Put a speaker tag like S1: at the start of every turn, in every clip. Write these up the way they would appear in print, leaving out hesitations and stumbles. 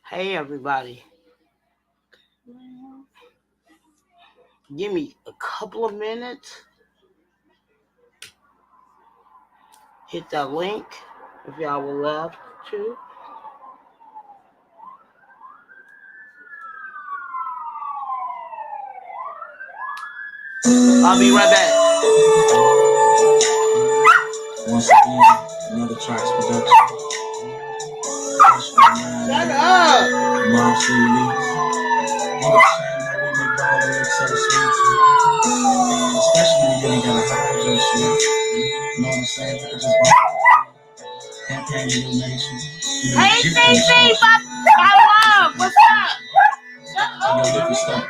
S1: Hey everybody, give me a couple of minutes. Hit that link if y'all would love to. I'll be right back.
S2: Once again, another Tracks production.
S1: Shut up!
S2: Mom, she release. All the shame that we make ball and so sweet. Especially when you ain't got a hide your shit. You know what I'm saying? You can just ball. Campaign in your nation.
S1: Hey, CC, my love, what's up?
S2: Different stuff.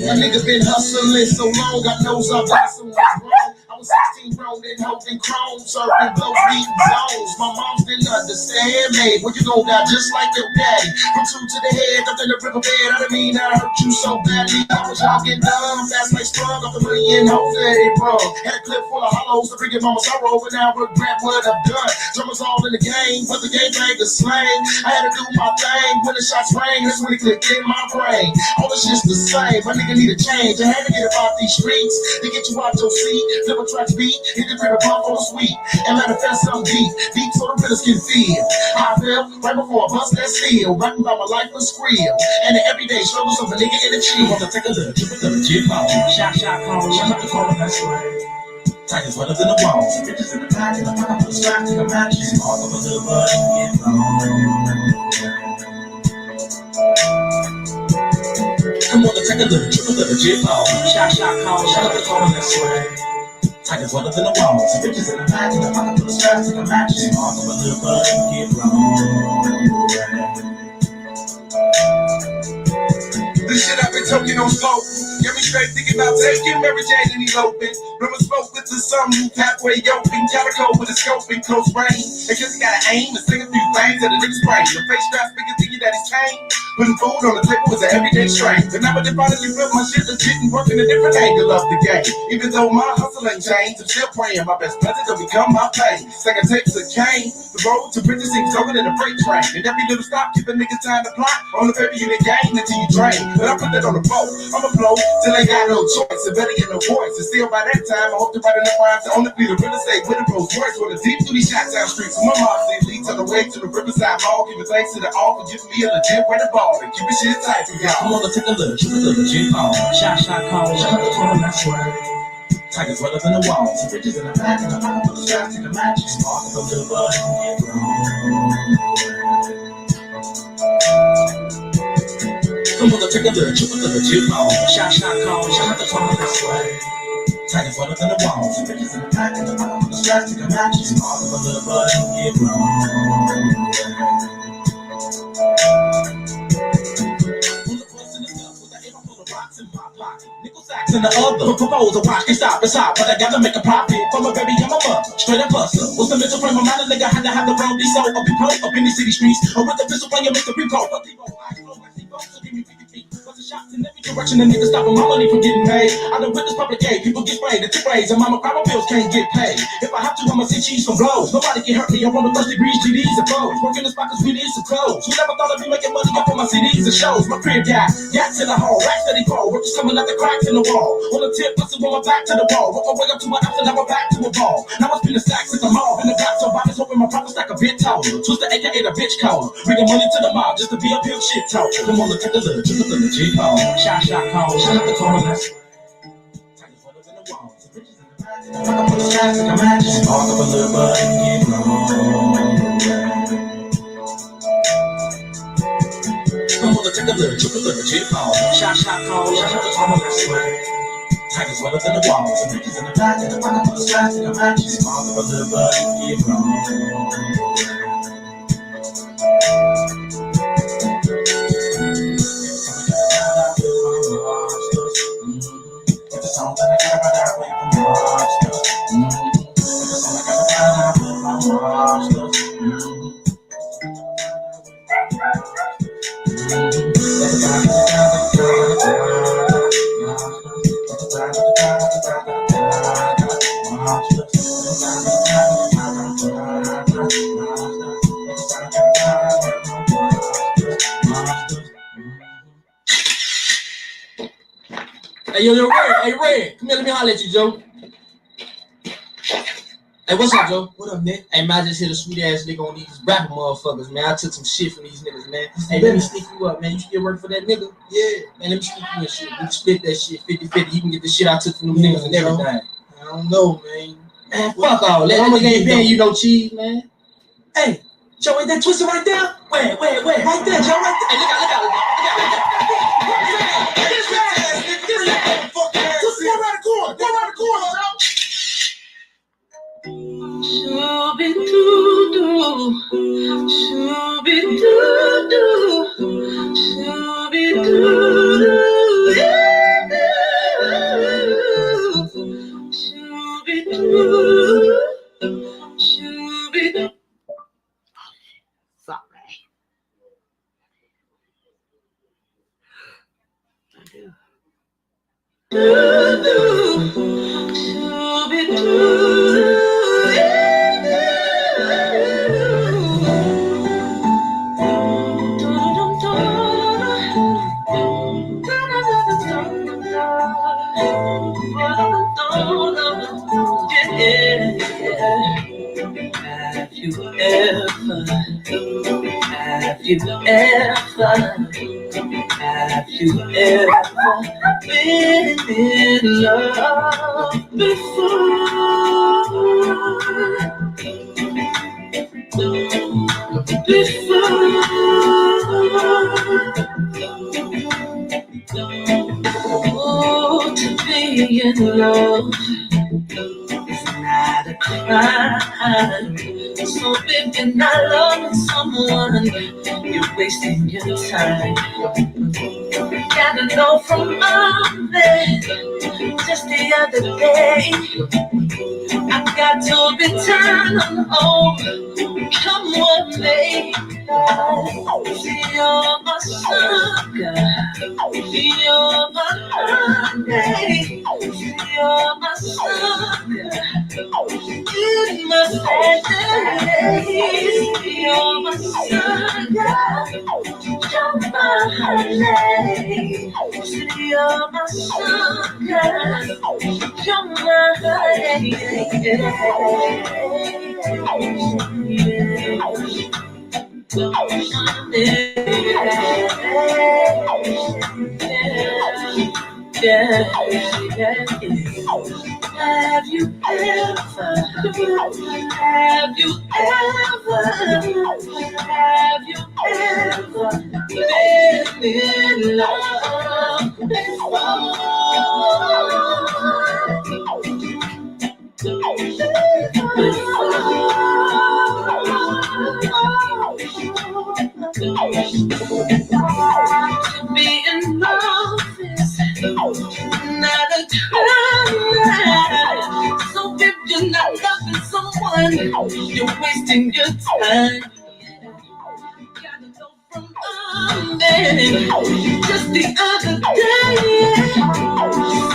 S2: My nigga been hustling so long, I knows I've done so much wrong. I was 16 grown and holding chrome, serving blows, beating zones. My moms didn't understand me. Well, you gon' die just like your daddy. From two to the head, up in the riverbed. I didn't mean I hurt you so badly. I was talking dumb, fast like sprung off the money and hope that it brung. Had a clip full of hollows to bring your mama sorrow, but now I regret what I've done. Drummers all in the game, but the game ain't the slang. I had to do my thing when the shots rang. That's when it clicked in my brain. All the shit's the same. My nigga need a change. I had to get about these streets to get you out your seat. Flip a track beat, hit the crib and pump on sweet, and manifest something deep, deep so the realest can feel. How I felt right before I bust that steel, rapping about my life was real, and the everyday struggles of a nigga in the chill. Want to take a look, triple the legit ball, shot, call, shut up the corner, that's right. Tigers wetter than the walls, bitches in the back, and I'm on the strap to the match, and all of a little bud, get come on, take a look, triple the legit ball, shot, call, shut up the corner, that's right. Tigers wetter than the walls, bitches in the back, and I'm on the strap to the match, and all of a little bud, get this shit I've been talking on slow. Get me straight thinking about taking Mary Jane and eloping. Blowing smoke with the sun, move halfway open. Calico with a scope in close range. And cause he got an aim and sling a few things at a nigga's brain. The face strap speaking thinking that he's tame. Putting food on the table was an everyday strain. But now I finally built my shit legit and working a different angle of the game. Even though my hustle ain't changed, I'm still praying my best budget to become my pain. Second tapes of cane. The road to riches seems longer than a freight train. And every little stop give a nigga time to plot. On the paper you done gain until you drain. But I put that on the boat. I'ma blow till ain't got no choice. And better get no voice. And still by that time, I hope to write enough rhymes to only be the real estate with a Rolls Royce. With a deep duty shots down streets. So my mom said, lead to the way to the Riverside Mall. Giving thanks to the all for giving me a legit way to ball. And keep it shit tight for y'all. Come on, take a look. Triple the legit ball. Shot, call. Shut up the corner, that's right. Tigers wetter than the walls. Bitches in the back, and I'm out for the straps to the match. Spark up a little bud and get come on, take a look, triple the legit ball. Shot, call, shut up the corner, that's right. Tigers wetter than the walls. Bitches in the back, and I'm out for the straps to the match. Spark up a little bud and get nickel sacks in the other. Propose a watch can stop and stop, but I gotta make a profit from a baby. I'm a mother, straight up hustler. What's the mental frame of mind? A nigga had to have the road. These so up be pro up in the city streets. Or with the pistol playing Mr. Rico. But people, I explode like they go, so give me 50 feet. But the shots in every direction, the nigga stopping my money from getting paid. I done witness public gay, people get sprayed, the tip raise, and mama cry, my bills can't get paid. If I have to, I'ma send cheese from blows. Nobody can hurt me. I'm on the first degrees, GDs and pros. Working the spot cause we need some clothes. Who never thought I'd be making money off of my CDs and shows? My crib got gats in the hole, racks steady fall. Workers coming out the cracks in the wall. On the tip, plus with my back to the wall. Work my way up to my house and now I'm back to a ball. Now I spin the stacks at the mall. In the back, so bodies hoping my profit stack a bit taller. Twister, aka the bitch caller. Bringing money to the mob just to be a pimp shit talk. Come on, look at the little, triple the legit ball. Shot, call, shut up the corner, that's right. Tigers wetter than the walls. Bitches in the back, and I'm put the straps in the match. Spark up a little bud and get come on, take a look, triple the legit ball. Shot, call, shut up the corner, that's right. Tigers wetter than the walls. Bitches in the back, and I'm put the straps in the match. Spark up a little bud and get songs and I gotta ride out away from the monsters. The song I gotta ride out with my monsters. Hey, yo, Red. Hey, Red. Come here, let me holler at you, Joe. Hey, what's up, Joe? What up, man? Hey, man, I just hit a sweet ass nigga on these rapper motherfuckers, man. I took some shit from these niggas, man. Hey, let me sneak you up, man. You still work for that nigga? Yeah. Man, let me sneak you and shit. We can split that shit 50-50. You can get the shit I took from them niggas and everything. I don't know, man. Man, fuck all that. That nigga ain't paying you no cheese, man. Hey, Joe, ain't that twisted right there? Where? Right there, Joe, right there. Hey, look out. This ass. Fuck ass. Just go around the corner, Joe.
S1: Shooby-doo-doo, shooby-doo-doo, shooby-doo-doo, yeah, shooby-doo, shooby-doo. Sorry. Shooby-doo, Have you ever been in love Oh, to be in love is not a crime. So if you're not loving someone, you're wasting your time. Gotta know from Monday, just the other day, I got to return on home. Come what may, you're my sugar, you're my honey, you're my sugar, in my fantasies, you're my sugar, you're my honey, you're my sugar, you're my honey, Have you ever been in love before? To be in love is not a crime. So if you're not loving someone, you're wasting your time. Gotta know from Monday, just the other day,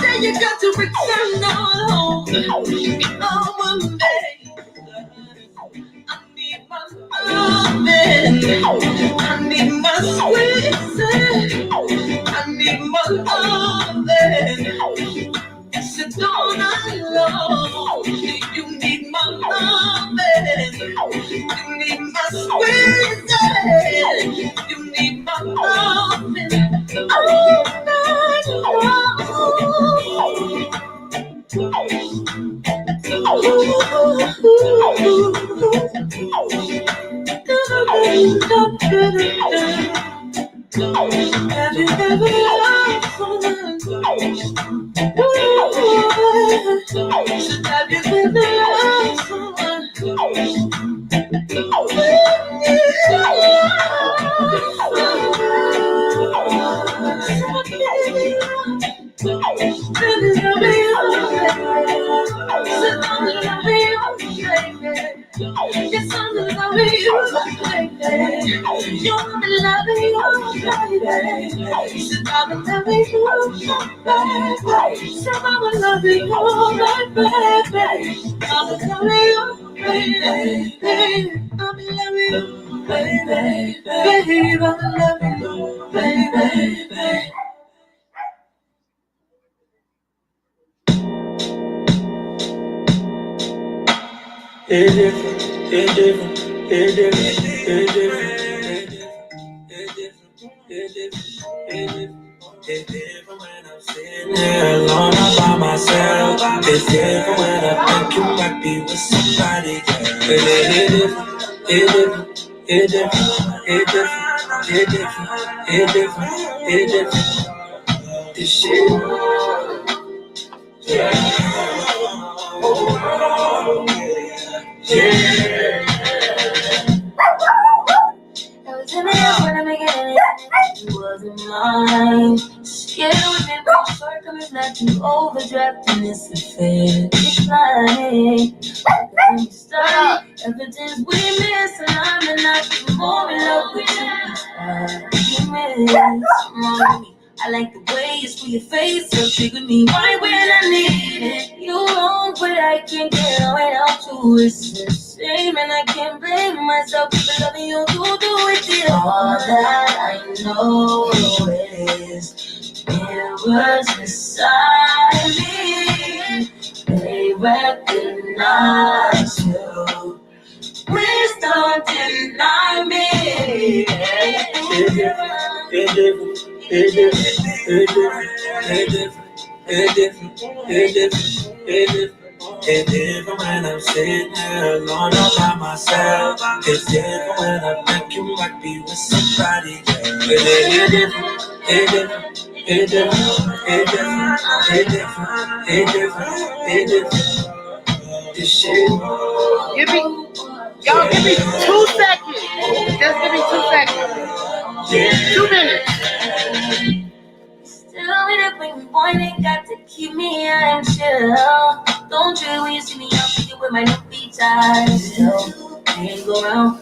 S1: say you got to return home. On Monday, I need my loving, I need my squeezing, I need my loving. Sit down alone. You need my loving, you need my squeezing, you need my loving all night Have you ever loved someone? Have you ever loved someone? Yes, I'm loving you, baby. You're loving you, baby. Said I'm loving you, baby. Said I'm loving you, baby. I'm loving you, baby. I'm loving you, baby. Baby, I'm loving you, baby.
S2: It's different, it's different, it's different, it's different, it's different, it's different, it's different. It's different when I'm sitting here alone all by myself. It's different when I think you might be with somebody. It's different, it's different, it's different, it's different, it's different, it's different, it's different. This shit, yeah, yeah.
S1: I was in the house when I make it, it wasn't mine. Scared it would be real short, coming back to overdraft in this affair. Decline. When we started, evidence we miss, and I'm not more in love with you. You miss, come on with me. I like the way you screw your face up, trigger me right when I need it. You wrong, but I can't get without you. It's the same, and I can't blame myself for loving you. You do it, dear. All that I know is it was inside me. They recognize you. Please don't deny me.
S2: It's different, it's different, it's different, it's different, it's different, it's different, it's different. It's different when I'm sitting here alone all by myself. It's different when I think you might be with somebody. It's different, it's different, it's different, it's different, it's different, it's different, it's different. This shit.
S3: Y'all give me 2 seconds. Just give me 2 seconds. 2 minutes.
S1: Still with a bling boy, they got to keep me I'm chill. Don't you when you see me out thinking with my new feet eyes. So can't go around,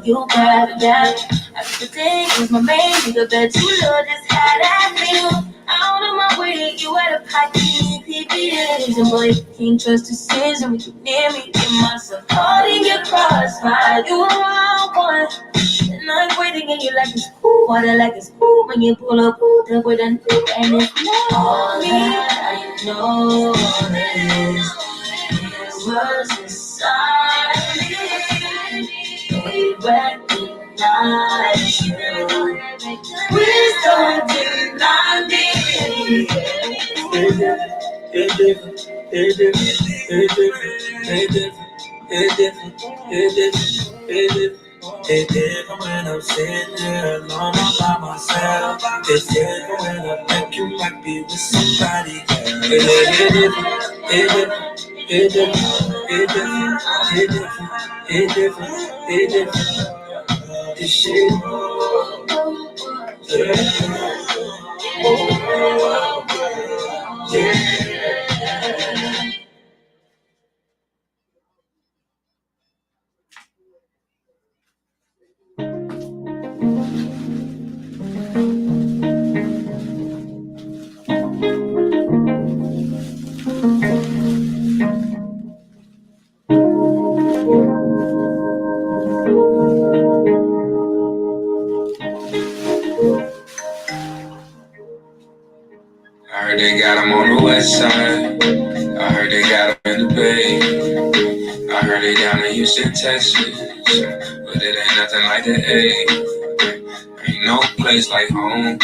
S1: you grab it down. After the day was my main nigga, bet you love just how I feel. Out of my way, you had a pocket, PPAs. And boy, you can't trust decisions when you near me. Get myself caught in your crossfire. You are all one. And I'm waiting and you like it's cool. Water like it's cool when you pull up, the with a new and it's not all me. I know is it was inside me. They recognize you. Please don't deny me.
S2: It's different, it's different, it's different, it's different, it's different, it's different, it's different. It's different when I'm sitting here alone all by myself. It's different when I think you might be with somebody. It's different, it's different, it's different, it's different, it's different, it's different, it's different. This shit, yeah, yeah.
S4: I heard they got him on the west side. I heard they got him in the Bay. I heard they down in Houston, Texas. But it ain't nothing like the A. Ain't no place like home.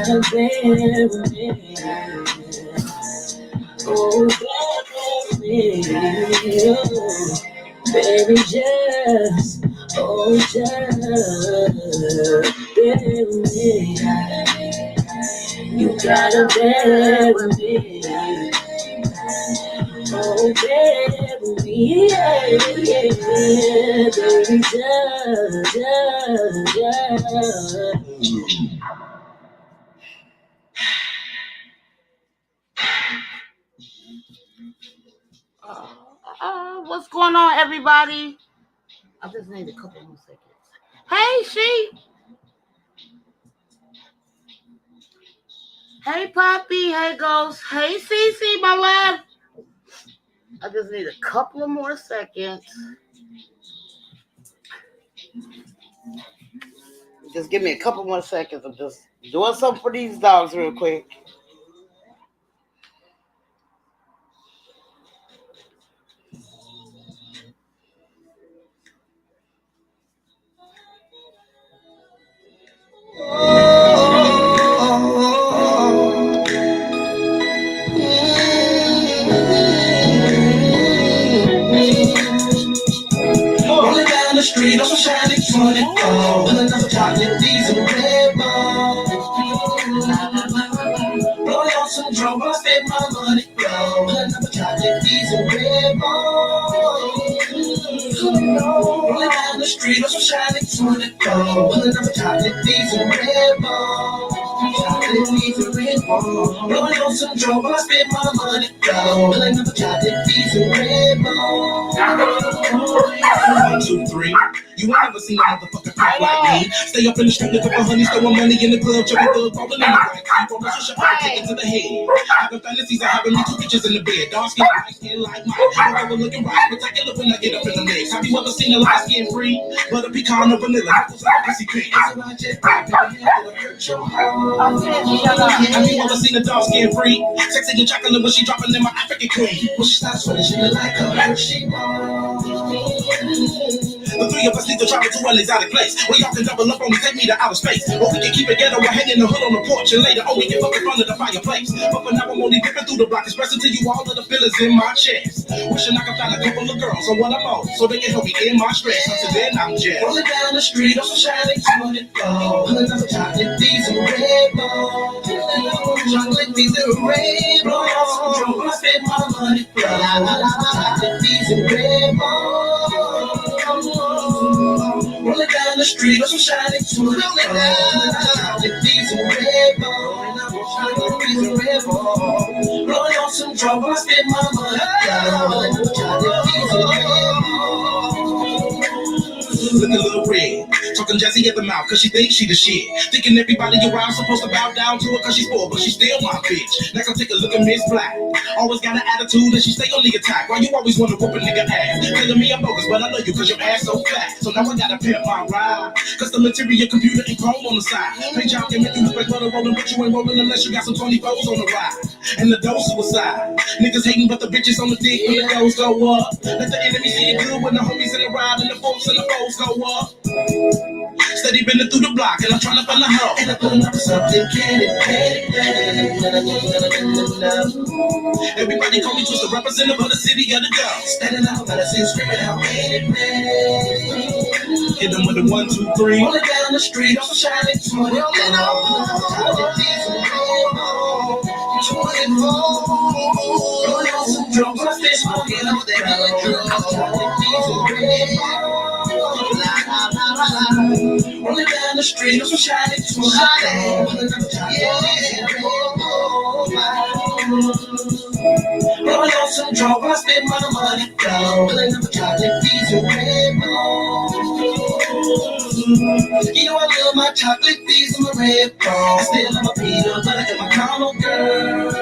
S1: gotta bear with me. Oh, bear with me. Oh, baby, just bear with me. You gotta bear with me. Oh, bear with me. Yeah, baby, just. What's going on, everybody? I just need a couple more seconds. Hey, she. Hey, Poppy. Hey, Ghost. Hey, Cece, my love. I just need a couple of more seconds. Just give me a couple more seconds. I'm just doing something for these dogs real quick.
S2: Rolling down the street on some shiny 24. Pulling up a chocolate diesel red ball. Blowing on some drum, but I spend my money, yo. Pulling up a chocolate diesel red ball. Rolling down the street on some shiny 24. Pulling up a chocolate diesel red ball. Chocolate diesel red ball. Blowing on some drum, but I spend my money, yo. Pulling up a chocolate diesel red ball. 1, 2, 3. You ain't never seen a motherfucker pop like me. Stay up in the street, look up a honey, throwing money in the club, jumping thug, falling in the white tee. From the push up, take it to the head. Having fantasies of having me 2 bitches in the bed. Dark skin, light skin like mine. Over looking right, spectacular when I get up in the legs. Have you ever seen a light skin free? Butter pecan or vanilla, apples like pussy cream. Have you ever seen a dark skin free? Sexy and chocolate when she dropping in my African queen. When she starts sweating, she look like her she the 3 of us need to travel to an exotic place where y'all can double up on me, take me to outer space. Or we can keep it ghetto, we're hanging the hood on the porch, and later, we can fuck in front of the fireplace. But for now, I'm only dipping through the block, expressing to you all of the feelings in my chest. Wishing I could find a couple of girls on what I'm on, so they can help me in my stress. Until then, I'm just rolling down the street on some shiny 24. Pulling up a chocolate diesel red ball. Chocolate diesel red ball. I spend my money, bro. Chocolate diesel red ball. Rolling down the street on some shiny 24. Chocolate diesel red ball. Chocolate diesel red ball. Rolling on some trouble, I spend my money, bro. Chocolate diesel red ball. Looking a little red, talking Jazzy at the mouth, cause she thinks she the shit. Thinking everybody around supposed to bow down to her, cause she's poor, but she's still my bitch. Now come take a look at Miss Black. Always got an attitude and she stay on the attack. Why you always wanna whoop a nigga ass? Telling me I'm bogus, but I know you cause your ass so fat. So now I gotta pimp my ride. Cause the material computer and chrome on the side. Paint job can make you look like butter rolling, but you ain't rolling unless you got some 24s on the ride. And the dose suicide. Niggas hating, but the bitches on the dick when the doors go up. Let the enemy see it good when the homies in the ride and the folks and the foes go up. Steady bending through the block and I'm trying to find a hoe. And I'm pulling up something, get it. Everybody call me just a representative of the city of the dogs. Standing out by the scene, screaming out, get it. Hit them with a 1, 2, 3. Rolling down the street on some shiny 20. Rolling on. Rolling on some drums, I stay smoking on that rolling down the street on some shiny 20. Rolling on some drums, I spend my money down. Pulling up a chocolate diesel red ball. You know I love my chocolate diesel, my red ball. I still love my peanut butter and my caramel girls.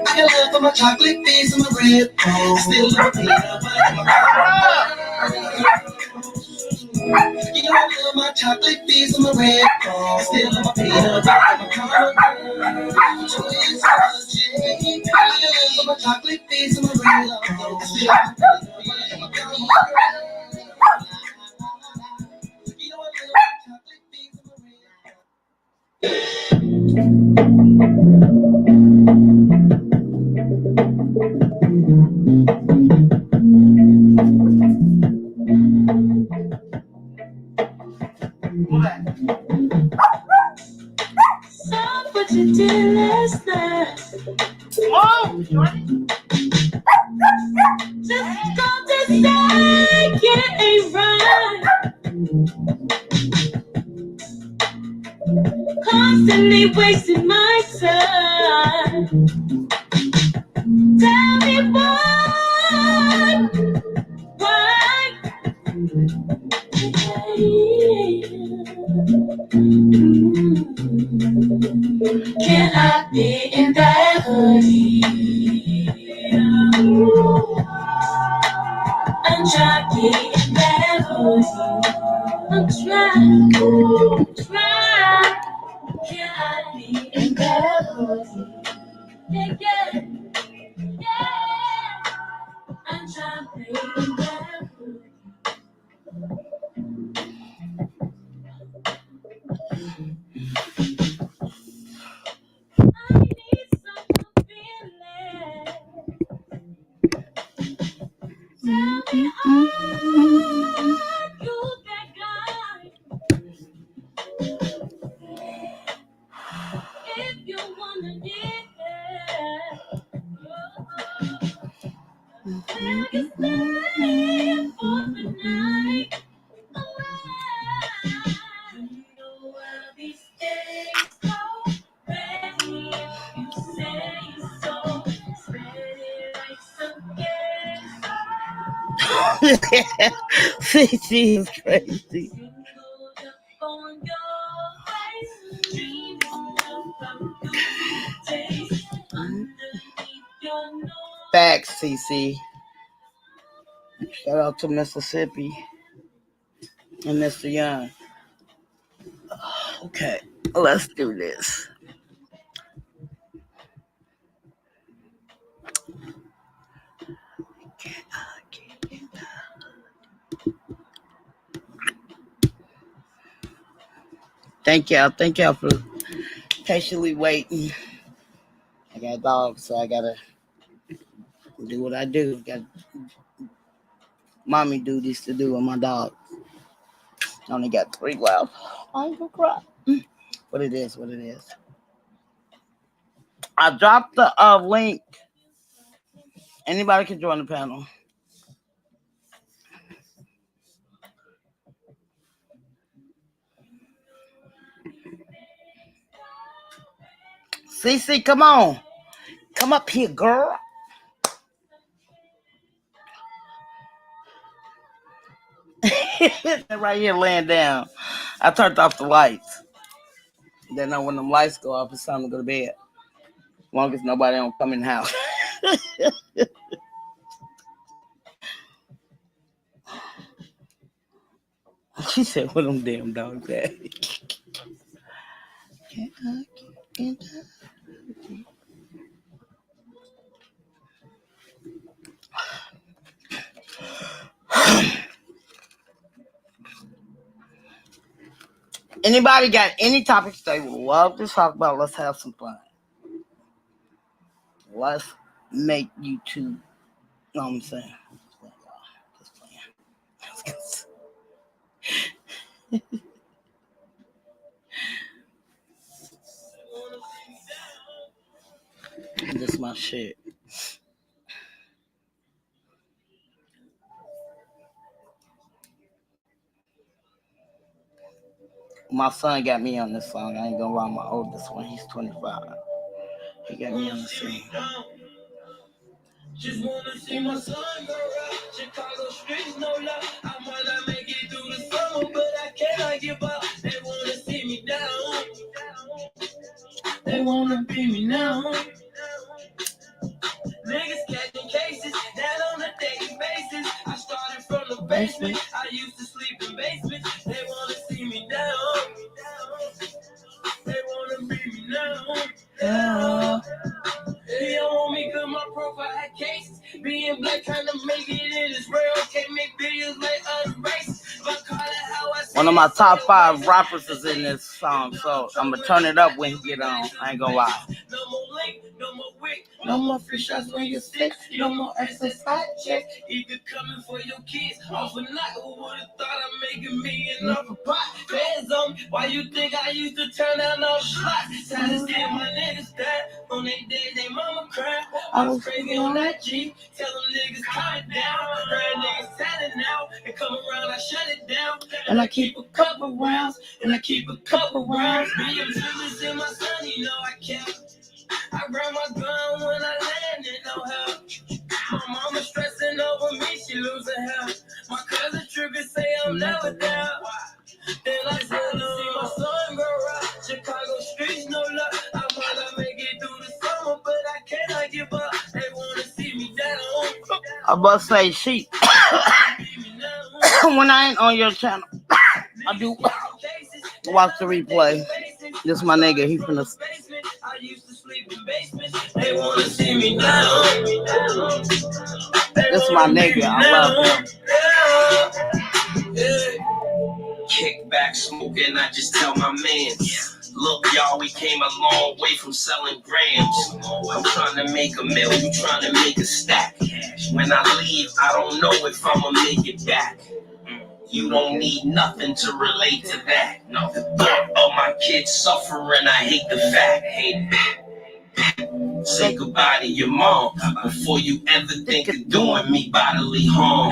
S2: I got love for my chocolate diesel, my red ball. I still love my peanut butter and my caramel girls. You know I love my chocolate bees and my red ball. I still love my peanut butter and my caramel girls. I love my chocolate bees and my red ball. I still love my peanut butter and my caramel girls. You know I love my chocolate bees and my red ball.
S1: Stop what you did last night.
S3: Oh,
S1: Just go to say it ain't right. Constantly wasting my time. Tell me why? Can I be in that hoodie? I'm trying to be in that hoodie. I'm trying. Can I be in that hoodie? Yeah. I'm trying to be in that hoodie. I need some feeling. Tell me how you that guy. If you wanna get will you stay for the night? You know I'll be staying so ready if you say so. Ready like some
S3: She is crazy.
S1: on your face, dreaming of your taste underneath your nose.
S3: Facts, CC. Shout out to Mississippi and Mr. Young. Okay, let's do this. Thank y'all for patiently waiting. I got dogs, so I gotta do what I do. Got mommy duties to do with my dog. I only got 3 left. I ain't gonna cry. What it is. I dropped the link. Anybody can join the panel. CC, come on. Come up here, girl. Right here laying down. I turned off the lights. Then when them lights go off, it's time to go to bed. As long as nobody don't come in the house. She said, "What them damn dogs at?" Anybody got any topics they would love to talk about? Let's have some fun. Let's make YouTube. You know what I'm saying? Just playing. This is my shit. My son got me on this song. I ain't gonna lie, my oldest one, he's 25. He got me on the scene.
S2: Just wanna see my son grow up. Chicago streets, no love. I might not make it through the summer, but I cannot give up. They wanna see me down. They wanna be me now. Niggas catching cases, that on a daily basis. I started from the basement. I used to sleep in basements. They wanna see me down. They wanna be me now. Yeah. They don't want me cause my profile had cases. Being black trying to make it in this world. Can't make videos like other races. But call it how I say.
S3: One of my top 5 rappers is in this song, so I'm gonna turn it up when he get on. I ain't gonna lie.
S2: No more link, no more wick,
S3: No more fish shots when you're sick. No more exercise check.
S2: either coming for your kids off a night. Who would've thought I'm making me enough a pot? Feds on me, why you think I used to turn down all the shots? Time to see my niggas die. On they day, they mama cry. I was crazy on that G. Tell them niggas calm it down. Heard niggas telling out and come around, I shut it down. And I keep a couple rounds, and I keep a couple rounds. BMWs in my son, you know I can't. I grab my gun when I land in no help. My mama stressing over me, she losing health. My cousin tripping, say I'm never down. Then I said, see my son grow up. Chicago streets, no luck. I might not make it through the summer, but I cannot give up. They wanna see me down.
S3: I must say, she when I ain't on your channel, I do watch the replay. This my nigga, he finna.
S2: I used to sleep in basements. They wanna see me down.
S3: This my nigga, I love him.
S2: Kick back smoking, I just tell my mans. Look, y'all, we came a long way from selling grams. I'm trying to make a mill, you trying to make a stack. When I leave, I don't know if I'ma make it back. You don't need nothing to relate to that. No, the thought of my kids suffering, I hate the fact. Say goodbye to your mom before you ever think of doing me bodily harm.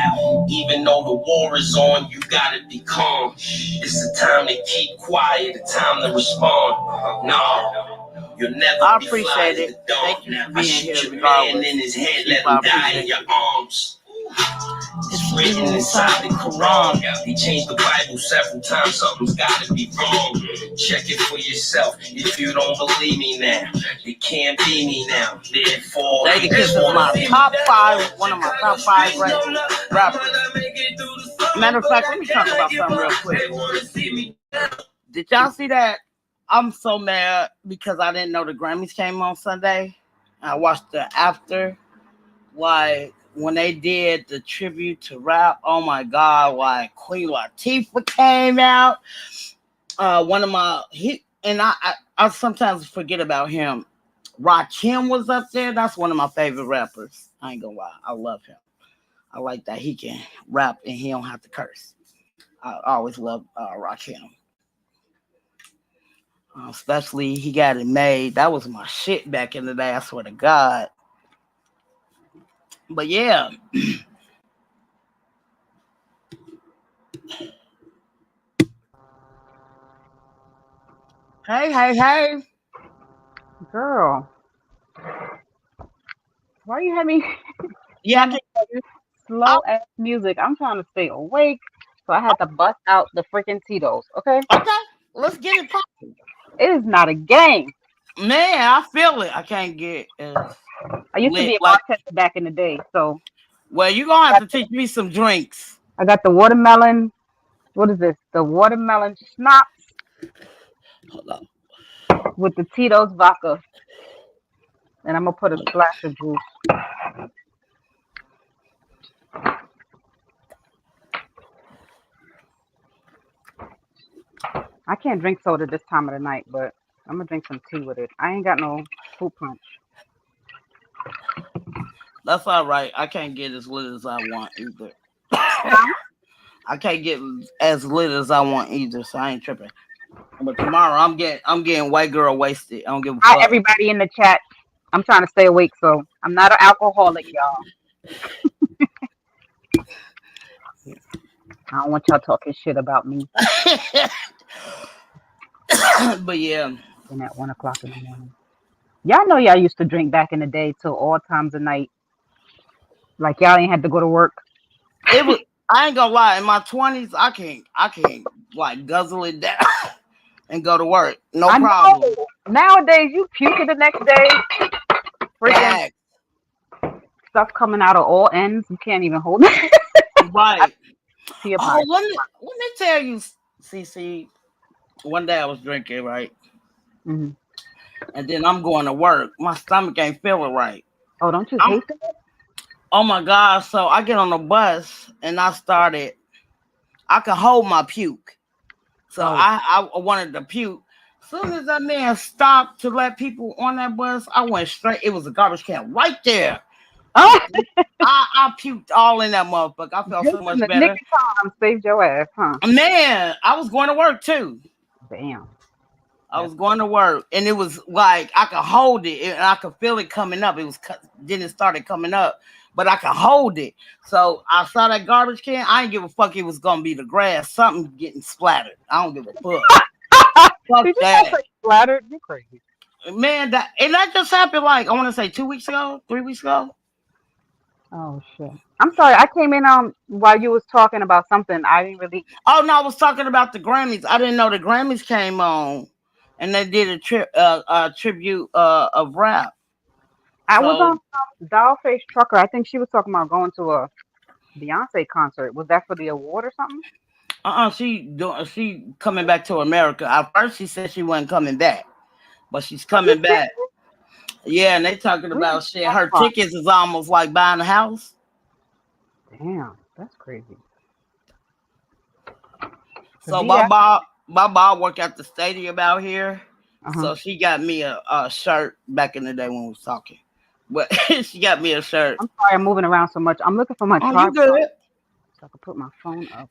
S2: Even though the war is on, you gotta be calm. It's the time to keep quiet, the time to respond. No, you'll never
S3: I
S2: be
S3: appreciate
S2: fly as
S3: it.
S2: the dawn.
S3: Thank you for
S2: I
S3: being
S2: shoot
S3: here
S2: your man
S3: regardless.
S2: in his head,
S3: Keep
S2: let
S3: I
S2: him die
S3: appreciate
S2: in your arms. It's written inside the Quran. He changed the Bible several times. Something's gotta be wrong. Check it for yourself. If you don't believe me now, it can't be me now. Therefore,
S3: Jadakiss is my top 5, one of my top 5 rappers. Matter of fact, let me talk about something real quick. Did y'all see that? I'm so mad because I didn't know the Grammys came on Sunday. I watched the after, like when they did the tribute to rap. Oh my God! Like Queen Latifah came out. One of my I sometimes forget about him. Rakim was up there. That's one of my favorite rappers. I ain't gonna lie, I love him. I like that he can rap and he don't have to curse. I always love Rakim. Especially he got it made. That was my shit back in the day, I swear to God. But yeah. Hey.
S5: Girl, why you have me
S3: Yeah, I can,
S5: slow ass music? I'm trying to stay awake, so I had to bust out the freaking Tito's. Okay,
S3: okay, let's get it popping.
S5: it is not a game.
S3: Man, I feel it. I can't get
S5: I used to
S3: lit
S5: be a
S3: like.
S5: bartender back in the day, so
S3: Well, you're gonna have to teach me some drinks.
S5: I got the watermelon. What is this? The watermelon schnapps
S3: Hold on.
S5: with the Tito's vodka, and I'm gonna put a splash of juice. I can't drink soda this time of the night, but I'm gonna drink some tea with it. I ain't got no fruit punch.
S3: That's all right. I can't get as lit as I want either. I can't get as lit as I want either, so I ain't tripping. But tomorrow I'm getting white girl wasted. I don't give a
S5: Hi,
S3: fuck.
S5: everybody in the chat. I'm trying to stay awake, so I'm not an alcoholic, y'all. I don't want y'all talking shit about me.
S3: But yeah.
S5: And at 1 o'clock in the morning. Y'all know y'all used to drink back in the day till all times of night. Like y'all ain't had to go to work.
S3: It was. I ain't gonna lie. In my 20s, I can't like guzzle it down and go to work. No problem.
S5: Know. Nowadays, you puke it the next day. Freaking stuff coming out of all ends. You can't even hold it.
S3: Right.
S5: Oh,
S3: let me tell you, CC. One day I was drinking, right?
S5: Mm-hmm.
S3: And then I'm going to work. My stomach ain't feeling right.
S5: Oh, don't you hate that?
S3: Oh my God. So I get on the bus and I can hold my puke. So I wanted to puke. As soon as that man stopped to let people on that bus, I went straight. It was a garbage can right there.
S5: Oh,
S3: I puked all in that motherfucker. I felt so much
S5: the
S3: better.
S5: nick of time saved your ass, huh?
S3: Man, I was going to work too.
S5: Damn.
S3: I was going to work, and it was like I could hold it, and I could feel it coming up. It was then it started coming up, but I could hold it. So I saw that garbage can. I didn't give a fuck. It was gonna be the grass, something getting splattered. I don't give a fuck. Fuck
S5: Did you
S3: that,
S5: say splattered? You crazy,
S3: man. That just happened like I want to say 2 weeks ago, 3 weeks ago.
S5: Oh shit. I'm sorry. I came in while you was talking about something. I didn't really.
S3: Oh no, I was talking about the Grammys. I didn't know the Grammys came on, and they did a tribute of rap.
S5: I was on Dollface Trucker. I think she was talking about going to a Beyonce concert. Was that for the award or something?
S3: She coming back to America. At first, she said she wasn't coming back, but she's coming back. Yeah, and they talking about shit. Her tickets is almost like buying a house.
S5: Damn, that's crazy.
S3: So my mom work at the stadium out here. So she got me a shirt back in the day when we was talking. But she got me a shirt.
S5: I'm sorry, I'm moving around so much. I'm looking for my tripod
S3: you good.
S5: so I can put my phone up.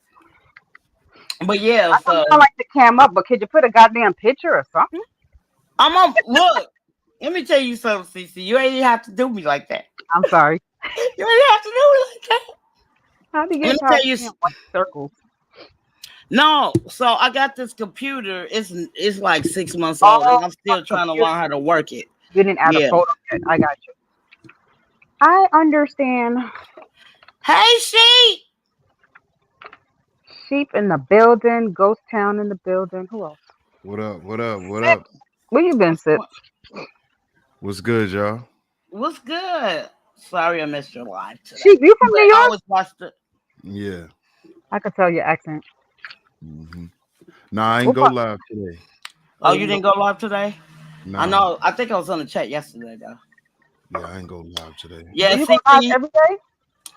S3: But yeah,
S5: I don't like the cam up, but could you put a goddamn picture or something?
S3: I'm on. Look, let me tell you something, CC. You ain't have to do me like that.
S5: I'm sorry.
S3: You ain't have to do me like that.
S5: How do you get white circles?
S3: No, so I got this computer. It's like 6 months old, and I'm still trying to learn how to work it.
S5: You didn't add a photo yet. I got you. I understand.
S3: Hey, Sheep.
S5: Sheep in the building. Ghost Town in the building. Who else?
S6: What up? What up? What up?
S5: Where you been, Sid?
S6: What's good, y'all?
S3: What's good? Sorry I missed your live today.
S5: Sheep, you from New York?
S3: I always watched it.
S6: Yeah.
S5: I could tell your accent.
S6: Mm-hmm. Nah, I ain't go live today.
S3: Oh, you didn't go live today?
S6: Nah.
S3: I know. I think I was on the chat yesterday, though.
S6: Yeah, I ain't go live today.
S3: Yeah,
S5: you go live every day?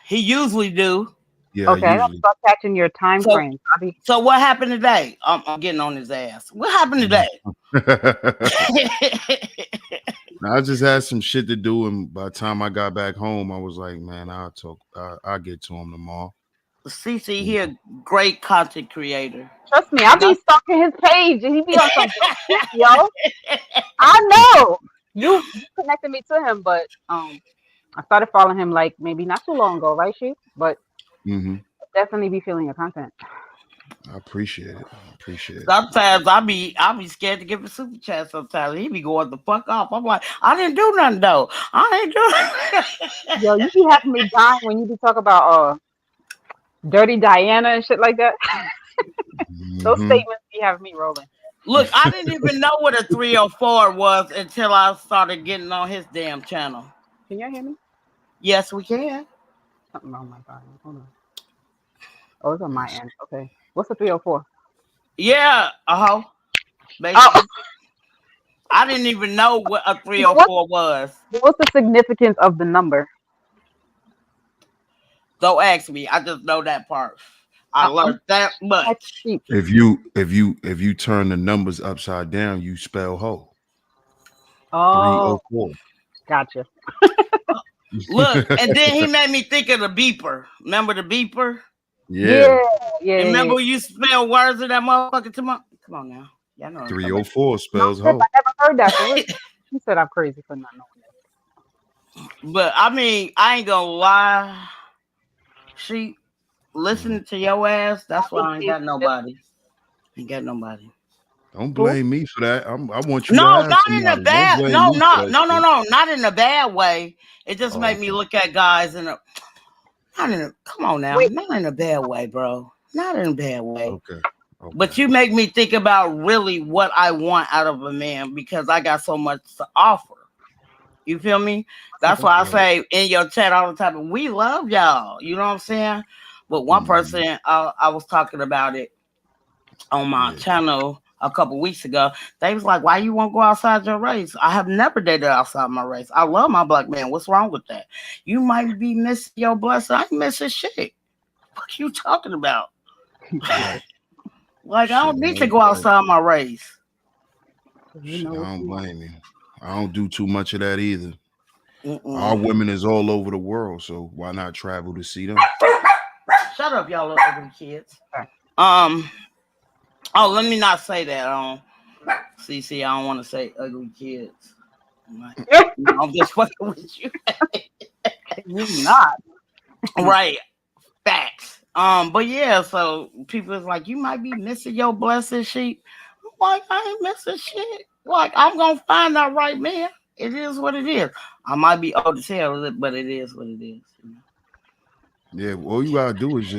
S3: He usually do.
S6: Yeah,
S5: okay, I gotta start catching your time frame.
S3: So what happened today? I'm getting on his ass. What happened today?
S6: I just had some shit to do, and by the time I got back home, I was like, man, I'll get to him tomorrow.
S3: CC, he a great content creator.
S5: Trust me, I be stalking his page, and he be on some shit, yo. I know you connected me to him, but I started following him like maybe not too long ago, right, Sheep? But definitely be feeling your content.
S6: I appreciate it.
S3: Sometimes I be scared to give a super chat. Sometimes he be going the fuck off. I'm like, I didn't do nothing though. I ain't do.
S5: Yo, you be having me dying when you be talking about Dirty Diana and shit like that. Those statements be having me rolling.
S3: Look, I didn't even know what a 304 was until I started getting on his damn channel.
S5: Can y'all hear me?
S3: Yes, we can.
S5: Something wrong with my body. Hold on. Oh, it's on my end. Okay. What's the 304?
S3: Yeah. Basically. I didn't even know what a 304 was.
S5: What's the significance of the number?
S3: Don't ask me. I just know that part. I learned that much.
S6: If you turn the numbers upside down, you spell hoe.
S5: Oh, 304. Gotcha.
S3: Look, and then he made me think of the beeper. Remember the beeper?
S6: Yeah.
S3: Remember you spell words of that motherfucker tomorrow? Come on now. Y'all know
S6: 304 spells hoe.
S5: I never heard that. He said I'm crazy for not knowing that.
S3: But I mean, I ain't gonna lie. She listening to your ass. That's why I ain't got nobody.
S6: Don't blame me for that. I want you.
S3: No, not in a bad. No, not in a bad way. It just made me look at guys in a. Come on now, not in a bad way, bro. Not in a bad way.
S6: Okay.
S3: But you make me think about really what I want out of a man because I got so much to offer. You feel me? That's why I say in your chat all the time, we love y'all. You know what I'm saying? But one person, I was talking about it on my channel a couple weeks ago. They was like, why you won't go outside your race? I have never dated outside my race. I love my black man. What's wrong with that? You might be missing your blessing. I ain't missing shit. What you talking about? Like I
S6: Shit,
S3: don't need to go outside my race.
S5: You
S6: shit,
S5: know
S6: I
S5: what
S6: don't
S5: you want.
S6: blame you. I don't do too much of that either. Our
S3: Mm-mm.
S6: women is all over the world, so why not travel to see them?
S3: Shut up, y'all little ugly kids. Oh, let me not say that. CC, I don't want to say ugly kids. I'm just fucking with you.
S5: You not.
S3: Right. Facts. But yeah, so people is like, you might be missing your blessed sheep. I'm like, I ain't missing shit. Like, I'm gonna find that right man. It is what it is. I might be old as hell, but it is what it is.
S6: Yeah, all you gotta do is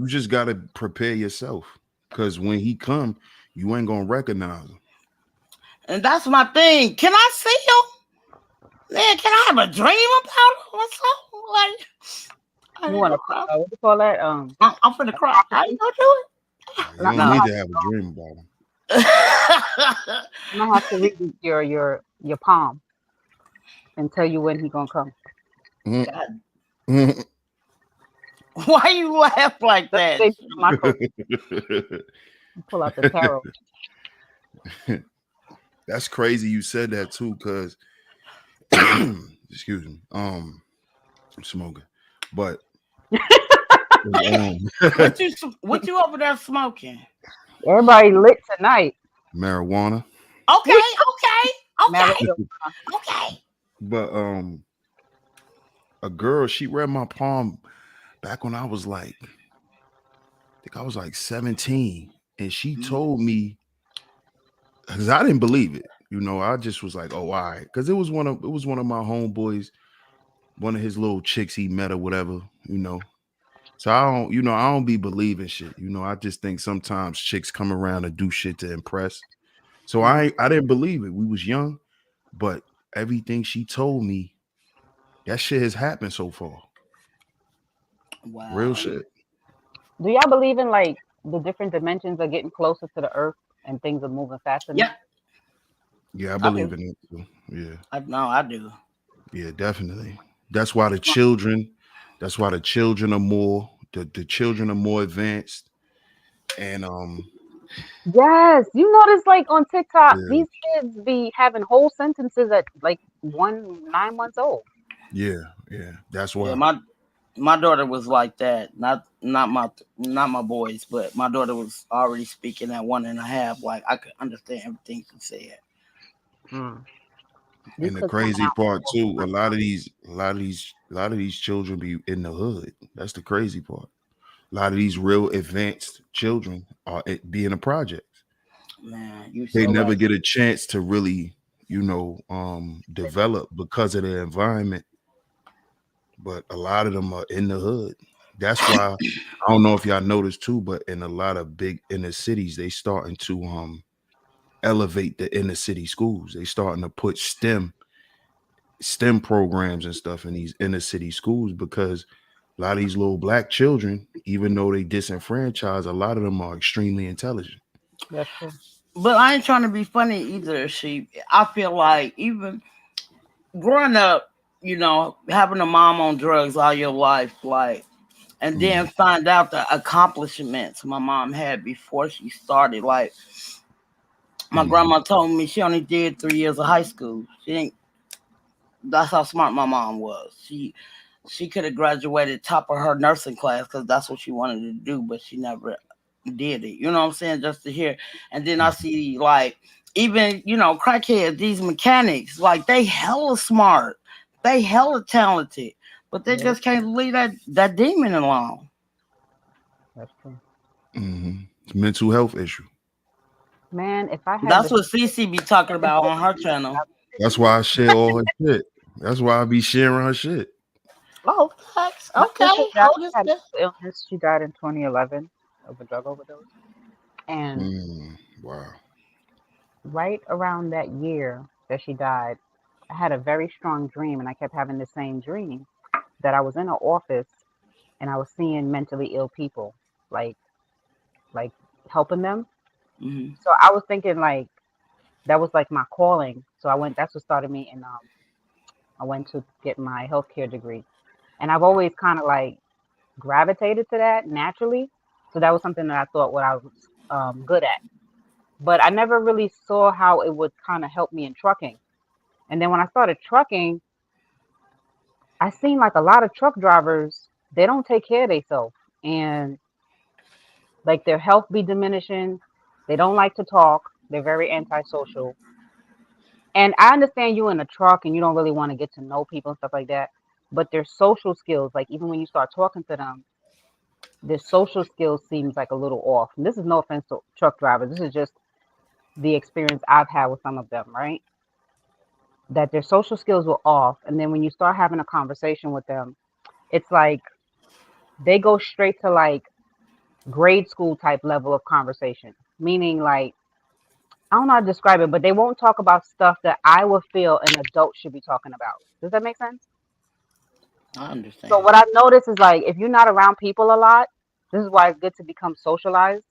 S6: just gotta prepare yourself. Cause when he come, you ain't gonna recognize him.
S3: And that's my thing. Can I see him? Man, can I have a dream about him or something? Like, I
S5: You
S3: ain't
S5: want
S3: gonna
S5: to,
S3: cry.
S5: what do you call that?
S3: I'm finna cry. How you gonna do
S6: You
S5: No,
S6: don't
S5: no,
S6: need
S3: it?
S6: to have a dream about him.
S3: No.
S5: I'm gonna have to read your palm and tell you when he gonna come.
S3: God, why you laugh like
S5: Let's
S3: that?
S5: say my code. Pull out the tarot.
S6: That's crazy you said that too, cause excuse me. I'm smoking. But
S3: What you over there smoking?
S5: Everybody lit tonight.
S6: marijuana.
S3: Okay.
S5: Marijuana.
S3: Okay.
S6: But a girl, she read my palm back when I was like, I think I was like 17. And she told me, because I didn't believe it. You know, I just was like, oh, all right. Because it was one of my homeboys, one of his little chicks he met or whatever, you know. So I don't be believing shit. You know, I just think sometimes chicks come around and do shit to impress. So I didn't believe it. We was young, but everything she told me, that shit has happened so far. Real
S3: Wow.
S6: shit.
S5: Do y'all believe in like the different dimensions are getting closer to the earth and things are moving faster
S3: Yeah,
S5: now?
S6: Yeah, I
S3: I
S6: believe
S3: do.
S6: in it too. Yeah.
S3: I do.
S6: Yeah, definitely. That's why the children are more the children are more advanced. And
S5: Yes, you notice like on TikTok,
S6: yeah,
S5: these kids be having whole sentences at like 9 months old.
S6: yeah. That's
S3: Yeah,
S6: why.
S3: my daughter was like that. Not my boys, but my daughter was already speaking at 1.5. Like I could understand everything she said.
S5: These
S6: And the
S5: kids coming
S6: crazy
S5: out
S6: part
S5: with
S6: too, a lot of these children be in the hood. That's the crazy part. A lot of these real advanced children are be in the projects.
S3: Man, you
S6: They
S3: so
S6: never
S3: right.
S6: get a chance to really, develop because of their environment. But a lot of them are in the hood. That's why I don't know if y'all noticed too, but in a lot of big inner cities, they starting to elevate the inner city schools. They starting to put STEM programs and stuff in these inner city schools because a lot of these little black children, even though they disenfranchised, a lot of them are extremely intelligent.
S5: That's true.
S3: But I ain't trying to be funny either. I feel like even growing up, having a mom on drugs all your life, like, and then
S6: Mhm.
S3: find out the accomplishments my mom had before she started. Like, my
S6: Mhm.
S3: grandma told me she only did 3 years of high school. She didn't. That's how smart my mom was. She could have graduated top of her nursing class because that's what she wanted to do, but she never did it. You know what I'm saying? Just to hear. And then I
S6: Mhm.
S3: see like even crackheads, these mechanics, like they hella smart, they hella talented, but they
S5: Yeah,
S3: just can't leave that demon alone.
S5: that's true.
S6: Mhm. It's a mental health issue.
S5: Man, if I had
S3: That's
S5: the
S3: what CC be talking about on her channel.
S6: That's why I share all her shit. That's why I be sharing her shit.
S3: Oh, facts.
S5: my
S3: Okay,
S5: sister died,
S3: hold this.
S5: had a illness. She died in 2011 of a drug overdose. And
S6: Wow.
S5: right around that year that she died, I had a very strong dream, and I kept having the same dream that I was in an office and I was seeing mentally ill people, like like helping them.
S3: Hmm.
S5: So I was thinking like that was like my calling. So I went. That's what started me, and I went to get my healthcare degree, and I've always kind of like gravitated to that naturally. So that was something that I thought what I was good at. But I never really saw how it would kind of help me in trucking. And then when I started trucking, I seen like a lot of truck drivers, they don't take care of themselves. And like their health be diminishing. They don't like to talk. They're very antisocial. And I understand you in a truck and you don't really want to get to know people and stuff like that. But their social skills, like even when you start talking to them, their social skills seems like a little off. And this is no offense to truck drivers. This is just the experience I've had with some of them, right? That their social skills were off. And then when you start having a conversation with them, it's like they go straight to like grade school type level of conversation. Meaning like, I don't know how to describe it, but they won't talk about stuff that I would feel an adult should be talking about. Does that make sense?
S3: I understand.
S5: So what I've noticed is like if you're not around people a lot, this is why it's good to become socialized.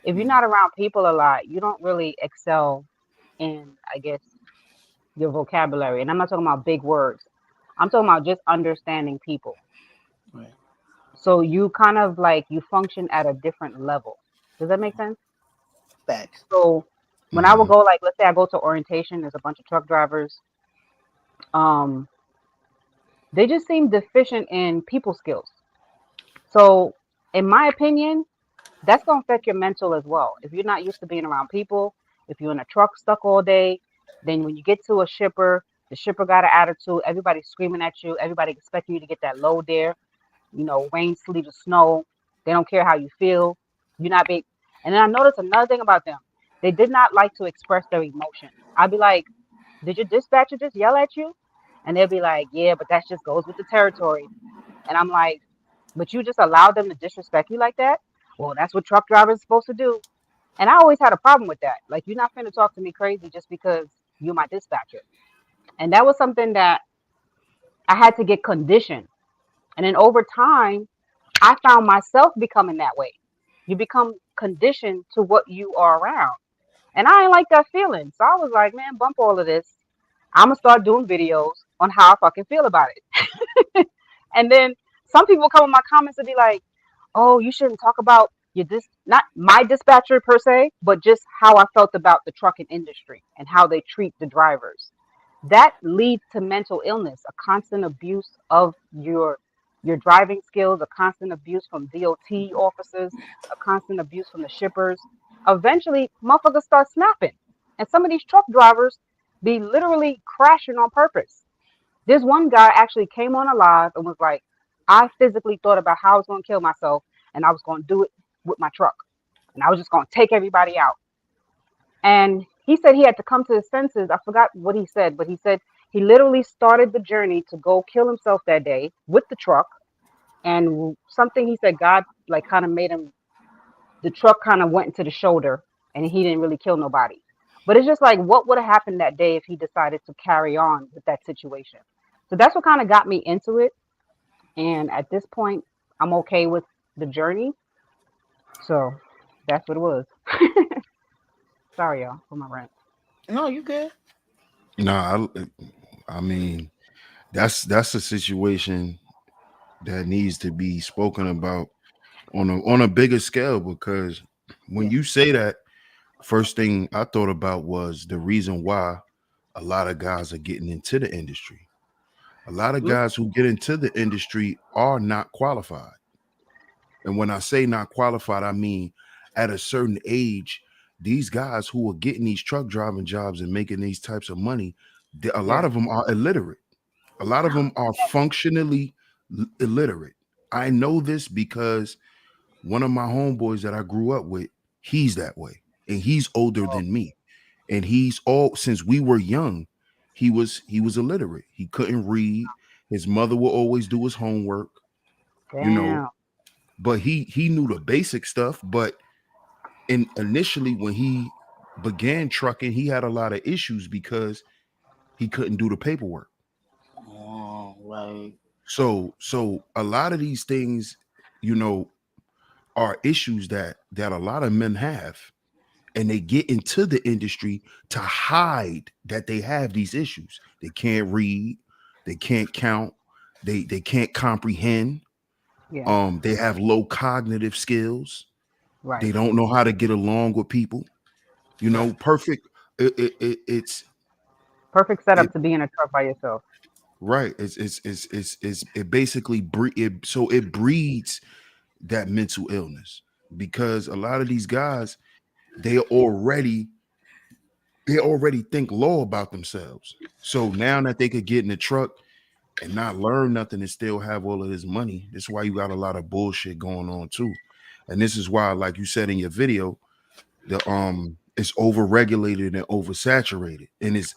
S5: If you're not around people a lot, you don't really excel in, I guess, your vocabulary. And I'm not talking about big words. I'm talking about just understanding people.
S3: Right.
S5: So you kind of like you function at a different level. Does that make sense?
S3: Facts.
S5: So when I would go like let's say I go to orientation, there's a bunch of truck drivers. Um they just seem deficient in people skills. So in my opinion, that's gonna affect your mental as well. If you're not used to being around people, if you're in a truck stuck all day, then when you get to a shipper, the shipper got an attitude, everybody's screaming at you, everybody expecting you to get that load there, rain, sleet, or snow. They don't care how you feel. You're not big. And then I noticed another thing about them. They did not like to express their emotion. I'd be like, did your dispatcher just yell at you? And they'll be like, yeah, but that just goes with the territory. And I'm like, but you just allowed them to disrespect you like that? Well, that's what truck drivers are supposed to do. And I always had a problem with that. Like, you're not finna talk to me crazy just because you're my dispatcher. And that was something that I had to get conditioned. And then over time, I found myself becoming that way. You become conditioned to what you are around. And I ain't like that feeling. So I was like, man, bump all of this. I'm going to start doing videos on how I fucking feel about it. And then some people come in my comments and be like, oh, you shouldn't talk about not my dispatcher per se, but just how I felt about the trucking industry and how they treat the drivers. That leads to mental illness, a constant abuse of your driving skills, a constant abuse from DOT officers, a constant abuse from the shippers. Eventually, motherfuckers start snapping. And some of these truck drivers be literally crashing on purpose. This one guy actually came on alive and was like, I physically thought about how I was going to kill myself and I was going to do it with my truck. And I was just going to take everybody out. And he said he had to come to his senses. I forgot what he said, but he said he literally started the journey to go kill himself that day with the truck. And something he said, God like kind of made him, the truck kind of went into the shoulder and he didn't really kill nobody. But it's just like, what would have happened that day if he decided to carry on with that situation? So that's what kind of got me into it. And at this point, I'm okay with the journey. So that's what it was. Sorry, y'all, for my rant.
S3: No, you good.
S6: No, I mean, that's a situation that needs to be spoken about on a bigger scale, because when you say that, first thing I thought about was the reason why a lot of guys are getting into the industry. A lot of guys who get into the industry are not qualified. And when I say not qualified, I mean at a certain age, these guys who are getting these truck driving jobs and making these types of money, a lot of them are illiterate. A lot of them are functionally illiterate. I know this because one of my homeboys that I grew up with, he's that way. And he's older than me. And he's since we were young, he was illiterate. He couldn't read. His mother would always do his homework,
S5: Damn.
S6: but he knew the basic stuff. But initially when he began trucking, he had a lot of issues because he couldn't do the paperwork.
S3: Oh, right.
S6: So a lot of these things, are issues that a lot of men have. And they get into the industry to hide that they have these issues. They can't read, they can't count, they can't comprehend.
S5: Yeah.
S6: They have low cognitive skills.
S5: Right.
S6: They don't know how to get along with people. You know, perfect. It's
S5: Perfect
S6: it
S5: setup to be in a truck by yourself.
S6: right. It basically so it breeds that mental illness because a lot of these guys they already think low about themselves. So now that they could get in the truck and not learn nothing and still have all of this money, that's why you got a lot of bullshit going on too. And this is why, like you said in your video, the it's overregulated and oversaturated. And it's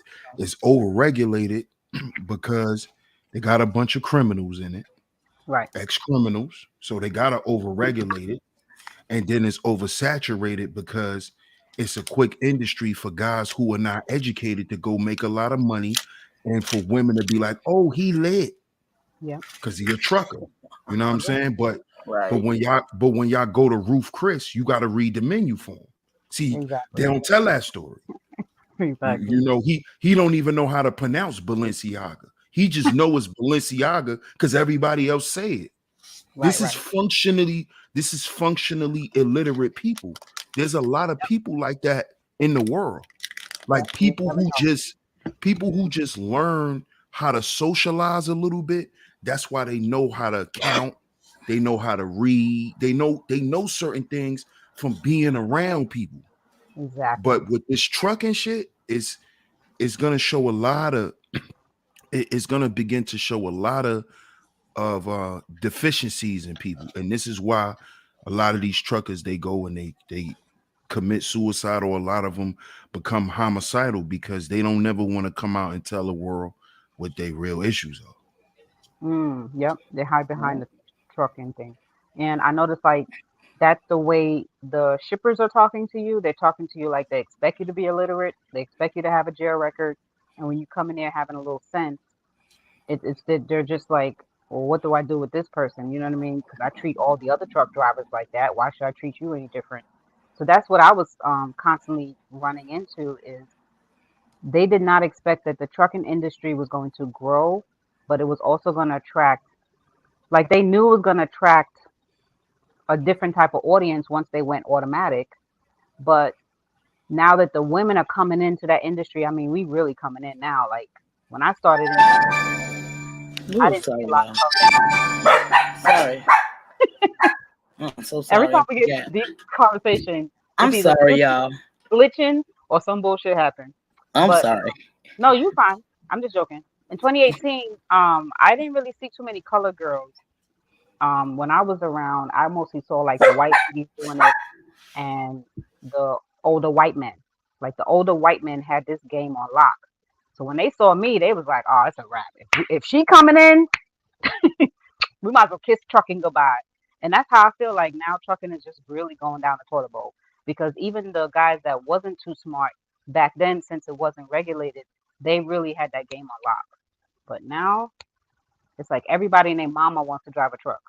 S6: overregulated because they got a bunch of criminals in it,
S5: Right.
S6: ex-criminals. So they gotta overregulate it. And then it's oversaturated because it's a quick industry for guys who are not educated to go make a lot of money and for women to be like, oh, he lit
S5: Yeah.
S6: because he's a trucker. You know what I'm saying? But
S3: Right.
S6: when y'all go to Roof Chris, you got to read the menu for him. See,
S5: Exactly.
S6: they don't tell that story.
S5: Exactly.
S6: You know, he don't even know how to pronounce Balenciaga. He just knows it's Balenciaga because everybody else say it.
S5: Right,
S6: This is functionally illiterate people. There's a lot of people like that in the world. Like
S5: Yeah, you never
S6: people who just learn how to socialize a little bit. That's why they know how to count. They know how to read. They know certain things from being around people.
S5: Exactly.
S6: But with this trucking shit, it's gonna show a lot of it's gonna begin to show a lot of deficiencies in people, and this is why a lot of these truckers they go and they commit suicide, or a lot of them become homicidal because they don't never want to come out and tell the world what their real issues are.
S5: Yep. They hide behind the trucking thing. And I noticed like that's the way the shippers are talking to you. They're talking to you like they expect you to be illiterate. They expect you to have a jail record. And when you come in there having a little sense, it's that they're just like, well, what do I do with this person? You know what I mean? Because I treat all the other truck drivers like that. Why should I treat you any different? So that's what I was constantly running into is they did not expect that the trucking industry was going to grow, but it was also going to attract, like they knew it was going to attract a different type of audience once they went automatic. But now that the women are coming into that industry, I mean, we really coming in now. Like when I started in, I
S3: Ooh,
S5: didn't see
S3: sorry,
S5: a lot
S3: y'all.
S5: of
S3: Sorry. I'm so
S5: every
S3: sorry.
S5: time
S3: I
S5: we get
S3: forgot.
S5: deep conversation,
S3: I'm
S5: it's either
S3: sorry, y'all.
S5: glitching or some bullshit happened.
S3: I'm
S5: But
S3: sorry.
S5: no, you fine. I'm just joking. In 2018, I didn't really see too many color girls. When I was around, I mostly saw like the white ladies doing it and the older white men. Like the older white men had this game on lock. So when they saw me, they was like, "Oh, it's a wrap. If she coming in, we might as well kiss trucking goodbye." And that's how I feel like now trucking is just really going down the toilet bowl because even the guys that wasn't too smart back then, since it wasn't regulated, they really had that game on lock. But now it's like everybody and their mama wants to drive a truck.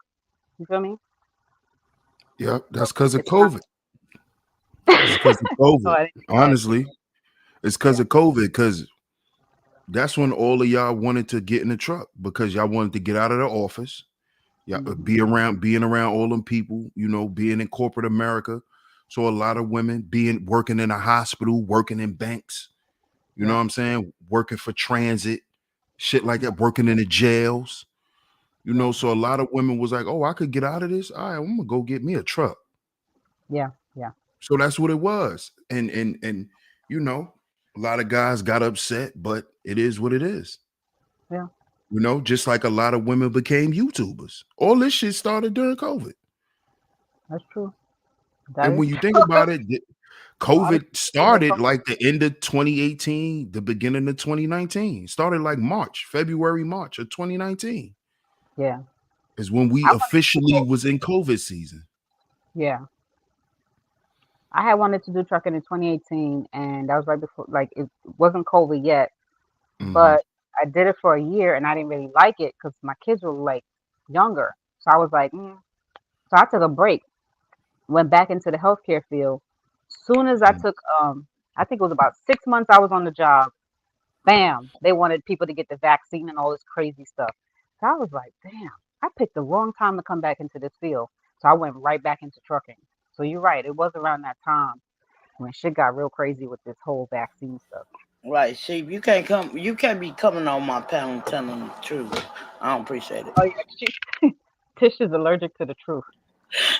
S5: You feel me?
S6: Yep,
S5: So
S6: that's because of
S5: it's not.
S6: COVID. It's because of
S5: Oh,
S6: COVID.
S5: I didn't see that.
S6: Honestly, it's because
S5: Yeah.
S6: of COVID. Because that's when all of y'all wanted to get in the truck because y'all wanted to get out of the office. Yeah,
S5: Mhm.
S6: being around all them people, you know, being in corporate America. So a lot of women working in a hospital, working in banks, you know
S5: Yeah.
S6: what I'm saying? Working for transit, shit like
S5: Yeah.
S6: that, working in the jails, you
S5: Yeah.
S6: know. So a lot of women was like, oh, I could get out of this. All right, I'm gonna go get me a truck.
S5: Yeah. Yeah.
S6: So that's what it was. And you know, a lot of guys got upset, but it is what it is.
S5: Yeah.
S6: You know, just like a lot of women became YouTubers. All this shit started during COVID.
S5: That's true. That
S6: And
S5: is
S6: when you
S5: true.
S6: think about it,
S5: A lot of
S6: COVID
S5: people did
S6: started
S5: come.
S6: like the end of 2018, the beginning of 2019. Started like February, March of 2019
S5: Yeah.
S6: is when we
S5: I wanted to do
S6: officially was in COVID season.
S5: yeah. I had wanted to do trucking in 2018, and that was right before, like, it wasn't COVID yet,
S6: Mhm.
S5: but I did it for a year, and I didn't really like it because my kids were like younger. So I was like, so I took a break, went back into the healthcare field. Soon as I
S6: Mm.
S5: took, I think it was about 6 months I was on the job. Bam, they wanted people to get the vaccine and all this crazy stuff. So I was like, damn, I picked the wrong time to come back into this field. So I went right back into trucking. So you're right. It was around that time when shit got real crazy with this whole vaccine stuff.
S3: Right, Sheep, you can't come. You can't be coming on my panel telling the truth. I don't appreciate
S5: Oh yeah, Tish is allergic to the truth.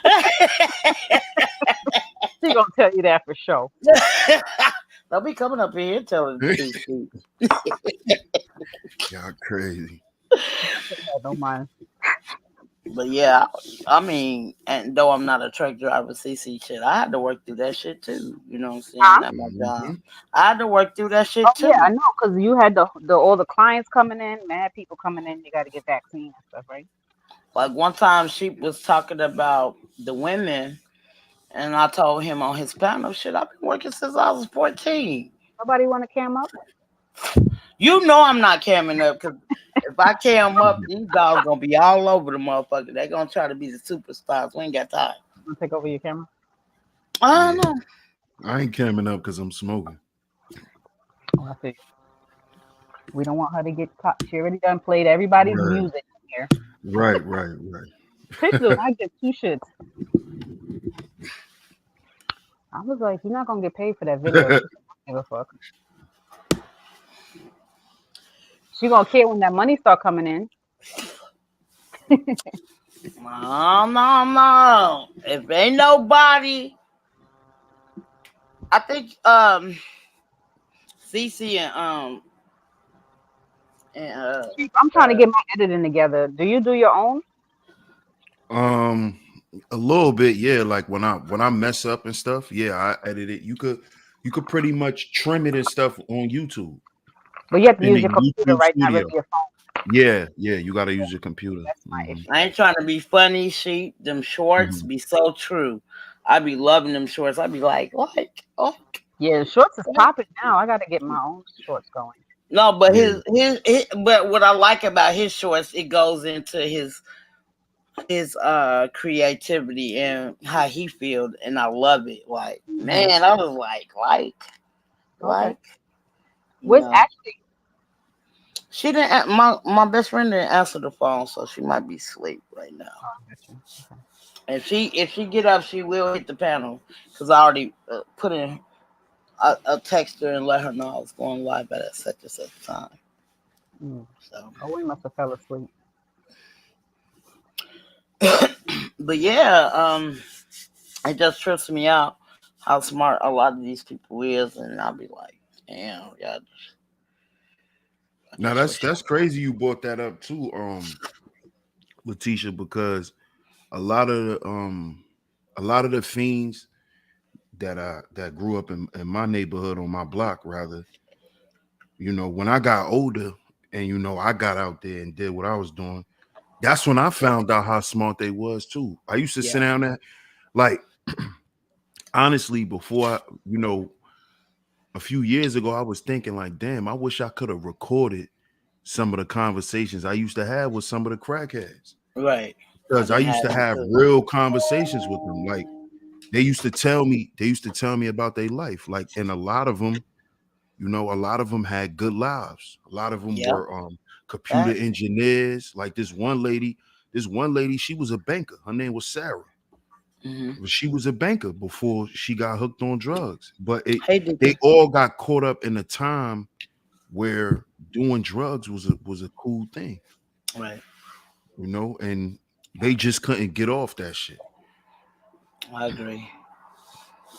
S3: it.
S5: She gonna tell you that for sure.
S3: Don't be coming up here telling the truth, Sheep.
S6: Y'all crazy.
S5: Don't mind.
S3: But yeah, I mean, and though I'm not a truck driver, CC shit, I had to work through that shit too. You know what I'm saying?
S5: Huh?
S3: At my job,
S6: Mhm.
S3: I had to work through that shit
S5: Oh
S3: too.
S5: yeah, I know, because you had the all the clients coming in, mad people coming in. You got to get vaccine and stuff, right?
S3: Like one time, Sheep was talking about the women, and I told him on his panel, shit, I've been working since I was 14.
S5: Nobody want to cam up?
S3: You know I'm not camming up because if I cam up, these dogs gonna be all over the motherfucker. They gonna try to be the superstars. We ain't got time.
S5: Want to take over your camera?
S3: I
S6: Yeah.
S3: don't know.
S6: I ain't coming up because I'm smoking.
S5: Oh, I see. We don't want her to get caught. She already done played everybody's
S6: Right.
S5: music here.
S6: Right.
S5: Tish does not get 2 shits. I was like, you're not gonna get paid for that video. She don't give a fuck. She gonna care when that money start coming in.
S3: No. If ain't nobody, I think CC and
S5: I'm trying to get my editing together. Do you do your own?
S6: A little bit, yeah. Like when I mess up and stuff, yeah, I edit it. You could pretty much trim it and stuff on YouTube.
S5: But you have to
S6: In
S5: use
S6: the
S5: your computer,
S6: YouTube
S5: right? Not
S6: studio.
S5: really your phone.
S6: Yeah, you gotta use your computer.
S5: That's my issue.
S3: I ain't trying to be funny. Sheep, them shorts be so true. I be loving them shorts. I be like,
S5: Yeah, shorts is popping now. I gotta get my own shorts going.
S3: No, but
S6: Yeah.
S3: but what I like about his shorts, it goes into his creativity and how he feels, and I love it. Like, man, I was like,
S5: Okay.
S3: you
S5: Where's
S3: know.
S5: Ashley?
S3: She didn't. My best friend didn't answer the phone, so she might be asleep right now.
S5: Oh, I got you. Okay.
S3: If she get up, she will hit the panel because I already put in a text her and let her know I was going live at such and such time. So,
S5: Oh, we must have fell asleep.
S3: but yeah, it just trips me out how smart a lot of these people is, and I'll be like, damn, y'all.
S6: Now that's crazy. You brought that up too, Letitia, because a lot of the fiends that grew up in my neighborhood, on my block rather, you know, when I got older and you know I got out there and did what I was doing, that's when I found out how smart they was too. I used to sit down there, like honestly, before you know, a few years ago, I was thinking like, damn, I wish I could have recorded some of the conversations I used to have with some of the crackheads.
S3: Right.
S6: Because I used to have real conversations with them. Like they used to tell me about their life. Like, and a lot of them, you know, a lot of them had good lives. A lot of them were computer engineers. Like this one lady, she was a banker. Her name was Sarah.
S3: Mm-hmm.
S6: She was a banker before she got hooked on drugs. But they all got caught up in a time where doing drugs was a cool thing.
S3: Right.
S6: You know, and they just couldn't get off that shit.
S3: I agree.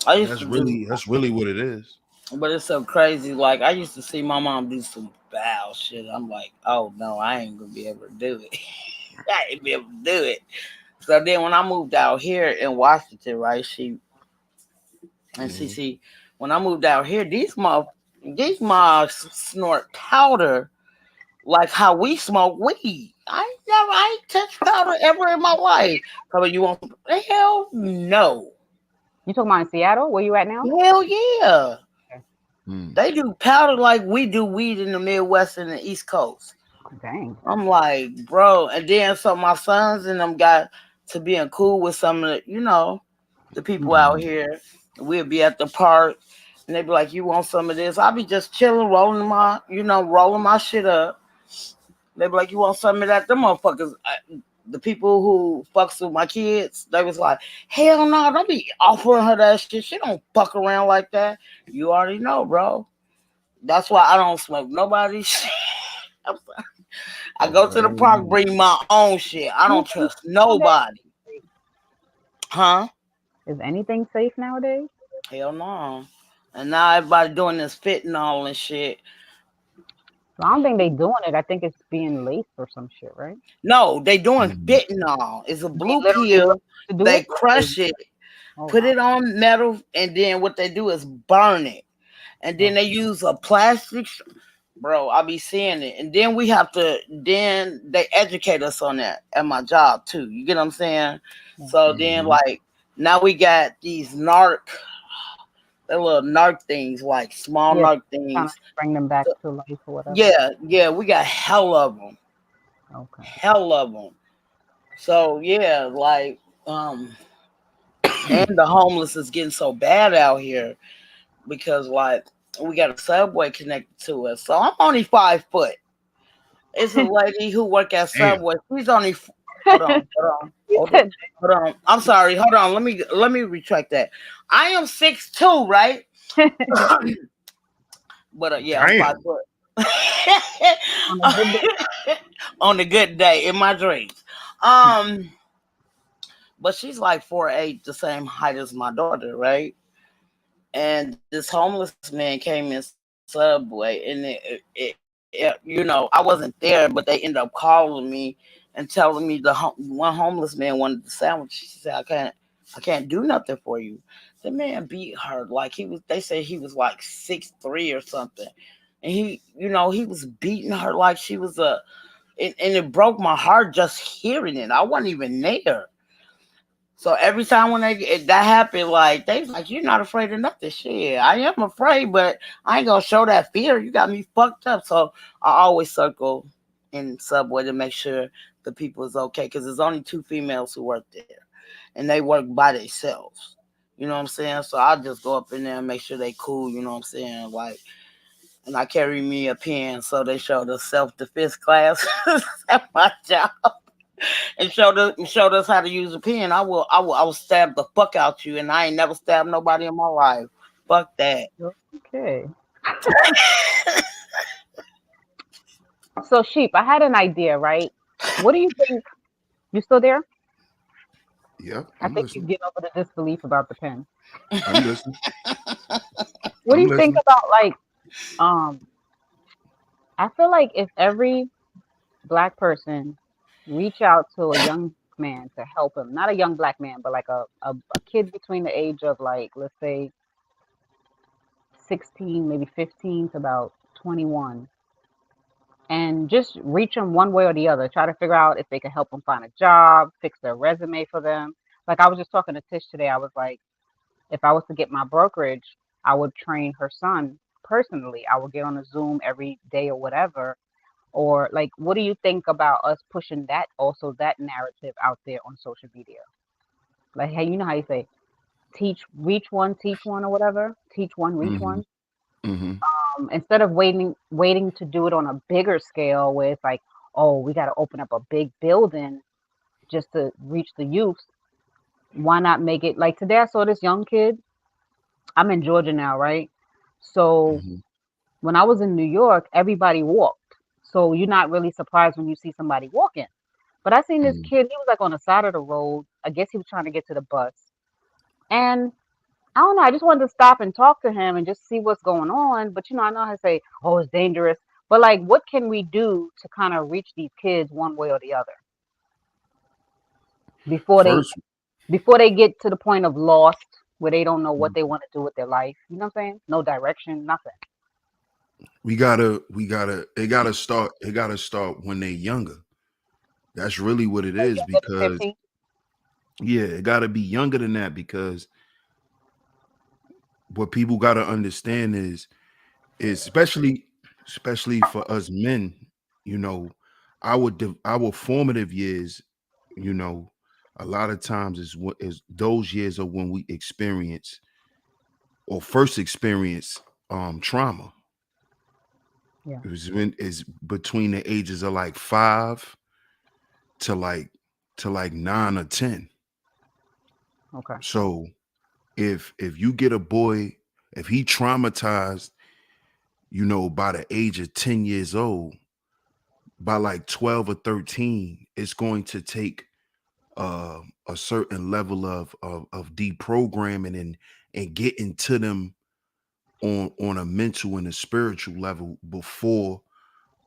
S6: That's really what it is.
S3: But it's so crazy. Like I used to see my mom do some foul shit. I'm like, oh no, I ain't gonna be able to do it. I ain't be able to do it. So then when I moved out here in Washington, right? CC, when I moved out here, these moms snort powder like how we smoke weed. I ain't touched powder ever in my life. Probably you want the hell no.
S5: You talking about in Seattle? Where you at now?
S3: Hell yeah. They do powder like we do weed in the Midwest and the East Coast.
S5: Dang.
S3: I'm like, bro. And then so my sons and them got to being cool with some of the, you know, the people out here. We'll be at the park and they be like, you want some of this? I'll be just chilling, rolling my shit up. They be like, you want some of that? Them motherfuckers, the people who fucks with my kids, they was like, hell no, don't be offering her that shit. She don't fuck around like that. You already know, bro. That's why I don't smoke nobody's shit. I go to the park, bring my own shit. I don't trust nobody. Huh?
S5: Is anything safe nowadays?
S3: Hell no. And now everybody doing this fentanyl and shit.
S5: So I don't think they doing it. I think it's being laced or some shit, right?
S3: No, they doing fentanyl. It's a
S5: They
S3: blue
S5: literally
S3: pill.
S5: to do
S3: They
S5: it.
S3: crush it,
S5: Oh,
S3: put
S5: wow.
S3: it on metal, and then what they do is burn it. And then they use a plastic. Bro, I be seeing it. And then we have to, then they educate us on that at my job too. You get what I'm saying? So then, like, now we got these the little narc things, like small
S5: Yeah,
S3: narc
S5: trying
S3: things.
S5: to bring them back to life or whatever.
S3: Yeah, we got hell of them.
S5: Okay.
S3: Hell of them. So yeah, like, and the homeless is getting so bad out here because like we got a subway connected to us. So I'm only 5 foot. It's a lady who work at
S6: Damn.
S3: Subway. She's only hold on. I'm sorry. Hold on. Let me retract that. I am 6'2", right? But yeah, I'm 5 foot.
S5: On a good day.
S3: On a good day in my dreams. But she's like 4'8", the same height as my daughter, right? And this homeless man came in Subway, and I wasn't there, but they ended up calling me and telling me one homeless man wanted the sandwich. She said, I can't do nothing for you. The man beat her like he was. They said he was like 6'3" or something, and he was beating her like she was and it broke my heart just hearing it. I wasn't even there. So every time when that happened, like they was like, "You're not afraid of nothing." Shit, I am afraid, but I ain't gonna show that fear. You got me fucked up. So I always circle in Subway to make sure the people is okay, because there's only 2 females who work there, and they work by themselves. You know what I'm saying? So I just go up in there and make sure they cool. You know what I'm saying? Like, and I carry me a pen, so they show the self-defense class at my job. And showed us how to use a pen. I will stab the fuck out you, and I ain't never stabbed nobody in my life. Fuck that.
S5: Okay. So Sheep, I had an idea, right? What do you think? You still there?
S6: Yep,
S5: I
S6: I'm
S5: think you
S6: listening.
S5: get over the disbelief about the pen.
S6: I'm listening.
S5: What do
S6: I'm
S5: you think
S6: listening.
S5: about like I feel like if every black person reach out to a young man to help him, not a young black man, but like a kid between the age of like, let's say 16, maybe 15 to about 21, and just reach them one way or the other. Try to figure out if they can help them find a job, fix their resume for them. Like I was just talking to Tish today. I was like, if I was to get my brokerage, I would train her son personally. I would get on a Zoom every day or whatever. Or like, what do you think about us pushing that also that narrative out there on social media? Like, hey, you know how you say, teach one or whatever. Teach one, reach
S6: Mm-hmm.
S5: one.
S6: Mm-hmm.
S5: Instead of waiting to do it on a bigger scale where it's like, oh, we got to open up a big building just to reach the youth. Why not make it like today? I saw this young kid. I'm in Georgia now, right? So
S6: Mm-hmm.
S5: when I was in New York, everybody walked. So you're not really surprised when you see somebody walking. But I seen this
S6: Mm-hmm.
S5: kid, he was like on the side of the road. I guess he was trying to get to the bus. And I don't know, I just wanted to stop and talk to him and just see what's going on. But I know how to say, oh, it's dangerous. But like, what can we do to kind of reach these kids one way or the other before they
S6: First,
S5: before they get to the point of lost where they don't know what they want to do with their life? You know what I'm saying? No direction, nothing.
S6: we gotta it gotta start when they're younger. That's really what it
S5: Like
S6: is,
S5: younger than
S6: because
S5: 15.
S6: yeah, it gotta be younger than that, because what people gotta understand is especially for us men, you know, our formative years, you know, a lot of times is those years are when we experience or first experience trauma.
S5: Yeah.
S6: It was when is between the ages of like 5 to like to like 9 or 10.
S5: Okay.
S6: So if you get a boy, if he traumatized, by the age of 10 years old, by like 12 or 13, it's going to take a certain level of deprogramming and getting to them on a mental and a spiritual level before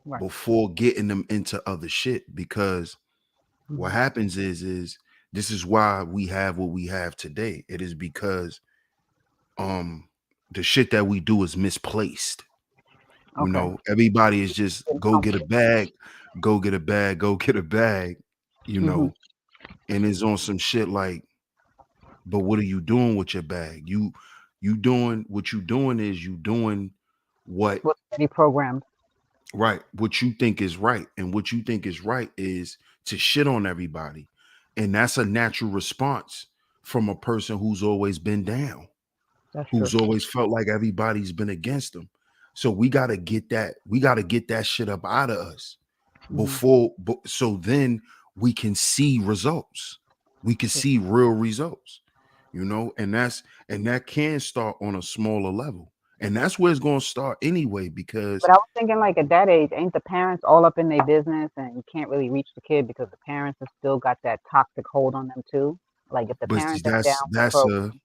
S5: Right.
S6: getting them into other shit. Because what happens is this is why we have what we have today. It is because the shit that we do is misplaced.
S5: Okay.
S6: Everybody is just go get a bag, go get a bag, go get a bag,
S5: Mhm.
S6: and it's on some shit like, but what are you doing with your bag? You doing what you doing is you doing what
S5: What's already programmed?
S6: right, what you think is right. And what you think is right is to shit on everybody. And that's a natural response from a person who's always been down,
S5: That's true.
S6: who's always felt like everybody's been against them. So we got to get that shit up out of us so then we can see results. We can see real results, and that can start on a smaller level. And that's where it's going to start anyway, because
S5: But I was thinking, like, at that age, ain't the parents all up in their business and you can't really reach the kid because the parents have still got that toxic hold on them too? Like, if the
S6: but
S5: parents ain't
S6: that's
S5: down with the program.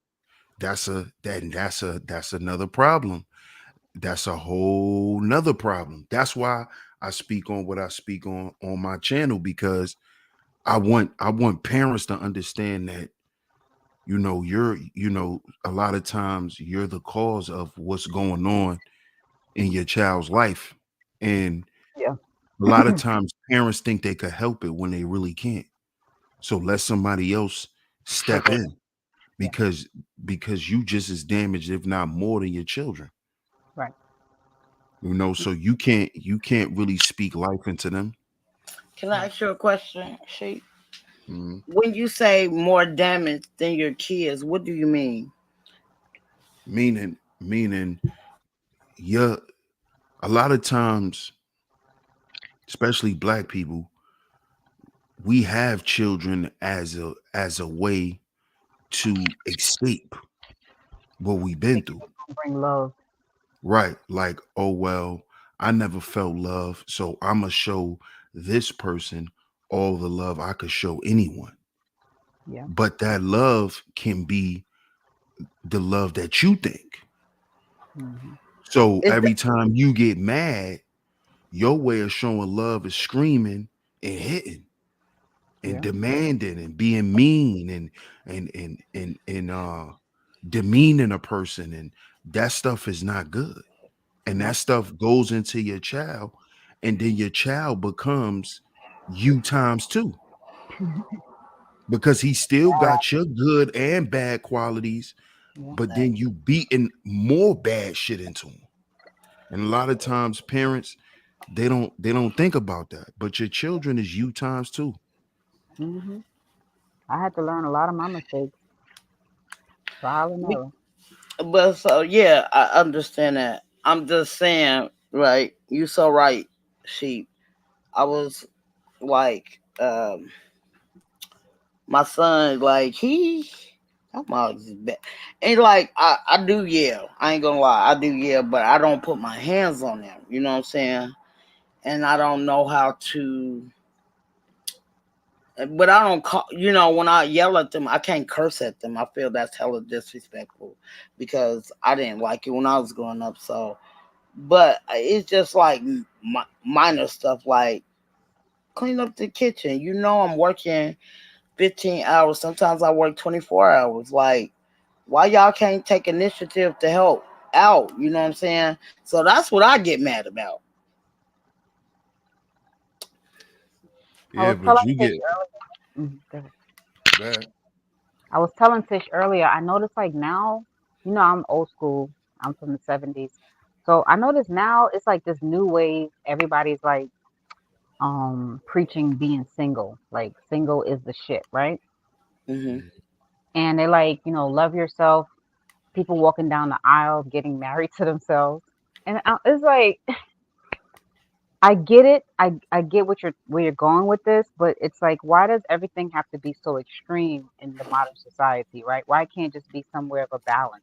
S6: that's another problem. That's a whole nother problem. That's why I speak on what I speak on my channel, because I want parents to understand that, you're, a lot of times you're the cause of what's going on in your child's life. And
S5: Yeah.
S6: a lot of times parents think they could help it when they really can't. So let somebody else step in,
S5: Yeah.
S6: because you just as damaged, if not more, than your children.
S5: Right.
S6: So you can't really speak life into them.
S3: Can I ask you a question, Sheik?
S6: Mhm.
S3: When you say more damage than your kids, what do you mean?
S6: Meaning, yeah, a lot of times, especially black people, we have children as a way to escape what we've been through.
S5: Bring love.
S6: Right. Like, oh well, I never felt love, so I'ma show this person all the love I could show anyone.
S5: Yeah.
S6: But that love can be the love that you think.
S5: Hmm.
S6: So
S3: Is
S6: every time you get mad, your way of showing love is screaming and hitting and
S5: Yeah.
S6: demanding and being mean and demeaning a person. And that stuff is not good. And that
S5: No.
S6: stuff goes into your child, and then your child becomes you times two, because he still got your good and bad qualities,
S5: Yeah.
S6: but then you beating more bad shit into him. And a lot of times parents, they don't think about that, but your children is you times two.
S5: Hmm. I had to learn a lot of my mistakes. Trial and
S3: be-
S5: error.
S3: but so yeah, I understand that. I'm just saying, right? You so right, Sheik. I was like, my son, like I'm always bad. And like I do yell. I ain't gonna lie, I do yell, but I don't put my hands on them. You know what I'm saying? And I don't know how to. But I don't call. When I yell at them, I can't curse at them. I feel that's hella disrespectful because I didn't like it when I was growing up. So, but it's just like minor stuff like clean up the kitchen. I'm working 15 hours. Sometimes I work 24 hours. Like, why y'all can't take initiative to help out? You know what I'm saying? So that's what I get mad about.
S5: I
S6: Yeah,
S5: was
S6: but
S5: telling
S6: you
S5: Tish
S6: get
S5: earlier. Go ahead.
S6: that.
S5: I was telling Tish earlier. I noticed like now, I'm old school. I'm from the '70s, so I notice now it's like this new wave. Everybody's like preaching being single. Like single is the shit, right?
S3: Hmm.
S6: Mhm.
S5: And they like love yourself. People walking down the aisle getting married to themselves, and it's like I get it. I get where you're going with this, but it's like, why does everything have to be so extreme in the modern society, right? Why can't it just be somewhere of a balance?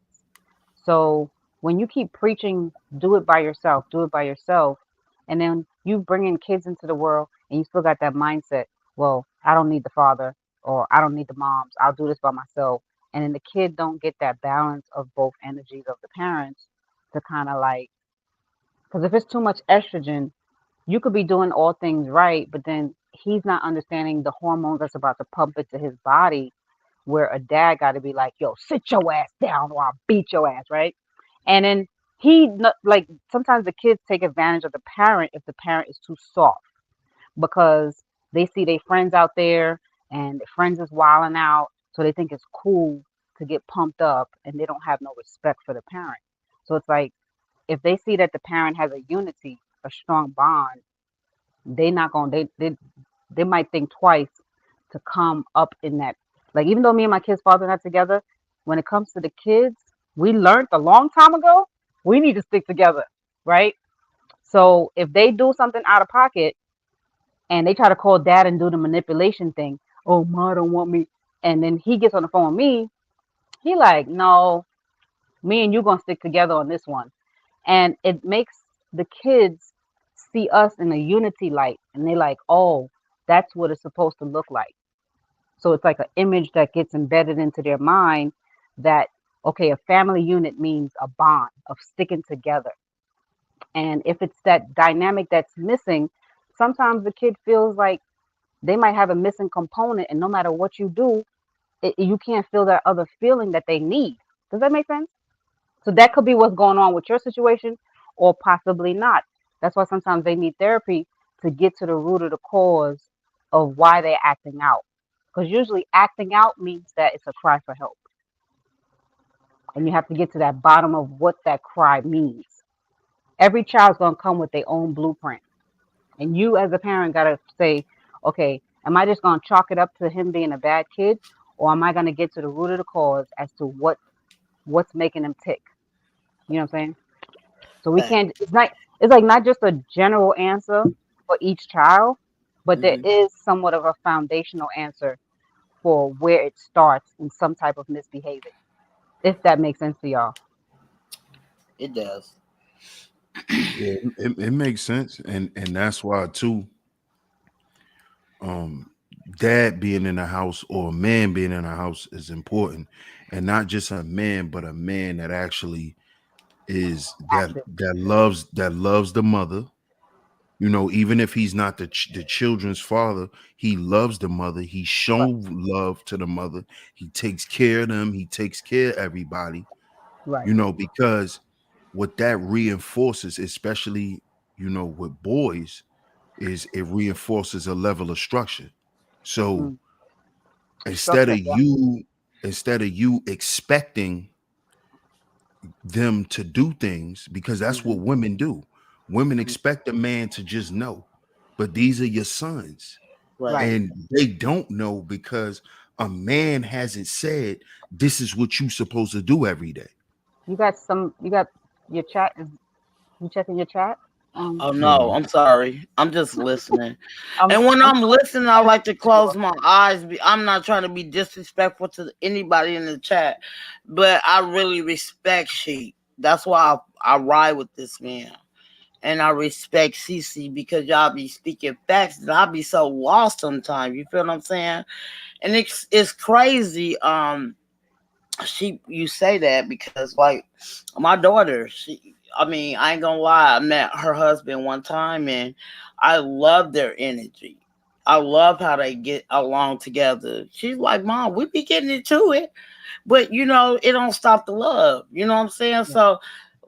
S5: So when you keep preaching, do it by yourself, and then you bring in kids into the world and you still got that mindset, well, I don't need the father or I don't need the moms. I'll do this by myself. And then the kid don't get that balance of both energies of the parents to kind of like, because if it's too much estrogen, you could be doing all things right, but then he's not understanding the hormones that's about to pump into his body, where a dad got to be like, yo, sit your ass down or I'll beat your ass, right? And then like sometimes the kids take advantage of the parent if the parent is too soft because they see their friends out there and their friends is wilding out, so they think it's cool to get pumped up and they don't have no respect for the parent. So it's like if they see that the parent has a unity, a strong bond, they not gonna they might think twice to come up in that. Like even though me and my kid's father not together, when it comes to the kids, we learned a long time ago we need to stick together, right? So if they do something out of pocket and they try to call dad and do the manipulation thing, oh ma don't want me, and then he gets on the phone with me, he like, no, me and you gonna stick together on this one. And it makes the kids see us in a unity light and they like, oh, that's what it's supposed to look like. So it's like an image that gets embedded into their mind that, okay, a family unit means a bond of sticking together. And if it's that dynamic that's missing, sometimes the kid feels like they might have a missing component, and no matter what you do, you can't feel that other feeling that they need. Does that make sense? So that could be what's going on with your situation, or possibly not. That's why sometimes they need therapy to get to the root of the cause of why they're acting out. Because usually acting out means that it's a cry for help. And you have to get to that bottom of what that cry means. Every child's going to come with their own blueprint. And you as a parent got to say, okay, am I just going to chalk it up to him being a bad kid? Or am I going to get to the root of the cause as to what's making him tick? You know what I'm saying? So we can't, it's like not just a general answer for each child, but there is somewhat of a foundational answer for where it starts in some type of misbehavior. If that makes sense to y'all.
S3: It does.
S6: Yeah, it makes sense, and that's why too. Dad being in the house or a man being in the house is important, and not just a man, but a man that actually is that loves the mother. You know, even if he's not the children's father, he loves the mother. He shows love to the mother. He takes care of them. He takes care of everybody.
S5: Right.
S6: You know, because what that reinforces, especially, you know, with boys, is it reinforces a level of structure. So instead of you expecting them to do things, because that's what women do. Women expect a man to just know, but these are your sons.
S3: Right.
S6: And they don't know because a man hasn't said this is what you're supposed to do every day.
S5: You got your chat. You checking your chat?
S3: Oh no, I'm sorry. I'm just listening.
S5: I'm
S3: And when I'm listening, I like to close my eyes. I'm not trying to be disrespectful to anybody in the chat, but I really respect Sheik. That's why I ride with this man. And I respect CC because y'all be speaking facts and I'll be so lost sometimes. You feel what I'm saying? And it's crazy. You say that because like my daughter, I ain't gonna lie, I met her husband one time and I love their energy. I love how they get along together. She's like, Mom, we be getting into it, but you know, it don't stop the love. You know what I'm saying? Yeah. So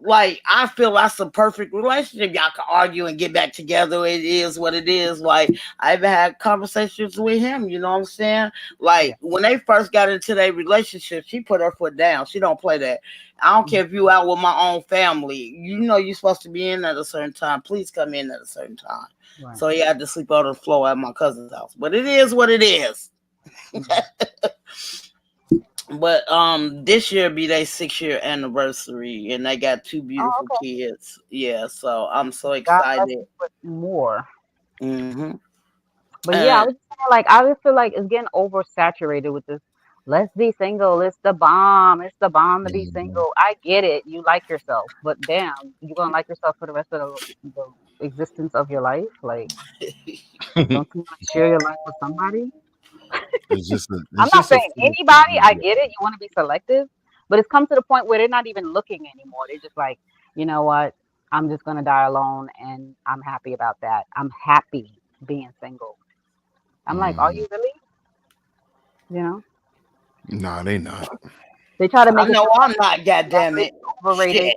S3: like I feel that's a perfect relationship. Y'all can argue and get back together. It is what it is. Like I even had conversations with him, you know what I'm saying? Like when they first got into their relationship, she put her foot down. She don't play that. I don't care if you out with my own family. You know you're supposed to be in at a certain time. Please come in at a certain time. Right. So he had to sleep on the floor at my cousin's house. But it is what it is. But this year be their 6-year anniversary, and they got 2
S5: Oh,
S3: beautiful
S5: okay.
S3: kids. Yeah, so I'm so
S5: God bless
S3: excited.
S5: you with more.
S3: Hmm.
S5: But yeah, I
S3: And
S5: was just saying, like, I just feel like it's getting oversaturated with this. Let's be single. It's the bomb. It's the bomb to be
S6: Mhm.
S5: single. I get it. You like yourself, but damn, you gonna like yourself for the rest of the existence of your life? Like, don't you want to share your life with somebody? I'm
S6: It's
S5: not
S6: just a
S5: saying
S6: form of
S5: anybody. I
S6: media.
S5: get it. You want to be selective, but it's come to the point where they're not even looking anymore. They're just like, you know what? I'm just gonna die alone, and I'm happy about that. I'm happy being single. I'm like, are
S6: Mhm.
S5: you really? You know?
S6: Nah, they not.
S5: They try to
S3: I
S5: make it
S3: know
S5: sound
S3: I'm
S5: like
S3: not. Goddamn
S5: marriage
S3: it!
S5: is overrated.
S3: Shit.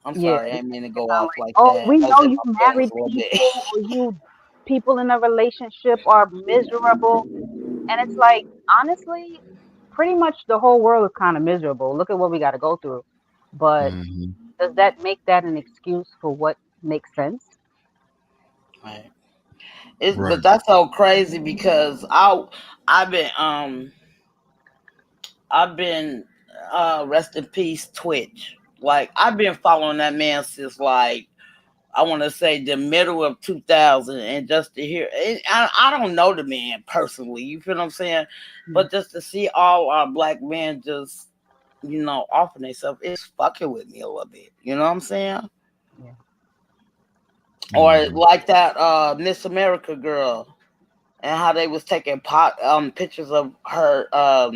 S3: I'm
S5: Yeah,
S3: sorry. I
S5: they
S3: didn't
S5: try to
S3: mean to
S5: make it
S3: go
S5: sound
S3: off
S5: like,
S3: like
S5: oh,
S3: that.
S5: we
S3: I was
S5: know
S3: in
S5: you
S3: my feelings
S5: married
S3: a little bit.
S5: people or you people in a relationship are miserable. And it's like, honestly, pretty much the whole world is kind of miserable. Look at what we got to go through. But
S6: Mhm.
S5: does that make that an excuse for what makes sense?
S3: Right. But
S6: Right.
S3: that's so crazy because I've been I've been rest in peace Twitch. Like I've been following that man since like I want to say the middle of 2000, and just to hear, I don't know the man personally. You feel what I'm saying?
S5: Mm,
S3: But just to see all our black men just offering themselves, it's fucking with me a little bit. You know what I'm saying?
S5: yeah.
S3: Or
S6: Mhm.
S3: like that Miss America girl, and how they was taking pictures of her uh,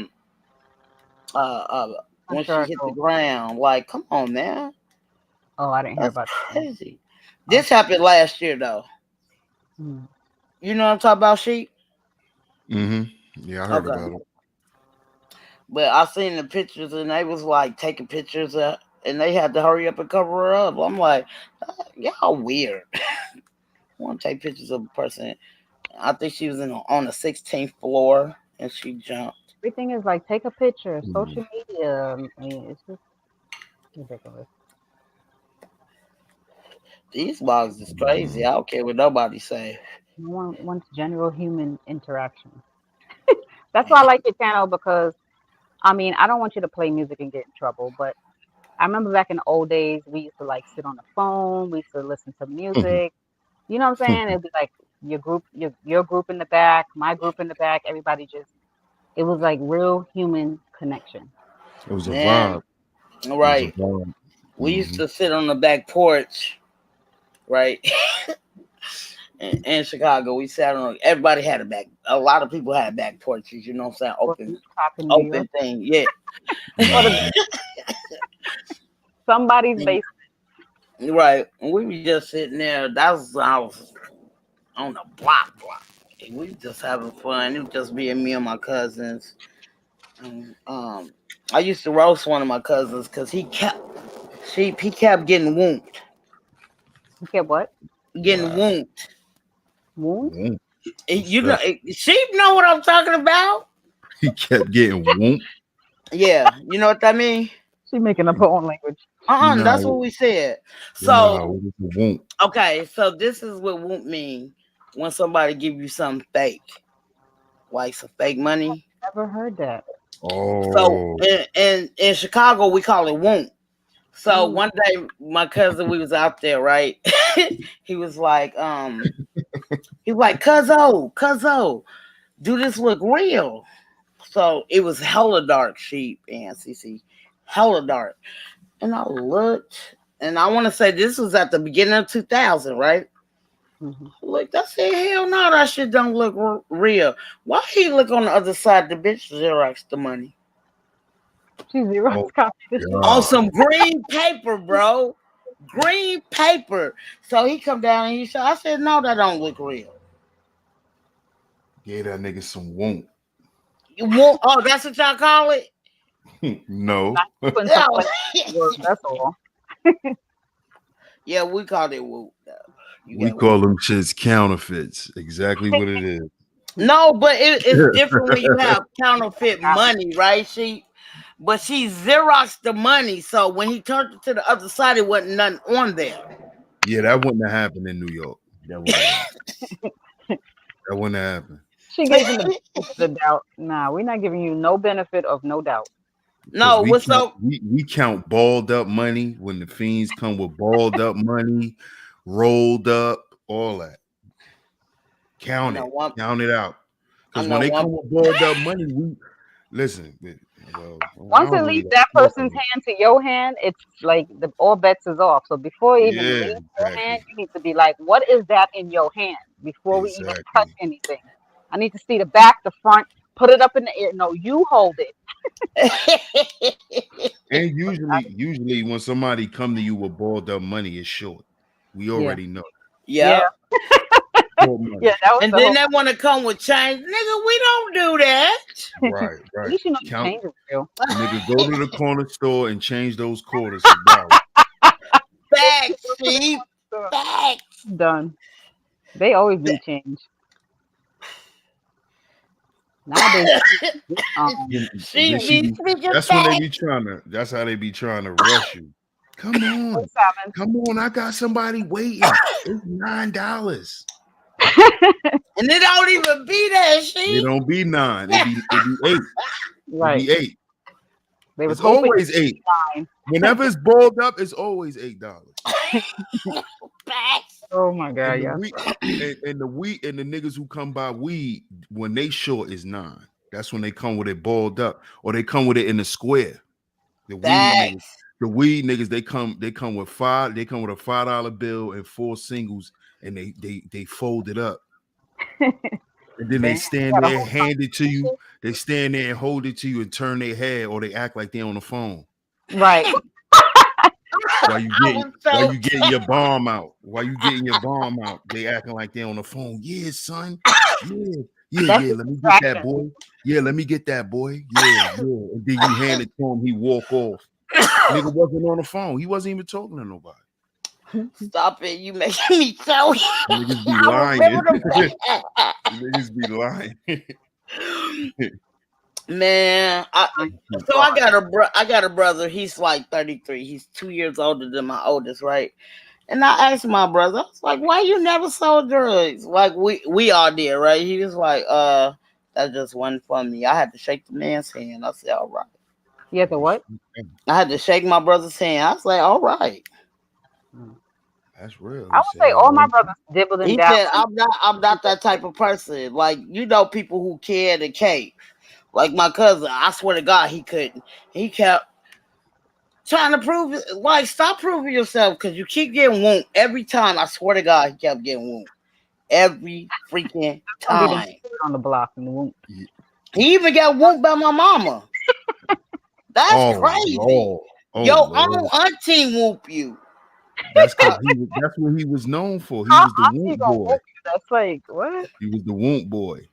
S3: uh
S5: I'm
S3: when
S5: sure
S3: she
S5: I
S3: hit the
S5: know.
S3: ground. Like, come on, man,
S5: Oh, I didn't hear
S3: that's
S5: about that one.
S3: crazy.
S5: Oh,
S3: This happened last year though.
S5: mm.
S3: You know what I'm talking about, Sheep?
S6: Mhm. Yeah, I heard
S3: Okay.
S6: about it.
S3: But I seen the pictures and they was like taking pictures and they had to hurry up and cover her up. I'm like, y'all weird. Want to take pictures of a person? I think she was on the 16th floor and she jumped.
S5: Everything is like, take a picture,
S6: Mhm.
S5: social media. I mean, it's just ridiculous.
S3: These blogs is crazy. I don't care what nobody say.
S5: No one wants general human interaction. That's why I like your channel because I mean, I don't want you to play music and get in trouble, but I remember back in the old days, we used to like sit on the phone, we used to listen to music. You know what I'm saying? It'd be like your group in the back, my group in the back, everybody just it was like real human connection.
S6: It was a
S3: Man,
S6: vibe. It was a
S3: right.
S6: vibe.
S3: We used
S6: Mhm.
S3: to sit on the back porch, right? in Chicago, we sat on. Everybody had a back. A lot of people had back porches. You know what I'm saying?
S5: Or
S3: Open,
S5: rooftop in New York.
S3: open thing. Yeah,
S5: Or
S6: Mhm.
S5: somebody's basement.
S3: right. And we were just sitting there. That was I was on the block. And we just having fun. It was just me and my cousins. And, I used to roast one of my cousins because he kept getting wounded,
S5: Okay, what?
S3: getting
S6: Wow.
S3: wounded.
S5: Moon?
S6: Whoop. What's
S3: You know,
S6: that?
S3: sheep know what I'm talking about.
S6: He kept getting whoop.
S3: Yeah, you know what that mean?
S5: She making up her own language.
S3: That's
S6: Nah,
S3: what we said.
S6: nah.
S3: So
S6: What is the whoop?
S3: okay, so this is what won't mean when somebody give you something fake, like some fake money.
S5: Never heard that.
S3: So
S6: Oh.
S3: in Chicago we call it won't. So
S5: Mm.
S3: one day my cousin, we was out there, right? he was like, Cuzzo, do this look real? So it was hella dark, Sheep and CC, hella dark. And I looked, and I want to say this was at the beginning of 2000, right?
S5: Hmm.
S3: Look, I said, hell no, that shit don't look real. Why he look on the other side? The bitch Xerox the money
S5: She's zero
S6: Oh
S5: copy the shit.
S3: on
S6: God.
S3: some green paper, bro. Green paper. So he come down and he said, I said, no, that don't look real.
S6: Gave that nigga some whoop.
S3: You want? Oh, that's what y'all call it.
S6: No.
S5: Not putting some
S3: Yeah,
S5: flavor in the word. That's all.
S3: yeah, we called it whoop. You
S6: We
S3: got whoop.
S6: call them shits counterfeits. Exactly what it is.
S3: No, but it's different when you have counterfeit
S5: Got me.
S3: money, right? But she Xeroxed the money, so when he turned it to the other side, it wasn't nothing on there.
S6: Yeah, that wouldn't have happened in New York. That wouldn't have happened. That wouldn't have happened.
S5: She gave him the benefit of the doubt. Nah, we're not giving you no benefit of no doubt.
S3: No,
S6: we
S3: what's
S6: count,
S3: up?
S6: we count balled up money when the fiends come with balled up money, rolled up, all that. Count it, count it out. Because when they come with balled up money, we listen. Well,
S5: Once it leaves that person's hand to your hand, it's like all bets is off. So before it even leaves your hand, you need to be like, what is that in your hand before we even touch anything? I need to see the back, the front, put it up in the air. No, you hold it.
S6: And usually when somebody come to you with balled up money, it's short. We already know.
S3: Yeah.
S5: Yeah, that was
S3: and then they want to come with change. Nigga, we don't do that.
S6: Right.
S5: At least you know change is real.
S6: Nigga, go to the corner store and change those quarters for dollars.
S3: Facts, sheep. Facts.
S5: Done. They always need change. Nowadays,
S6: that's when they be trying to. That's how they be trying to rush you. Come on, come on! I got somebody waiting. It's $9,
S3: and it don't even be that shit.
S6: It don't be 9. It be 8.
S5: Right.
S6: It be 8.
S5: It's
S6: always 8. Whenever it's balled up, it's always $8.
S5: Oh my god!
S6: And
S5: Yeah.
S6: The weed and the niggas who come by weed when they short is 9. That's when they come with it balled up, or they come with it in the square. The weed niggas, they come with $5. They come with a $5 bill and 4 singles, and they fold it up. And then they stand there, hand it to you. They stand there and hold it to you and turn their head, or they act like they're on the phone.
S5: Right.
S6: While you getting your bomb out. While you getting your bomb out, they acting like they're on the phone. Yeah, son. Yeah. Let me get that boy. Yeah, let me get that boy. Yeah. And then you hand it to him, he walk off. Nigga wasn't on the phone. He wasn't even talking to nobody.
S3: Stop it! You making me tell you.
S6: Niggas be lying. Niggas be lying.
S3: Man, I got a brother. He's like 33. He's 2 years older than my oldest, right? And I asked my brother, I was like, "Why you never sold drugs?" Like we all did, right? He was like, that just wasn't for me. I had to shake the man's hand. I said, "All right."
S5: You had to what?
S3: I had to shake my brother's hand. I was like, "All right."
S6: That's real.
S5: I would say all my brothers dibbled and
S3: He said, I'm not that type of person. Like, people who care to cave. Like my cousin, I swear to God, he couldn't. He kept trying to prove it. Like, stop proving yourself, because you keep getting wound every time. I swear to God, he kept getting wound every freaking time.
S5: On the block in the wound.
S3: He even got wounded by my mama. That's crazy. Your own auntie whoop you.
S6: That's what he was known for. He was the wound boy.
S5: That's like what?
S6: He was the wound boy.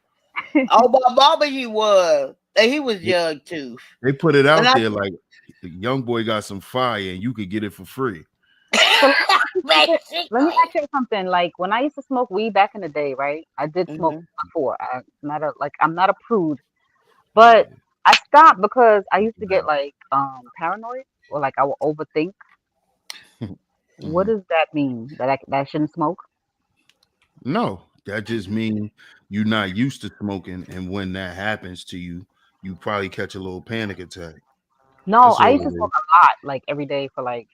S3: Oh, my mama, he was. And he was young too.
S6: They put it out there like the young boy got some fire and you could get it for free.
S5: Let me ask you something. Like when I used to smoke weed back in the day, right? I did smoke before. I'm not a prude, but I stopped because I used to get like paranoid, or like I would overthink. What does that mean? That I shouldn't smoke?
S6: No, that just means you're not used to smoking, and when that happens to you, you probably catch a little panic attack.
S5: No, I used to smoke a lot, like every day for like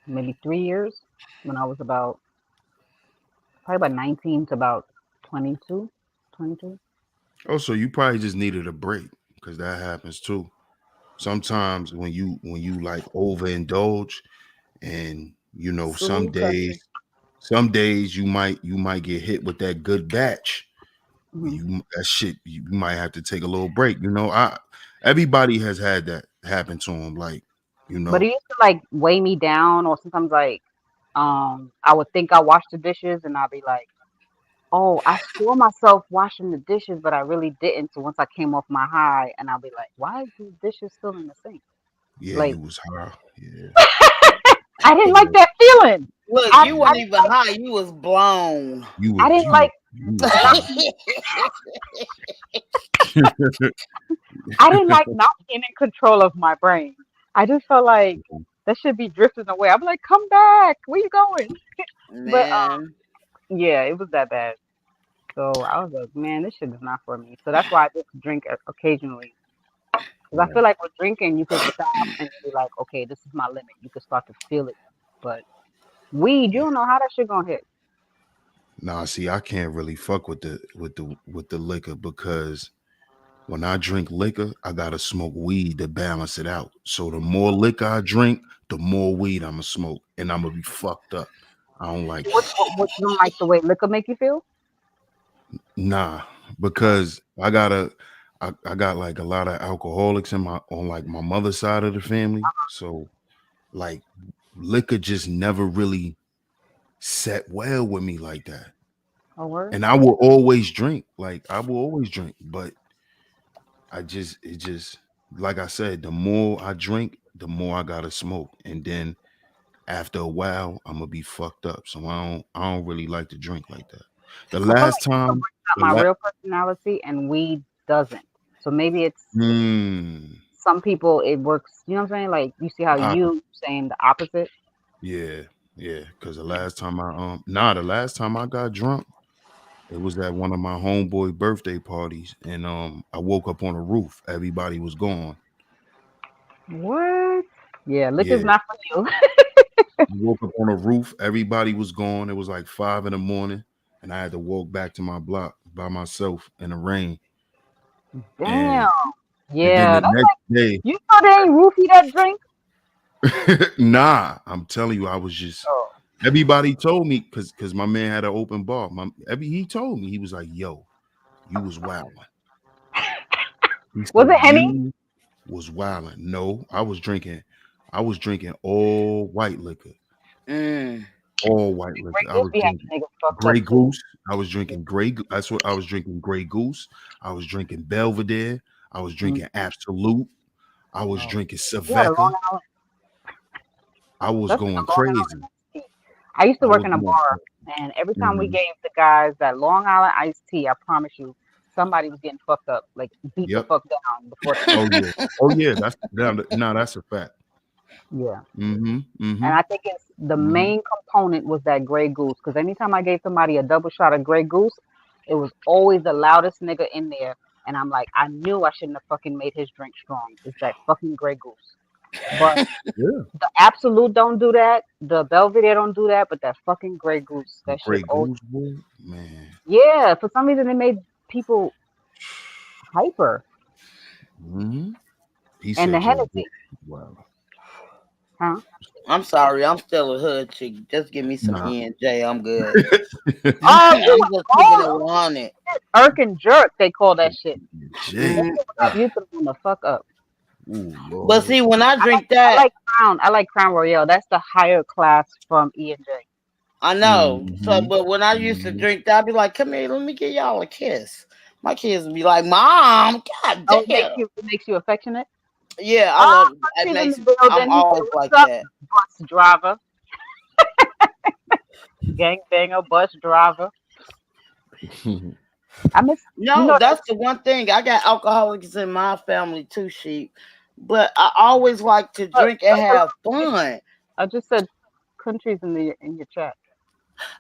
S5: maybe 3 years when I was probably about 19 to about 22.
S6: Oh, so you probably just needed a break, because that happens too. Sometimes when you like overindulge, and some days you might get hit with that good batch. You might have to take a little break. Everybody has had that happen to them. Like,
S5: But it used to like weigh me down, or sometimes like I would think I washed the dishes and I'd be like, oh, I saw myself washing the dishes, but I really didn't. So once I came off my high, and I'll be like, why is these dishes still in the sink?
S6: Yeah,
S5: like,
S6: you was high. Yeah.
S5: I didn't like that feeling.
S3: Look, you weren't even high. You was blown.
S5: I didn't like. I didn't like not being in control of my brain. I just felt like that should be drifting away. I'm like, come back. Where you going?
S3: Man.
S5: But yeah, it was that bad. So I was like, man, this shit is not for me. So that's why I just drink occasionally. Because I feel like with drinking, you could stop and be like, okay, this is my limit. You could start to feel it. But weed, you don't know how that shit gonna hit.
S6: Nah, see, I can't really fuck with the liquor because when I drink liquor, I gotta smoke weed to balance it out. So the more liquor I drink, the more weed I'ma smoke, and I'm gonna be fucked up. I don't like that.
S5: What you don't like the way liquor make you feel?
S6: Nah, because I got like a lot of alcoholics on like my mother's side of the family. So like liquor just never really set well with me like that.
S5: Oh, word?
S6: And I will always drink. Like I will always drink, but it just like I said, the more I drink, the more I gotta smoke. And then after a while, I'm gonna be fucked up. So I don't really like to drink like that. The last time
S5: Not my real personality, and weed doesn't. So maybe it's some people it works. You know what I'm saying? Like you see how you saying the opposite.
S6: Yeah. Because the last time the last time I got drunk, it was at one of my homeboy birthday parties, and I woke up on a roof. Everybody was gone.
S5: What? Yeah, liquor's not for you.
S6: I woke up on a roof. Everybody was gone. It was like 5 a.m, and I had to walk back to my block by myself in the rain.
S5: Damn.
S6: And the next day,
S5: you know they ain't roofie that drink.
S6: Nah, I'm telling you, I was just. Everybody told me because my man had an open bar. He told me, he was like, "Yo, you was wilding."
S5: Was it Henny?
S6: Was wilding. No, I was drinking all white liquor. All white liquor. I was drinking Grey Goose. I was drinking Grey. That's what I was drinking. Grey Goose. I was drinking Belvedere. I was drinking Absolute. I was drinking Savecca. I was going crazy.
S5: I used to work in a bar, and every time we gave the guys that Long Island iced tea, I promise you, somebody was getting fucked up, like beat the fuck down before.
S6: Oh yeah, that's a fact.
S5: Yeah. And I think it's the main component was that Grey Goose, because anytime I gave somebody a double shot of Grey Goose, it was always the loudest nigga in there, and I'm like, I knew I shouldn't have fucking made his drink strong. It's that fucking Grey Goose. But the Absolute don't do that. The Belvedere don't do that. But that fucking Grey Goose, that
S6: Grey
S5: shit.
S6: Goose, man.
S5: Yeah, for some reason it made people hyper.
S6: And
S5: the Hennessy.
S6: Wow.
S5: Huh?
S3: I'm sorry, I'm still a hood chick. Just give me some E&J. I'm good.
S5: I'm just keeping it
S3: on it.
S5: Irk and jerk, they call that shit. You can the fuck up.
S6: Ooh,
S3: but see, when I drink that,
S5: I like Crown Royale. That's the higher class from E&J.
S3: I know. So, but when I used to drink that, I'd be like, "Come here, let me give y'all a kiss." My kids would be like, "Mom, God damn."
S5: It makes you affectionate.
S3: Yeah, I love it. I'm always like that.
S5: Bus driver, gangbanger, bus driver.
S3: That's the one thing. I got alcoholics in my family too, sheep. But I always like to drink and have fun.
S5: I just said countries in your chat.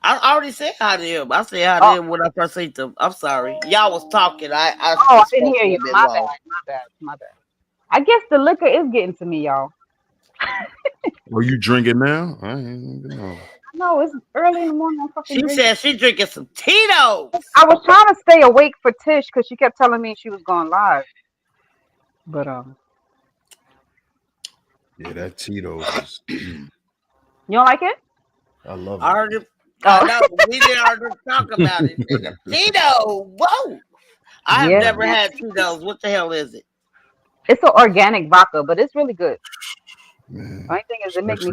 S3: I already said hi to him. I said hi to him when I first seen them. I'm sorry. Y'all was talking.
S5: I didn't hear you. My bad. I guess the liquor is getting to me, y'all.
S6: Are you drinking now? I ain't know.
S5: No, it's early in the morning.
S3: She said she drinking some Tito's.
S5: I was trying to stay awake for Tish because she kept telling me she was going live. But
S6: yeah, that Tito's.
S5: You don't like it?
S6: I love it.
S3: I know. We didn't already talk about it. Tito, whoa! I have never had Tito's. What the hell is it?
S5: It's an organic vodka, but it's really good.
S6: Man.
S5: The only thing is, it makes me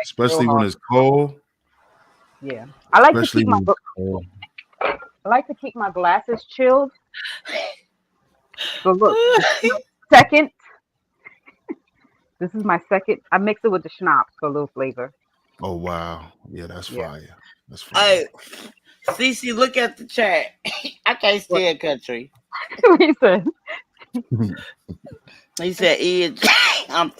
S6: especially when it's cold.
S5: Yeah, I like to keep my glasses chilled. So look, second. This is my second. I mix it with the schnapps for a little flavor.
S6: Oh wow, yeah, that's fire. That's fire.
S3: Hey, Cece, look at the chat. I can't stand country.
S5: What he said?
S3: He said, "Ed, I'm."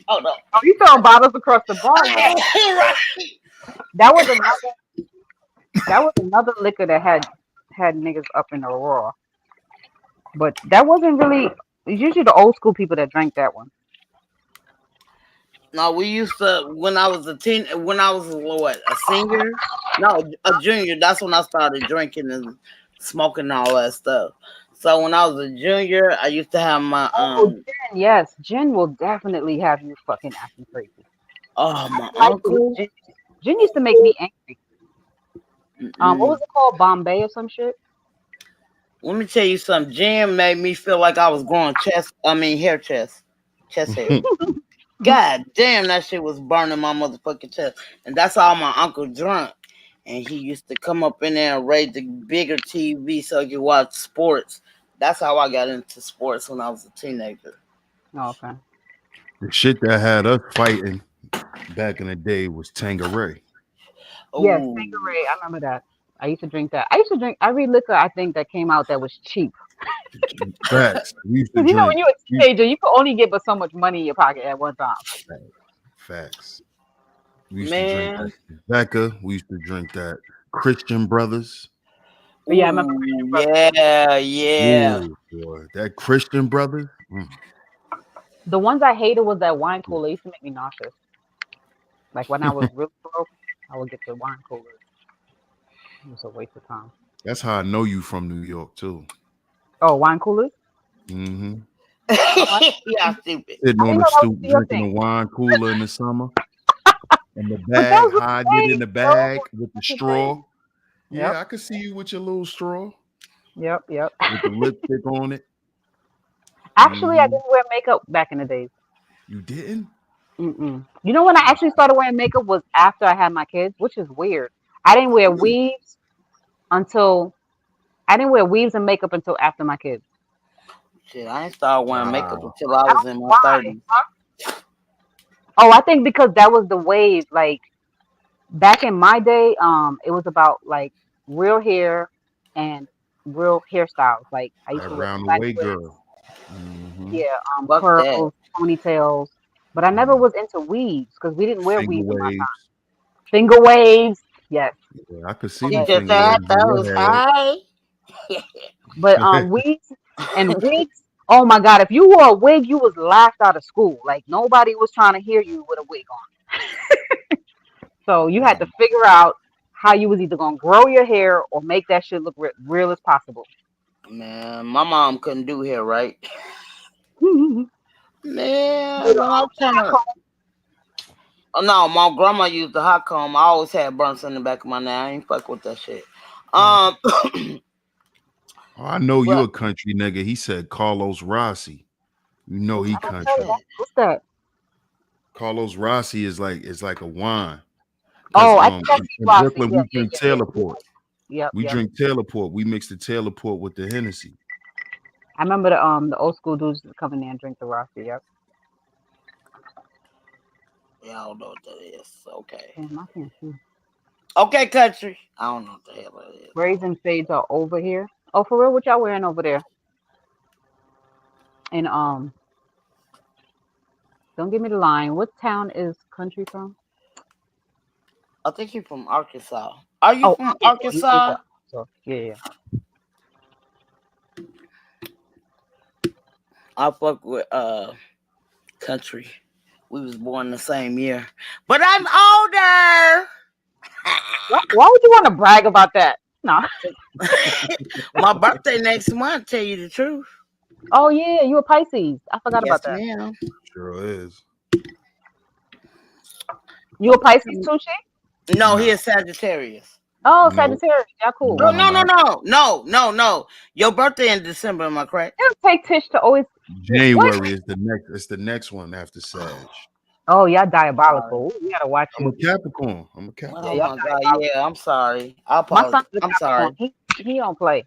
S3: Hold on.
S5: Oh, you throwing bottles across the bar?
S3: Right.
S5: That was another liquor that had had niggas up in the raw. But that wasn't really. It's usually the old school people that drank that one.
S3: No, we used to when I was when I was what, a senior? No, a junior. That's when I started drinking and smoking and all that stuff. So when I was a junior, I used to have my
S5: Oh, gin, yes, gin will definitely have you fucking acting crazy.
S3: my
S5: I like
S3: uncle.
S5: Gin used to make me angry. What was it called? Bombay or some shit?
S3: Let me tell you something. Gin made me feel like I was growing chest hair. God damn, that shit was burning my motherfucking chest. And that's all my uncle drunk. And he used to come up in there and raise the bigger TV so he could watch sports. That's how I got into sports when I was a teenager.
S5: Oh, okay.
S6: The shit that had us fighting back in the day was Tanqueray.
S5: Yes, Tanqueray. I remember that. I used to drink that. I used to drink every liquor I think that came out that was cheap.
S6: Facts. We used to
S5: You know, when
S6: drink.
S5: you're a teenager, you could only get but so much money in your pocket at one time.
S6: Facts. We used to drink that Becca. We used to drink that Christian Brothers.
S5: Yeah, I remember Christian
S3: Brothers. Yeah.
S6: Ooh, boy, that Christian Brothers.
S5: The ones I hated was that wine cooler. It used to make me nauseous. Like when I was real broke, I would get the wine cooler. It was a waste of time.
S6: That's how I know you from New York too.
S5: Oh, wine coolers?
S6: Mm-hmm.
S3: Yeah, stupid.
S6: Sitting on the stoop drinking a wine cooler in the summer. And the bag, hide it in the bag with the straw. Yeah, I could see you with your little straw.
S5: Yep.
S6: With the lipstick on it.
S5: Actually, I didn't wear makeup back in the days.
S6: You didn't?
S5: You know when I actually started wearing makeup was after I had my kids, which is weird. I didn't wear weaves and makeup until after my kids.
S3: Shit, I ain't started wearing makeup until I was in my 30s.
S5: Oh, I think because that was the wave. Like back in my day, it was about like real hair and real hairstyles. Like I used to wear
S6: Around the
S5: black
S6: way,
S5: wigs.
S6: girl.
S5: Yeah, pearls, ponytails. But I never was into weaves because we didn't wear weaves in my time. Finger waves, yes.
S6: Yeah, I could see
S3: You
S6: the
S3: just
S6: finger
S3: had
S6: waves in
S3: those,
S6: your head.
S5: But wigs and wigs. Oh my God! If you wore a wig, you was laughed out of school. Like nobody was trying to hear you with a wig on. So you had to figure out how you was either gonna grow your hair or make that shit look real as possible.
S3: Man, my mom couldn't do hair right. Man, when I was oh no, my grandma used the hot comb. I always had burns in the back of my neck. I ain't fuck with that shit.
S6: Oh, I know you a country nigga. He said Carlos Rossi. You know he country.
S5: What's that?
S6: Carlos Rossi is like a wine.
S5: Oh, I think that's
S6: in
S5: Rossi.
S6: Brooklyn we drink Taylor Port. We
S5: Yep.
S6: drink Taylor Port. We mix the Taylor Port with the Hennessy.
S5: I remember the old school dudes come in there and drink the Rossi. Yep.
S3: Yeah, I don't know what that is. Okay.
S5: Damn, I can't see.
S3: Okay, country. I don't know what the hell that is.
S5: Braids and fades are over here. Oh, for real? What y'all wearing over there? And don't give me the line. What town is country from?
S3: I think you're from Arkansas. Are you from Arkansas?
S5: Yeah.
S3: I fuck with country. We was born the same year, but I'm older.
S5: Why would you want to brag about that? No.
S3: My birthday next month. Tell you the truth.
S5: Oh yeah, you a Pisces. I forgot about that.
S3: Ma'am.
S6: Sure is.
S5: You a Pisces too, she?
S3: No, he is Sagittarius.
S5: Oh, Sagittarius. Y'all cool.
S3: No. Your birthday in December, am I correct?
S5: It'll take Tish to always.
S6: January is the next. It's the next one after Sag.
S5: Oh, y'all diabolical. You gotta watch it.
S6: I'm a Capricorn.
S3: Oh my God, yeah. I'm sorry. I apologize. I'm sorry.
S5: He don't play.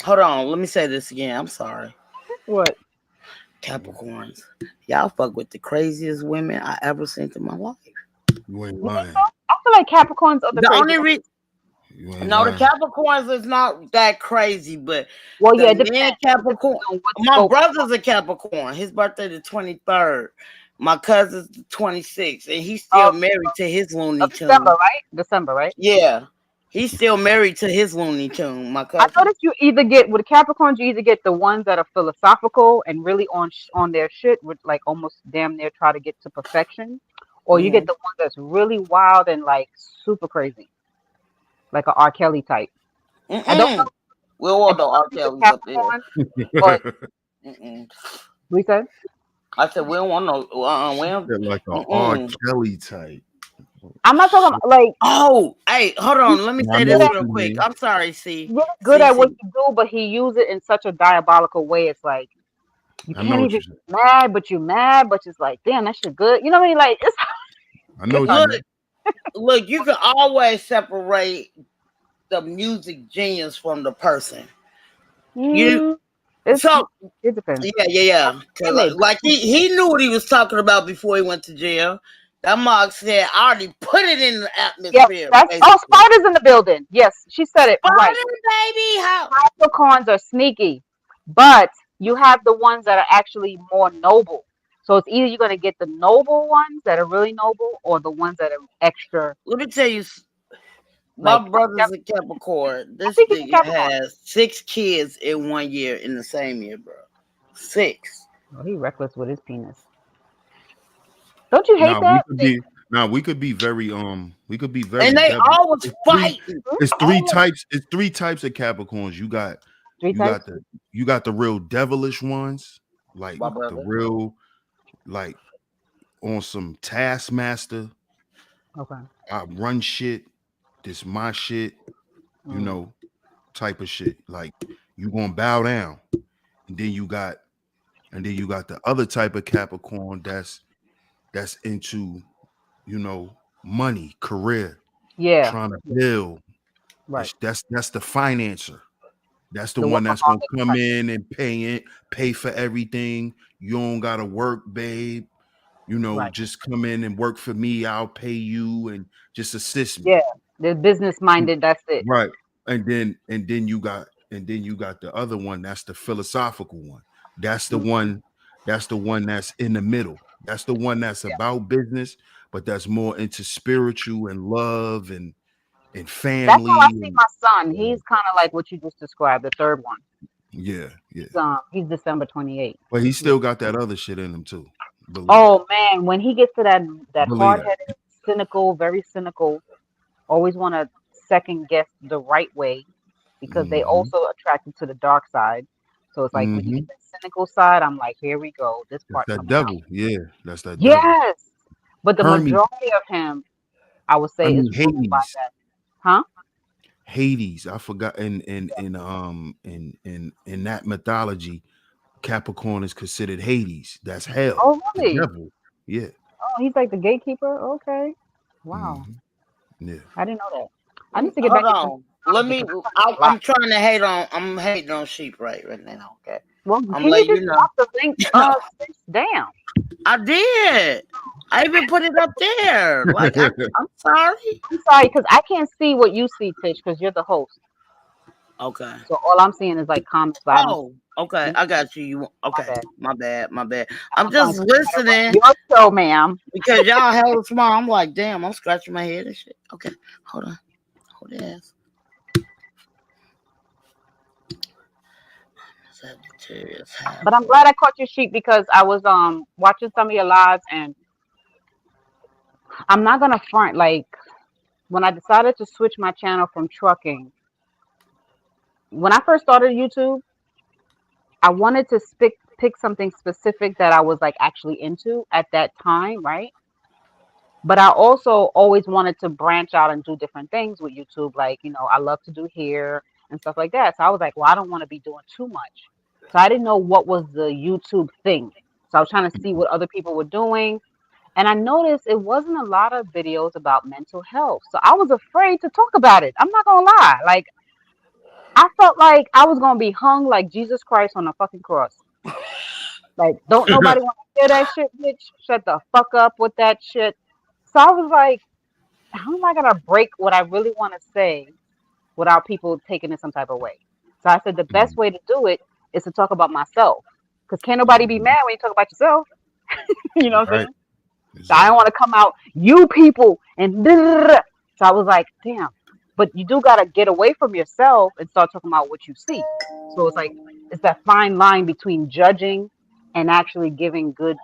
S3: Hold on. Let me say this again. I'm sorry.
S5: What?
S3: Capricorns. Y'all fuck with the craziest women I ever seen in my life.
S6: You ain't lying.
S5: I feel like Capricorns are
S3: the only reason. No, the Capricorns is not that crazy, but Capricorn. My brother's a Capricorn. His birthday the 23rd. My cousin's the 26th, and he's still married to his Looney Tunes.
S5: December, right?
S3: Yeah. He's still married to his Looney Tune, my
S5: I
S3: cousin.
S5: noticed you either get with Capricorns, you either get the ones that are philosophical and really on their shit, with like almost damn near try to get to perfection, or you get
S3: Mm-hmm.
S5: the ones that's really wild and like super crazy, like a R. Kelly type. I don't know.
S3: Mm-mm. We'll
S5: I
S3: want the
S5: don't know
S3: R.
S5: if he's a
S3: Kelly's up there.
S5: Capricorn, but
S3: Mm-mm.
S5: we said
S3: I said we don't want no. We don't.
S6: They're like a R.
S3: Mm-mm.
S6: Kelly type.
S5: I'm not talking about like
S3: Oh, hey, hold
S5: he's
S3: on. Let me
S6: I
S3: say
S6: know
S3: this
S6: what
S5: good
S3: real
S6: you
S3: quick.
S6: mean.
S3: I'm sorry, C.
S5: really good at what
S3: C.
S5: you do, but he used it in such a diabolical way. It's like you
S6: I know
S5: can't
S6: what
S5: even
S6: you said.
S5: be mad, but it's like, damn, that shit good. You know what I mean? Like it's
S6: I know what you
S3: Look,
S6: mean.
S3: look. You can always separate the music genius from the person. You
S5: it's
S3: so
S5: it depends.
S3: yeah.
S5: They
S3: Cause
S5: made
S3: like he knew what he was talking about before he went to jail. That Mark said, "I already put it in the
S5: Yes,
S3: atmosphere."
S5: that's
S3: Basically,
S5: spiders in the building. Yes, she said it
S3: Spider
S5: right.
S3: baby, how?
S5: Capricorns are sneaky, but you have the ones that are actually more noble. So it's either you're gonna get the noble ones that are really noble, or the ones that are extra.
S3: Let me tell you, my
S5: Like
S3: brother's a Capricorn.
S5: I
S3: This
S5: think he's a
S3: nigga
S5: Capricorn.
S3: has 6 kids in 1 year in the same year, bro. 6.
S5: Oh, he reckless with his penis. Don't you hate
S6: Now we
S5: that?
S6: could be very
S3: And they
S6: devil.
S3: always
S6: It's
S3: fighting.
S6: three
S3: Always.
S6: types. It's 3 types of Capricorns.
S5: Three types.
S6: You got the real devilish ones, like
S3: My
S6: the
S3: brother.
S6: real like on some taskmaster.
S5: Okay.
S6: I run shit. This my shit. You know, type of shit. Like you gonna bow down, and then you got the other type of Capricorn that's into, you know, money, career,
S5: Yeah.
S6: trying to build.
S5: Right.
S6: That's the financer. That's the
S5: The
S6: one
S5: one
S6: that's
S5: behind
S6: gonna
S5: the
S6: come
S5: curtain.
S6: in and pay for everything. You don't gotta work, babe. You know,
S5: Right.
S6: just come in and work for me. I'll pay you and just assist me.
S5: Yeah. They're business minded. That's it.
S6: Right. And then you got the other one. That's the philosophical one. That's the one. That's the one that's in the middle. That's the one that's about business, but that's more into spiritual and love and
S5: That's
S6: family.
S5: how I see
S6: And,
S5: my son. He's kind of like what you just described, the third one.
S6: yeah.
S5: He's December 28th.
S6: But he still got that other shit in him too. Believe
S5: Oh man, when he gets to that
S6: Believe
S5: hard
S6: that.
S5: headed, cynical, very cynical, always want to second guess the right way because they
S6: Mhm.
S5: also attracted to the dark side. So it's like when you get
S6: Mhm.
S5: the cynical side, I'm like, here we go. This
S6: That's
S5: part
S6: that
S5: coming out.
S6: devil. Yeah, that's that devil.
S5: Yes, but the
S6: Hermes.
S5: majority of him, I would
S6: I
S5: say, is
S6: mean
S5: ruled by
S6: Hades.
S5: that. Huh?
S6: Hades. I forgot in that mythology, Capricorn is considered Hades. That's hell.
S5: Oh
S6: The
S5: really?
S6: devil. Yeah.
S5: Oh, he's like the gatekeeper. Okay. Wow,
S6: Mhm. Yeah.
S5: I didn't know that. I need to get
S3: Hold
S5: back into
S3: on. Let me.
S5: because I learned a
S3: I'm
S5: lot.
S3: trying to hate on. I'm hating on sheep right now. Okay.
S5: Well,
S3: I'm
S5: can you
S3: letting
S5: just
S3: you know.
S5: drop the link? Sis, damn.
S3: I did. I even put it up there. Like I'm sorry.
S5: I'm sorry because I can't see what you see, Tish, because you're the host.
S3: Okay.
S5: So all I'm seeing is like comments, but I don't.
S3: Oh, okay. I got you. You okay?
S5: bad.
S3: My bad. I'm
S5: I'm
S3: just
S5: going
S3: listening
S5: your show, ma'am.
S3: because y'all hella smart. I'm like, damn. I'm scratching my head and shit. Okay. Hold on. Hold this. Sagittarius.
S5: But I'm glad I caught your sheep because I was watching some of your lives and I'm not gonna front like when I decided to switch my channel from trucking. When I first started YouTube, I wanted to pick something specific that I was like actually into at that time, right? But I also always wanted to branch out and do different things with YouTube. Like, I love to do hair and stuff like that. So I was like, well, I don't want to be doing too much. So I didn't know what was the YouTube thing. So I was trying to see what other people were doing. And I noticed it wasn't a lot of videos about mental health. So I was afraid to talk about it. I'm not going to lie. Like, I felt like I was going to be hung like Jesus Christ on a fucking cross. Like, don't nobody want to hear that shit, bitch. Shut the fuck up with that shit. So I was like, how am I going to break what I really want to say without people taking it some type of way? So I said the best way to do it is to talk about myself. Because can't nobody be mad when you talk about yourself. You know what I'm saying?
S6: Exactly.
S5: So I don't want to come out, you people, and so I was like, damn, but you do gotta get away from yourself and start talking about what you see. So it's like it's that fine line between judging and actually giving good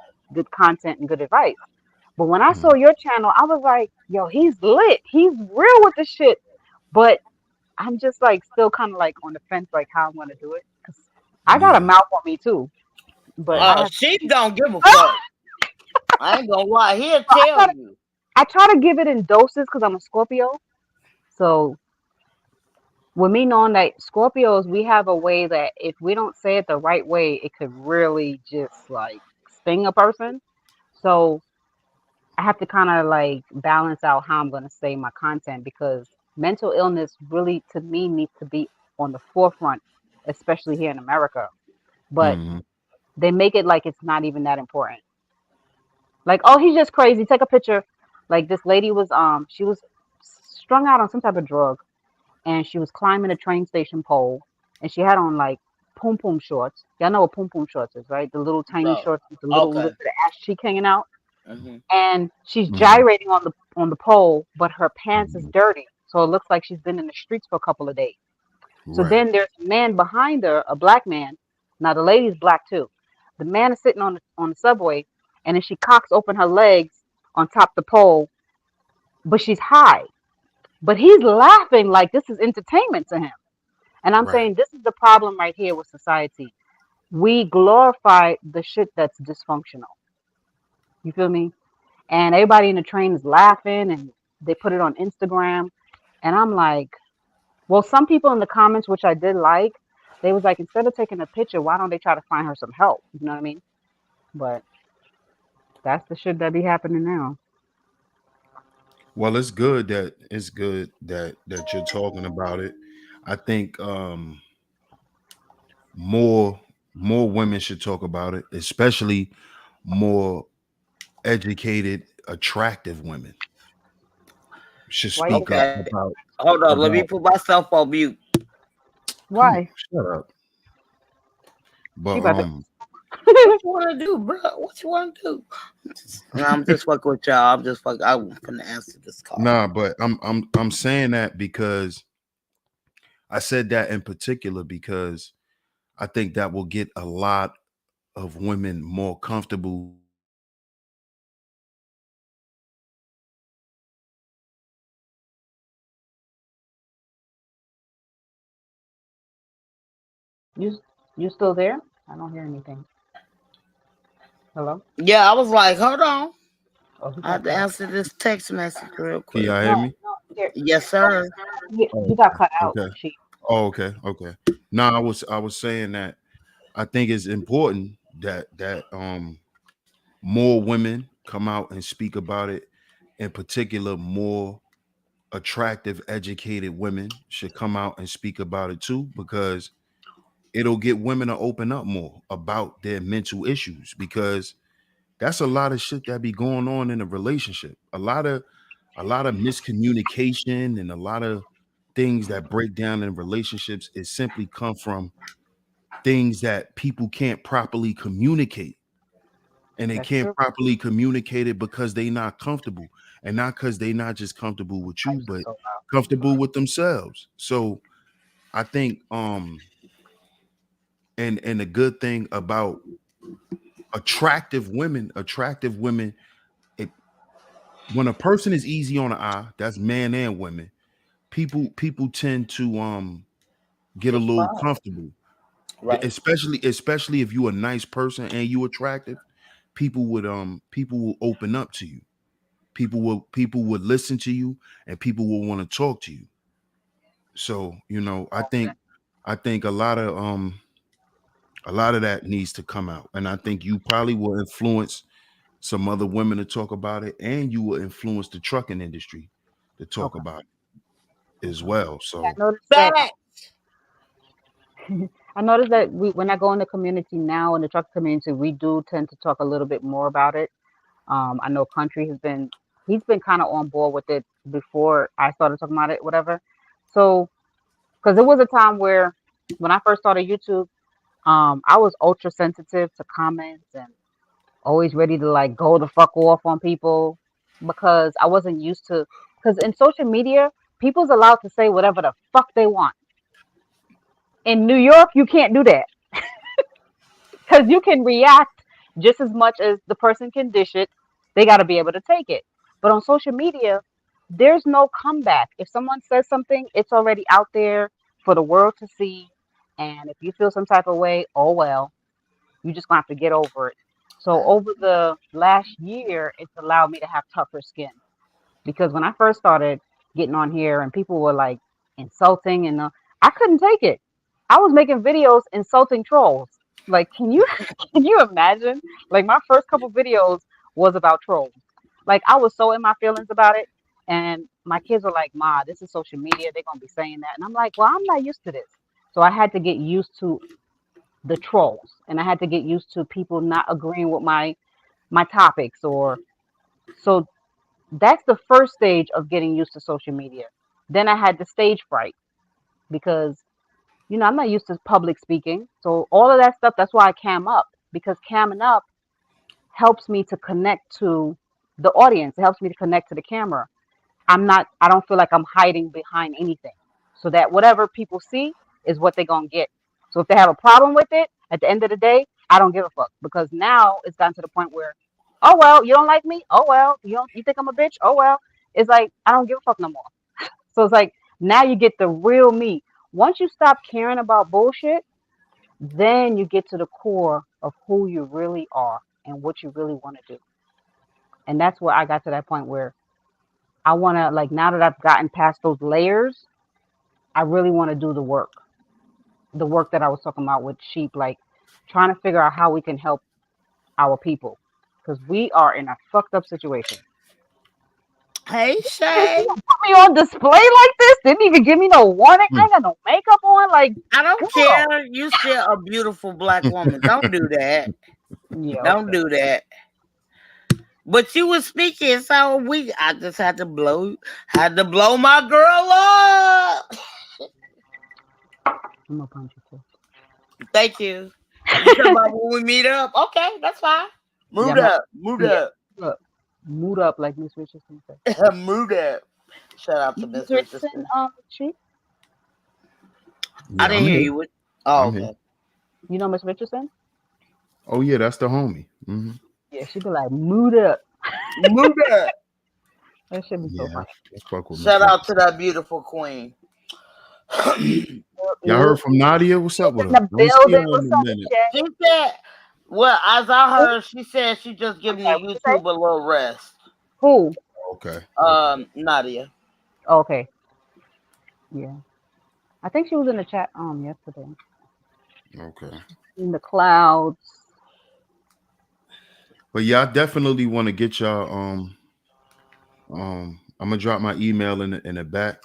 S5: content and good advice. But when I saw
S6: Mm,
S5: your channel, I was like, yo, he's lit. He's real with the shit. But I'm just like still kind of like on the fence, like how I'm gonna do it. Cause I got a
S6: yeah,
S5: mouth on me too, but
S6: yeah.
S5: I have.
S3: She don't give a fuck. I ain't gonna lie. He'll
S5: I
S3: tell
S5: try to
S3: you.
S5: I try to give it in doses because I'm a Scorpio. So with me knowing that Scorpios, we have a way that if we don't say it the right way, it could really just like sting a person. So I have to kind of like balance out how I'm going to say my content because mental illness really, to me, needs to be on the forefront, especially here in America. But
S6: Hmm.
S5: they make it like it's not even that important. Like, oh, he's just crazy. Take a picture. Like this lady was, she was strung out on some type of drug, and she was climbing a train station pole, and she had on like poom poom shorts. Y'all know what poom poom shorts is, right? The little tiny
S3: No.
S5: shorts with the little
S3: Okay.
S5: bit of ass cheek hanging out.
S3: Hmm.
S5: And she's
S6: Hmm.
S5: gyrating on the pole, but her pants is dirty, so it looks like she's been in the streets for a couple of days. So
S6: Right.
S5: then there's a man behind her, a black man. Now the lady's black too. The man is sitting on the subway, and then she cocks open her legs on top the pole, but she's high. But he's laughing like this is entertainment to him. And I'm
S6: Right.
S5: saying this is the problem right here with society. We glorify the shit that's dysfunctional. You feel me? And everybody in the train is laughing and they put it on Instagram. And I'm like, well, some people in the comments, which I did like, they was like, instead of taking a picture, why don't they try to find her some help? You know what I mean? But that's the shit that be happening now.
S6: Well, it's good that you're talking about it. I think more more women should talk about it, especially more educated, attractive women should
S5: Why you
S6: speak
S5: say
S6: up
S5: that?
S3: Okay. Hold up. Let me
S6: about.
S3: put myself on mute.
S6: Come on,
S5: Why?
S6: shut up. But
S5: You about to
S3: What you want to do, bro? What you want to do? No, I'm just fucking with y'all. I'm just fucking. I'm gonna answer this call.
S6: nah, but I'm saying that because I said that in particular because I think that will get a lot of women more comfortable
S5: you you still there? I don't hear anything. Hello?
S3: Yeah, I was like, hold on.
S5: Oh, he
S3: I
S5: got
S3: have to
S5: cut out.
S3: answer this text message real
S6: Can
S3: quick.
S6: y'all hear
S5: No,
S6: me?
S5: no, here.
S3: Yes,
S5: Oh,
S3: sir.
S6: Oh,
S5: he got cut out.
S6: okay.
S5: She.
S6: Oh, okay. Okay. No, I was saying that I think it's important that more women come out and speak about it. In particular, more attractive, educated women should come out and speak about it too, because it'll get women to open up more about their mental issues because that's a lot of shit that be going on in a relationship. A lot of miscommunication and a lot of things that break down in relationships is simply come from things that people can't properly communicate, and they
S5: That's
S6: can't
S5: true.
S6: properly communicate it because they not comfortable, and not because they not just comfortable with you but
S5: So loud.
S6: comfortable with themselves. So I think and the good thing about attractive women, it, when a person is easy on the eye, that's men and women, people tend to get a little
S3: Respond.
S6: comfortable,
S3: Right.
S6: especially if you a nice person and you attractive. People will open up to you. People would listen to you, and people will want to talk to you. So I think a lot of that needs to come out, and I think you probably will influence some other women to talk about it, and you will influence the trucking industry to talk
S5: Okay.
S6: about it as
S5: Okay.
S6: well.
S5: Yeah,
S6: So
S3: Back.
S5: I noticed that when I go in the community now in the truck community, we do tend to talk a little bit more about it. I know Country he's been kind of on board with it before I started talking about it, whatever. So, because there was a time where when I first started YouTube, I was ultra sensitive to comments and always ready to like go the fuck off on people because I wasn't used to. Because in social media, people's allowed to say whatever the fuck they want. In New York, you can't do that because you can react just as much as the person can dish it. They got to be able to take it. But on social media, there's no comeback. If someone says something, it's already out there for the world to see. And if you feel some type of way, oh well, you just gonna have to get over it. So over the last year, it's allowed me to have tougher skin because when I first started getting on here and people were like insulting and I couldn't take it. I was making videos insulting trolls. Like, can you can you imagine? Like my first couple videos was about trolls. Like I was so in my feelings about it, and my kids were like, "Ma, this is social media. They're gonna be saying that," and I'm like, "Well, I'm not used to this." So I had to get used to the trolls, and I had to get used to people not agreeing with my topics or so that's the first stage of getting used to social media. Then I had the stage fright because I'm not used to public speaking. So all of that stuff, that's why I cam up because camming up helps me to connect to the audience. It helps me to connect to the camera. I don't feel like I'm hiding behind anything. So that whatever people see is what they're going to get. So if they have a problem with it, at the end of the day, I don't give a fuck because now it's gotten to the point where, oh well, you don't like me? Oh well, you think I'm a bitch? Oh well. It's like I don't give a fuck no more. So it's like now you get the real me. Once you stop caring about bullshit, then you get to the core of who you really are and what you really want to do. And that's where I got to that point where I want to, like, now that I've gotten past those layers, I really want to do the work that I was talking about with Sheep, like trying to figure out how we can help our people because we are in a fucked up situation.
S3: Hey,
S5: You
S3: Shay.
S5: put me on display like this? Didn't even give me no warning. I ain't got no makeup on. Like,
S3: I don't
S5: girl.
S3: care. You still a beautiful black woman. Don't do that.
S5: Yeah,
S3: Don't
S5: okay.
S3: do that. But you was speaking, so I just had to blow my girl up.
S5: I'm gonna punch you too.
S3: Thank you. You talking about when we meet up? Okay, that's fine. Mood up.
S5: Look, mood up like Miss Richardson said.
S3: Mood up. Shout out to Miss Richardson.
S5: Sheep.
S3: I didn't hear you. What? Oh,
S6: I'm
S3: okay.
S6: here.
S5: You know Miss Richardson?
S6: Oh yeah, that's the homie. Mm-hmm.
S5: Yeah, she be like, mood up.
S3: Mood up.
S5: That should be so funny.
S3: Shout out to that beautiful queen.
S6: Y'all heard from Nadia? What's up with her?
S5: In the building. What's up, Shay?
S3: She said, well, as I heard, she said she just giving YouTube a little rest.
S5: Who?
S6: Okay.
S3: Nadia.
S5: Okay. Yeah. I think she was in the chat yesterday.
S6: Okay.
S5: In the clouds.
S6: But yeah, I definitely want to get y'all I'm gonna drop my email in the back.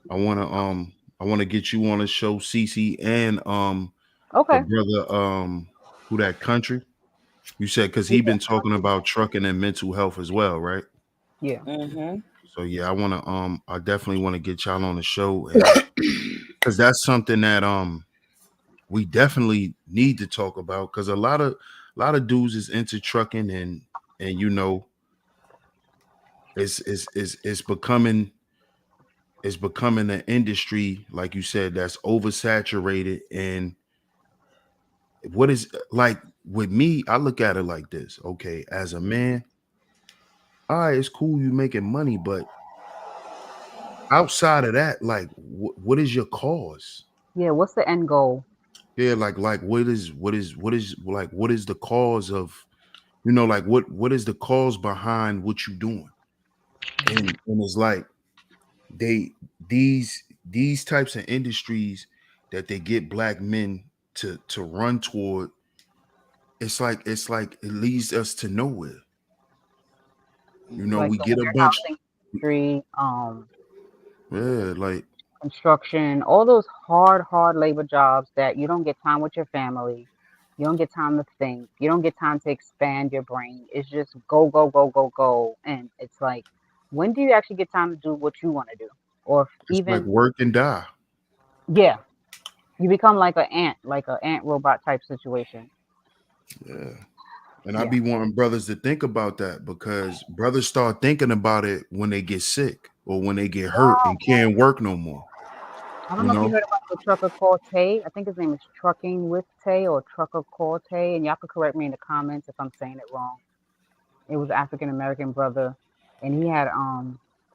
S6: I wanna get you on the show, CC, and
S5: okay.
S6: the brother who that country. You said because he been talking about trucking and mental health as well, right?
S5: Yeah.
S3: Mm-hmm.
S6: So yeah, I definitely want to get y'all on the show because that's something that we definitely need to talk about because a lot of dudes is into trucking and it's becoming an industry, like you said, that's oversaturated. And what is like with me, I look at it like this. Okay, as a man, all right, it's cool you making money, but outside of that, like what is your cause?
S5: Yeah, what's the end goal?
S6: Yeah, like what is the cause of, like what is the cause behind what you doing? And it's like these types of industries that they get black men to run toward, it's like it leads us to nowhere.
S5: Like
S6: we get a bunch
S5: industry,
S6: like
S5: construction, all those hard labor jobs that you don't get time with your family. You don't get time to think. You don't get time to expand your brain. It's just go. And it's like, when do you actually get time to do what you want to do? Or even
S6: like work and die.
S5: Yeah. You become like an ant robot type situation.
S6: Yeah. And I be wanting brothers to think about that because brothers start thinking about it when they get sick or when they get hurt and can't work no more.
S5: I don't know if you heard about the trucker called Tay. I think his name is Trucking with Tay or Trucker called Tay, and y'all could correct me in the comments if I'm saying it wrong. It was an African American brother, and he had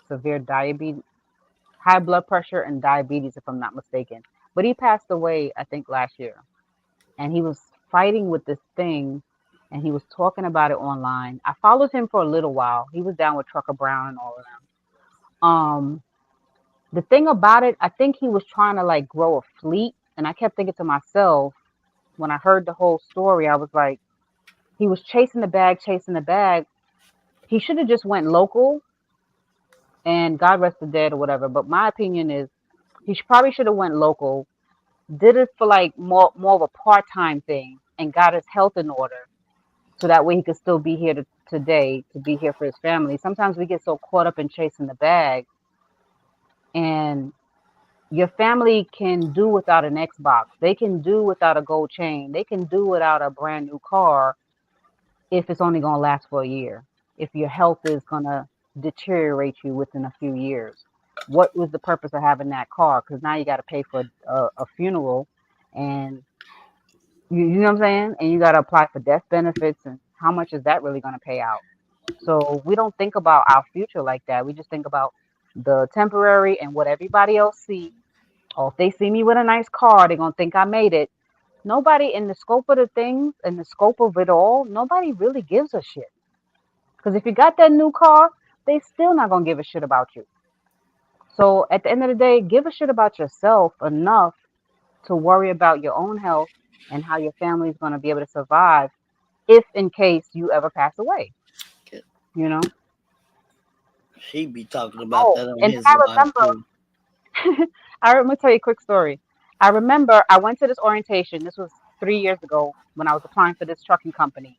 S5: severe diabetes, high blood pressure, and diabetes, if I'm not mistaken. But he passed away, I think, last year, and he was fighting with this thing, and he was talking about it online. I followed him for a little while. He was down with Trucker Brown and all of them. The thing about it, I think he was trying to like grow a fleet, and I kept thinking to myself when I heard the whole story, I was like, he was chasing the bag. He should have just went local, and God rest the dead or whatever. But my opinion is, he probably should have went local, did it for like more of a part-time thing, and got his health in order, so that way he could still be here today to be here for his family. Sometimes we get so caught up in chasing the bag, and your family can do without an Xbox. They can do without a gold chain. They can do without a brand new car if it's only going to last for a year. If your health is going to deteriorate you within a few years. What was the purpose of having that car? Because now you got to pay for a funeral, and you know what I'm saying? And you got to apply for death benefits, and how much is that really going to pay out? So we don't think about our future like that. We just think about the temporary and what everybody else see. Or if they see me with a nice car, they're going to think I made it. Nobody, in the scope of the things and the scope of it all, nobody really gives a shit. Because if you got that new car, they still not going to give a shit about you. So at the end of the day, give a shit about yourself enough to worry about your own health and how your family is going to be able to survive if in case you ever pass away. You know?
S3: She be talking about that on
S5: and
S3: his
S5: I
S3: live
S5: remember,
S3: too.
S5: I'm going to tell you a quick story. I remember I went to this orientation. This was 3 years ago when I was applying for this trucking company.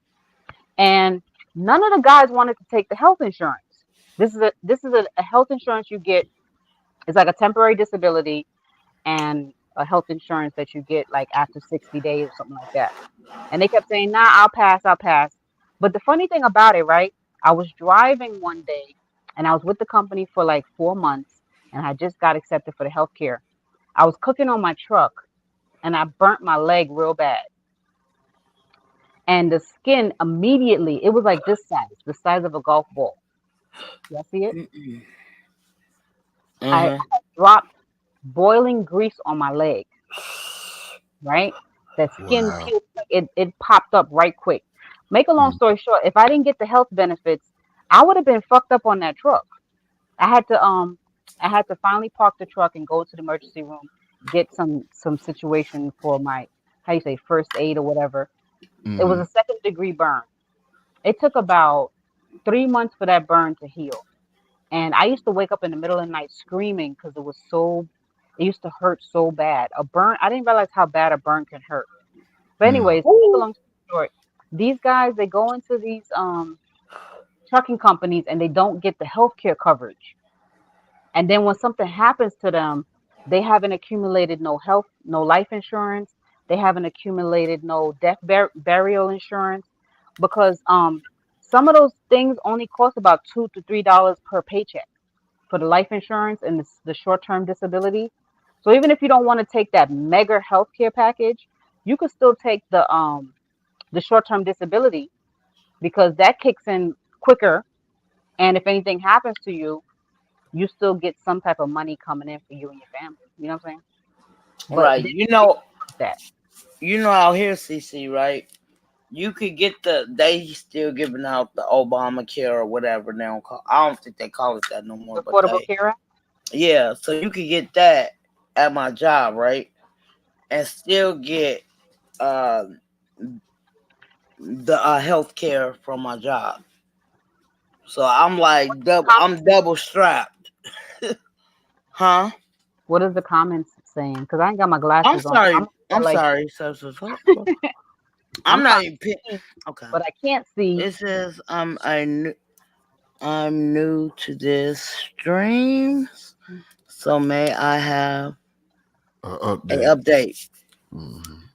S5: And none of the guys wanted to take the health insurance. This is a health insurance you get. It's like a temporary disability and a health insurance that you get like after 60 days or something like that. And they kept saying, nah, I'll pass. But the funny thing about it, right? I was driving one day and I was with the company for like 4 months, and I just got accepted for the healthcare. I was cooking on my truck and I burnt my leg real bad. And the skin immediately, it was like this size, the size of a golf ball. Y'all see it? I dropped boiling grease on my leg, right? That skin peeled, it popped up right quick. Make a long story short, if I didn't get the health benefits, I would have been fucked up on that truck. I had to finally park the truck and go to the emergency room, get some situation for my, how you say, first aid or whatever. It was a 2nd degree burn. It took about 3 months for that burn to heal. And I used to wake up in the middle of the night screaming because it used to hurt so bad. A burn, I didn't realize how bad a burn can hurt. But anyways, to make a long story short, these guys, they go into these trucking companies and they don't get the healthcare coverage. And then when something happens to them, they haven't accumulated no life insurance. They haven't accumulated no death burial insurance, because some of those things only cost about $2 to $3 per paycheck for the life insurance and the short-term disability. So even if you don't want to take that mega healthcare package, you could still take the short-term disability, because that kicks in quicker. And if anything happens to you, you still get some type of money coming in for you and your family. You know what I'm saying? But
S3: Right.
S5: that.
S3: You know out here, CC, right? You could get they still giving out the Obamacare or whatever they don't call. I don't think they call it that no more.
S5: Affordable Care Act?
S3: Yeah, so you could get that at my job, right? And still get the health care from my job. So I'm like I'm double strapped. Huh?
S5: What is the comments saying? Because I ain't got my glasses on.
S3: I'm sorry. So, I'm not even okay.
S5: But I can't see.
S3: It says I'm new to this stream, so may I have an update.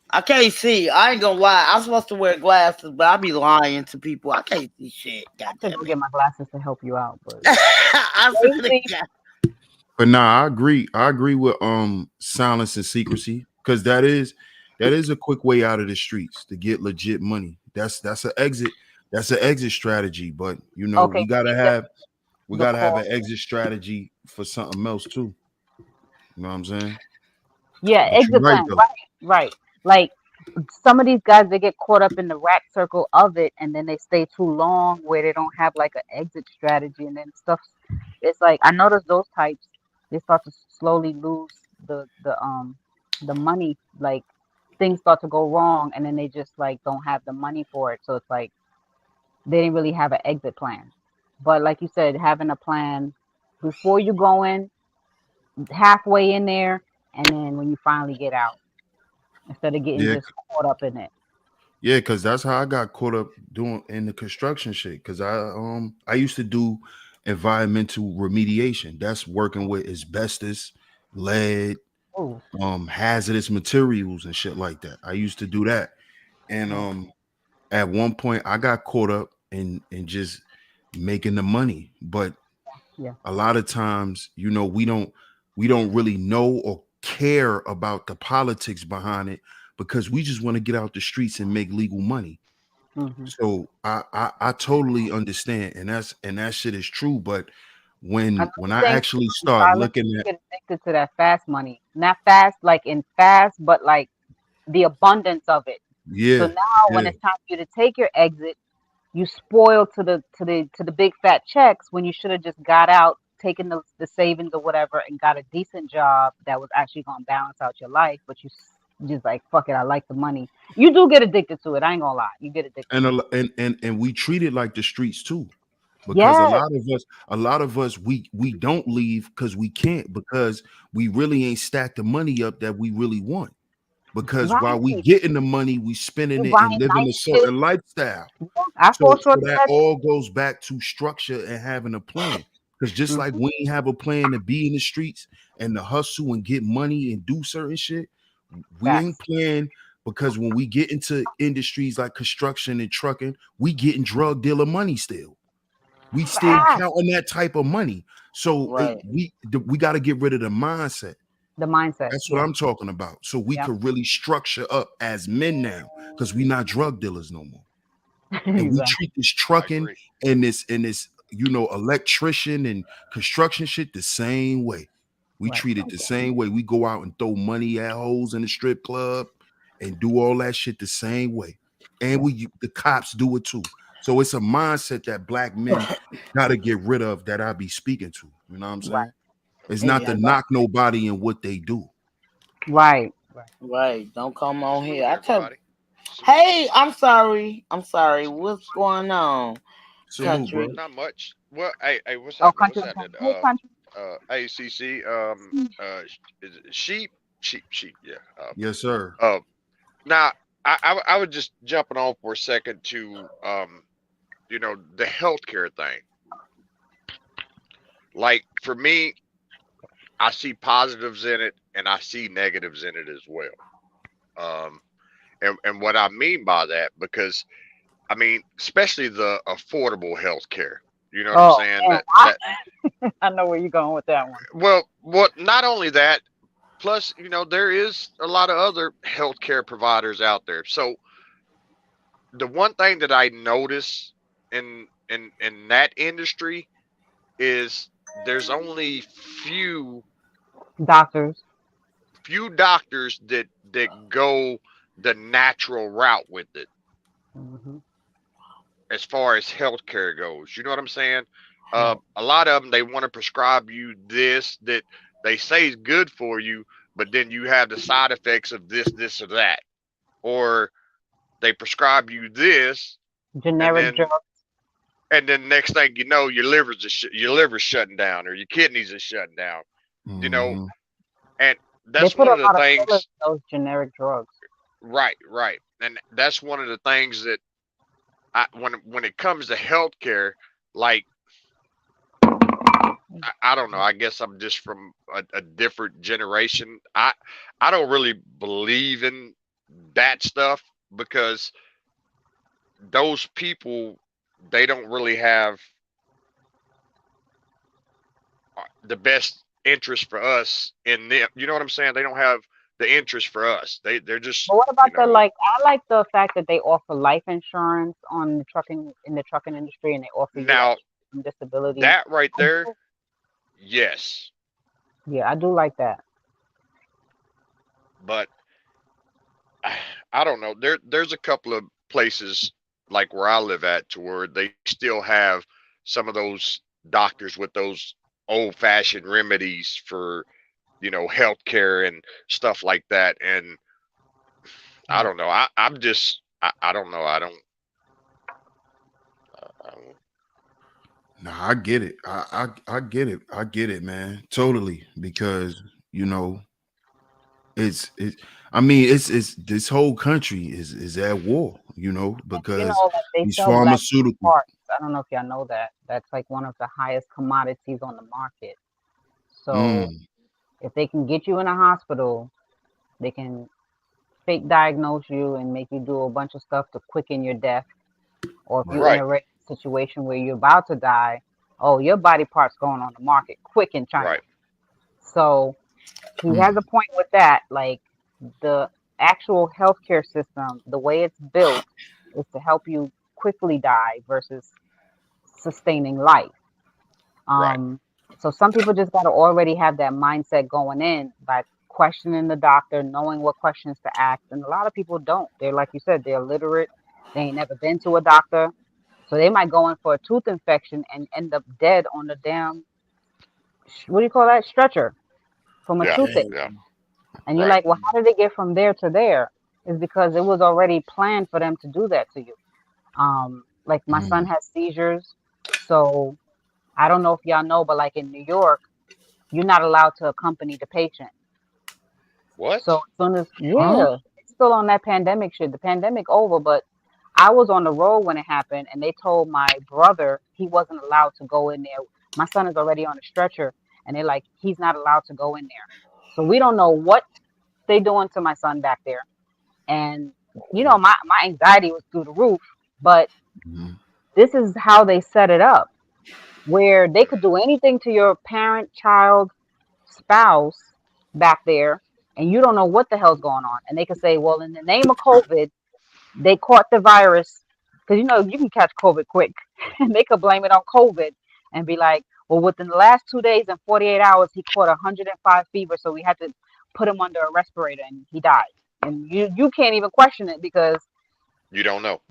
S3: I can't see. I ain't gonna lie. I'm supposed to wear glasses, but I be lying to people. I can't see shit.
S5: I could go get my glasses to help you out, but
S6: But nah, I agree. I agree with silence and secrecy because that is a quick way out of the streets to get legit money. That's an exit. That's an exit strategy. But you know,
S5: Okay,
S6: we
S5: the
S6: gotta have
S5: call.
S6: an exit strategy for something else too. You know what I'm saying?
S5: Yeah,
S6: But you're
S5: exit
S6: right
S5: plan.
S6: though.
S5: Right, right. Like some of these guys, they get caught up in the rat circle of it, and then they stay too long where they don't have like an exit strategy, and then stuff. It's like I noticed those types. They start to slowly lose the money. Like things start to go wrong, and then they just like don't have the money for it. So it's like they didn't really have an exit plan. But like you said, having a plan before you go in, halfway in there, and then when you finally get out, instead of getting
S6: Yeah,
S5: just caught up in it.
S6: yeah, because that's how I got caught up doing in the construction shit. Because I used to do environmental remediation. That's working with asbestos, lead,
S5: Oh,
S6: hazardous materials and shit like that. I used to do that. And
S5: mm,
S6: at one point I got caught up in just making the money. But
S5: yeah,
S6: a lot of times, you know, we don't really know or care about the politics behind it because we just want to get out the streets and make legal money.
S5: hmm.
S6: So I totally understand, and that shit is true. But
S5: I know
S6: when
S5: the
S6: I
S5: thing
S6: actually
S5: too,
S6: start
S5: silent
S6: looking
S5: people
S6: at,
S5: get addicted to that fast money. Not fast, like in fast, but like the abundance of it. So
S6: yeah,
S5: now when
S6: yeah,
S5: it's time for you to take your exit, you spoil to the big fat checks when you should have just got out, taken the savings or whatever, and got a decent job that was actually gonna balance out your life. But just like fuck it, I like the money. You do get addicted to it. I ain't gonna lie, you get addicted
S6: and
S5: to it.
S6: and we treat it like the streets too, because
S5: Yes,
S6: a lot of us we don't leave because we can't because we really ain't stacked the money up that we really want. Because while we
S5: right.
S6: getting the money, we spending
S5: You
S6: it and
S5: buying
S6: living a
S5: nice shit.
S6: certain lifestyle.
S5: Yeah, I fall
S6: So
S5: short of
S6: that
S5: that
S6: all goes back to structure and having a plan. Because just
S5: too.
S6: like we ain't have a plan to be in the streets and to hustle and get money and do certain shit, we ain't
S5: Facts.
S6: playing because when we get into industries like construction and trucking, we getting drug dealer money still. We still
S5: Facts.
S6: counting that type of money. So
S3: Right.
S6: we got to get rid of the mindset.
S5: The mindset.
S6: That's what
S5: Yeah.
S6: I'm talking about. So we
S5: Yep.
S6: could really structure up as men now because we not drug dealers no more. And we
S5: Exactly.
S6: treat this
S2: I
S6: trucking
S2: agree.
S6: and this you know electrician and construction shit the same way. We
S5: Right.
S6: treat it the same way. We go out and throw money at hoes in the strip club and do all that shit the same way. And the cops do it too. So it's a mindset that black men got to get rid of that I be speaking to. You know what I'm
S5: Right.
S6: saying? It's not to
S5: Exactly.
S6: knock nobody in what they do.
S5: Right. Right.
S3: Right. Don't come on
S2: Salute
S3: here. I tell.
S2: everybody. Salute.
S3: Hey, I'm sorry. I'm sorry. What's going on,
S6: Salute, bro.
S3: country?
S2: Not much. Well, hey, what's
S5: Oh,
S2: happening?
S5: country.
S2: What's happening?
S5: Hey, country.
S2: ACC. Is it sheep. Yeah.
S6: Yes, sir.
S2: Now, I would just jumping on for a second to the healthcare thing. Like for me, I see positives in it and I see negatives in it as well. Um, and what I mean by that, because I mean, especially the affordable healthcare. You know what I'm
S5: Oh
S2: saying?
S5: man,
S2: That
S5: I know where you're going with that one.
S2: well, what not only that, plus there is a lot of other healthcare providers out there. So the one thing that I notice in that industry is there's only
S5: Doctors.
S2: few doctors that go the natural route with it
S5: Hmm.
S2: as far as healthcare goes. You know what I'm saying?
S5: Right.
S2: A lot of them they want to prescribe you this that they say is good for you, but then you have the side effects of this or that, or they prescribe you this, and
S5: Generic
S2: then
S5: drugs.
S2: next thing you know, your liver's shutting down or your kidneys are shutting down. You know,
S6: Mhm.
S2: and
S5: They
S2: that's
S5: put
S2: one
S5: a
S2: of the
S5: lot of fillers
S2: things.
S5: in those generic drugs.
S2: Right, and that's one of the things that when it comes to healthcare, like I don't know. I guess I'm just from a different generation. I don't really believe in that stuff because those people they don't really have the best
S7: interest for us in them. You know what I'm saying? They don't have the interest for us. They're just,
S5: But what
S7: you
S5: about the
S7: know,
S5: like? I like the fact that they offer life insurance on the trucking in the trucking industry, and they offer you like
S7: now
S5: some disability.
S7: that right
S5: I
S7: there,
S5: do,
S7: yes.
S5: yeah, I do like that.
S7: But I don't know. There's a couple of places like where I live at to where they still have some of those doctors with those old fashioned remedies for, healthcare and stuff like that. And I
S5: Right.
S7: don't know. I'm just I don't know. I don't.
S6: Nah, I get it. I get it. I get it, man. Totally. Because, you know, it's I mean, it's this whole country is at war,
S5: You
S6: because
S5: know, like they
S6: these
S5: sell black
S6: pharmaceutical.
S5: parts. I don't know if y'all know that. That's like one of the highest commodities on the market. So
S6: Mm,
S5: if they can get you in a hospital, they can fake diagnose you and make you do a bunch of stuff to quicken your death. Or if you're
S6: right.
S5: in
S7: Right,
S5: a situation where you're about to die, oh, your body part's going on the market quick in China.
S7: right,
S5: So he has a
S6: Mm,
S5: point with that. Like the actual healthcare system, the way it's built is to help you quickly die versus sustaining life.
S7: right.
S5: Um, so some people just got to already have that mindset going in by questioning the doctor, knowing what questions to ask. And a lot of people don't. They're like you said, they're illiterate. They ain't never been to a doctor. So they might go in for a tooth infection and end up dead on the damn, what do you call that? Stretcher from a
S7: Yeah,
S5: toothache.
S7: yeah.
S6: damn.
S5: And you're
S7: Right.
S5: like, well, how did they get from there to there? Is because it was already planned for them to do that to you. Like my son
S6: Mm,
S5: has seizures. So I don't know if y'all know, but like in New York, you're not allowed to accompany the patient. So
S7: What?
S5: as soon as,
S6: huh?
S5: yeah, it's still on that pandemic shit. The pandemic over, but I was on the road when it happened, and they told my brother he wasn't allowed to go in there. My son is already on a stretcher, and they're like, he's not allowed to go in there. So we don't know what they doing to my son back there. And my anxiety was through the roof. But
S6: Mhm.
S5: this is how they set it up, where they could do anything to your parent, child, spouse back there, and you don't know what the hell's going on. And they could say, well, in the name of COVID, they caught the virus because you can catch COVID quick, and they could blame it on COVID and be like, well, within the last 2 days and 48 hours, he caught 105 fever, so we had to put him under a respirator, and he died. And you can't even question it because
S7: You don't know.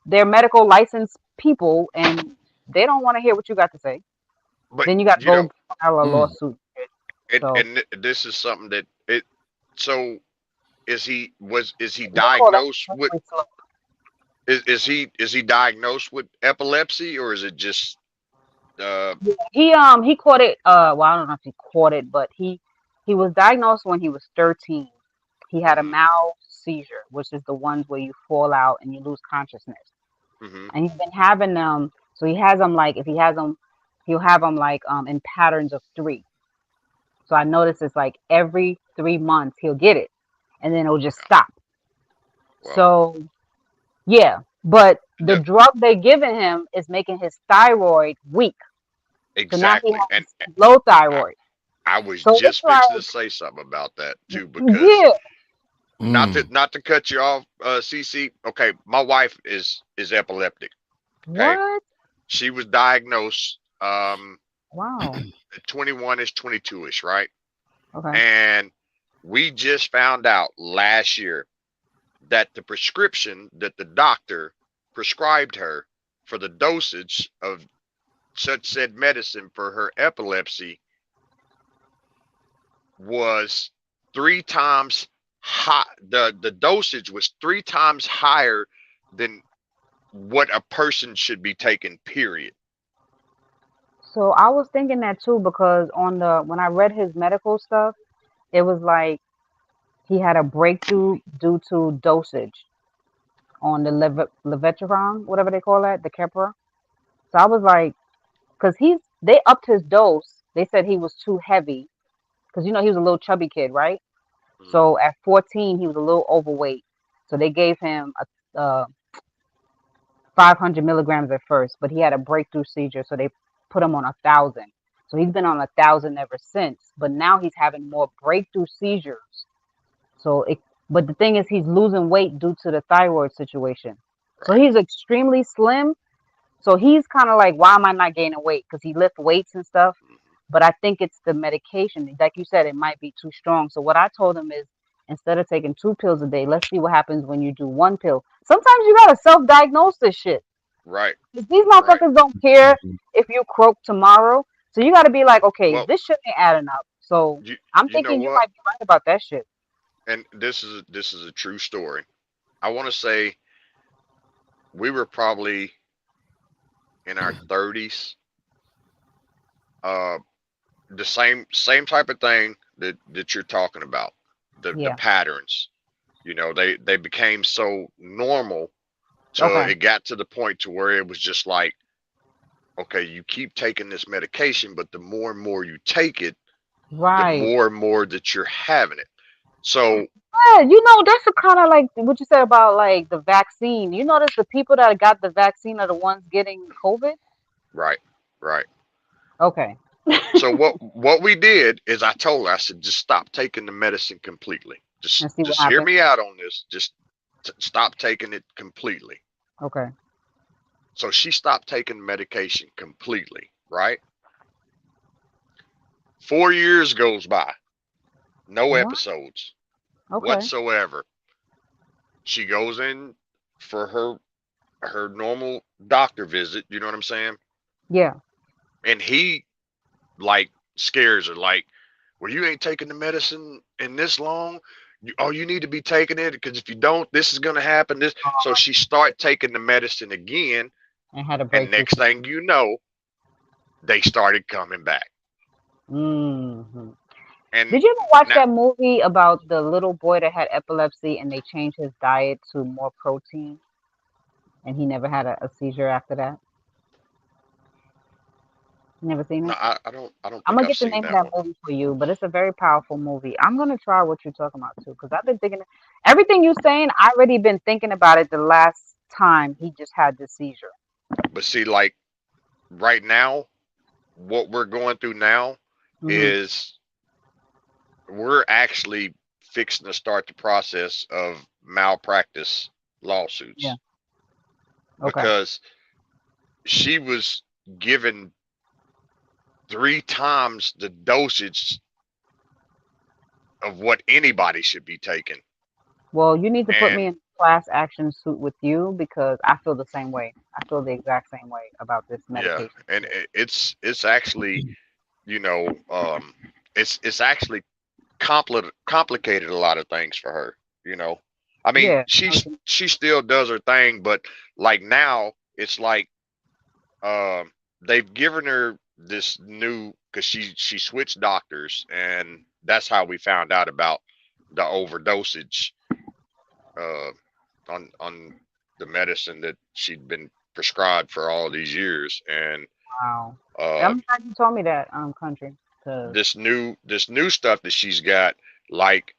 S5: they're medical licensed people, and they don't want to hear what you got to say.
S7: But
S5: Then you got to go file a
S6: Mm.
S5: lawsuit.
S7: and
S5: So
S7: this is something that it. So is he
S5: they call that
S7: diagnosed with
S5: slippery slope.
S7: is he diagnosed with epilepsy, or is it just uh
S5: He caught it. Well, I don't know if he caught it, but he was diagnosed when he was 13. He had a
S7: mhm,
S5: mal seizure, which is the ones where you fall out and you lose consciousness.
S7: mhm,
S5: And he's been having them. So he has them like if he has them, he'll have them like in patterns of three. So I noticed it's like every 3 months he'll get it, and then it'll just
S7: yeah,
S5: stop.
S7: well,
S5: So yeah, but the
S7: the,
S5: drug they're giving him is making his thyroid weak. So now he
S7: exactly. And
S5: has low
S7: I,
S5: thyroid.
S7: I was
S5: So it's
S7: just fixing to
S5: like,
S7: say something about that too, because
S5: yeah,
S6: Mm.
S7: not to cut you off, CC. Okay, my wife is epileptic. Okay,
S5: what?
S7: she was diagnosed
S5: Wow.
S7: at 21 ish, 22 ish, right?
S5: Okay.
S7: And we just found out last year that the prescription that the doctor prescribed her for the dosage of such said medicine for her epilepsy was 3 times high. The dosage was 3 times higher than what a person should be taking, period.
S5: So I was thinking that too because when I read his medical stuff, it was like he had a breakthrough due to dosage on the levetiracetam, whatever they call that, the Keppra. So I was like, because they upped his dose. They said he was too heavy because he was a little chubby kid, right?
S7: Hmm.
S5: So at 14, he was a little overweight. So they gave him 500 milligrams at first, but he had a breakthrough seizure, so they put him on 1,000. So he's been on 1,000 ever since. But now he's having more breakthrough seizures. So but the thing is, he's losing weight due to the thyroid situation. So
S7: Right.
S5: he's extremely slim. So he's kind of like, why am I not gaining weight? Because he lifts weights and stuff.
S7: Mhm.
S5: But I think it's the medication. Like you said, it might be too strong. So what I told him is, instead of taking 2 pills a day, let's see what happens when you do 1 pill. Sometimes you gotta self-diagnose this shit.
S7: Right.
S5: 'Cause these
S7: Right.
S5: motherfuckers don't care if you croak tomorrow. So you gotta be like, okay,
S7: Well,
S5: this shit ain't adding up. So
S7: you
S5: I'm
S7: you know
S5: thinking you
S7: what?
S5: might be right about that shit.
S7: And this is a true story. I want to say we were probably in our 30s. Uh, the same type of thing that you're talking about. The
S5: Yeah.
S7: patterns. You know, they became so normal to
S5: Okay.
S7: it got to the point to where it was just like, okay, you keep taking this medication, but the more and more you take it, the
S5: Right.
S7: more and more that you're having it. So
S5: Yeah, you know, that's the kind of like what you said about like the vaccine. You notice the people that got the vaccine are the ones getting COVID?
S7: right, right.
S5: Okay.
S7: So what we did is I told her, I said, just stop taking the medicine completely.
S5: And see what
S7: Just hear
S5: happens.
S7: me out on this. Just stop taking it completely.
S5: Okay.
S7: So she stopped taking medication completely, right? 4 years goes by, no
S5: What?
S7: episodes
S5: Okay.
S7: whatsoever. She goes in for her normal doctor visit, you know what I'm saying?
S5: Yeah.
S7: And he like scares her, like, well, you ain't taking the medicine in this long. You need to be taking it because if you don't, this is gonna happen. So she start taking the medicine again,
S5: And had a
S7: and
S5: breakthrough.
S7: next thing you know, they started coming back.
S5: Hmm.
S7: And
S5: Did you ever watch
S7: now,
S5: that movie about the little boy that had epilepsy and they changed his diet to more protein and he never had a seizure after that? Never seen
S7: no,
S5: it?
S7: I don't
S5: I'm
S7: think
S5: gonna
S7: I've
S5: get the
S7: seen
S5: name of
S7: that
S5: that
S7: one.
S5: movie for you, but it's a very powerful movie. I'm gonna try what you're talking about too, because I've been thinking everything you're saying. I already been thinking about it the last time he just had the seizure.
S7: But see, like right now, what we're going through now
S5: Hmm.
S7: is we're actually fixing to start the process of malpractice
S5: Yeah.
S7: lawsuits
S5: Okay.
S7: because she was given 3 times the dosage of what anybody should be taking.
S5: Well, you need to put me
S7: And
S5: in a class action suit with you because I feel the same way. I feel the exact same way about this
S7: yeah,
S5: medication
S7: and
S5: shit.
S7: it's actually, you know, it's actually complicated a lot of things for her, you know. I mean,
S5: Yeah.
S7: she still does her thing, but like now it's like they've given her this new because she switched doctors, and that's how we found out about the overdosage uh, on the medicine that she'd been prescribed for all these years. And
S5: Wow.
S7: uh,
S5: I'm glad you told me that, country, because
S7: this new stuff that she's got, like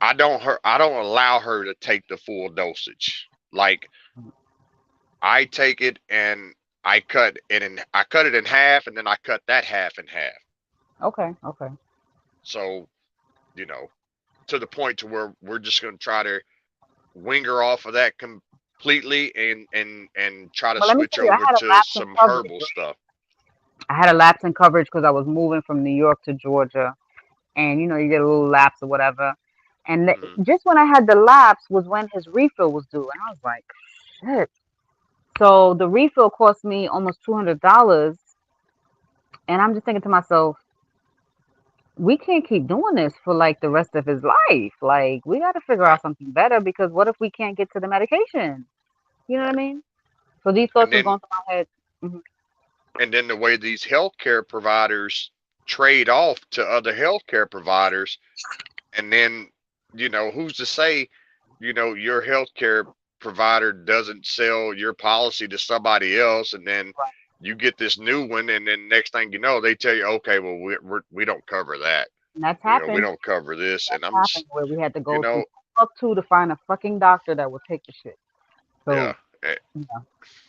S7: I don't allow her to take the full dosage. Like I take it and I cut it in half, and then I cut that half in half.
S5: okay, okay.
S7: So, you know, to the point to where we're just going to try to wing her off of that completely and try to
S5: But let me
S7: switch
S5: tell you, I
S7: over
S5: had a
S7: to
S5: lapse in
S7: some
S5: coverage.
S7: herbal stuff.
S5: I had a lapse in coverage because I was moving from New York to Georgia, and you know, you get a little lapse or whatever. And
S7: Hmm.
S5: just when I had the lapse was when his refill was due, and I was like, shit. So the refill cost me almost $200, and I'm just thinking to myself, we can't keep doing this for like the rest of his life. Like, we got to figure
S7: Right,
S5: out something better because what if we can't get to the medication? You know what I
S7: right.
S5: mean? So these
S7: And
S5: thoughts was
S7: then
S5: going through my head. Hmm.
S7: the way these healthcare providers trade off to other healthcare providers, and then who's to say your healthcare provider doesn't sell your policy to somebody else, and then you get this new one, and then next thing you know they tell you, okay, well, we don't cover that.
S5: And that's
S7: We
S5: happened.
S7: don't cover this. And
S5: That's
S7: I'm
S5: happened
S7: just,
S5: where we had to
S7: you
S5: go through
S7: know
S5: up to find a fucking doctor that would take the shit.
S7: yeah.
S5: So yeah,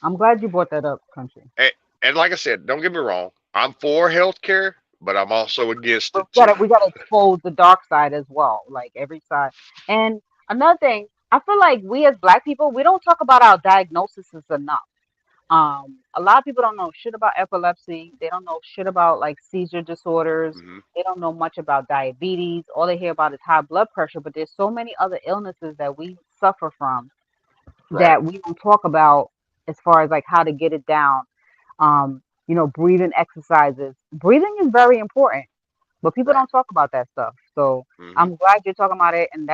S5: I'm glad you brought that up, country.
S7: And, and like I said, don't get me wrong, I'm for healthcare, but I'm also against
S5: But
S7: it too.
S5: we gotta expose the dark side as well, like every side. And another thing, I feel like we as Black people, we don't talk about our diagnoses enough. A lot of people don't know shit about epilepsy. They don't know shit about like seizure disorders.
S7: Hmm.
S5: They don't know much about diabetes. All they hear about is high blood pressure. But there's so many other illnesses that we suffer from
S7: Right,
S5: that we don't talk about as far as like how to get it down. Breathing exercises. Breathing is very important, but people
S7: right.
S5: don't talk about that stuff. So
S7: Hmm.
S5: I'm glad you're talking about it, and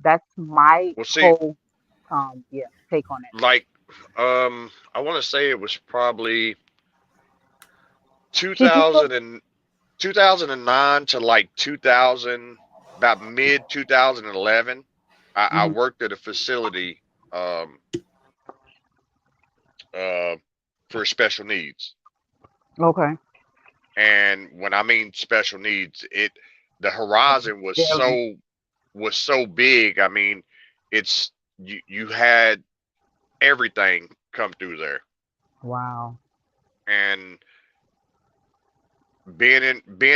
S5: that's my
S7: Well, see,
S5: whole take on it.
S7: like, I want to say it was probably
S5: See, people.
S7: 2000 and 2009 to like 2000, about mid 2011. I
S5: Mhm.
S7: worked at a facility um, uh, for special needs,
S5: Okay.
S7: and when I mean special needs, the horizon
S5: Very.
S7: was so big. I mean, it's you had everything come through there,
S5: Wow.
S7: and being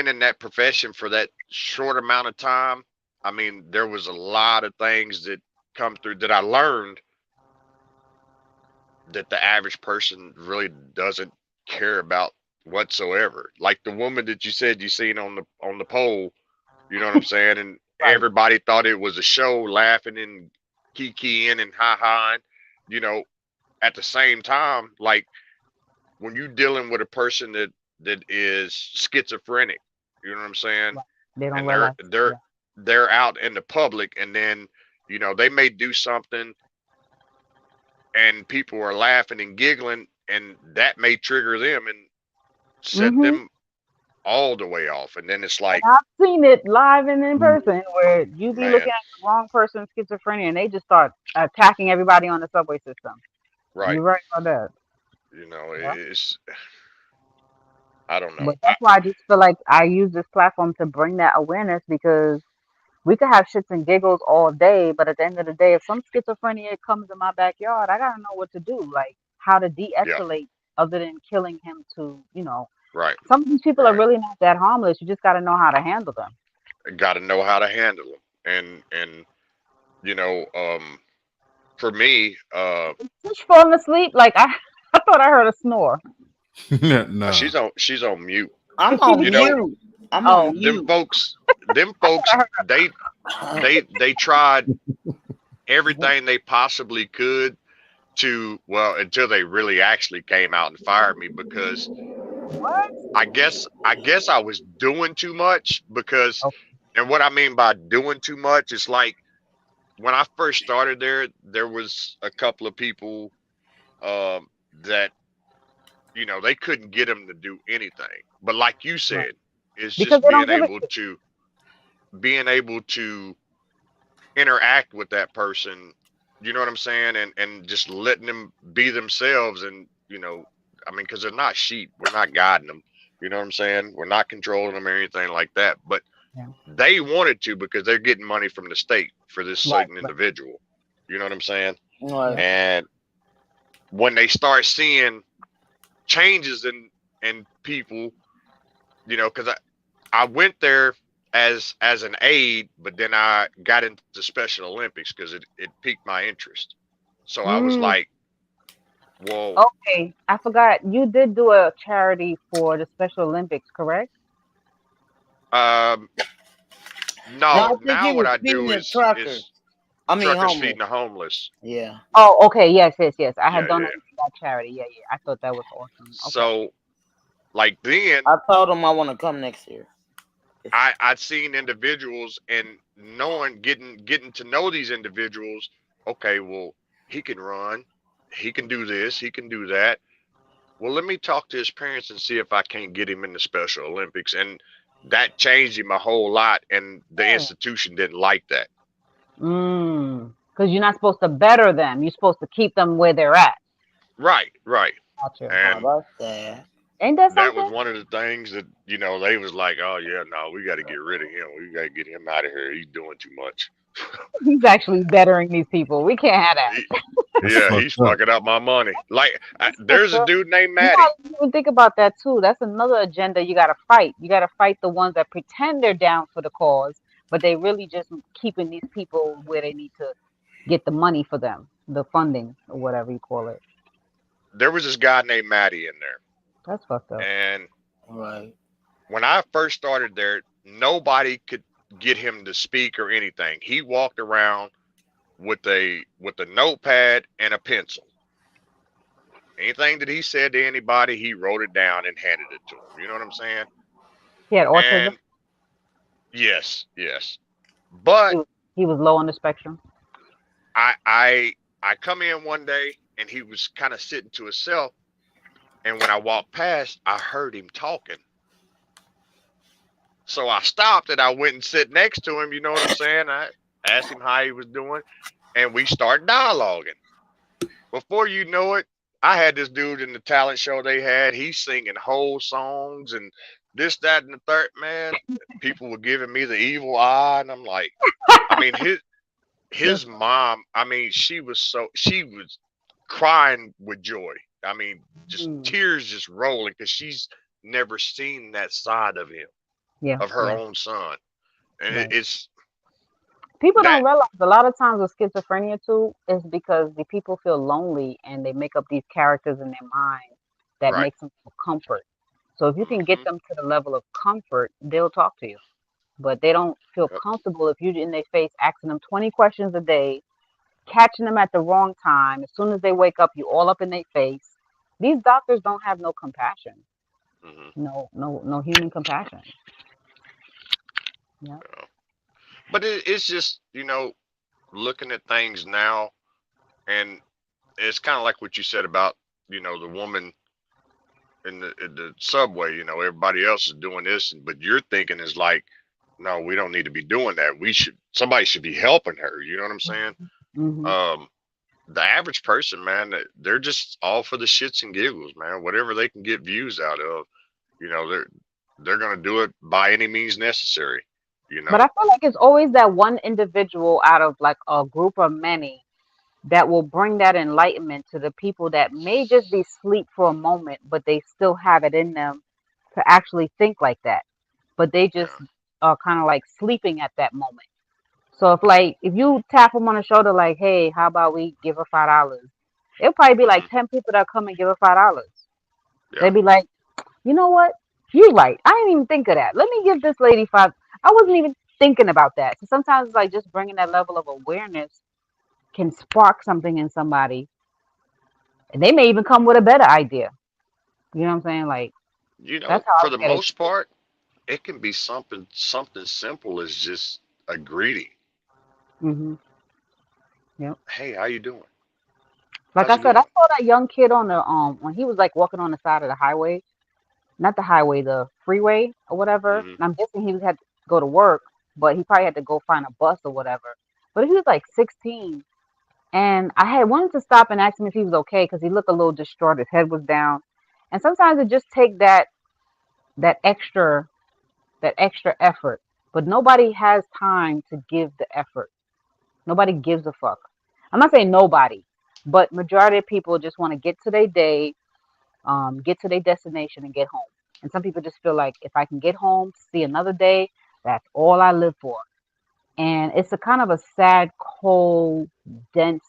S7: in that profession for that short amount of time, I mean, there was a lot of things that come through that I learned that the average person really doesn't care about whatsoever. Like the woman that you said you seen on the pole, you know what I'm saying? And
S5: Right.
S7: everybody thought it was a show, laughing and kikiing and ha-haing, you know, at the same time, like when you're dealing with a person that is schizophrenic, you know what I'm saying?
S5: Right. They don't
S7: And they're
S5: realize.
S7: they're
S5: Yeah.
S7: they're out in the public, and then they may do something and people are laughing and giggling, and that may trigger them and set
S5: Mhm.
S7: them all the way off. And then it's like,
S5: I've seen it live and in
S6: Mm.
S5: person where you be looking
S7: man,
S5: at the wrong person's schizophrenia and they just start attacking everybody on the subway system.
S7: right?
S5: You're right about that. Yeah.
S7: It's, I don't know.
S5: But that's why I just feel like I use this platform to bring that awareness because we could have shits and giggles all day, but at the end of the day, if some schizophrenia comes in my backyard, I gotta know what to do, like how to
S7: Yeah,
S5: de-escalate other than killing him
S7: right,
S5: some of these people are
S7: right.
S5: really not that harmless. You just gotta know how to handle them.
S7: Got to know how to handle them. And you know, for me,
S5: She's falling asleep. Like I thought I heard a snore.
S6: Nah.
S7: she's on mute.
S3: I'm
S5: Could she
S3: on
S5: be
S7: You know,
S3: mute. I'm
S5: oh
S3: on
S7: them
S3: mute.
S7: folks, them folks, they tried everything they possibly could to, well, until they really actually came out and fired me, because
S5: what?
S7: I guess I was doing too much. Because,
S5: Oh,
S7: and what I mean by doing too much is like when I first started there was a couple of people that they couldn't get them to do anything. But like you
S5: right.
S7: said, it's
S5: Because
S7: just
S5: they don't give a shit.
S7: being able to interact with that person, you know what I'm saying, and just letting them be themselves. And I mean, because they're not sheep, we're not guiding them, you know what I'm saying, we're not controlling them or anything like that. But
S5: Yeah.
S7: they wanted to, because they're getting money from the state for this
S5: Right,
S7: certain
S5: right.
S7: individual, you know what I'm saying.
S5: Yeah.
S3: Right.
S7: And when they start seeing changes in people, because I went there as an aide, but then I got into Special Olympics because it piqued my interest. So I was
S5: Mm,
S7: like, well,
S5: okay. I forgot. You did do a charity for the Special Olympics, correct?
S7: um,
S3: No,
S7: no.
S3: I think
S7: Now
S3: he
S7: what
S3: was
S7: I do
S3: feeding the
S7: is
S3: truckers. I mean,
S7: truckers
S3: homeless.
S7: feeding the homeless.
S3: Yeah.
S5: Oh, okay. Yes, yes, yes. I had
S7: Yeah, yeah.
S5: donated to that charity. Yeah, yeah. I thought that was awesome. Okay.
S7: So like then
S3: I told him I want to come next year.
S7: I'd seen individuals, and knowing, getting to know these individuals. Okay, well, he can run, he can do this, he can do that. Well, let me talk to his parents and see if I can't get him in the Special Olympics. And that changed him a whole lot. And the
S5: Yeah.
S7: institution didn't like that.
S5: Because you're not supposed to better them. You're supposed to keep them where they're at.
S7: Right, right.
S5: Gotcha.
S3: Oh,
S7: And
S3: that's sad.
S5: Ain't that
S7: That was
S5: something?
S7: one of the things that, you know, they was like, oh yeah, no, we got to get rid of him. We got to get him out of here. He's doing too much.
S5: He's actually bettering these people. We can't have that.
S7: He,
S6: That's
S7: yeah,
S6: fucked
S7: he's
S6: up.
S7: fucking up my money. Like,
S5: That's
S7: there's
S5: fucked
S7: a
S5: up.
S7: dude named
S5: You
S7: Matty.
S5: gotta even think about that too. That's another agenda you gotta fight. You gotta fight the ones that pretend they're down for the cause, but they really just keeping these people where they need to get the money for them, the funding or whatever you call it.
S7: There was this guy named Matty in there,
S5: That's fucked up.
S7: and
S3: Right.
S7: when I first started there, nobody could get him to speak or anything. He walked around with a notepad and a pencil. Anything that he said to anybody, he wrote it down and handed it to him. You know what I'm saying?
S5: He had autism.
S7: And yes, yes. But
S5: He was low on the spectrum.
S7: I come in one day and he was kind of sitting to himself, and when I walked past, I heard him talking. So I stopped and I went and sit next to him. You know what I'm saying? I asked him how he was doing, and we started dialoguing. Before you know it, I had this dude in the talent show they had. He's singing whole songs and this, that, and the third. Man, people were giving me the evil eye, and I'm like, I mean, his mom. I mean, she was crying with joy. I mean, just
S5: Mm.
S7: tears just rolling because she's never seen that side of him,
S5: Yeah.
S7: of her
S5: Yeah.
S7: own son, and
S5: Right.
S7: it's
S5: People
S7: that.
S5: don't realize a lot of times with schizophrenia too is because the people feel lonely and they make up these characters in their mind that
S7: Right.
S5: makes them feel comfort. So if you can get
S7: Hmm.
S5: them to the level of comfort, they'll talk to you. But they don't feel
S7: Yep.
S5: comfortable if you're in their face asking them 20 questions a day, catching them at the wrong time. As soon as they wake up, you all up in their face. These doctors don't have no compassion.
S7: Hmm.
S5: No human compassion. Yeah.
S7: But it's just, you know, looking at things now, and it's kind of like what you said about, you know, the woman in the subway. You know, everybody else is doing this, but you're thinking is like, no, we don't need to be doing that. Somebody should be helping her. You know what I'm saying?
S5: Hmm.
S7: Um, the average person, man, they're just all for the shits and giggles, man. Whatever they can get views out of, you know, they're gonna do it by any means necessary. You
S5: But I
S7: know.
S5: feel like it's always that one individual out of like a group of many that will bring that enlightenment to the people that may just be asleep for a moment, but they still have it in them to actually think like that. But they just
S7: Yeah.
S5: are kind of like sleeping at that moment. So if you tap them on the shoulder like, hey, how about we give her $5? It'll probably be like
S7: Hmm.
S5: 10 people that come and give her $5.
S7: Yeah.
S5: They'd be like, you know what? You're right. I didn't even think of that. Let me give this lady five. I wasn't even thinking about that. So sometimes it's like just bringing that level of awareness can spark something in somebody, and they may even come with a better idea. You know what I'm saying? Like
S7: You know,
S5: that's how I
S7: for the
S5: look at it.
S7: most part, it can be something simple as just a greeting.
S5: Hmm. Yep.
S7: Hey, how you doing?
S5: Like
S7: How's
S5: I
S7: it
S5: said, I
S7: going?
S5: saw that young kid on the when he was like walking on the side of the highway, not the highway, the freeway or whatever.
S7: Hmm.
S5: And I'm guessing he had to go to work, but he probably had to go find a bus or whatever. But he was like 16, and I had wanted to stop and ask him if he was okay because he looked a little distraught. His head was down, and sometimes it just take that extra that extra effort. But nobody has time to give the effort. Nobody gives a fuck. I'm not saying nobody, but majority of people just want to get to their day, get to their destination, and get home. And some people just feel like if I can get home, see another day, that's all I live for. And it's a kind of a sad, cold, dense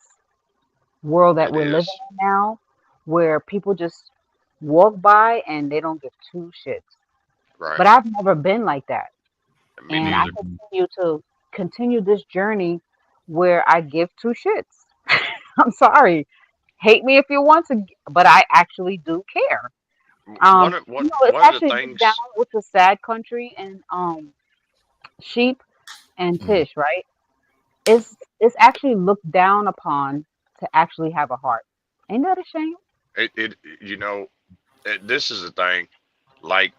S5: world that
S7: It
S5: we're living
S7: is.
S5: in now, where people just walk by and they don't give two shits.
S7: Right.
S5: But I've never been like that.
S7: Me
S5: And I
S7: neither.
S6: Mhm.
S5: continue this journey where I give two shits. I'm sorry. Hate me if you want to, but I actually do care.
S7: One of one
S5: It
S7: one of the
S5: actually goes down
S7: things.
S5: with the sad country and sheep and
S6: Mhm.
S5: Tish, right? It's actually looked down upon to actually have a heart. Ain't that a shame?
S7: It you know, this is the thing. Like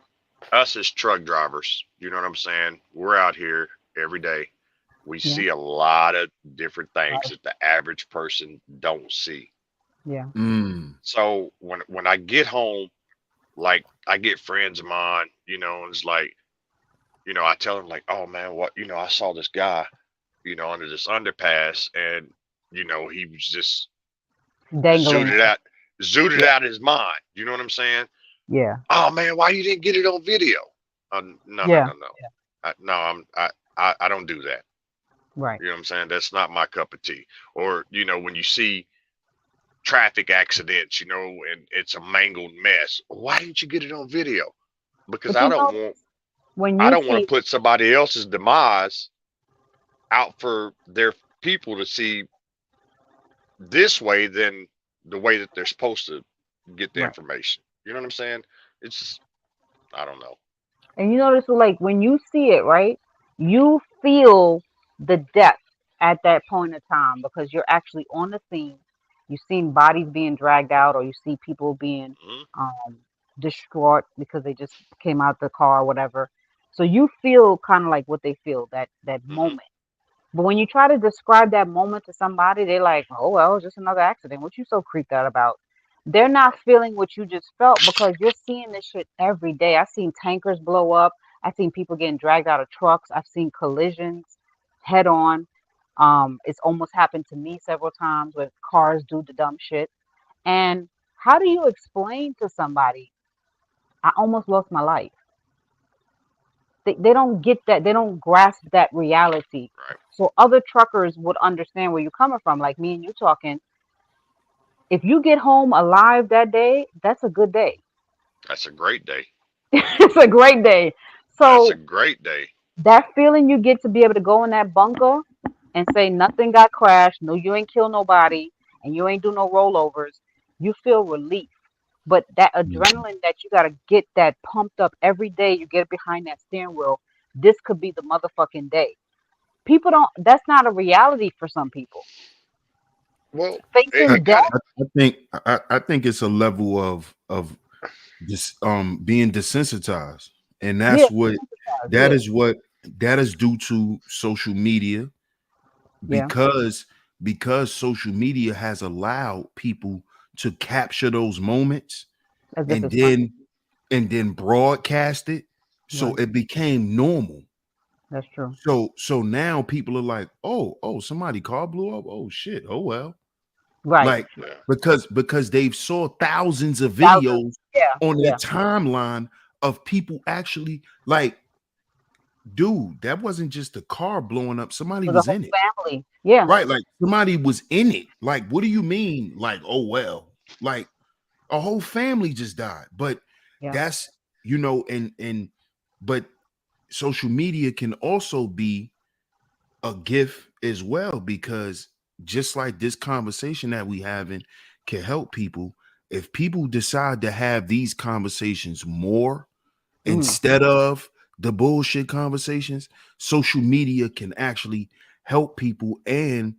S7: us as truck drivers, you know what I'm saying? We're out here every day. We
S5: Yeah,
S7: see a lot of different things
S5: right.
S7: that the average person don't see.
S5: Yeah.
S6: Mm.
S7: So when I get home, like I get friends of mine, and it's like, I tell them like, oh man, what, I saw this guy, under this underpass, and he was just
S5: Dangling.
S7: zooted
S5: Yeah.
S7: out his mind. You know what I'm saying?
S5: Yeah.
S7: Oh man, why you didn't get it on video? No,
S5: Yeah.
S7: no. I don't do that.
S5: Right.
S7: You know what I'm saying? That's not my cup of tea. Or, when you see traffic accidents, and it's a mangled mess, why didn't you get it on video? Because
S5: But
S7: I
S5: you
S7: don't
S5: know,
S7: want
S5: when
S7: I
S5: you
S7: don't want
S5: see,
S7: to put somebody else's demise out for their people to see this way than the way that they're supposed to get the
S5: right,
S7: information. You know what I'm saying? It's I don't know.
S5: and you notice like when you see it, right, you feel the depth at that point of time because you're actually on the scene. You've seen bodies being dragged out, or you see people being
S7: Mhm.
S5: um, distraught because they just came out the car or whatever. So you feel kind of like what they feel, that
S7: Mhm.
S5: moment. But when you try to describe that moment to somebody, they're like, "Oh well, it's just another accident. What you so creeped out about?" They're not feeling what you just felt because you're seeing this shit every day. I've seen tankers blow up. I've seen people getting dragged out of trucks. I've seen collisions head on. It's almost happened to me several times where cars do the dumb shit. And how do you explain to somebody, I almost lost my life? They don't get that. They don't grasp that reality.
S7: Right.
S5: So other truckers would understand where you're coming from. Like me and you talking. If you get home alive that day, that's a good day.
S7: That's a great day.
S5: It's a great day.
S7: That's a
S5: So
S7: great day.
S5: that feeling you get to be able to go in that bunker and say nothing got crashed, no, you ain't kill nobody, and you ain't do no rollovers, you feel relief. But that
S6: Mhm.
S5: adrenaline that you gotta get that pumped up every day, you get behind that steering wheel. This could be the motherfucking day. People don't. That's not a reality for some people.
S7: Well, it,
S6: I,
S5: Facing
S7: it kind
S5: death.
S7: of
S6: I think it's a level of this being desensitized, and
S5: Yeah.
S6: that
S5: Yeah.
S6: is what that is due to social media
S5: Yeah.
S6: because social media has allowed people to capture those moments
S5: As if
S6: and
S5: it's funny.
S6: then broadcast it, so
S5: Right.
S6: it became normal.
S5: That's true.
S6: So now people are like, oh, somebody car blew up. Oh shit. Oh well.
S5: Right.
S6: Like
S7: yeah.
S6: because they've saw thousands of
S5: Thousands.
S6: videos
S5: Yeah.
S6: on their
S5: Yeah.
S6: timeline of people actually like, dude, that wasn't just a car blowing up. Somebody
S5: For the
S6: was
S5: whole
S6: in it.
S5: family. Yeah.
S6: Right. Like somebody was in it. Like, what do you mean? Like, oh well, like a whole family just died. But
S5: Yeah.
S6: that's and but social media can also be a gift as well because just like this conversation that we having can help people. If people decide to have these conversations more
S5: Mm.
S6: instead of the bullshit conversations, social media can actually help people and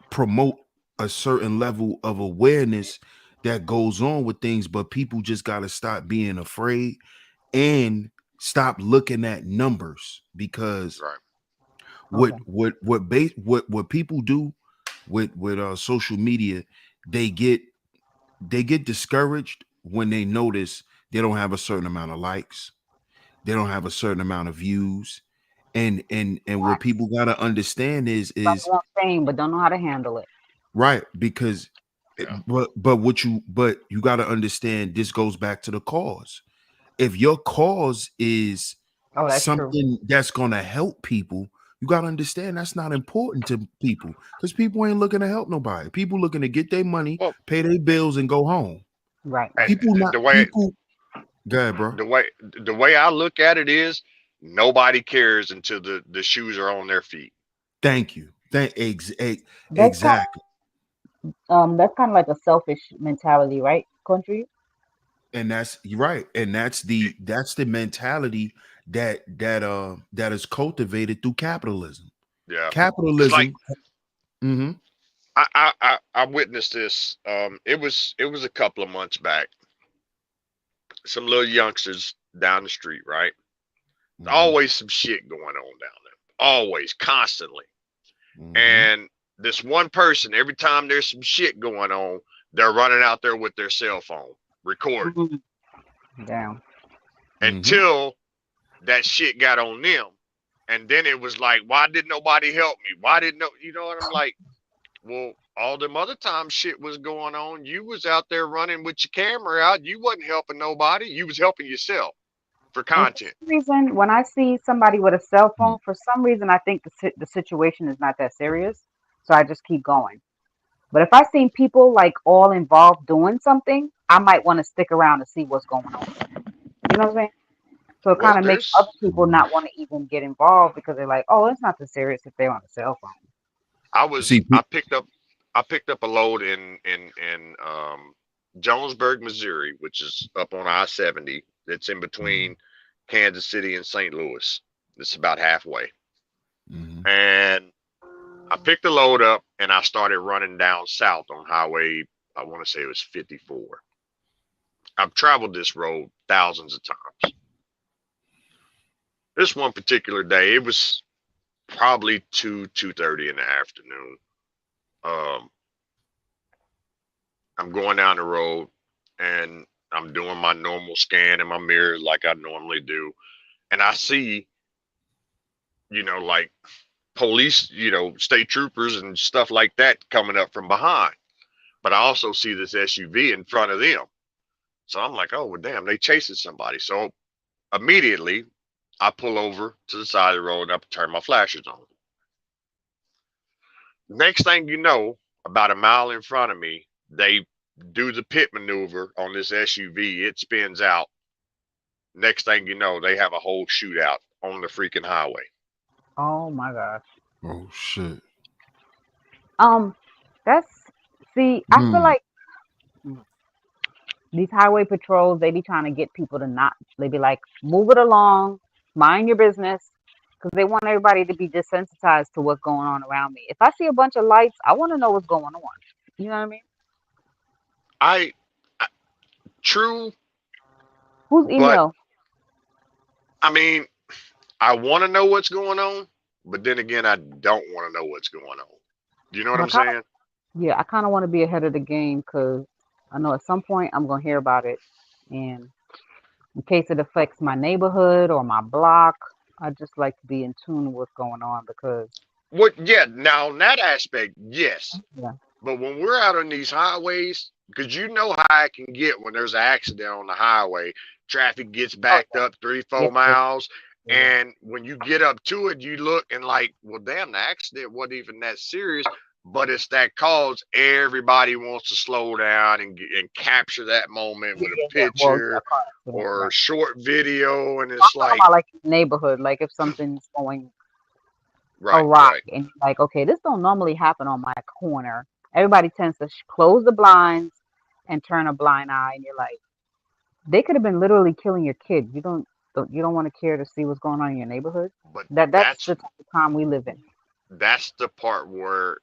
S6: promote a certain level of awareness that goes on with things. But people just got to stop being afraid and stop looking at numbers because
S7: Right.
S5: Okay.
S6: what people do with social media, they get discouraged when they notice they don't have a certain amount of likes, they don't have a certain amount of views, and what people got to understand
S5: Some
S6: is
S5: want fame, but don't know how to handle it.
S6: right because
S7: Yeah.
S6: but you got to understand this goes back to the cause. If your cause is
S5: Oh, that's true.
S6: something that's going to help people, you got to understand that's not important to people because people ain't looking to help nobody. People looking to get their money,
S7: Well,
S6: pay their bills, and go home.
S5: Right.
S7: and
S5: Right.
S6: People not
S7: the way
S6: people. Go ahead, bro.
S7: the way the way I look at it is nobody cares until the shoes are on their feet.
S6: Thank you.
S5: That's kind
S6: Exactly.
S5: that's kind of like a selfish mentality, right? Country.
S6: And that's you're right. And that's the mentality that is cultivated through capitalism.
S7: Yeah. Cause like
S6: Capitalism. Mhm.
S7: I witnessed this. It was a couple of months back. Some little youngsters down the street, right?
S6: Mhm.
S7: Always some shit going on down there. Always, constantly.
S6: Mhm.
S7: And this one person, every time there's some shit going on, they're running out there with their cell phone, recording.
S5: Mm. Damn.
S7: until that shit got on them. And then it was like, why didn't nobody help me? Why didn't no, you know what I'm like? Well, all them other times shit was going on. You was out there running with your camera out. You wasn't helping nobody. You was helping yourself for
S5: And for
S7: content.
S5: some reason, when I see somebody with a cell phone, for some reason, I think the situation is not that serious. So I just keep going. But if I seen people like all involved doing something, I might want to stick around to see what's going on. You know what I'm saying? So it
S7: Well,
S5: kind of makes other
S7: there's
S5: people not want to even get involved because they're like, oh, it's not that serious if they're on a cell phone.
S6: See,
S7: I picked up a load in Jonesburg, Missouri, which is up on I-70. It's in between Kansas City and St. Louis. It's about halfway. And I picked the load up and I started running down south on highway. I want to say it was 54. I've traveled this road thousands of times. This one particular day, it was probably 2:30 in the afternoon. I'm going down the road and I'm doing my normal scan in my mirror like I normally do. And I see, like police, state troopers and stuff like that coming up from behind. But I also see this SUV in front of them. So I'm like, oh, well, damn, they chasing somebody. So immediately I pull over to the side of the road and I turn my flashers on. Next thing you know, about a mile in front of me, they do the pit maneuver on this SUV. It spins out. Next thing you know, they have a whole shootout on the freaking highway.
S5: Oh my gosh.
S6: Oh shit.
S5: I feel like these highway patrols, they be trying to get people to not, they be like, move it along, mind your business, because they want everybody to be desensitized to what's going on around me. If I see a bunch of lights, I want to know what's going on. You know what I mean?
S7: True.
S5: Whose email?
S7: I mean, I want to know what's going on, but then again, I don't want to know what's going on. Do you know what I'm saying?
S5: Yeah, I kind of want to be ahead of the game because I know at some point I'm going to hear about it. And in case it affects my neighborhood or my block, I just like to be in tune with what's going on because.
S7: Yeah, now in that aspect, yes.
S5: Yeah.
S7: But when we're out on these highways, because you know how it can get when there's an accident on the highway, traffic gets backed up 3-4 miles. And when you get up to it, you look and like, well, damn, the accident wasn't even that serious. But it's that cause everybody wants to slow down and capture that moment with a picture or a short video. And it's
S5: like neighborhood, like if something's going awry and you're like, okay, this don't normally happen on my corner. Everybody tends to close the blinds and turn a blind eye, and you're like, they could have been literally killing your kid. You don't want to care to see what's going on in your neighborhood.
S7: But
S5: that's the type of time we live in.
S7: That's the part where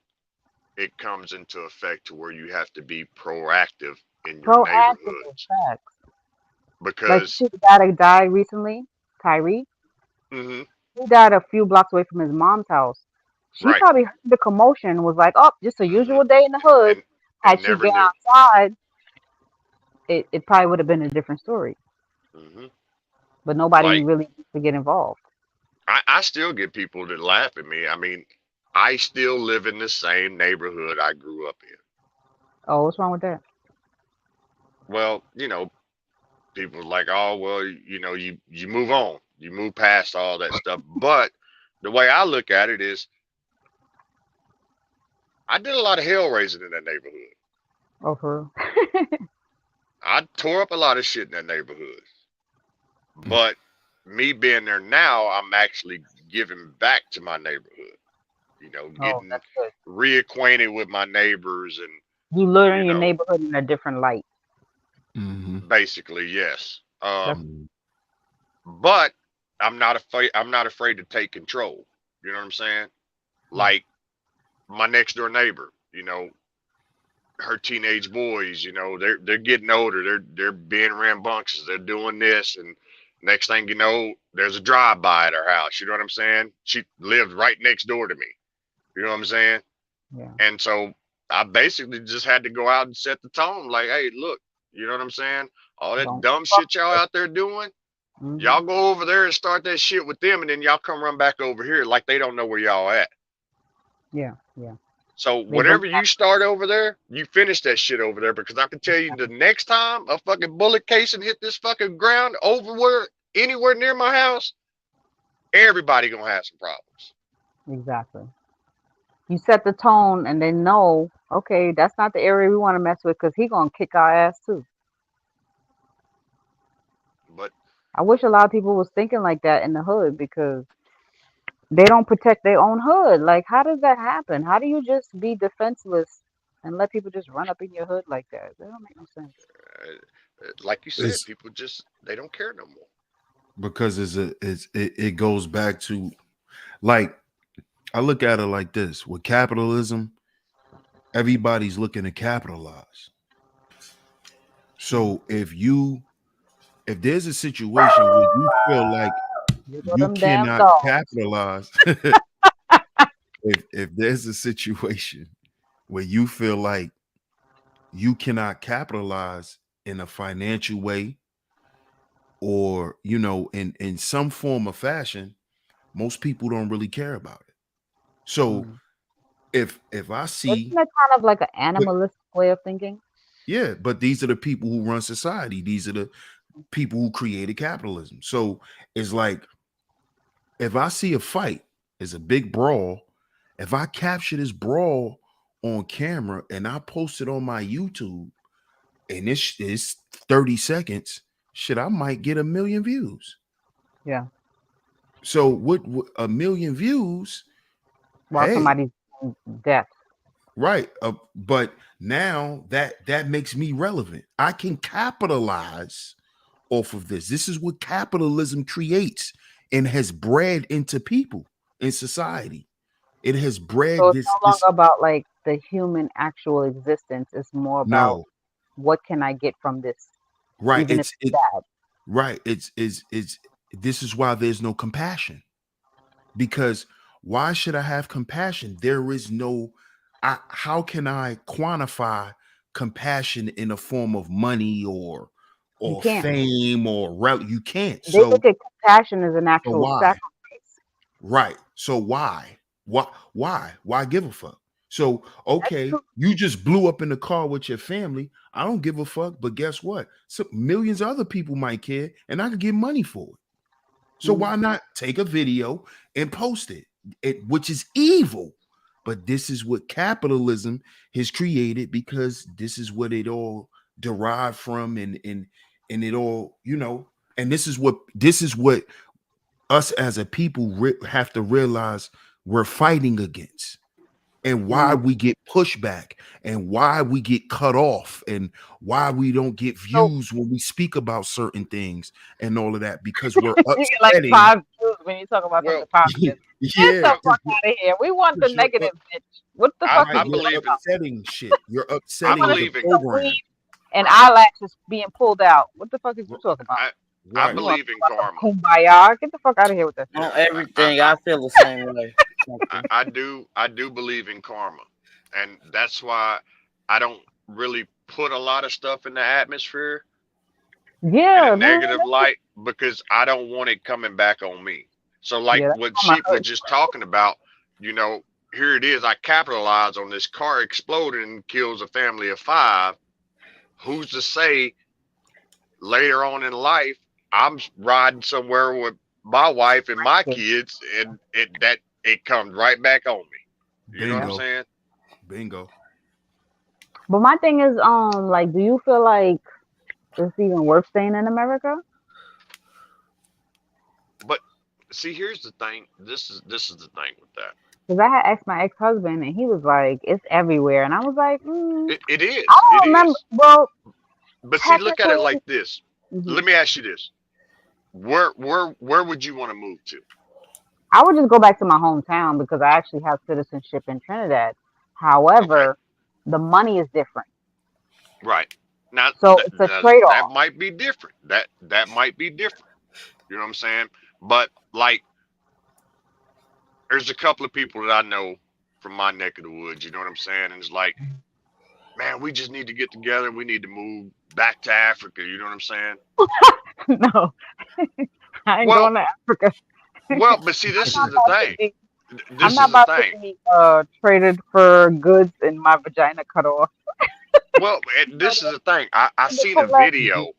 S7: it comes into effect to where you have to be proactive in your neighborhood. Because
S5: like that died recently, Tyree.
S7: Mm-hmm.
S5: He died a few blocks away from his mom's house. She probably heard the commotion, was like, oh, just a usual day in the hood. Had she been outside, it probably would have been a different story.
S7: Mm-hmm.
S5: But nobody really needs to get involved.
S7: I still get people that laugh at me. I mean, I still live in the same neighborhood I grew up in.
S5: Oh, what's wrong with that?
S7: Well, people are like, oh, well, you move on. You move past all that stuff. But the way I look at it is, I did a lot of hell raising in that neighborhood.
S5: Oh, for real?
S7: I tore up a lot of shit in that neighborhood. But me being there now, I'm actually giving back to my neighborhood. Getting reacquainted with my neighbors, and
S5: you learn your neighborhood in a different light.
S7: Basically, yes. But I'm not afraid. I'm not afraid to take control. You know what I'm saying? Like my next door neighbor. Her teenage boys. They're getting older. They're being rambunctious. They're doing this, and next thing you know, there's a drive-by at her house. You know what I'm saying? She lived right next door to me. You know what I'm saying?
S5: Yeah.
S7: And so I basically just had to go out and set the tone. Like, hey, look, You know what I'm saying? All that
S5: Don't
S7: dumb
S5: fuck
S7: shit y'all out there doing,
S5: Mhm.
S7: y'all go over there and start that shit with them, and then y'all come run back over here like they don't know where y'all at.
S5: Yeah, yeah.
S7: So
S5: They bring
S7: whatever you start over there, you finish that shit over there, because I can tell you the next time a fucking bullet casing hit this fucking ground anywhere near my house, everybody gonna have some problems.
S5: exactly. You set the tone, and they know, okay, that's not the area we want to mess with because he gonna kick our ass too.
S7: But
S5: I wish a lot of people was thinking like that in the hood because they don't protect their own hood. Like, how does that happen? How do you just be defenseless and let people just run up in your hood like that? That don't make no sense.
S7: like you said,
S6: It's
S7: people just they don't care no more.
S6: because it goes back to, like, I look at it like this: with capitalism, everybody's looking to capitalize. So if there's a situation where you feel like
S5: You know
S6: you
S5: them damn
S6: cannot
S5: dogs.
S6: capitalize, if there's a situation where you feel like you cannot capitalize in a financial way, or in some form or fashion, most people don't really care about it. So
S5: Mm.
S6: if I
S5: Isn't
S6: see,
S5: that kind of like an
S6: but
S5: animalistic way of thinking?
S6: yeah, but these are the people who run society. These are the people who created capitalism. So it's like, if I see a fight, it's a big brawl. If I capture this brawl on camera and I post it on my YouTube, and it's 30 seconds, shit, I might get 1 million views.
S5: Yeah.
S6: So what 1 million views,
S5: While
S6: hey,
S5: somebody's death.
S6: right. But now that makes me relevant. I can capitalize off of this. This is what capitalism creates and has bred into people in society. It has
S5: So
S6: bred
S5: it's
S6: this
S5: no longer about like the human actual existence. It's more about
S6: no,
S5: what can I get from this,
S6: right.
S5: even if it's bad.
S6: Right. It's this is why there's no compassion. Because why should I have compassion? There is no how can I quantify compassion in a form of money
S5: You
S6: or
S5: can't.
S6: fame or you can't.
S5: They look at compassion as an
S6: So
S5: actual
S6: why?
S5: sacrifice.
S6: Right. So why? Why give a fuck? So
S5: That's
S6: okay,
S5: true.
S6: you just blew up in the car with your family. I don't give a fuck, but guess what? So millions of other people might care, and I could get money for it. So
S5: Mm.
S6: why not take a video and post it, which is evil. But this is what capitalism has created, because this is what it all derived from, and it all, and this is what us as a people have to realize we're fighting against, and why
S5: Mm.
S6: we get pushback, and why we get cut off, and why we don't get
S5: So
S6: views when we speak about certain things and all of that, because we're
S5: you get like
S6: upsetting.
S5: 5 views when you talk about
S7: Well,
S5: something positive. Get the
S6: Yeah,
S7: well,
S5: fuck out of here. We want the
S6: you're
S5: negative bitch. What the
S7: I
S5: fuck
S6: right.
S5: is
S7: I
S5: you
S6: You're
S5: talking
S7: believe in
S5: about?
S6: upsetting shit. You're
S5: I
S7: I
S6: upsetting
S5: want to
S6: the
S7: believe
S5: see
S7: in
S5: some
S6: program.
S5: weed and
S7: right.
S5: eyelashes being pulled out. What the fuck is you talking about?
S7: I I
S6: Right.
S5: You want
S7: believe
S5: to
S7: in
S5: talk about
S7: karma.
S5: some kumbaya? Get the fuck out of here with that shit.
S3: On
S7: Yeah,
S3: everything, I feel the same way. Something.
S7: I do believe in karma, and that's why I don't really put a lot of stuff in the atmosphere in a
S5: Yeah, man.
S7: negative light, because I don't want it coming back on me. So like
S5: Yeah, that's
S7: what
S5: karma
S7: Sheep was
S5: hurt.
S7: just talking about, you know, here it is. I capitalize on this car exploding and kills a family of 5. Who's to say later on in life I'm riding somewhere with my wife and my
S5: Yeah.
S7: kids, and it comes right back on me. You know what I'm
S6: Bingo.
S7: saying?
S6: Bingo.
S5: But my thing is, like, do you feel like it's even worth staying in America?
S7: But see, here's the thing. This is the thing with that.
S5: Because I had asked my ex-husband, and he was like, "It's everywhere," and I was like,
S7: It
S5: "I
S7: is. It
S5: don't remember."
S7: is.
S5: Well,
S7: But see, look at it
S5: technically,
S7: like this.
S5: mhm,
S7: Let me ask you this. Where would you want to move to?
S5: I would just go back to my hometown because I actually have citizenship in Trinidad.
S7: Okay.
S5: However, the money is different,
S7: Right. Now,
S5: so it's a
S7: that
S5: trade-off.
S7: might be different. That might be different. You know what I'm saying? But like, there's a couple of people that I know from my neck of the woods. You know what I'm saying? And it's like, man, we just need to get together and we need to move back to Africa. You know what I'm saying?
S5: No, I ain't
S7: Well,
S5: going to Africa.
S7: but see,
S5: I'm
S7: this
S5: not
S7: is the
S5: about to
S7: thing.
S5: be. I'm
S7: This
S5: not
S7: is the
S5: about to
S7: thing.
S5: be traded for goods and my vagina cut off.
S7: Well,
S5: So
S7: this is the thing. I
S5: the
S7: seen a
S5: collect
S7: video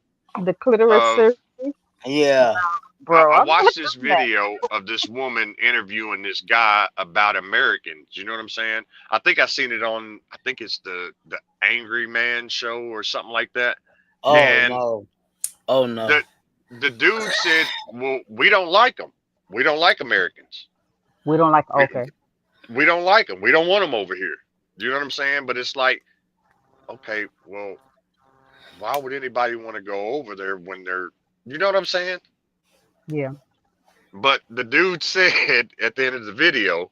S5: the clitoris
S7: of
S5: surgery,
S3: Yeah.
S5: bro.
S7: I
S5: I'm not
S7: watched this
S5: doing that.
S7: video of this woman interviewing this guy about Americans. You know what I'm saying? I think I seen it on. I think it's the Angry Man show or something like that.
S3: Oh
S7: And
S3: no. Oh no.
S7: the dude said, "Well, we don't like them. We don't like Americans.
S5: We don't like.
S7: We
S5: Okay,
S7: we don't like them. We don't want them over here." You know what I'm saying? But it's like, okay, well, why would anybody want to go over there when they're, you know what I'm saying?
S5: yeah.
S7: But the dude said at the end of the video,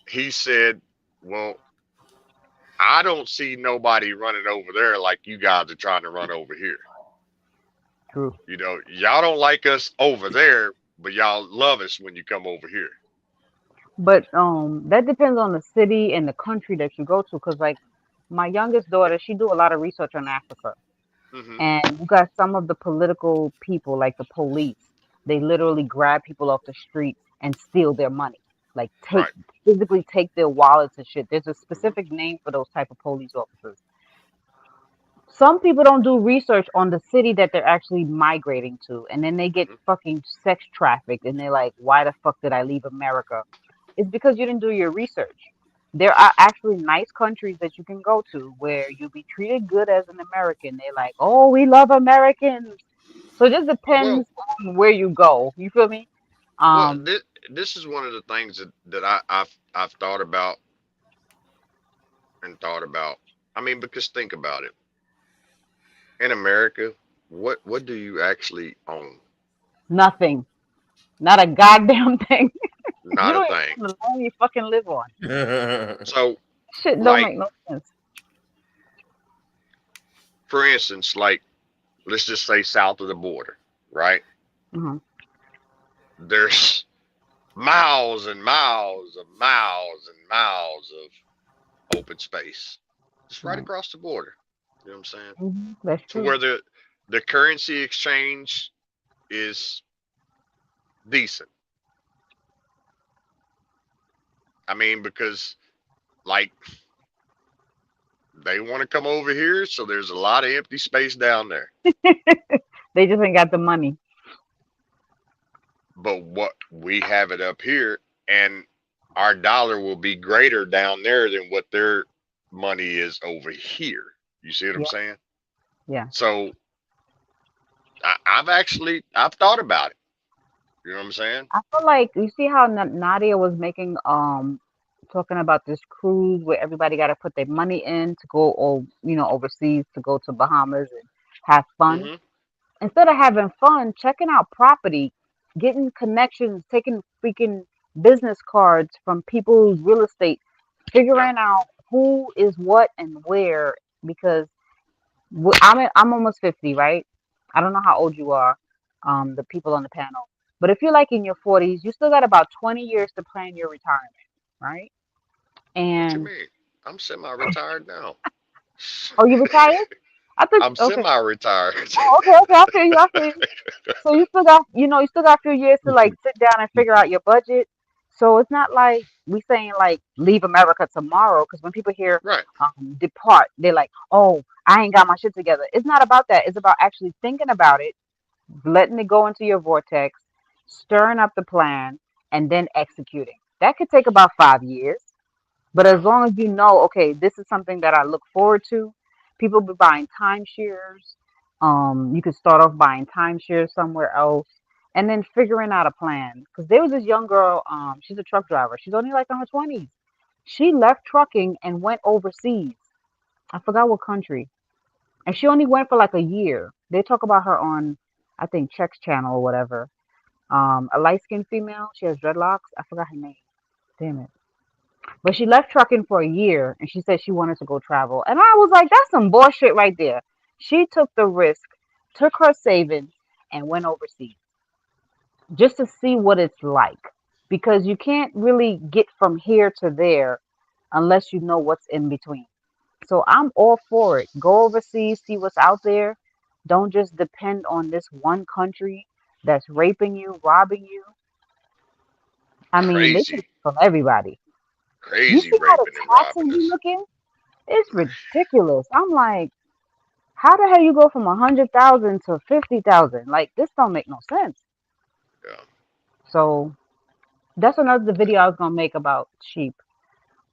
S7: he said, well, I don't see nobody running over there like you guys are trying to run over here.
S5: True.
S7: You know, y'all don't like us over there, but y'all love us when you come over here.
S5: But that depends on the city and the country that you go to. Cause like my youngest daughter, she do a lot of research on Africa,
S7: Hmm.
S5: and you got some of the political people, like the police. They literally grab people off the street and steal their money, like
S7: Right.
S5: physically take their wallets and shit. There's a
S7: Hmm.
S5: specific name for those type of police officers. Some people don't do research on the city that they're actually migrating to, and then they get
S7: Hmm.
S5: fucking sex trafficked, and they're like, "Why the fuck did I leave America?" It's because you didn't do your research. There are actually nice countries that you can go to where you'll be treated good as an American. They're like, "Oh, we love Americans." So it just
S7: Well,
S5: depends on where you go. You feel me?
S7: well,
S5: Um,
S7: this is one of the things that I've thought about and thought about. I mean, because think about it. In America, what do you actually own?
S5: Nothing. Not a goddamn thing. You
S7: Not a
S5: don't
S7: thing.
S5: even own the land you fucking live on.
S7: So,
S5: Shit don't
S7: like,
S5: make no sense.
S7: for instance, like, let's just say south of the border, right?
S5: Hmm.
S7: There's miles and miles of miles and miles of open space. Just right
S5: Right.
S7: across the border. You know what I'm saying?
S5: That's
S7: To
S5: true.
S7: where the currency exchange is decent. I mean, because like they want to come over here, so there's a lot of empty space down there.
S5: They just ain't got the money.
S7: But what we have it up here, and our dollar will be greater down there than what their money is over here. You see what I'm
S5: Yeah,
S7: saying?
S5: yeah.
S7: So I've thought about it. You know what I'm saying?
S5: I feel like you see how Nadia was making talking about this cruise where everybody got to put their money in to go or overseas to go to Bahamas and have fun.
S7: Hmm.
S5: Instead of having fun, checking out property, getting connections, taking freaking business cards from people's real estate,
S7: Yeah.
S5: figuring out who is what and where because I'm almost 50, right? I don't know how old you are, the people on the panel. But if you're like in your 40s, you still got about 20 years to plan your retirement, right?
S7: What you
S5: And
S7: mean? I'm semi-retired now.
S5: oh, you retired? I thought
S7: I'm
S5: okay.
S7: semi-retired.
S5: Oh, okay, okay. I feel you. I feel you. So you still got, you still got a few years to like sit down and figure out your budget. So it's not like we saying like leave America tomorrow. Because when people hear
S7: Right.
S5: depart, they're like, oh, I ain't got my shit together. It's not about that. It's about actually thinking about it, letting it go into your vortex, stirring up the plan, and then executing. That could take about 5 years. But
S7: Yeah.
S5: as long as you know, okay, this is something that I look forward to, people be buying timeshares. You could start off buying timeshares somewhere else and then figuring out a plan. Because there was this young girl, she's a truck driver. She's only like in her 20s. She left trucking and went overseas. I forgot what country. And she only went for like a year. They talk about her on, I think, Chex Channel or whatever. A light skinned female. She has dreadlocks. I forgot her name. Damn it. But she left trucking for a year and she said she wanted to go travel. And I was like, that's some bullshit right there. She took the risk, took her savings, and went overseas just to see what it's like. Because you can't really get from here to there unless you know what's in between. So I'm all for it. Go overseas, see what's out there. Don't just depend on this one country that's raping you, robbing you. I mean, they should
S7: Crazy,
S5: from everybody. You
S7: crazy
S5: see how the
S7: raping and
S5: taxes
S7: robbing
S5: be
S7: us.
S5: looking? It's ridiculous. I'm like, how the hell you go from 100,000 to 50,000? Like this don't make no sense.
S7: Yeah.
S5: So that's another video I was gonna make about sheep.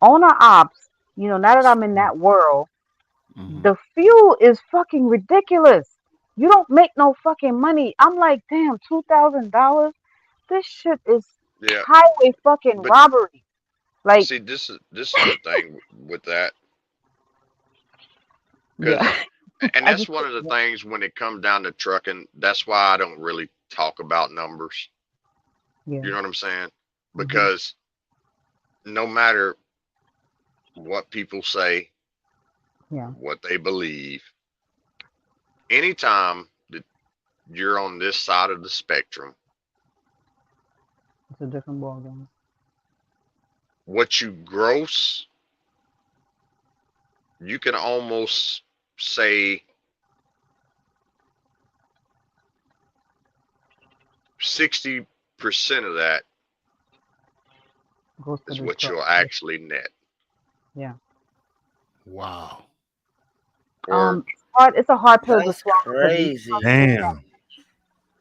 S5: Owner ops, now that I'm in that world,
S6: Mhm.
S5: the fuel is fucking ridiculous. You don't make no fucking money. I'm like, damn, $2,000. This shit is
S7: Yeah.
S5: highway fucking
S7: But
S5: robbery. Like,
S7: see, this is the thing with that,
S5: yeah,
S7: because and
S5: I
S7: that's
S5: just,
S7: one of the things when it comes down to trucking. That's why I don't really talk about numbers.
S5: yeah,
S7: You know what I'm saying?
S5: hmm,
S7: Because no matter what people say,
S5: yeah,
S7: what they believe, anytime that you're on this side of the spectrum,
S5: it's a different ball game.
S7: what you gross, you can almost say 60% of that
S5: Goes to
S7: is
S5: the
S7: what
S5: truck.
S7: you'll
S5: Yeah,
S7: actually net.
S5: yeah.
S6: Wow.
S7: Or
S5: It's a hard pill to
S3: That's
S5: swallow because these
S3: crazy.
S5: trucks are
S6: Damn.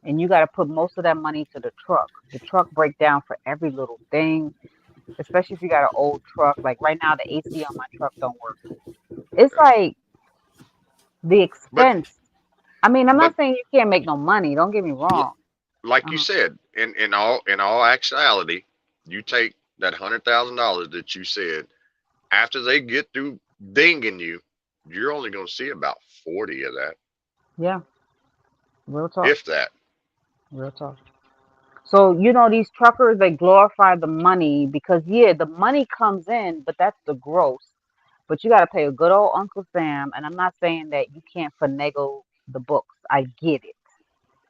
S5: and you got to put most of that money to the truck. The truck break down for every little thing, especially if you got an old truck. Like right now, the AC on my truck don't work. It's like the
S7: but
S5: expense. I mean, I'm
S7: but
S5: not saying you can't make no money. Don't get me wrong.
S7: like you
S5: Uh-huh.
S7: said, in all actuality, you take that $100,000 that you said, after they get through dinging you, you're only going to see about 40 of that,
S5: Yeah, real talk,
S7: if that.
S5: real talk. So these truckers they glorify the money because the money comes in, but that's the gross. But you got to pay a good old Uncle Sam, and I'm not saying that you can't finagle the books. I get it.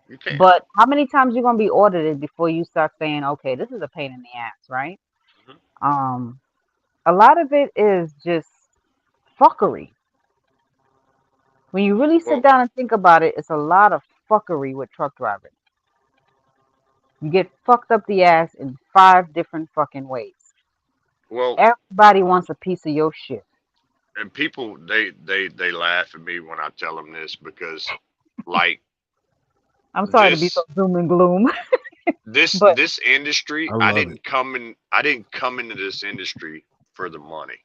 S7: You can.
S5: But how many times you gonna be audited before you start saying, okay, this is a pain in the ass, right?
S7: Mhm.
S5: Um, a lot of it is just fuckery. When you really sit
S7: Well,
S5: down and think about it, it's a lot of fuckery with truck driving. You get fucked up the ass in 5 different fucking ways.
S7: well,
S5: Everybody wants a piece of your shit.
S7: and people they laugh at me when I tell them this because, like,
S5: I'm sorry to be so
S7: this
S5: doom and gloom,
S7: this
S5: but
S7: this industry,
S6: I love it.
S7: I didn't come into this industry for the money.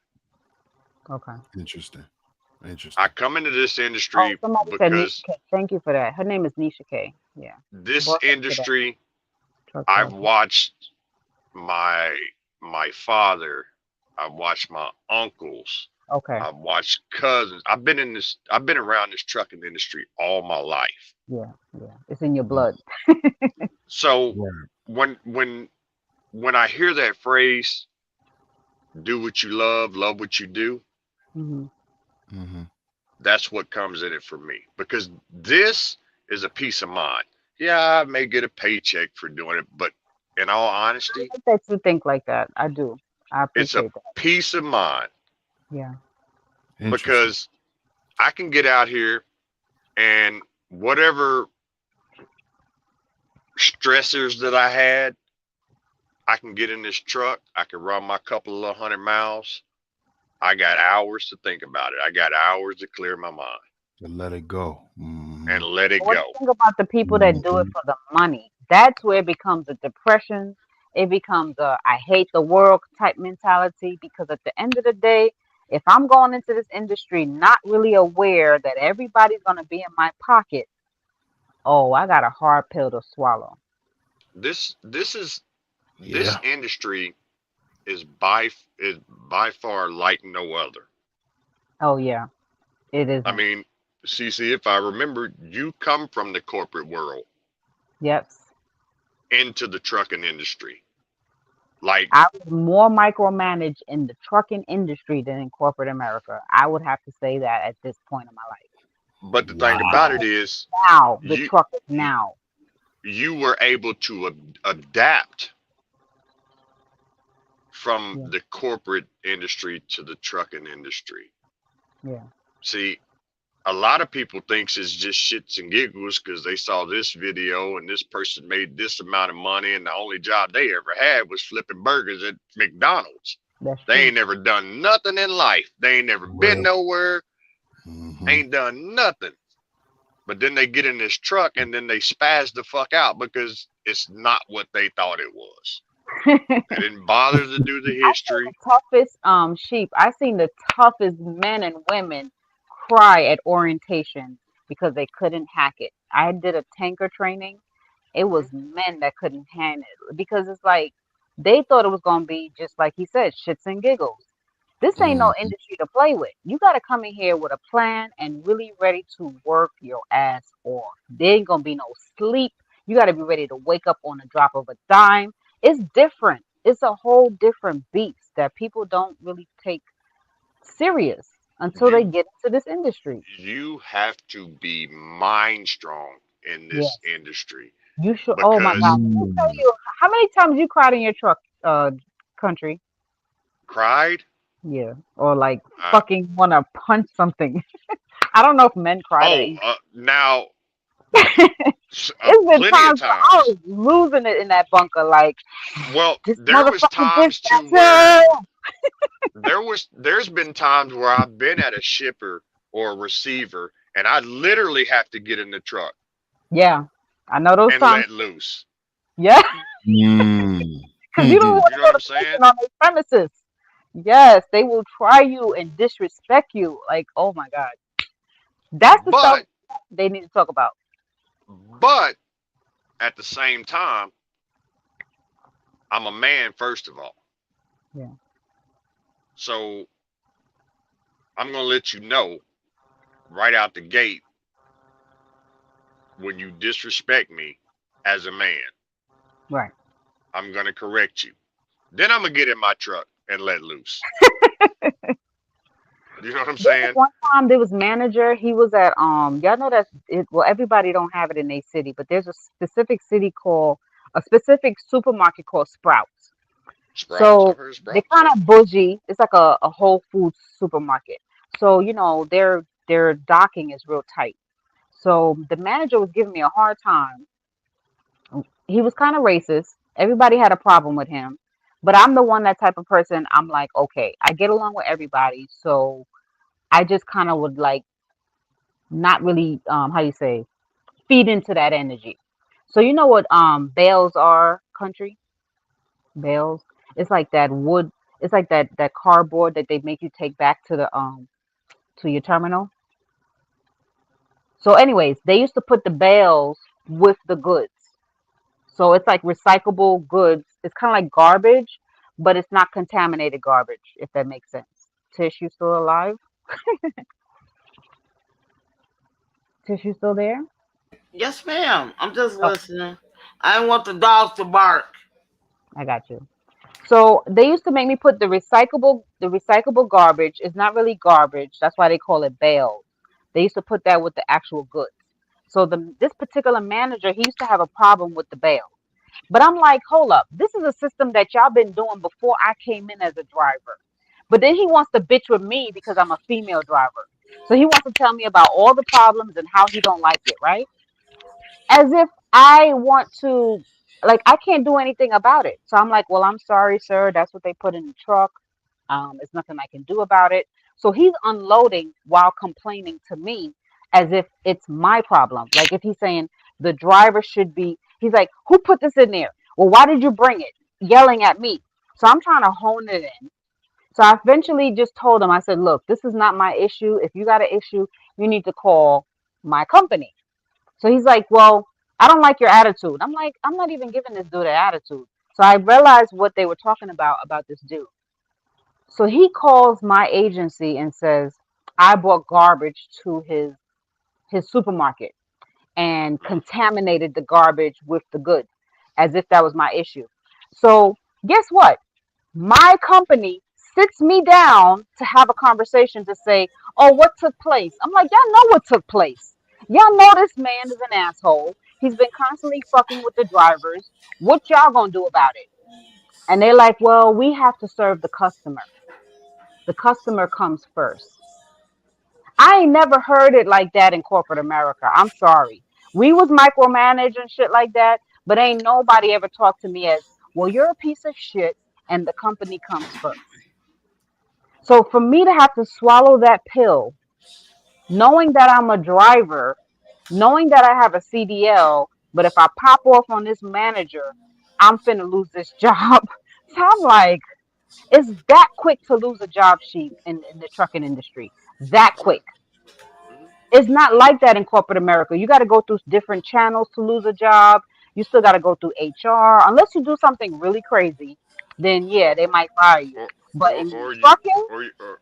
S5: okay.
S6: Interesting.
S7: I
S6: Interesting.
S7: come into this
S5: Oh,
S7: industry
S5: somebody said Nisha
S7: because
S5: K. Thank you for that. Her name is Nisha K. Yeah.
S7: this
S5: Welcome to that
S7: industry,
S5: truck
S7: I've
S5: driving.
S7: watched my my father, I've watched my uncles,
S5: Okay.
S7: I've watched cousins. I've been around this trucking industry all my life.
S5: Yeah. Yeah. It's in your
S6: Mm.
S5: blood.
S7: So
S6: Right.
S7: when I hear that phrase, do what you love what you do,
S5: Hmm.
S6: Hmm.
S7: that's what comes in it for me. Because this is a peace of mind. Yeah, I may get a paycheck for doing it, but in all honesty,
S5: Like that you think like that. I do. I
S7: it's a
S5: appreciate that.
S7: peace of mind
S5: Yeah.
S6: Interesting.
S7: because I can get out here and whatever stressors that I had, I can get in this truck. I can run my couple of 100 miles. I got hours to think about it. I got hours to clear my mind
S6: To let it go. Hmm.
S7: and let it
S5: What do
S7: go.
S5: you think about the people that do it
S6: Hmm.
S5: for the money? That's where it becomes a depression. It becomes a I hate the world type mentality because at the end of the day, if I'm going into this industry not really aware that everybody's going to be in my pocket, oh, I got a hard pill to swallow.
S7: This
S6: Yeah.
S7: industry is by far like no other.
S5: Oh, yeah, it
S7: I
S5: isn't.
S7: mean, CC, if I remember, you come from the corporate world
S5: Yep.
S7: into the trucking industry. Like,
S5: I was more micromanaged in the trucking industry than in corporate America. I would have to say that at this point in my life.
S7: but the thing about it
S6: Wow.
S7: is,
S5: Now, the
S7: you
S5: truckers
S7: you,
S5: now.
S7: you were able to adapt from
S5: Yeah.
S7: the corporate industry to the trucking industry.
S5: Yeah.
S7: See, a lot of people thinks it's just shits and giggles because they saw this video and this person made this amount of money and the only job they ever had was flipping burgers at McDonald's.
S5: That's
S7: They
S5: true.
S7: ain't never done nothing in life. They ain't never been
S6: Well,
S7: nowhere,
S6: mhm.
S7: ain't done nothing. But then they get in this truck and then they spaz the fuck out because it's not what they thought it was. They didn't bother to do the
S5: I seen the
S7: history.
S5: toughest sheep. I seen the toughest men and women cry at orientation because they couldn't hack it. I did a tanker training. It
S7: Hmm.
S5: was men that couldn't handle it because it's like they thought it was gonna be just like he said, shits and giggles. This ain't no
S6: Mhm.
S5: industry to play with. You gotta come in here with a plan and really ready to work your ass off. There ain't gonna be no sleep. You gotta be ready to wake up on the drop of a dime. It's different. It's a whole different beast that people don't really take serious until they
S7: You
S5: get into this industry.
S7: you have to be mind strong in this
S5: Yes,
S7: industry
S5: you should. Oh my
S7: because
S5: God, let me tell
S6: Mm.
S5: you, how many times you cried in your truck, country?
S7: cried.
S5: Yeah, or like
S7: Uh,
S5: fucking wanna punch something. I don't know if men cry that easy.
S7: now
S5: It's been
S7: plenty of
S5: times where I
S7: times.
S5: was losing it in that bunker, like
S7: Well,
S5: this
S7: there was
S5: motherfucking
S7: times to where
S5: dispatcher.
S7: there's been times where I've been at a shipper or a receiver and I literally have to get in the truck
S5: Yeah, I know those
S7: and
S5: times.
S7: let loose.
S5: Yeah,
S6: Mm.
S5: because you don't want
S7: You
S5: to
S7: know what
S5: go
S7: I'm
S5: to
S7: saying?
S5: prison on their premises. Yes, they will try you and disrespect you. Like, oh my God, that's the stuff
S7: But
S5: they need to talk about.
S7: but at the same time, I'm a man first of all.
S5: Yeah,
S7: So I'm gonna let you know right out the gate when you disrespect me as a man,
S5: right.
S7: I'm gonna correct you. Then I'm gonna get in my truck and let loose. You know what I'm
S5: There was
S7: saying?
S5: one time there was manager. He was at y'all know that it well everybody don't have it in their city, but there's a specific city called a specific supermarket called Sprouts.
S7: Sprouts. I've
S5: So
S7: heard of
S5: they
S7: sprouts.
S5: kind
S7: Yeah.
S5: of bougie. It's like a Whole Foods supermarket. So you know their docking is real tight. So the manager was giving me a hard time. He was kind of racist. Everybody had a problem with him. But I'm the one that type of person. I'm like, okay, I get along with everybody. So I just kind of would like not really how you say feed into that energy. So you know what bales are, country? Bales. It's like that wood, it's like that cardboard that they make you take back to your terminal. So anyways, they used to put the bales with the goods. So it's like recyclable goods. It's kind of like garbage, but it's not contaminated garbage, if that makes sense. Tish, you still alive? Tish, you still there?
S3: Yes, ma'am. I'm just
S5: Oh,
S3: listening. I don't want the dogs to bark.
S5: I got you. So they used to make me put the recyclable garbage. It's not really garbage. That's why they call it bales. They used to put that with the actual goods. So this particular manager, he used to have a problem with the bales. But I'm like, hold up, this is a system that y'all been doing before I came in as a driver. But then he wants to bitch with me because I'm a female driver. So he wants to tell me about all the problems and how he don't like it, right? As if I want to, like, I can't do anything about it. So I'm like, well, I'm sorry, sir. That's what they put in the truck. There's nothing I can do about it. So he's unloading while complaining to me as if it's my problem. Like if he's saying the driver should be, he's like, who put this in there? Well, why did you bring it? Yelling at me. So I'm trying to hone it in. So I eventually just told him, I said, look, this is not my issue. If you got an issue, you need to call my company. So he's like, well, I don't like your attitude. I'm like, I'm not even giving this dude an attitude. So I realized what they were talking about this dude. So he calls my agency and says, I brought garbage to his supermarket and
S7: Mm.
S5: contaminated the garbage with the goods as if that was my issue. So guess what? My company sits me down to have a conversation to say, oh, what took place? I'm like, y'all know what took place. Y'all know this man is an asshole. He's been constantly fucking with the drivers. What y'all gonna do about it? And they're like, well, we have to serve the customer. The customer comes first. I ain't never heard it like that in corporate America. I'm sorry. We was micromanaged and shit like that, but ain't nobody ever talked to me as, well, you're a piece of shit and the company comes first. So for me to have to swallow that pill, knowing that I'm a driver, knowing that I have a CDL, but if I pop off on this manager, I'm finna lose this job. So I'm like, it's that quick to lose a job sheet in the trucking industry. That quick.
S7: Mhm.
S5: It's not like that in corporate America. You got to go through different channels to lose a job. You still got to go through HR. Unless you do something really crazy, then yeah, they might fire you.
S7: Or,
S5: But in
S7: or you,
S5: trucking,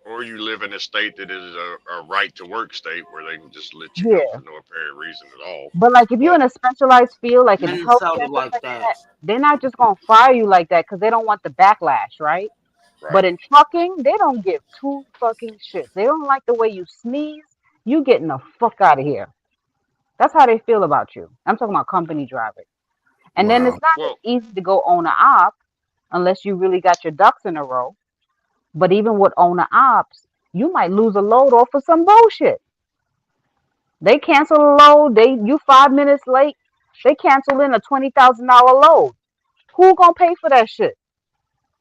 S7: or you live in a state that is a right to work state where they can just let you go
S5: yeah.
S7: for no apparent reason at all.
S5: But like if you're
S7: But
S5: in a specialized field, like in healthcare
S3: Minnesota
S5: and stuff
S3: like
S5: like
S3: that.
S5: that, they're not just gonna fire you like that because they don't want the backlash, right?
S7: right,
S5: But in trucking, they don't give two fucking shits. They don't like the way you sneeze. You getting the fuck out of here. That's how they feel about you. I'm talking about company drivers. And then it's
S6: Wow.
S5: not just
S7: well,
S5: easy to go owner op unless you really got your ducks in a row. But even with owner ops, you might lose a load off of some bullshit. They cancel a load, you 5 minutes late, they cancel in a $20,000 load. Who gonna pay for that shit?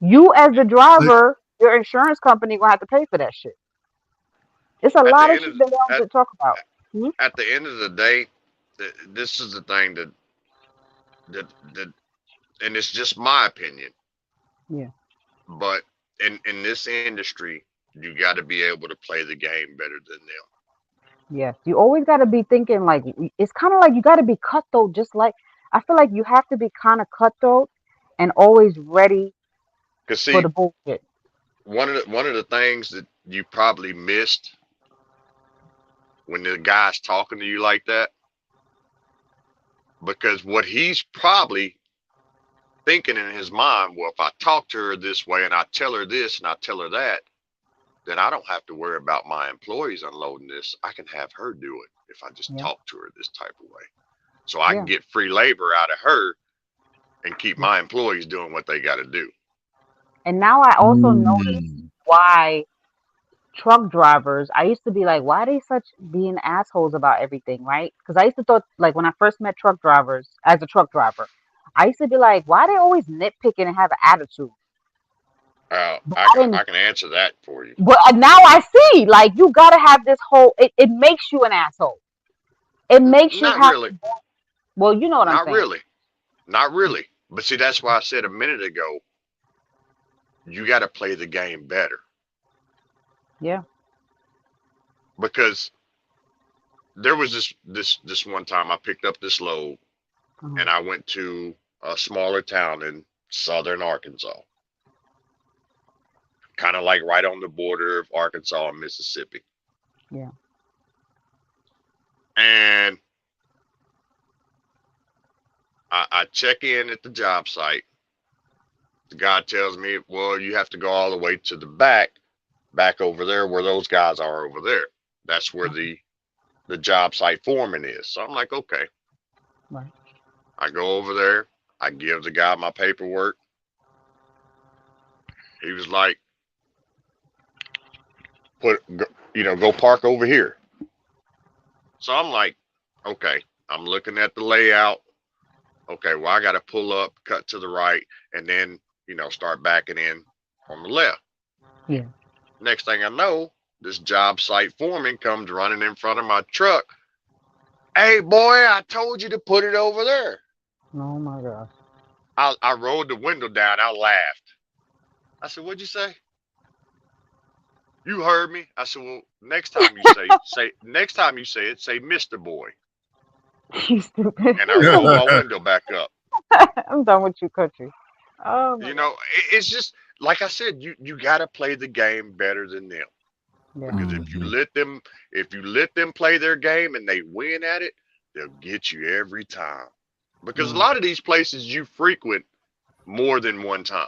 S5: You as the
S6: But
S5: driver, your insurance company gonna have to pay for that shit. It's a
S7: at the
S5: lot of
S7: end
S5: shit
S7: of
S5: they don't
S7: at
S5: talk about. Hmm?
S7: at the end of the day, this is the thing that, and it's just my opinion,
S5: Yeah.
S7: but in this industry, you got to be able to play the game better than them.
S5: Yes. You always gotta be thinking like it's kind of like you gotta be cutthroat, just like I feel like you have to be kind of cutthroat and always ready
S7: Cause
S5: for
S7: see,
S5: the bullshit.
S7: one of the things that you probably missed when the guy's talking to you like that, because what he's probably thinking in his mind, well, if I talk to her this way and I tell her this and I tell her that, then I don't have to worry about my employees unloading this. I can have her do it if I just
S5: Yeah.
S7: talk to her this type of way. So I can
S5: Yeah.
S7: get free labor out of her and keep
S5: Yeah.
S7: my employees doing what they got to do.
S5: And now I also notice
S6: mm,
S5: why truck drivers, I used to be like, why are they such being assholes about everything, right? Because I used to thought, like, when I first met truck drivers as a truck driver, I used to be like, why are they always nitpicking and have an attitude? But
S7: I
S5: I
S7: can
S5: didn't,
S7: I can answer that for you.
S5: but now I see, like, you gotta have this whole, it makes you an asshole. It makes you
S7: Not
S5: have
S7: really,
S5: to, well, you know what I'm
S7: not
S5: saying.
S7: really, not really. But see, that's why I said a minute ago, you got to play the game better
S5: Yeah.
S7: because there was this one time I picked up this load
S5: Uh-huh.
S7: and I went to a smaller town in southern Arkansas, kind of like right on the border of Arkansas and Mississippi.
S5: Yeah.
S7: And I check in at the job site. The guy tells me, well, you have to go all the way to the back over there where those guys are over there. That's where the job site foreman is. So I'm like, okay.
S5: Right.
S7: I go over there. I give the guy my paperwork. He was like, go park over here. So I'm like, okay. I'm looking at the layout. Okay, well, I got to pull up, cut to the right, and then, start backing in on the left.
S5: Yeah.
S7: Next thing I know, this job site foreman comes running in front of my truck. Hey, boy, I told you to put it over there.
S5: Oh my gosh.
S7: I rolled the window down. I laughed. I said, what'd you say? You heard me. I said, well, next time you next time you say it, say Mr. Boy.
S5: You stupid.
S7: And I rolled my window back up.
S5: I'm done with you, country. Oh my
S7: You
S5: god.
S7: know, it's just like I said, you got to play the game better than them.
S5: Yeah.
S7: Because if you
S6: mhm.
S7: let them play their game and they win at it, they'll get you every time. Because a
S5: Yeah.
S7: lot of these places you frequent more than one time.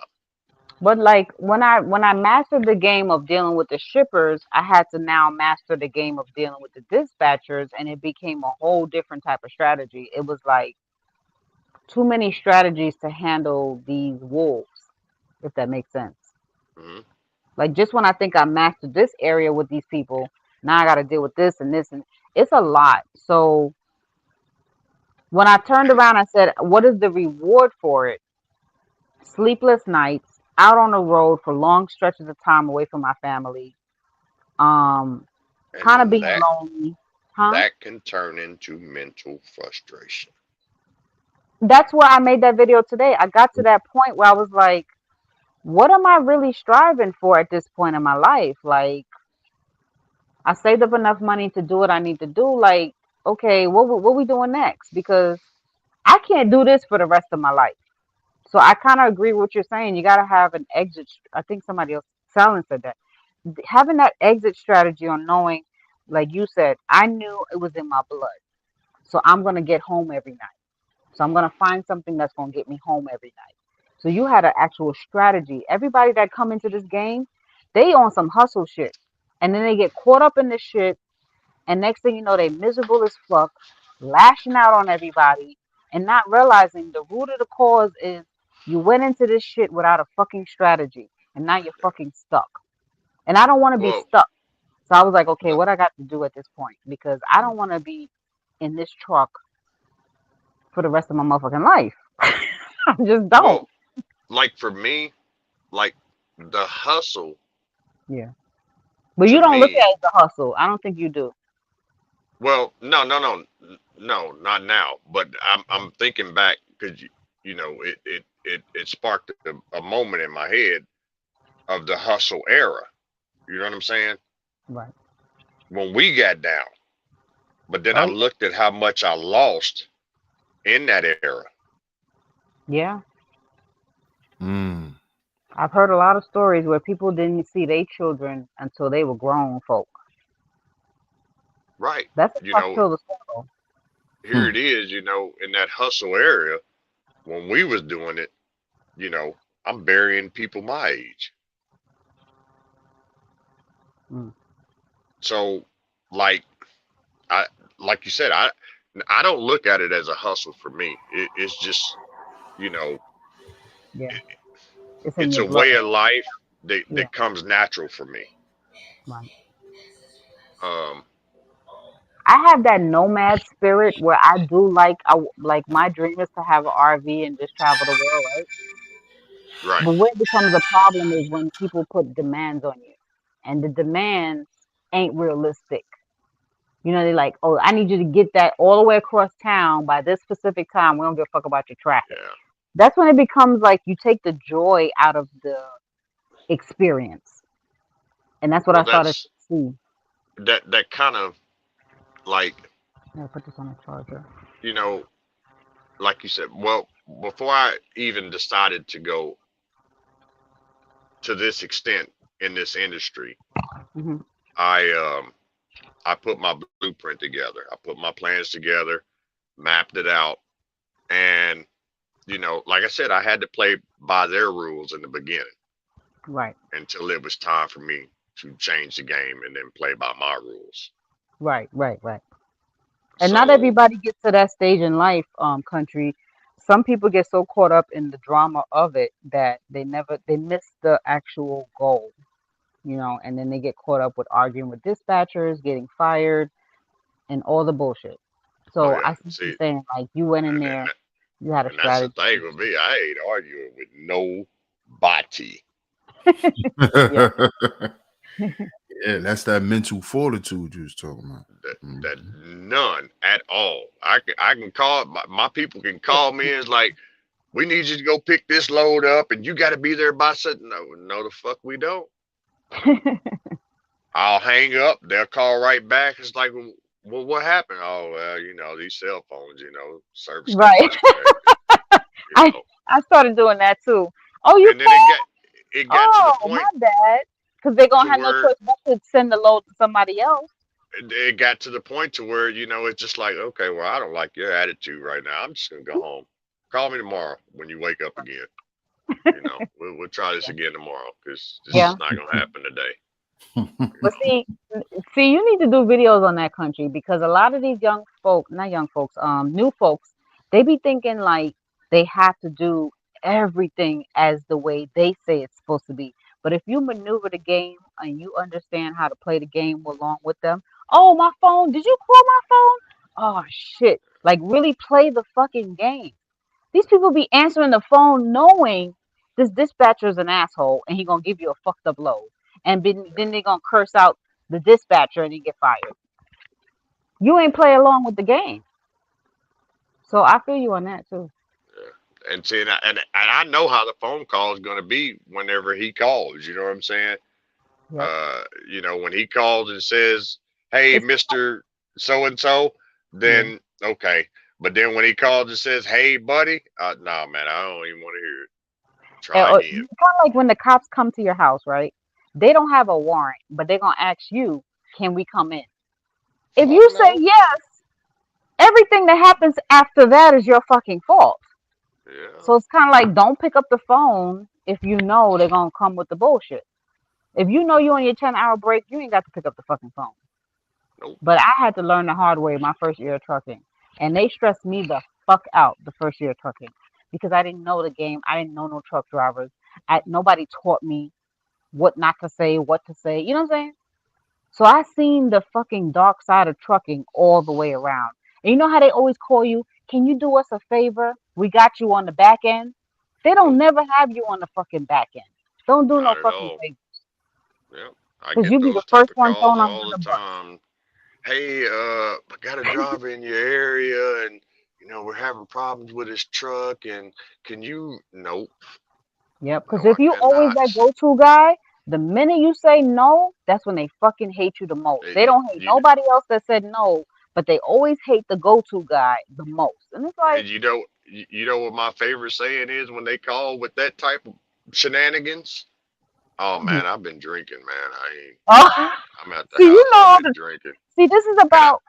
S5: But like when I mastered the game of dealing with the shippers, I had to now master the game of dealing with the dispatchers, and it became a whole different type of strategy. It was like too many strategies to handle these wolves, if that makes sense.
S7: Hmm.
S5: Like just when I think I mastered this area with these people, Now I got to deal with this and this, and it's a lot. So when I turned around, I said, "What is the reward for it?" Sleepless nights, out on the road for long stretches of time away from my family, um, kind of
S7: And
S5: being lonely, huh?
S7: that can turn into mental frustration.
S5: That's where I made that video today. I got to that point where I was like, what am I really striving for at this point in my life? Like, I saved up enough money to do what I need to do. Like, okay, what we doing next? Because I can't do this for the rest of my life. So I kind of agree with what you're saying. You got to have an exit. I think somebody else, Salon said that. Having that exit strategy on knowing, like you said, I knew it was in my blood. So I'm going to get home every night. So I'm gonna find something that's gonna get me home every night. So you had an actual strategy. Everybody that come into this game, they on some hustle shit. And then they get caught up in this shit, and next thing you know, they miserable as fuck, lashing out on everybody, and not realizing the root of the cause is you went into this shit without a fucking strategy, and now you're fucking stuck. And I don't want to be
S7: Well,
S5: stuck. So I was like, okay,
S7: no,
S5: what I got to do at this point? Because I don't want to be in this truck for the rest of my motherfucking life. I just don't.
S7: well, like for me, like the hustle
S5: Yeah. But you
S7: to
S5: don't look at
S7: me,
S5: it as a hustle. I don't think you do.
S7: well, no, not now. But I'm thinking back because you know it sparked a moment in my head of the hustle era. You know what I'm saying?
S5: Right.
S7: When we got down, but then I
S5: Oh yeah.
S7: looked at how much I lost in that era.
S5: Yeah.
S6: Mm.
S5: I've heard a lot of stories where people didn't see their children until they were grown folk.
S7: Right.
S5: That's a
S7: You
S5: tough
S7: know,
S5: pill to swallow.
S7: here
S6: Hmm.
S7: it is. You know, in that hustle area when we was doing it. You know, I'm burying people my age.
S5: Mm.
S7: So, like I like you said, I don't look at it as a hustle for me. It's just you know
S5: Yeah.
S7: it,
S5: It's in
S7: it's
S5: your
S7: a
S5: blood.
S7: way of life
S5: Yeah.
S7: that comes natural for me.
S5: Right.
S7: Um,
S5: I have that nomad spirit where I do like my dream is to have an RV and just travel the world, right?
S7: right.
S5: But where it becomes a problem is when people put demands on you, and the demands ain't realistic. You know, they're like, oh, I need you to get that all the way across town by this specific time. We don't give a fuck about your traffic.
S7: Yeah.
S5: That's when it becomes like you take the joy out of the experience. And that's what
S7: Well,
S5: I started
S7: that's
S5: to see.
S7: that kind of like
S5: Yeah, put this on the charger.
S7: you know, like you said. Well, before I even decided to go to this extent in this industry,
S5: Hmm.
S7: I I put my blueprint together. I put my plans together, mapped it out, and you know, like I said, I had to play by their rules in the beginning
S5: Right,
S7: until it was time for me to change the game and then play by my rules.
S5: right. And not
S7: So,
S5: everybody gets to that stage in life, country. Some people get so caught up in the drama of it that they miss the actual goal, and then they get caught up with arguing with dispatchers, getting fired, and all the bullshit.
S7: oh
S5: So
S7: yeah,
S5: I see you
S7: see,
S5: saying like you went in
S7: and
S5: there, you had a
S7: and that's the
S5: strategy.
S7: thing with me. I ain't arguing with nobody.
S5: Yeah.
S6: Yeah, that's that mental fortitude you was talking about.
S7: That
S6: Mhm.
S7: none at all. I can call my people can call me and it's like we need you to go pick this load up and you got to be there by such. No, the fuck we don't. I'll hang up. They'll call right back. It's like, well, what happened? Oh, well, you know, these cell phones, you know, service got
S5: Right.
S7: disconnected, you
S5: I
S7: know.
S5: I started doing that too. Oh, you
S7: And then
S5: called?
S7: it got to the
S5: Oh, my
S7: point
S5: bad. Because they're
S7: to
S5: gonna have no
S7: where
S5: choice but to send the load to somebody else.
S7: it got to the point to where, you know, it's just like, okay, well, I don't like your attitude right now. I'm just gonna go home. Call me tomorrow when you wake up again. You know, we'll try this again tomorrow because this
S5: Yeah.
S7: is not gonna happen today.
S5: But see, you need to do videos on that country because a lot of these young folk, not young folks, new folks, they be thinking like they have to do everything as the way they say it's supposed to be. But if you maneuver the game and you understand how to play the game along with them. Oh, my phone. Did you call my phone? Oh shit. Like really play the fucking game. These people be answering the phone knowing this dispatcher is an asshole and he gonna give you a fucked up load. And then they gonna curse out the dispatcher and he get fired. You ain't play along with the game. So I feel you on that too.
S7: And see, and I know how the phone call is going to be whenever he calls. You know what I'm saying?
S5: Yep.
S7: You know, when he calls and says, "Hey,
S5: It's
S7: Mister So and So,"
S5: yeah.
S7: then okay. But then when he calls and says, "Hey, buddy," nah, man, I don't even want to hear it. Try
S5: Kind
S7: again.
S5: of like when the cops come to your house, right? They don't have a warrant, but they're gonna ask you, "Can we come in?" If
S7: Fuck
S5: you say
S7: no.
S5: yes, everything that happens after that is your fucking fault.
S7: Yeah.
S5: So it's kind of like don't pick up the phone if you know they're gonna come with the bullshit. If you know you're on your 10-hour break, you ain't got to pick up the fucking phone.
S7: Nope.
S5: But I had to learn the hard way my first year of trucking, and they stressed me the fuck out the first year of trucking because I didn't know the game. I didn't know no truck drivers. Nobody taught me what not to say, what to say. You know what I'm saying? So I seen the fucking dark side of trucking all the way around. And you know how they always call you, can you do us a favor? We got you on the back end. They don't
S7: Nope.
S5: never have you on the fucking back end. Don't do no
S7: Not at
S5: fucking
S7: all.
S5: favor.
S7: Yep. I
S5: Because
S7: get
S5: you be the
S7: those type
S5: first
S7: of
S5: one
S7: calls
S5: thrown under
S7: all
S5: the
S7: the
S5: bus.
S7: time. Hey, I got a driver in your area, and we're having problems with his truck, and can you? Nope.
S5: Yep. Because
S7: No, I
S5: if you always
S7: cannot.
S5: that go-to guy, the minute you say no, that's when they fucking hate you the most. They
S7: You,
S5: don't hate
S7: you,
S5: nobody else that said no, but they always hate the go-to guy the most. And it's like,
S7: and you know what my favorite saying is when they call with that type of shenanigans? Oh
S5: mhm.
S7: man, I've been drinking, man.
S5: Oh,
S7: I'm at the
S5: see, you
S7: house.
S5: know
S7: I've
S5: all
S7: been
S5: the.
S7: drinking,
S5: See, this is
S7: and
S5: about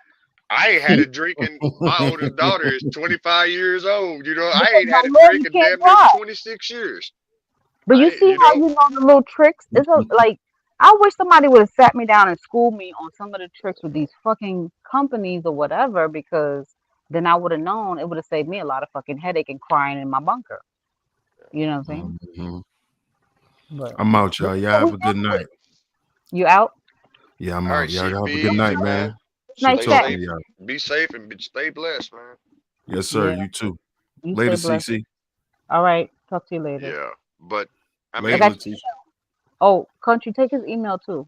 S7: I ain't had
S5: see
S7: a drinking. My oldest daughter is 25 years old. I
S5: because
S7: ain't had
S5: don't
S7: a
S5: know you
S7: drink in
S5: can't
S7: damn near
S5: drive.
S7: 26 years.
S5: But you see how you know the little tricks? It's a, like I wish somebody would have sat me down and schooled me on some of the tricks with these fucking companies or whatever, because then I would have known. It would have saved me a lot of fucking headache and crying in my bunker. You know what I'm saying?
S6: Mhm.
S5: But
S6: I'm out,
S5: this
S6: y'all.
S5: is
S6: Y'all
S5: what we
S6: have a good
S5: dealing with.
S6: night.
S5: You out?
S6: Yeah, I'm
S7: All right,
S6: out. Y'all have a good
S7: CB,
S5: Okay.
S6: night,
S7: man.
S6: man.
S5: It's
S6: Good
S5: nice
S7: Stay
S6: talking
S5: chatting.
S6: to
S7: safe.
S6: y'all.
S7: Be safe and stay blessed, man.
S6: Yes, sir.
S5: Yeah,
S6: You too.
S5: you
S6: Later,
S5: stay blessed.
S6: CC.
S5: All right. Talk to you later.
S7: Yeah, but I
S5: I
S6: Later,
S7: mean,
S5: got you.
S6: Leticia.
S5: Oh, country, take his email too.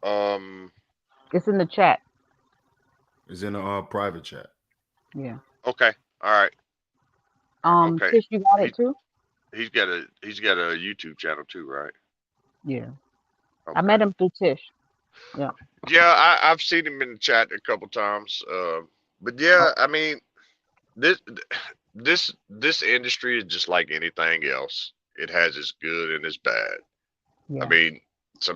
S7: um,
S5: It's in the chat.
S6: Is in a private chat.
S5: Yeah.
S7: okay, all right, okay.
S5: Tish, you got
S7: He
S5: it too?
S7: he's got a YouTube channel too, right?
S5: Yeah. I
S7: Okay.
S5: met him through Tish. Yeah.
S7: Yeah, I've seen him in the chat a couple times. But
S5: Oh,
S7: yeah, I mean, this this industry is just like anything else. It has its good and its bad. I
S5: yeah.
S7: mean,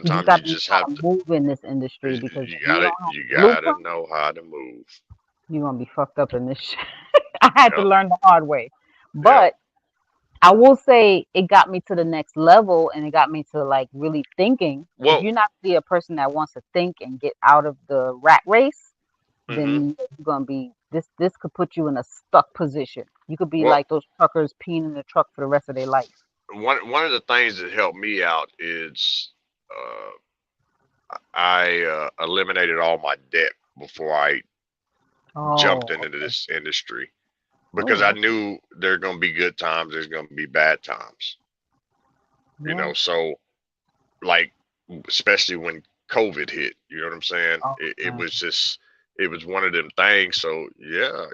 S5: You just
S7: sometimes you
S5: gotta know
S7: just
S5: how
S7: have
S5: to
S7: to.
S5: move in this industry because
S7: You
S5: if you
S7: gotta
S5: don't have
S7: you
S5: the
S7: gotta
S5: blueprint,
S7: know how to move.
S5: you're gonna be fucked up in this shit. I had to
S7: Yep.
S5: learn the hard way.
S7: Yep.
S5: But I will say it got me to the next level and it got me to like really thinking. If
S7: Well.
S5: you're not be a person that wants to think and get out of the rat race,
S7: Hmm.
S5: then you're gonna be this could put you in a stuck position. You could be
S7: Well,
S5: like those truckers peeing in the truck for the rest of their life.
S7: one of the things that helped me out is I eliminated all my debt before I jumped
S5: Oh,
S7: into this industry because I
S5: oh,
S7: knew there are going to be good times, there's going to be bad times.
S5: yeah.
S7: So like especially when COVID hit, you know what I'm saying?
S5: Oh,
S7: It
S5: man.
S7: was just it was one of them things. So yeah,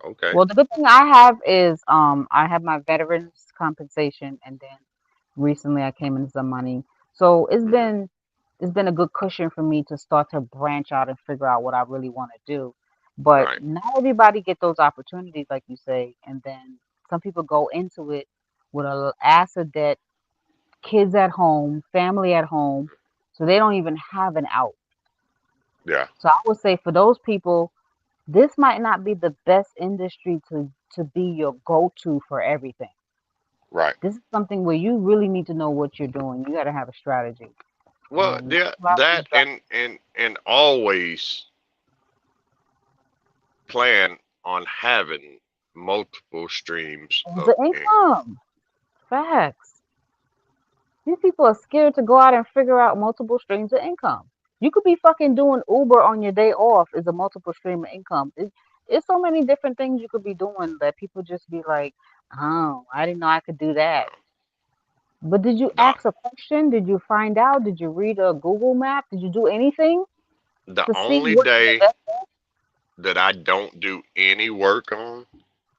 S7: okay.
S5: Well, the good thing I have is I have my veterans compensation, and then recently I came into some money. So
S7: Hmm.
S5: it's been a good cushion for me to start to branch out and figure out what I really want to do. But
S7: Right.
S5: not everybody get those opportunities, like you say, and then some people go into it with a acid debt, kids at home, family at home, so they don't even have an out.
S7: Yeah.
S5: So I would say for those people, this might not be the best industry to be your go-to for everything.
S7: Right.
S5: This is something where you really need to know what you're doing. You got to have a strategy.
S7: Well,
S5: Not
S7: yeah,
S5: a lot of these
S7: that
S5: drivers.
S7: and always plan on having multiple streams
S5: It's
S7: of
S5: the
S7: income.
S5: income. Facts. These people are scared to go out and figure out multiple streams of income. You could be fucking doing Uber on your day off is a multiple stream of income. It's so many different things you could be doing that people just be like, oh, I didn't know I could do that. But did you
S7: The
S5: ask a question? Did you find out? Did you read a Google map? Did you do anything
S7: the
S5: to see
S7: only
S5: what is the
S7: day
S5: best?
S7: that I don't do any work on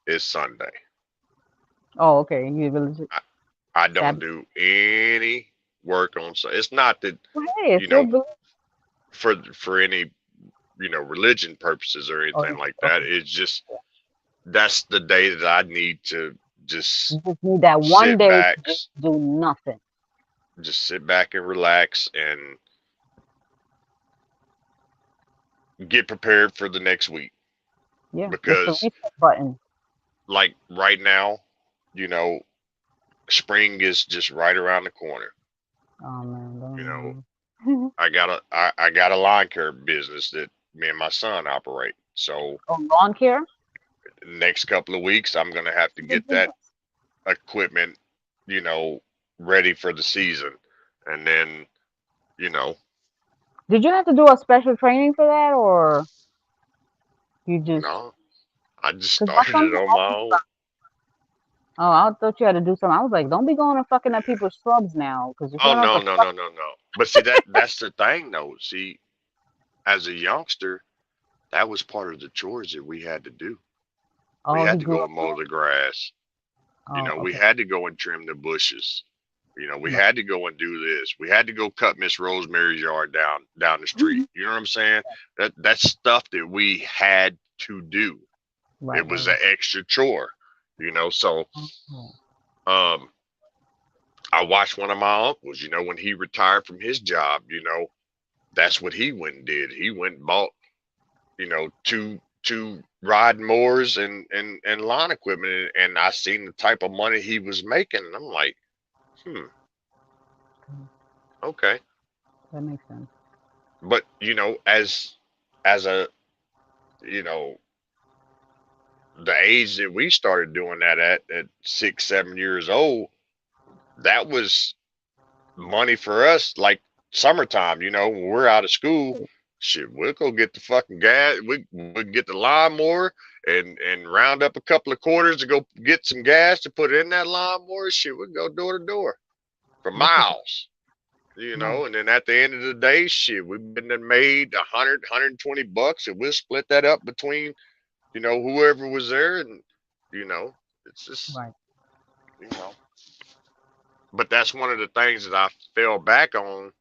S7: is Sunday.
S5: Oh, okay. You really
S7: I don't
S5: Sabbath.
S7: do any work on Sunday. It's not that,
S5: Well, hey, it's
S7: you
S5: still
S7: know,
S5: belief.
S7: for any, religion purposes or
S5: Oh,
S7: anything like
S5: okay.
S7: that. It's just that's the day that I need to just
S5: You just need that one
S7: sit
S5: day to
S7: back,
S5: just do nothing.
S7: just sit back and relax and get prepared for the next week.
S5: Yeah, it's the
S7: Because
S5: reset button.
S7: like right now, you know, spring is just right around the corner.
S5: Oh man,
S7: You know,
S5: don't.
S7: I got a lawn care business that me and my son operate. So
S5: Oh, lawn care.
S7: next couple of weeks I'm gonna have to
S5: Good
S7: get that
S5: business.
S7: equipment, you know, ready for the season. And then, you know,
S5: Did you have to do a special training for that, or you just?
S7: no, I just
S5: Because my
S7: started
S5: son
S7: it
S5: had
S7: on
S5: asked
S7: my
S5: me
S7: own.
S5: about. Oh, I thought you had to do something. I was like, don't be going and fucking up people's shrubs now, because if you
S7: Oh
S5: don't know
S7: no,
S5: what the
S7: no,
S5: fuck.
S7: no, no, no. But see that's the thing though. See, as a youngster, that was part of the chores that we had to do. We
S5: Oh, he
S7: had to
S5: grew
S7: go
S5: up
S7: and
S5: doing
S7: mow
S5: it.
S7: the grass.
S5: Oh,
S7: We
S5: okay.
S7: had to go and trim the bushes. We
S5: Right.
S7: had to go and do this. We had to go cut Miss Rosemary's yard down the street.
S5: Mhm.
S7: You know what I'm saying? That's stuff that we had to do.
S5: Right,
S7: It
S5: right,
S7: was an
S5: right.
S7: extra chore. So
S5: Oh,
S7: um I watched one of my uncles, when he retired from his job, that's what he went and did. He went and bought, two riding mowers and lawn equipment, and I seen the type of money he was making, and I'm like, hmm,
S5: okay.
S7: okay.
S5: That makes sense.
S7: But as a you know the age that we started doing that at 6, 7 years old, that was money for us. Like summertime, when we're out of school, shit, we'll go get the fucking gas. We get the lawnmower and round up a couple of quarters to go get some gas to put in that lawnmower. Shit, we go door to door for
S5: Look at that.
S7: miles.
S5: Right.
S7: And then at the end of the day, shit, we've been and made 120 bucks, and we'll split that up between, whoever was there, and it's just,
S5: Right.
S7: you know. But that's one of the things that I fell back on,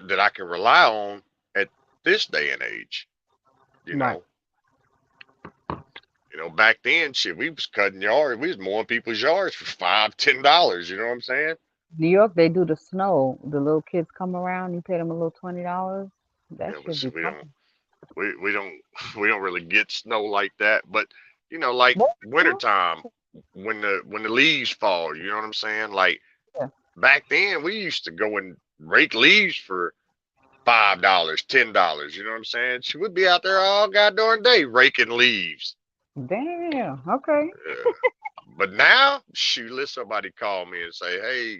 S7: that I can rely on at this day and age. You
S5: Right.
S7: know, back then, shit, we was cutting yards, we was mowing people's yards for $5, $10. You know what I'm saying?
S5: New York, they do the snow. The little kids come around. You pay them a little $20. That
S7: But
S5: should
S7: see,
S5: be fun.
S7: we don't, we don't really get snow like that. But like
S5: What?
S7: wintertime, when the leaves fall, you know what I'm saying? Like
S5: Yeah.
S7: back then, we used to go and rake leaves for $5, $10. You know what I'm saying? She would be out there all goddamn day raking leaves.
S5: Damn. Okay.
S7: Uh, but now, shoot, let somebody call me and say, "Hey,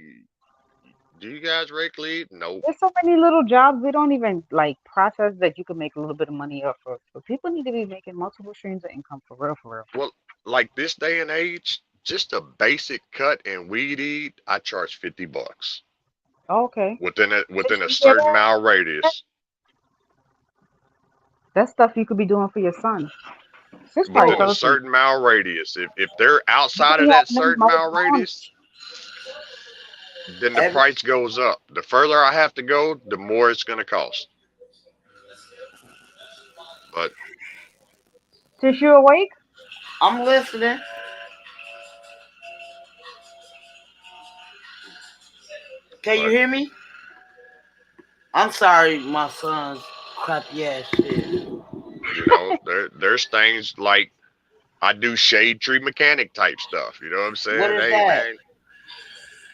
S7: do you guys rake leaves?" Nope.
S5: There's so many little jobs we don't even like process that you can make a little bit of money off of. So people need to be making multiple streams of income for real, for real.
S7: Well, like this day and age, just a basic cut and weed eat, I charge $50
S5: Okay.
S7: within
S5: Sis,
S7: a
S5: you hear
S7: certain mile
S5: that?
S7: radius.
S5: That's stuff you could be doing for your son. Sis probably
S7: Within a
S5: fell asleep.
S7: certain mile radius. If they're
S5: You
S7: outside
S5: can
S7: of
S5: have
S7: that
S5: him
S7: certain
S5: mow
S7: mile
S5: the lawn.
S7: radius, then the
S3: Every,
S7: price goes up. The further I have to go, the more it's going to cost. But
S5: Sis, you awake?
S3: I'm listening. Can you
S7: but
S3: hear me? I'm sorry, my son's crappy ass shit.
S7: there's things like I do shade tree mechanic type stuff. You know what I'm
S3: What
S7: saying?
S3: is
S7: Hey
S3: that?
S7: man,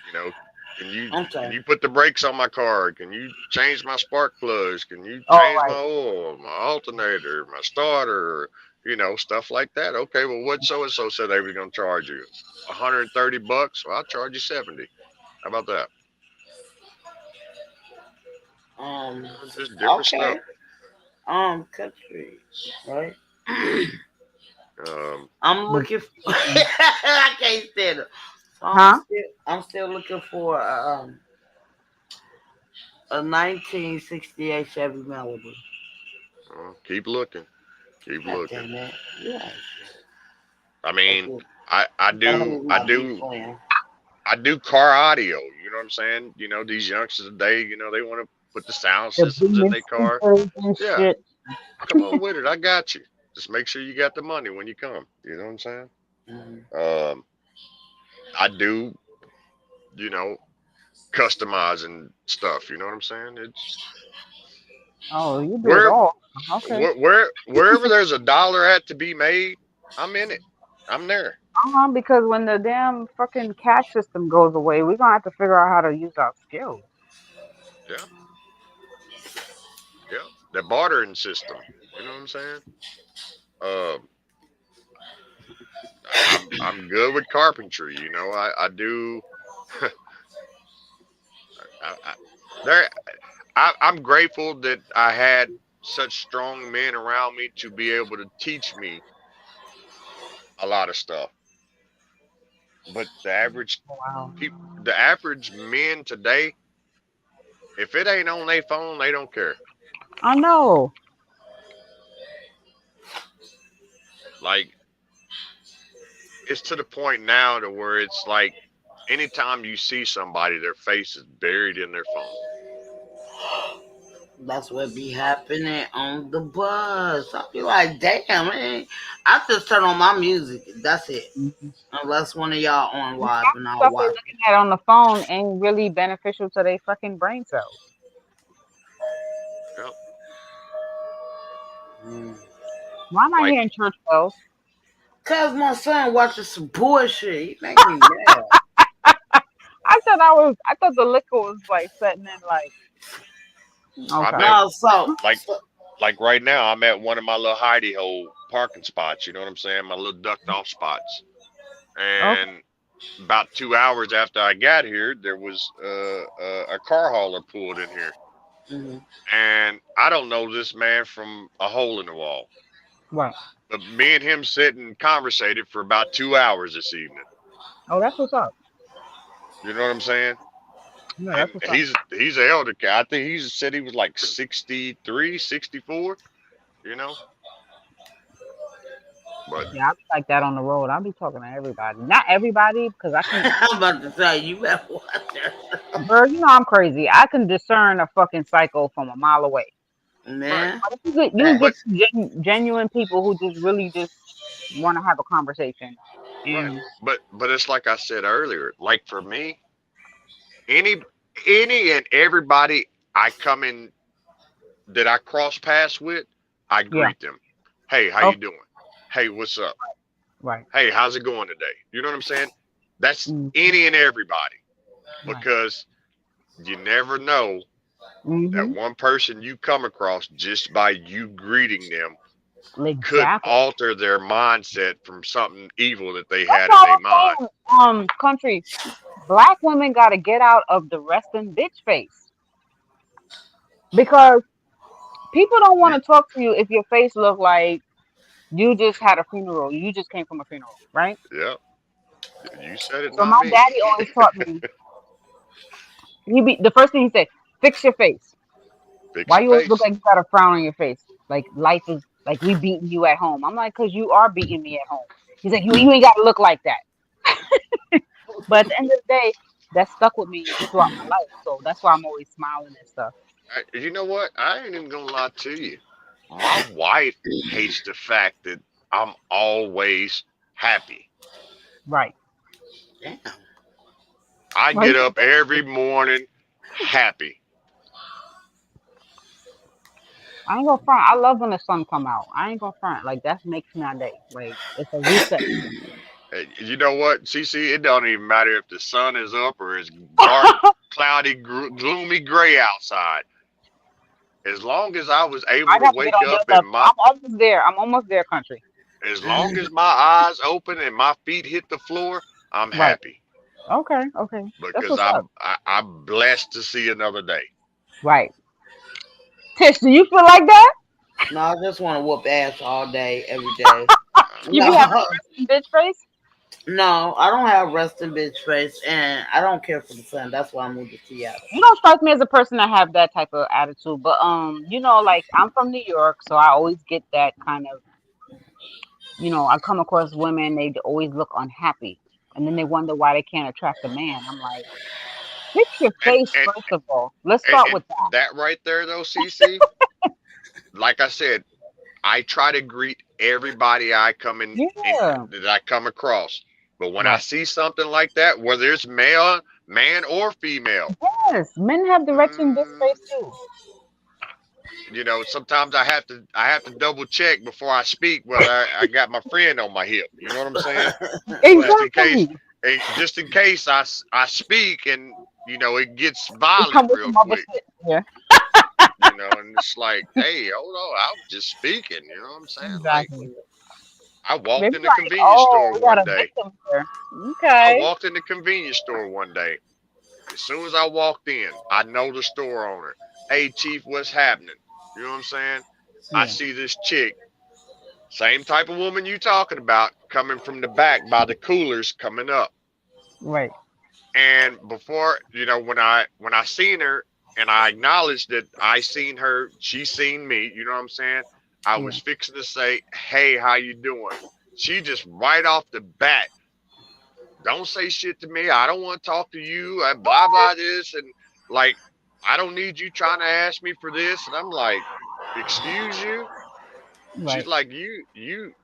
S7: you know, can you
S3: I'm
S7: can
S3: sorry.
S7: you put the brakes on my car? Can you change my spark plugs? Can you
S5: Oh,
S7: change my
S5: right.
S7: oil, my alternator, my starter? Stuff like that. Okay, well, what so and so said they was gonna charge you? $130. Well, I'll charge you 70. How about that? It's just different
S3: Okay.
S7: stuff.
S3: Country, right? I'm
S5: But-
S3: looking. I can't stand it. So
S5: Huh?
S3: I'm still looking for a 1968 Chevy Malibu.
S7: Keep looking. Keep
S3: God
S7: looking.
S3: damn it. You ain't shit.
S7: I mean,
S3: Okay.
S7: I do car audio. You know what I'm saying? You know, these youngsters today, you know, they want to put the sound
S5: The
S7: systems in their car.
S5: speakers and
S7: Yeah,
S5: shit.
S7: come on with it. I got you. Just make sure you got the money when you come. You know what I'm saying?
S3: Mhm.
S7: I do, you know, customizing stuff. You know what I'm saying? It's
S5: Oh, you do it
S7: where,
S5: all. Okay.
S7: wherever there's a dollar at to be made, I'm in it. I'm there.
S5: Because when the damn fucking cash system goes away, we're gonna have to figure out how to use our skills.
S7: Yeah, yeah. The bartering system. You know what I'm saying? Uh, I'm good with carpentry. You know, I do. I, there, I'm grateful that I had such strong men around me to be able to teach me a lot of stuff. But
S5: Wow.
S7: the average men today, if it ain't on their phone, they don't care.
S5: I know.
S7: Like it's to the point now to where it's like anytime you see somebody, their face is buried in their phone.
S3: That's what be happening on the bus. I be like, damn, man. I just turn on my music. That's it.
S5: Mhm.
S3: Unless one of y'all on
S5: Half
S3: live and
S5: the
S3: I'll
S5: stuff they're
S3: watch.
S5: looking at on the phone ain't really beneficial to their fucking brain cells.
S7: Yep.
S3: Mm.
S5: Why am I
S7: Like
S5: hearing church bells?
S3: Cause my son watches some bullshit. He make me mad.
S5: I thought the liquor was like setting in like
S7: I'm
S5: okay.
S7: at
S3: No,
S7: like like right now, I'm at one of my little hidey hole parking spots. You know what I'm saying? My little ducked off spots.
S5: Okay.
S7: And about 2 hours after I got here, there was a car hauler pulled in here,
S3: Mhm.
S7: and I don't know this man from a hole in the wall.
S5: Right.
S7: But me and him sit and conversated for about 2 hours this evening.
S5: Oh, that's what's up.
S7: You know what I'm saying?
S5: Yeah, that's
S7: And
S5: what's up.
S7: he's an elder guy. I think he said he was like 63, 64. You know, but
S5: Yeah, I be like that on the road. I be talking to everybody. Not everybody, because I can
S3: I'm about to tell you, you better watch that.
S5: girl, you know I'm crazy. I can discern a fucking psycho from a mile away.
S7: right,
S3: Man.
S5: But if you
S7: but
S5: get genuine people who just really just want to have a conversation.
S7: right,
S5: And
S7: but it's like I said earlier. Like for me, any and everybody I come in that I cross paths with, I
S5: yeah,
S7: greet them. Hey, how
S5: oh,
S7: you doing? Hey, what's up?
S5: right,
S7: Hey, how's it going today? You know what I'm saying? That's
S5: mm,
S7: any and everybody
S5: right,
S7: because you never know that
S5: mm-hmm,
S7: one person you come across just by you greeting them could
S5: exactly.
S7: alter their mindset from something evil that they
S5: That's
S7: had in
S5: all
S7: their mind.
S5: I'm saying. Country, black women got to get out of the resting bitch face because people don't want
S7: You,
S5: to talk to you if your face look like you just had a funeral. You just came from a funeral, right?
S7: yeah, you said it,
S5: So
S7: not
S5: my
S7: me.
S5: daddy always taught me. The first thing he said, fix your face.
S7: Fix
S5: Why
S7: your
S5: you always look
S7: face.
S5: like you got a frown on your face? Like life is like we beating you at home. I'm like, cause you are beating me at home. He's like, you ain't gotta look like that. But at the end of the day, that stuck with me throughout my life. So that's why I'm always smiling and stuff.
S7: You know what? I ain't even gonna lie to you. My wife hates the fact that I'm always happy.
S5: Right.
S3: Damn.
S7: I
S5: Well,
S7: get up every morning happy.
S5: I ain't gonna front. I love when the sun come out. I ain't gonna front. Like that makes my day. Like it's a reset.
S7: You know what, CC? It don't even matter if the sun is up or it's dark, cloudy, gloomy, gray outside. As long as I was able
S5: I'd
S7: to
S5: have to get
S7: wake
S5: on your
S7: up and
S5: level. I'm almost there. I'm almost there, country.
S7: as long as my eyes open and my feet hit the floor, I'm
S5: Right.
S7: happy.
S5: Okay, okay. That's
S7: because
S5: what's up.
S7: I'm blessed to see another day.
S5: Right. Tish, do you feel like that?
S3: No, I just want to whoop ass all day, every day.
S5: You be having
S3: No,
S5: a resting bitch face?
S3: no, I don't have resting bitch face, and I don't care for the sun. That's why I moved to Seattle.
S5: You don't strike me as a person that have that type of attitude, but like I'm from New York, so I always get that kind of, I come across women, they always look unhappy, and then they wonder why they can't attract a man. I'm like, fix your
S7: And
S5: face
S7: and
S5: first of all. Let's start
S7: and
S5: with that.
S7: that right there though, CC, like I said, I try to greet everybody I come in
S5: Yeah,
S7: that I come across. But when I
S5: right.
S7: see something like that, whether it's man or female,
S5: Yes, men have the resting bitch
S7: mm,
S5: face too.
S7: sometimes I have to double check before I speak whether I got my friend on my hip. You know what I'm saying? Just in case,
S5: Exactly.
S7: I speak and it gets
S5: It
S7: violent
S5: come with
S7: real
S5: some other
S7: quick.
S5: shit. Yeah,
S7: And it's like, hey, hold on, I was just speaking. You know what I'm saying? Like,
S5: exactly.
S7: I
S5: They
S7: walked
S5: be
S7: in the
S5: like,
S7: convenience
S5: oh,
S7: store
S5: we got
S7: one
S5: a
S7: day.
S5: victim here.
S7: I
S5: Okay.
S7: walked in the convenience store one day. As soon as I walked in, I know the store owner. Hey, Chief, what's happening? You know what I'm saying? I
S5: Yeah,
S7: see this chick, same type of woman you talking about, coming from the back by the coolers coming up.
S5: right.
S7: And before, when I seen her and I acknowledged that I seen her, she seen me, you know what I'm saying? I
S5: Yeah.
S7: was fixing to say, hey, how you doing? She just right off the bat, don't say shit to me. I don't want to talk to you. Blah blah this and like I don't need you trying to ask me for this. And I'm like, excuse you? She's
S5: Right.
S7: like, you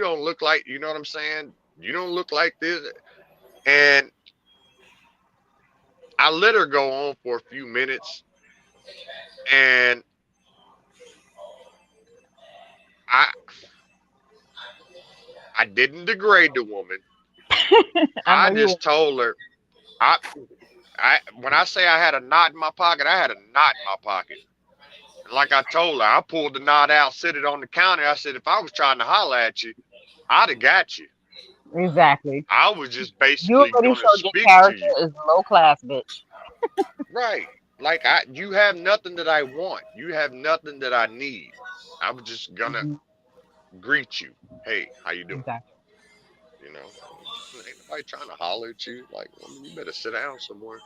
S7: don't look like, you know what I'm saying? You don't look like this. And I let her go on for a few minutes, and I I didn't degrade the woman.
S5: I
S7: I
S5: know you.
S7: just told her I when I say I had a knot in my pocket, I had a knot in my pocket. And like I told her, I pulled the knot out, set it on the counter. I said, if I was trying to holler at you, I'd have got you.
S5: Exactly.
S7: I was just
S5: You
S7: basically
S5: already
S7: gonna
S5: showed your
S7: speak to
S5: character
S7: you.
S5: is low class, bitch.
S7: Right. Like you have nothing that I want. You have nothing that I need. I was just gonna
S5: Hmm.
S7: greet you. Hey, how you doing?
S5: Exactly.
S7: Ain't nobody trying to holler at you. Like, woman, you better sit down somewhere.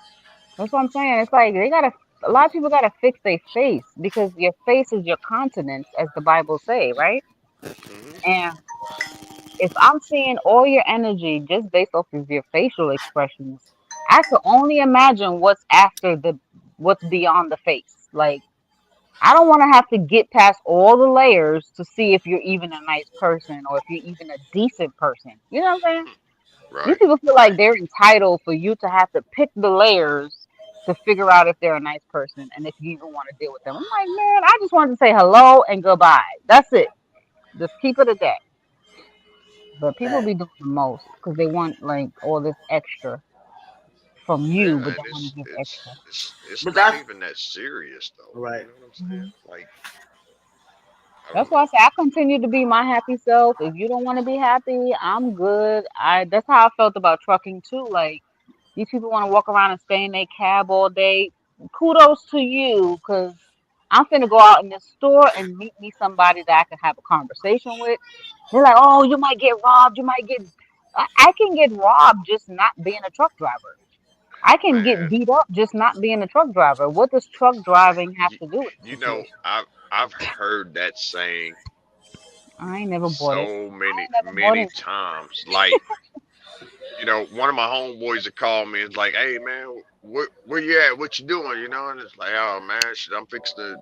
S5: That's what I'm saying. It's like a lot of people gotta fix their face because your face is your countenance, as the Bible say, right?
S7: Hmm.
S5: And if I'm seeing all your energy just based off of your facial expressions, I could only imagine what's beyond the face. Like, I don't want to have to get past all the layers to see if you're even a nice person or if you're even a decent person. You know what I'm saying? These
S7: Right.
S5: people feel like they're entitled for you to have to pick the layers to figure out if they're a nice person and if you even want to deal with them. I'm like, man, I just wanted to say hello and goodbye. That's it. Just keep it at that. But people
S3: That
S5: be doing the most because they want like all this extra from you,
S7: Yeah,
S5: but
S7: and
S5: don't want
S7: it's
S5: to give
S7: it's
S5: extra.
S7: it's it's
S3: but
S7: not
S3: that's
S7: even that serious though. You
S3: right.
S7: know what I'm saying?
S5: Hmm.
S7: Like, I don't
S5: That's why
S7: know.
S5: I say I continue to be my happy self. If you don't want to be happy, I'm good. That's how I felt about trucking too. Like these people want to walk around and stay in their cab all day. Kudos to you, cause I'm finna go out in this store and meet me somebody that I can have a conversation with. They're like, oh, you might get robbed. You might get. I can get robbed just not being a truck driver. I can get
S7: Man,
S5: beat up just not being a truck driver. What does truck driving have
S7: you,
S5: to do with the
S7: you know,
S5: situation?
S7: I've heard that saying
S5: I ain't never bought it.
S7: so
S5: I
S7: many
S5: ain't never bought
S7: many
S5: it.
S7: times. Like, one of my homeboys would call me and it's like, hey man, where you at? What you doing? And it's like, oh man, shit, I'm fixing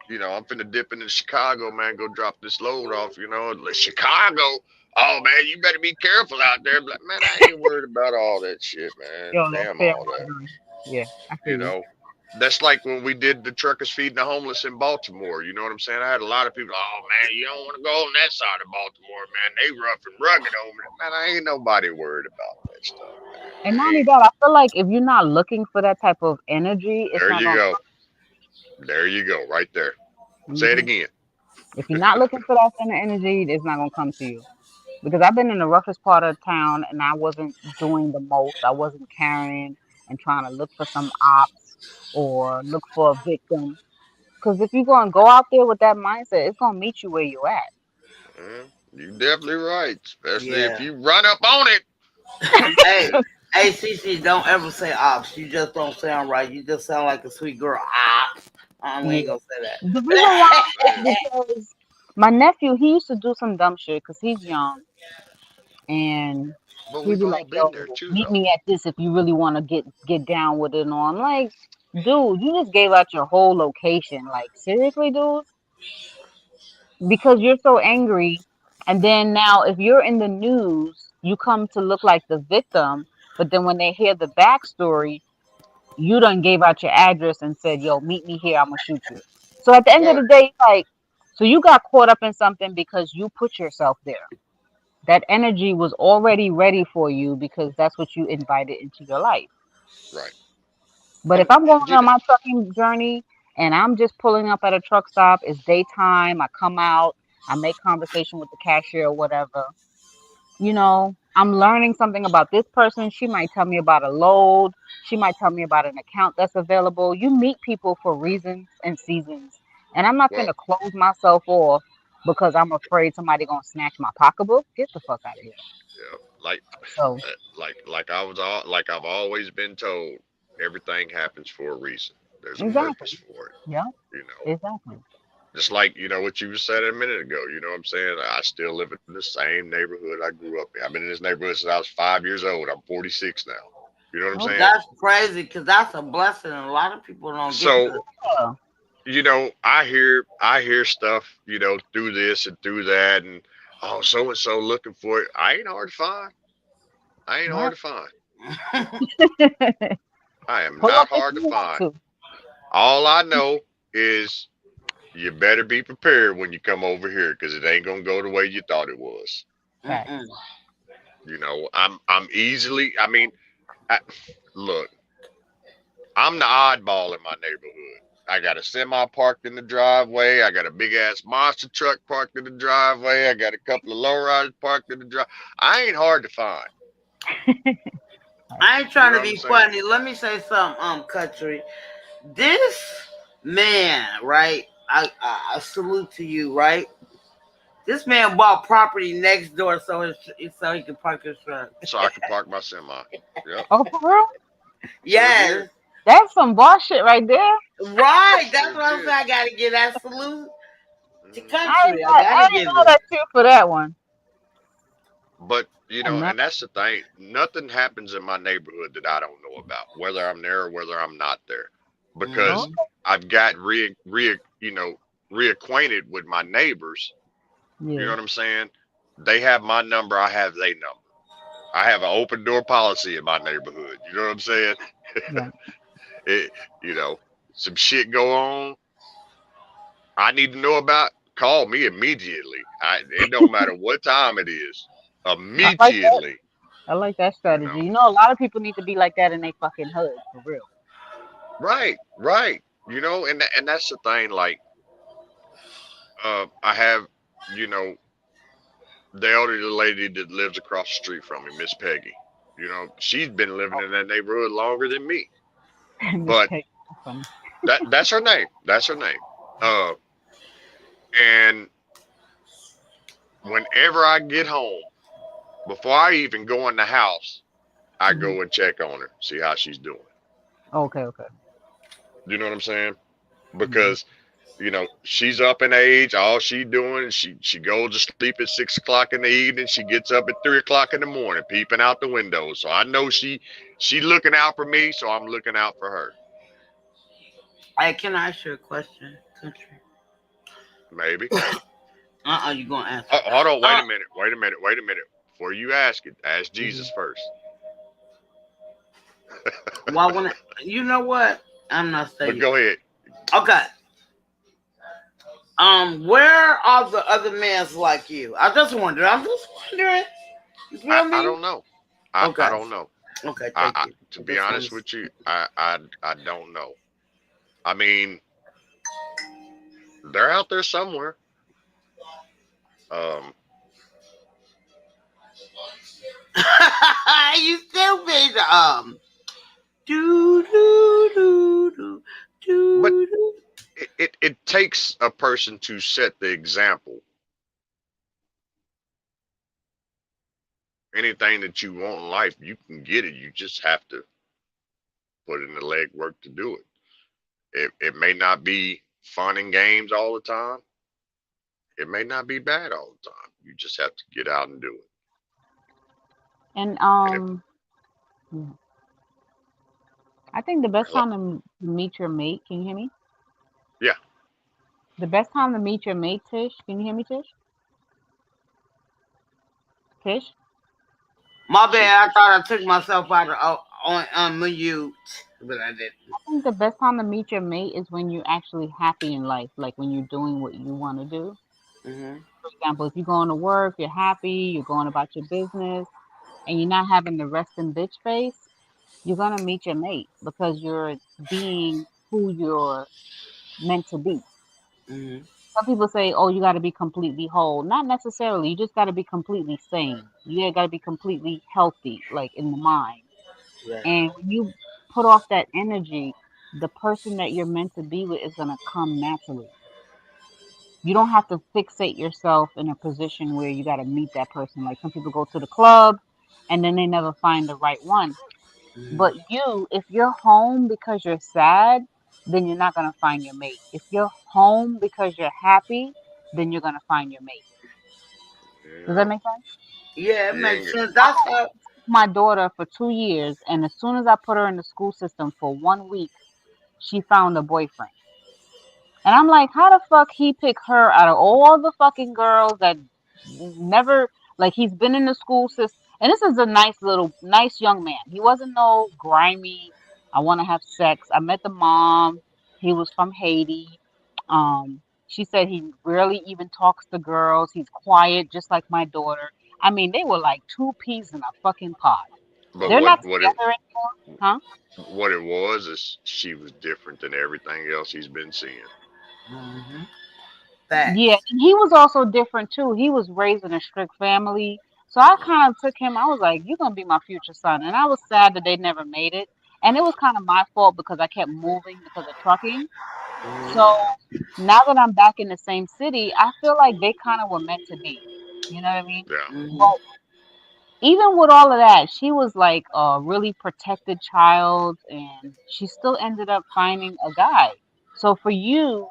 S7: to, I'm finna dip into Chicago, man. Go drop this load off. Like Chicago. Oh man, you better be careful out there. Like, man, I ain't worried about all that shit, man.
S5: Yo, that's
S7: Damn
S5: fair
S7: all that.
S5: wandering. Yeah, I feel
S7: You
S5: you.
S7: know. That's like when we did the truckers feeding the homeless in Baltimore. You know what I'm saying? I had a lot of people, oh man, you don't want to go on that side of Baltimore, man. They rough and rugged over there. Man, I ain't nobody worried about that stuff, man.
S5: And not
S7: I
S5: only
S7: ain't.
S5: that, I feel like if you're not looking for that type of energy, it's
S7: There
S5: not
S7: you
S5: gonna
S7: go. There you go. Right there.
S5: come.
S7: Say it
S5: Hmm.
S7: again.
S5: If you're not looking for that kind of energy, it's not gonna come to you. because I've been in the roughest part of town and I wasn't doing the most. I wasn't carrying and trying to look for some ops or look for a victim. Because if you're going to go out there with that mindset, it's going to meet you where you're at.
S7: You definitely right, especially if
S3: Yeah.
S7: you run up on it.
S3: Hey, hey, CC, don't ever say ops. You just don't sound right. You just sound like a sweet girl. Ops. We ain't
S5: Yeah.
S3: gonna say that.
S5: The reason why
S7: Man,
S5: is because my nephew, he used to do some dumb shit because he's young. And
S7: but
S5: he'd
S7: we've
S5: be
S7: all
S5: like,
S7: been
S5: "Yo,
S7: there too,
S5: meet
S7: though.
S5: me at this if you really want to get down with it." And all. I'm like, dude, you just gave out your whole location. Like, seriously, dude? Because you're so angry. And then now, if you're in the news, you come to look like the victim. But then when they hear the backstory, you done gave out your address and said, "Yo, meet me here. I'm gonna shoot you." So at the end of
S7: Well,
S5: the day, like, so you got caught up in something because you put yourself there. That energy was already ready for you because that's what you invited into your life.
S7: right.
S5: But if
S7: And
S5: I'm going
S7: you
S5: on
S7: know,
S5: my trucking journey and I'm just pulling up at a truck stop, it's daytime, I come out, I make conversation with the cashier or whatever, I'm learning something about this person. She might tell me about a load, she might tell me about an account that's available. You meet people for reasons and seasons. And I'm not
S7: well,
S5: gonna close myself off because I'm afraid somebody gonna snatch my pocketbook. Get the fuck out of here.
S7: yeah, like,
S5: So
S7: like I've always been told, everything happens for a reason. There's a
S5: exactly.
S7: purpose for it.
S5: Yeah,
S7: You know,
S5: exactly.
S7: just like what you said a minute ago. You know what I'm saying? I still live in the same neighborhood I grew up in. I've been in this neighborhood since I was 5 years old. I'm 46 now. You know what I'm saying?
S5: Okay.
S3: That's crazy because that's a blessing. And a lot of people don't get
S7: So
S3: to.
S5: Yeah.
S7: I hear stuff, through this and through that, and oh, so and so looking for it. I ain't hard to find. I ain't hard
S5: Right.
S7: to find. I am
S5: Pull
S7: not
S5: up if
S7: hard to
S5: you want
S7: find.
S5: to.
S7: All I know is you better be prepared when you come over here because it ain't gonna go the way you thought it was.
S3: Mm-mm.
S5: Facts.
S7: I'm easily. I mean, look, I'm the oddball in my neighborhood. I got a semi parked in the driveway. I got a big ass monster truck parked in the driveway. I got a couple of lowriders parked in the drive. I ain't hard to find.
S3: I ain't
S7: You
S3: trying
S7: know
S3: to
S7: what I'm
S3: be
S7: saying?
S3: funny. Let me say something, country. This man, right? I salute to you, right? This man bought property next door so he can park his truck.
S7: So I can park my semi. Yep,
S5: Oh, for real?
S7: sure did.
S3: Yes,
S5: That's some boss shit right there.
S3: right. That's
S7: Sure
S3: what I'm
S7: did.
S3: saying. I gotta get that salute to
S7: Hmm.
S3: country. I gotta
S5: I didn't
S3: give
S5: know
S3: it.
S5: that you for that one.
S7: But
S5: I know.
S7: and that's the thing. Nothing happens in my neighborhood that I don't know about, whether I'm there or whether I'm not there,
S5: Oh,
S7: because I've got reacquainted with my neighbors. You know
S5: yeah.
S7: what I'm saying? They have my number. I have their number. I have an open door policy in my neighborhood. You know what I'm saying?
S5: Right.
S7: It, you know, some shit go on. I need to know about. Call me immediately. It don't matter what time it is.
S5: I like that.
S7: Immediately.
S5: I like that
S7: You
S5: strategy.
S7: know.
S5: A lot of people need to be like that in their fucking hood, for real.
S7: Right, right. And that's the thing. Like, I have, you know, the elderly lady that lives across the street from me, Miss Peggy. She's been living in that neighborhood longer than me.
S5: Miss
S7: But
S5: Peggy. Funny.
S7: that's her name. That's her name. Uh, and whenever I get home, before I even go in the house, I
S5: Hmm.
S7: go and check on her, see how she's doing.
S5: Okay, okay.
S7: You know what I'm saying?
S5: Hmm.
S7: Because she's up in age. All she doing is she goes to sleep at 6 o'clock in the evening. She gets up at 3 o'clock in the morning, peeping out the window. So I know she looking out for me. So I'm looking out for her.
S3: Hey, can I ask you a question, country?
S7: Maybe.
S3: You gonna answer?
S7: Hold on. Wait
S3: Uh,
S7: a minute. Wait a minute. Wait a minute. Before you ask it, ask
S3: mhm.
S7: Jesus first.
S3: Well, you know what? I'm not
S7: But
S3: saying.
S7: go ahead.
S3: Okay. Where are the other men like you? I just wonder. I'm just wondering. You
S7: I,
S3: feel
S7: I
S3: me?
S7: don't know. I
S3: Okay.
S7: don't know.
S3: Okay. Thank you.
S7: To
S3: I
S7: be
S3: just want
S7: honest
S3: to.
S7: with you, I don't know. I mean, they're out there somewhere. Um,
S3: You still be the do do do do do.
S7: But
S3: do.
S7: it takes a person to set the example. Anything that you want in life, you can get it. You just have to put in the legwork to do it. It may not be fun and games all the time. It may not be bad all the time. You just have to get out and do it.
S5: And
S7: And
S5: yeah. I think the best
S7: if,
S5: time to meet your mate. Can you hear me?
S7: yeah,
S5: The best time to meet your mate, Tish. Can you hear me, Tish? Tish.
S3: My
S7: she,
S3: bad. I thought I took myself out of on mute, but I didn't.
S5: I think the best time to meet your mate is when you're actually happy in life, like when you're doing what you want to do.
S3: Mhm.
S5: For example, if you're going to work, you're happy, you're going about your business, and you're not having the rest and bitch face, you're gonna meet your mate because you're being who you're meant to be.
S3: Mhm.
S5: Some people say, "Oh, you got to be completely whole." Not necessarily. You just got to be completely sane. You got to be completely healthy, like in the mind.
S3: Right.
S5: And when you put off that energy, the person that you're meant to be with is gonna come naturally. You don't have to fixate yourself in a position where you got to meet that person. Like some people go to the club and then they never find the right one.
S3: Mhm.
S5: But you, if you're home because you're sad, then you're not gonna find your mate. If you're home because you're happy, then you're gonna find your mate. Does
S7: yeah,
S5: that make sense?
S3: Yeah, it
S7: you ain't
S3: makes
S7: get,
S3: sense. That's how.
S5: My daughter for 2 years, and as soon as I put her in the school system for 1 week, she found a boyfriend. And I'm like, how the fuck he pick her out of all the fucking girls that never, like, he's been in the school system. And this is a nice young man. He wasn't no grimy, I want to have sex. I met the mom. He was from Haiti. She said he rarely even talks to girls. He's quiet, just like my daughter. I mean, they were like two peas in a fucking pod.
S7: but
S5: They're not together anymore, huh?
S7: what it was is she was different than everything else he's been seeing.
S3: Mhm.
S5: Yeah,
S3: Facts.
S5: and he was also different too. He was raised in a strict family. So I kind of took him, I was like, you're gonna be my future son. And I was sad that they never made it. And it was kind of my fault because I kept moving because of trucking.
S3: Mhm.
S5: So now that I'm back in the same city, I feel like they kind of were meant to be. You know what I mean?
S7: Yeah,
S3: Mhm.
S5: But even with all of that, she was like a really protected child and she still ended up finding a guy. So for you,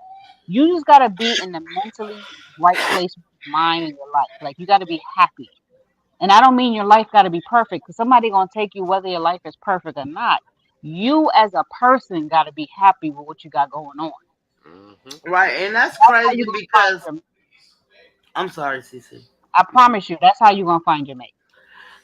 S5: you just got to be in the mentally right place with your mind and your life. Like you got to be happy. And I don't mean your life got to be perfect because somebody going to take you whether your life is perfect or not. You as a person got to be happy with what you got going on.
S7: hmm
S3: Right, and that's
S5: That's how
S3: crazy
S5: you going to find
S3: because
S5: your mate.
S3: I'm sorry, Cece.
S5: I promise you, that's how you going to find your mate.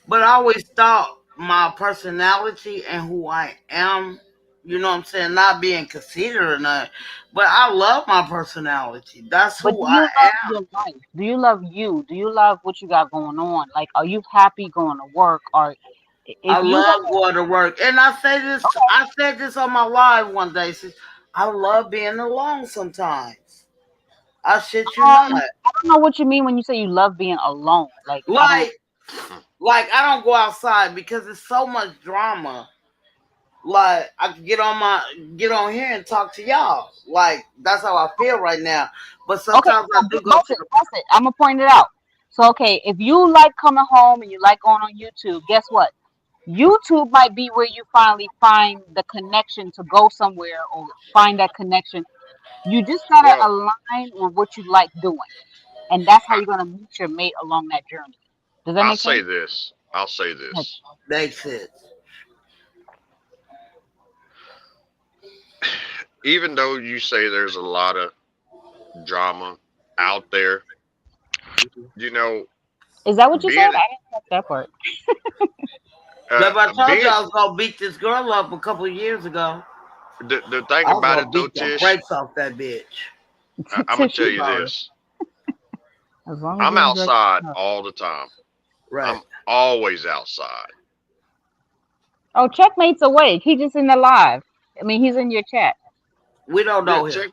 S3: But I always thought my personality and who I am, you know what I'm saying, not being conceited or nothing, but I love my personality. That's
S5: But
S3: who
S5: do
S3: I
S5: you love
S3: am.
S5: your life? Do you love you? Do you love what you got going on? Like, are you happy going to work? Or if
S3: I
S5: you got
S3: love going to work. And I said this on my live one day. Sis, I love being alone sometimes. I shit you not.
S5: I don't know what you mean when you say you love being alone. Like, I don't.
S3: Like, like I don't go outside because it's so much drama. Like I could get on here and talk to y'all. Like that's how I feel right now. But
S5: Okay,
S3: sometimes I
S5: so
S3: do go
S5: that's
S3: to
S5: it.
S3: the
S5: That's it. I'm gonna point it out. So, okay, if you like coming home and you like going on YouTube, guess what? YouTube might be where you finally find the connection to go somewhere or find that connection. You just gotta
S7: well,
S5: align with what you like doing. And that's how
S7: I,
S5: you're gonna meet your mate along that journey. Does that
S7: I'll
S5: make
S7: say
S5: sense?
S7: this. I'll say
S5: Like,
S7: this.
S3: makes it.
S7: Even though you say there's a lot of drama out there, you know,
S5: is that what you said?
S7: being
S5: I didn't catch that part.
S3: Remember I told you
S7: being
S3: I was gonna beat this girl up a couple of years ago.
S7: the thing
S3: I was
S7: about
S3: gonna
S7: it though,
S3: beat the
S7: Tish,
S3: brakes off that bitch.
S7: I'm gonna
S5: Tish,
S7: tell
S5: you
S7: you
S5: know it.
S7: this.
S5: As long as
S7: I'm
S5: you enjoy your
S7: outside
S5: stuff.
S7: all the time.
S3: Right.
S7: I'm always outside.
S5: Oh, Checkmate's awake. He just in the live. I mean, he's in your chat.
S3: We don't
S7: Yeah,
S3: know him.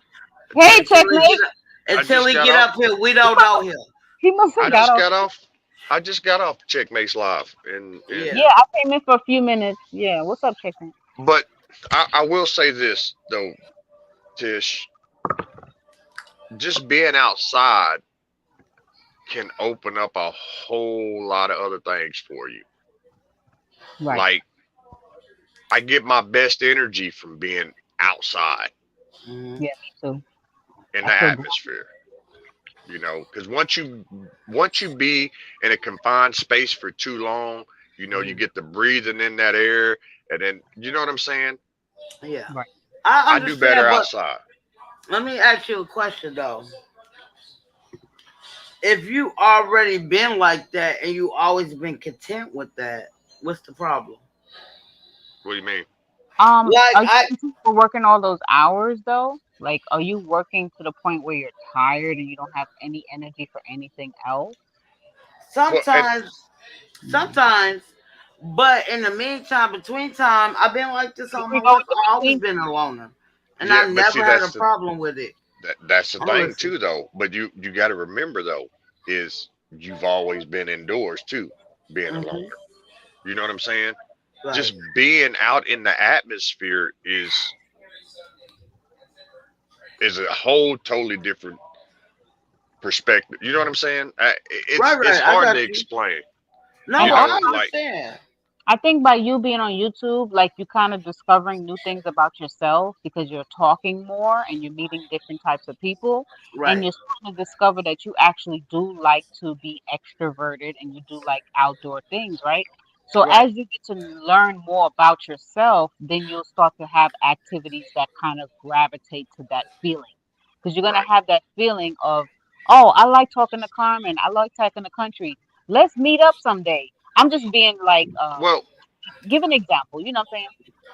S5: Hey,
S7: check.
S3: Until he
S5: Checkmate.
S3: get up,
S7: I
S3: until
S7: just
S3: he
S7: got
S3: get
S7: off.
S3: up here, we don't know him.
S5: He must
S7: I
S5: have got
S7: just
S5: off.
S7: got off. I just got off Checkmates Live, and
S3: Yeah.
S5: Yeah, I came in for a few minutes. Yeah, what's up, chicken?
S7: but I will say this though, Tish, just being outside can open up a whole lot of other things for you.
S5: Right.
S7: Like I get my best energy from being outside
S3: Mhm.
S5: Yeah, me too.
S7: in
S5: I
S7: the
S5: feel good.
S7: atmosphere. You know, because once you be in a confined space for too long, you know, you get the breathing in that air, and then you know what I'm saying.
S3: Yeah.
S5: Right.
S3: I
S7: I do better
S3: understand, but
S7: outside.
S3: let me ask you a question though. If you already been like that and you always been content with that, what's the problem?
S7: What do you mean?
S3: Like
S5: Are you
S3: I
S5: still working all those hours though? Like, are you working to the point where you're tired and you don't have any energy for anything else?
S7: Well, and
S3: sometimes,
S5: Mm.
S3: sometimes, but in the meantime, between time, I've been like this
S5: Here
S3: all
S5: we
S3: my
S5: go
S3: life.
S5: with the
S3: I always
S5: between.
S3: been a loner, and
S7: yeah,
S3: I
S7: but see,
S3: never had a problem with it.
S7: that's the
S3: I'm
S7: thing
S3: listening.
S7: too, though. But you got to remember though, is you've always been indoors too, being a
S3: Hmm.
S7: loner. You know what I'm saying?
S3: Right.
S7: Just being out in the atmosphere is a whole totally different perspective. You know what I'm saying?
S3: Right,
S7: It's
S3: right. I
S7: hard to
S3: got you.
S7: explain.
S5: And
S3: No,
S7: You
S3: I
S7: know,
S5: also,
S7: like
S3: understand.
S5: I think by you being on YouTube, like you kind of discovering new things about yourself because you're talking more and you're meeting different types of people, and
S3: Right,
S5: you're starting to discover that you actually do like to be extroverted and you do like outdoor things, right? So
S3: right,
S5: as you get to learn more about yourself, then you'll start to have activities that kind of gravitate to that feeling. Because you're gonna
S7: right.
S5: have that feeling of, oh, I like talking to Carmen, I like talking to country. Let's meet up someday. I'm just being like
S7: Well,
S5: give an example, you know what I'm saying?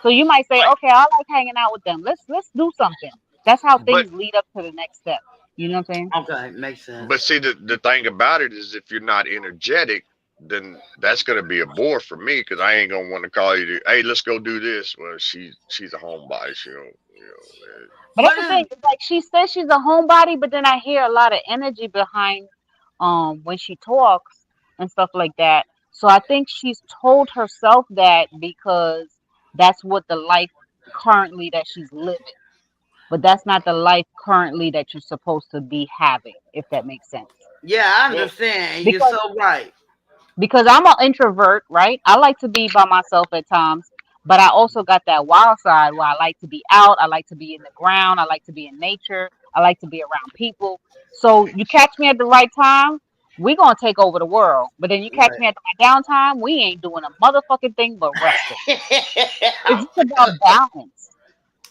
S5: So you might say,
S7: like,
S5: okay, I like hanging out with them. Let's do something. That's how
S7: but
S5: things lead up to the next step. You know what I'm saying?
S3: okay, makes
S7: but
S3: sense.
S7: see, the thing about it is, if you're not energetic, then that's gonna be a bore for me because I ain't gonna want to call you. Hey, let's go do this. Well, she's a homebody. She don't,
S5: But
S3: But
S5: that's the thing.
S3: it's,
S5: It's like she says she's a homebody, but then I hear a lot of energy behind when she talks and stuff like that. So I think she's told herself that because that's what the life currently that she's living. But that's not the life currently that you're supposed to be having, if that makes sense.
S3: yeah, I
S7: well,
S3: understand. And you're
S5: Because
S3: so right.
S5: I'm an introvert, right? I like to be by myself at times, but I also got that wild side where I like to be out, I like to be in the ground, I like to be in nature, I like to be around people. So you catch me at the right time, we gonna take over the world. But then you catch
S3: Right.
S5: me at my downtime, we ain't doing a motherfucking thing but resting. It's just about balance.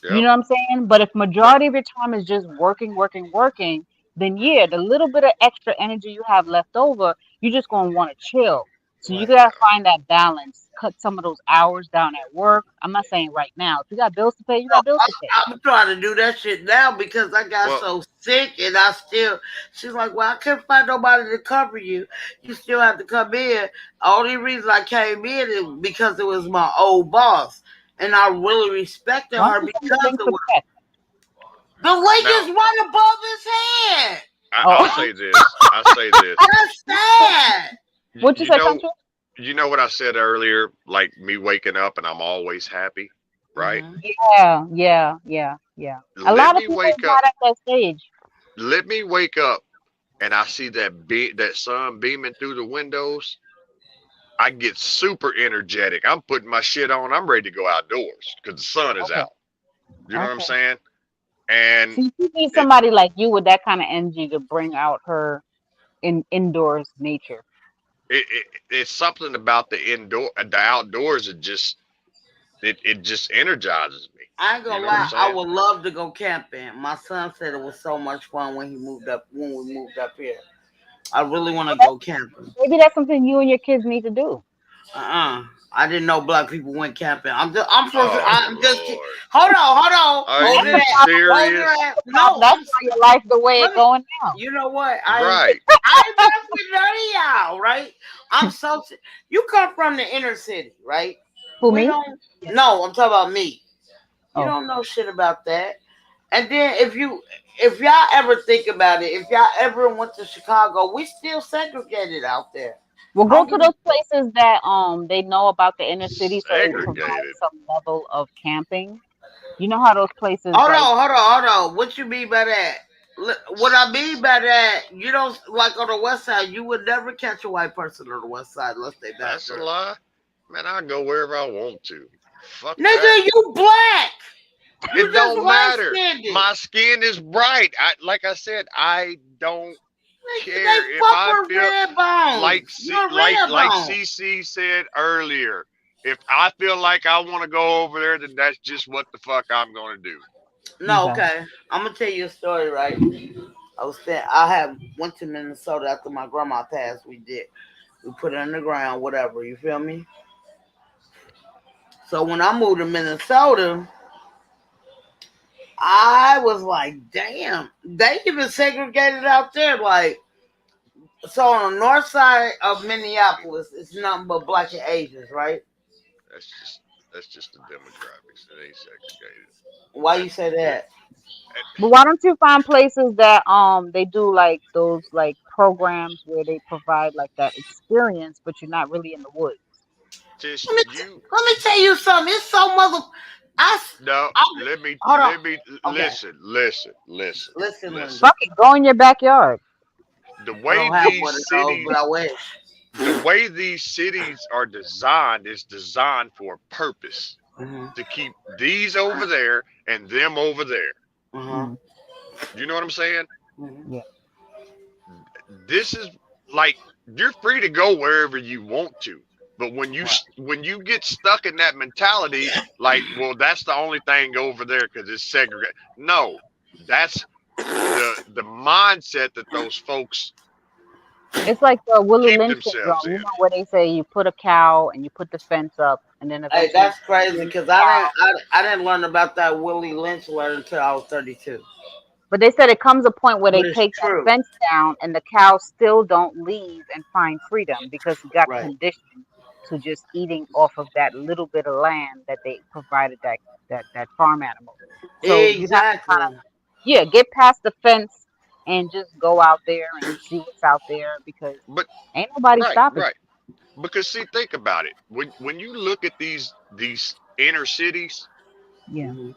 S5: You
S7: yep.
S5: know what I'm saying? But if
S7: But
S5: majority of your time is just working, working, working, then yeah, the little bit of extra energy you have left over, you're just gonna want to chill. So you
S3: Right.
S5: gotta find that balance. Cut some of those hours down at work. I'm not saying right now. If you got bills to pay, you
S3: No,
S5: got bills to pay.
S3: I'm trying to do that shit now because I got
S7: well,
S3: so sick and I still. She's like, well, I couldn't find nobody to cover you. You still have to come in. Only reason I came in is because it was my old boss, and I really respected
S5: Why don't
S3: her
S5: you send the
S3: because
S5: link
S3: it
S5: for the
S3: was.
S5: text?
S3: The link
S7: now
S3: is right above his head.
S7: I'll
S5: Oh,
S7: say this. I'll say this.
S3: That's sad.
S5: what you
S7: You
S5: say,
S7: know,
S5: country?
S7: you know what I said earlier, like me waking up and I'm always happy, right?
S3: Hmm.
S5: Yeah, yeah, yeah, yeah. A
S7: Let
S5: lot of
S7: me
S5: people is
S7: wake up.
S5: not at that stage.
S7: Let me wake up and I see that sun beaming through the windows. I get super energetic. I'm putting my shit on. I'm ready to go outdoors because the sun is
S5: Okay,
S7: out. You know what I'm
S5: okay.
S7: saying? And
S5: See, you need
S7: it,
S5: somebody like you with that kind of energy to bring out her indoors nature.
S7: it's something about the outdoors. It just energizes me.
S3: I ain't
S7: You
S3: gonna
S7: know what I'm
S3: lie, I
S7: saying?
S3: would love to go camping. My son said it was so much fun when we moved up here. I really want to
S5: Well,
S3: go camping.
S5: maybe that's something you and your kids need to do.
S3: I didn't know black people went camping.
S7: Oh
S3: I'm just kidding.
S7: Lord,
S3: Hold on.
S7: are
S3: Hold
S5: That's
S3: your
S7: you
S5: the
S3: ass.
S5: problem.
S3: Hold your
S7: serious?
S3: ass.
S5: The problem.
S3: No,
S5: That's why your life the way
S3: let
S5: it
S3: me,
S5: going now.
S3: you know what?
S7: Right.
S3: I ain't messing with none of y'all, right? You come from the inner city, right?
S5: Who
S3: We
S5: me?
S3: don't, no, I'm talking about me. You
S5: Oh,
S3: don't know shit about that. And then if y'all ever think about it, if y'all ever went to Chicago, we still segregated out there.
S5: Well,
S3: I
S5: go
S3: don't
S5: to
S3: give a
S5: those places that they know about the inner city, so they provide
S7: Segregated.
S5: some level of camping. You know how those places
S3: Hold
S5: like
S3: on, hold on, hold on. What you mean by that? What I mean by that, you don't like on the west side. You would never catch a white person on the west side unless they
S7: That's a
S3: bastard.
S7: lie. Man, I go wherever I want to. Fuck that.
S3: Nigga, you black. You
S7: It
S3: just
S7: don't
S3: light
S7: matter.
S3: skinned.
S7: My skin is bright. Like I said, I don't
S3: They
S7: care if
S3: fuck
S7: I
S3: with
S7: feel
S3: red bones.
S7: like
S3: You're red
S7: like
S3: bone.
S7: CC said earlier. If I feel like I want to go over there, then that's just what the fuck I'm gonna do.
S3: No,
S5: okay.
S3: okay. I'm gonna tell you a story, right? I had went to Minnesota after my grandma passed. We put her in the ground, whatever. You feel me? So when I moved to Minnesota, I was like, damn, they even segregated out there. Like, so on the north side of Minneapolis, it's nothing but black and Asians, right?
S7: That's just the demographics. It ain't segregated.
S3: Why you
S7: That's
S3: say
S7: it,
S3: that?
S5: But why don't you find places that they do like those like programs where they provide like that experience, but you're not really in the woods.
S7: just
S3: Let me
S7: you.
S3: let me tell you something. It's so
S7: No,
S3: I hold on.
S7: let me
S3: Okay, listen, Linda.
S7: listen.
S5: Fuck it, go in your backyard.
S7: The
S3: I
S7: way
S3: don't have one
S7: these
S3: of those, but
S7: cities,
S3: I wish.
S7: the way these cities are designed is designed for a purpose
S3: Hmm.
S7: to keep these over there and them over there.
S3: Uh-huh.
S5: Mm,
S7: You know what I'm saying?
S3: Hmm.
S5: yeah.
S7: This is like you're free to go wherever you want to, but
S3: Right.
S7: when you get stuck in that mentality, like, well, that's the only thing over there because it's segregated. No, that's the mindset that those folks
S5: It's like the Willie
S7: keep
S5: Lynch
S7: themselves
S5: syndrome,
S7: in.
S5: you know, where they say you put a cow and you put the fence up, and then
S3: Hey,
S5: eventually
S3: that's crazy
S5: the
S3: because
S5: cow.
S3: I didn't learn about that Willie Lynch letter until I was 32.
S5: But they said it comes a point where they
S3: But it's
S5: take that
S3: true.
S5: fence down, and the cows still don't leave and find freedom because he got
S3: Right.
S5: conditioned to just eating off of that little bit of land that they provided that farm animal. So you have to kind
S3: Exactly.
S5: of get past the fence and just go out there and see what's out there because
S7: But
S5: ain't nobody
S7: right,
S5: stopping
S7: right. Because see, think about it. When you look at these inner cities,
S5: you. Yeah.
S3: Hmm.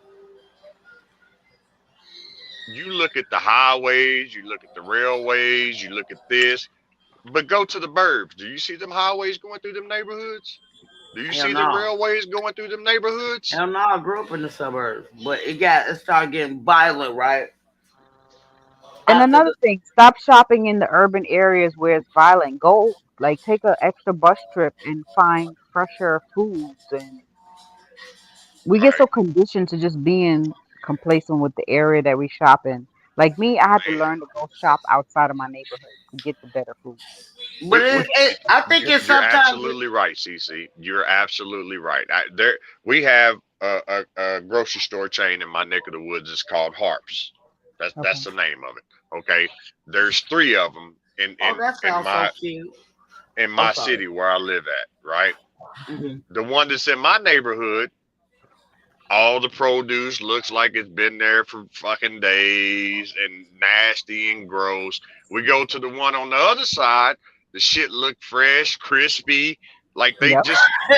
S7: you look at the highways, you look at the railways, you look at this, but go to the burbs. Do you see them highways going through them neighborhoods? Do you
S3: Hell
S7: see the
S3: no.
S7: railways going through them neighborhoods?
S3: Hell no. I grew up in the suburbs, but it started getting violent right
S5: And
S3: after
S5: another
S3: the
S5: thing, stop shopping in the urban areas where it's violent. Go like take an extra bus trip and find fresher foods and we get
S7: Right,
S5: so conditioned to just being complacent with the area that we shop in. Like me, I had to
S7: man.
S5: learn to go shop outside of my neighborhood to get the better food.
S3: but I think it's
S7: You're
S3: sometimes
S7: absolutely right, CC. You're absolutely right. We have a grocery store chain in my neck of the woods. It's called Harps.
S5: Okay.
S7: That's the name of it. Okay, there's three of them
S3: oh that
S7: in
S3: sounds so cute. I'm
S7: my
S3: sorry.
S7: city where I live at. Right,
S3: Hmm.
S7: the one that's in my neighborhood, all the produce looks like it's been there for fucking days and nasty and gross. We go to the one on the other side, the shit look fresh, crispy, like they
S5: Yep.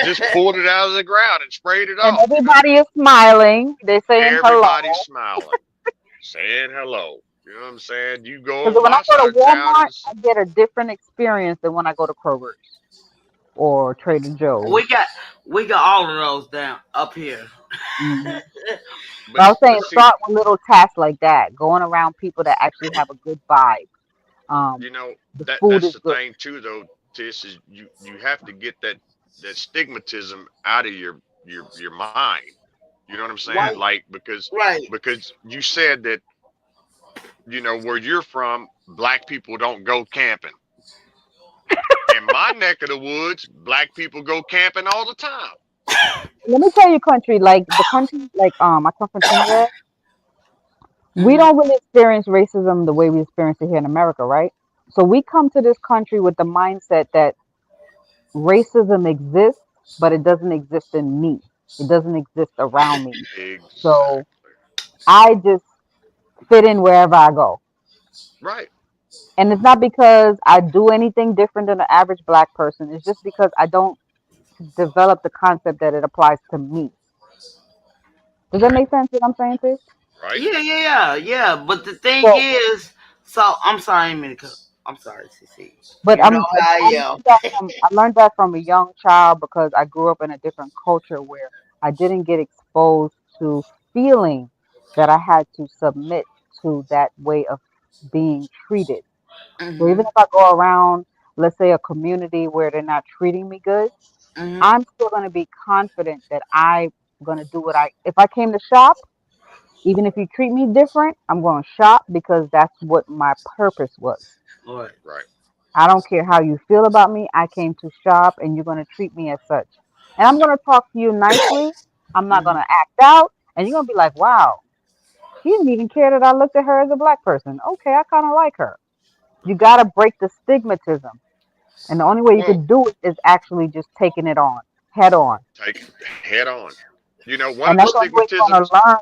S7: just pulled it out of the ground and sprayed it
S5: And
S7: off, you know.
S5: everybody is smiling. They're saying
S7: Everybody's
S5: hello.
S7: smiling, saying hello. You know what I'm saying? You go
S5: Because
S7: over
S5: when I
S7: my
S5: go
S7: side
S5: to
S7: of town,
S5: Walmart,
S7: it's
S5: I get a different experience than when I go to Kroger's or Trader Joe's.
S3: we got we got all of those down up here.
S5: Hmm. But
S7: but
S5: I was saying,
S7: but see,
S5: start with little tasks like that, going around people that actually have a good vibe. Um,
S7: you know,
S5: the food
S7: that's
S5: is
S7: the
S5: good.
S7: thing too though, Tish, is you have to get that stigmatism out of your mind. You know what I'm saying?
S3: Right.
S7: Like
S3: Right.
S7: because you said that, where you're from, black people don't go camping. In my neck of the woods, black people go camping all the time.
S5: Let me tell you, country, like the country, like I come from Trinidad. We
S3: Hmm.
S5: don't really experience racism the way we experience it here in America, right? So we come to this country with the mindset that racism exists, but it doesn't exist in me. It doesn't exist around me. So
S7: Exactly.
S5: I just fit in wherever I go.
S7: Right.
S5: And it's not because I do anything different than the average black person. It's just because I don't develop the concept that it applies to me. Does that
S7: Right.
S5: make sense what I'm saying, sis?
S7: Right.
S3: Yeah. But the thing
S5: So,
S3: is, so I'm sorry, I didn't mean to I'm sorry, CC.
S5: but
S3: You know how I
S5: I
S3: am.
S5: learned that I learned that from a young child because I grew up in a different culture where I didn't get exposed to feeling that I had to submit to that way of being treated. So even
S3: Mhm.
S5: if I go around, let's say, a community where they're not treating me good,
S3: Mhm.
S5: I'm still going to be confident that I'm going to do what if I came to shop, even if you treat me different, I'm going to shop because that's what my purpose was.
S3: All right.
S7: Right.
S5: I don't care how you feel about me. I came to shop and you're going to treat me as such. And I'm going to talk to you nicely. I'm not going
S3: Mhm.
S5: to act out. And you're going to be like, wow, she didn't even care that I looked at her as a black person. Okay, I kind of like her. You got to break the stigmatism. And the only way you
S7: Well,
S5: could do it is actually just taking it on, head on.
S7: take it head on. You know,
S5: And that's the only way you're going to learn,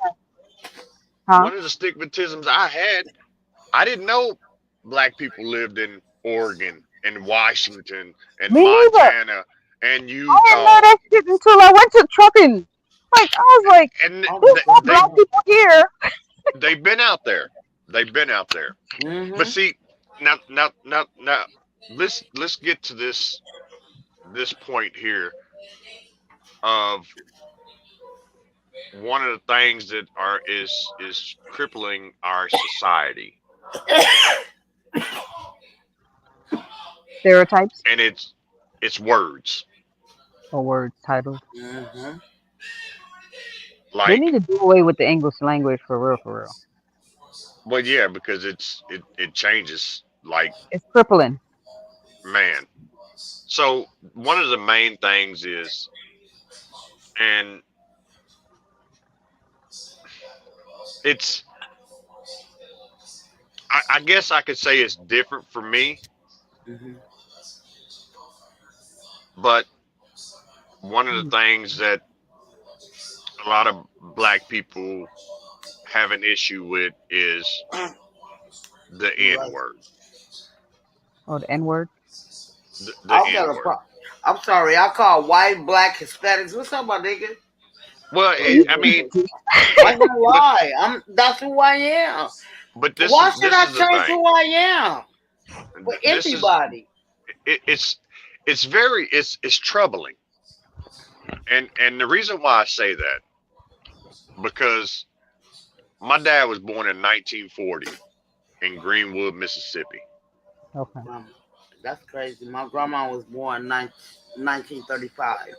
S5: huh?
S7: one of the stigmatisms I had, I didn't know black people lived in Oregon and Washington and
S5: Me neither.
S7: Montana and
S5: I didn't know
S7: Utah,
S5: that shit until I went to trucking. Like, I was like,
S7: and
S3: Uncle
S5: there's more black
S3: Sam.
S5: people here.
S7: they've been out there. They've been out there. But
S3: Mhm.
S7: see, now, let's get to this point here of one of the things that is crippling our society,
S5: Stereotypes
S7: and it's words.
S5: or word titles.
S3: Mhm.
S5: They need
S7: Like,
S5: to do away with the English language for real, for real.
S7: well, yeah, because it changes like
S5: It's crippling.
S7: man. So one of the main things is, and it's I guess I could say it's different for me,
S3: Mhm.
S7: but one of the
S5: Mm.
S7: things that a lot of black people have an issue with is the
S3: You
S7: N
S3: right.
S7: word.
S5: Or the N word.
S7: The
S3: I got
S7: N
S3: a
S7: word.
S3: pro. I'm sorry. I call white, black, Hispanics. What's up, my nigga?
S7: Well, I mean,
S3: I'm
S7: but
S3: gonna
S7: but
S3: lie. That's who I am.
S7: but
S3: Why should
S7: this
S3: I
S7: is the
S3: change
S7: thing.
S3: who I am for
S7: This is
S3: anybody?
S7: it's very it's troubling, and the reason why I say that, because my dad was born in 1940 in Greenwood, Mississippi.
S5: Okay.
S3: That's crazy. My grandma was born 1935.
S5: Okay.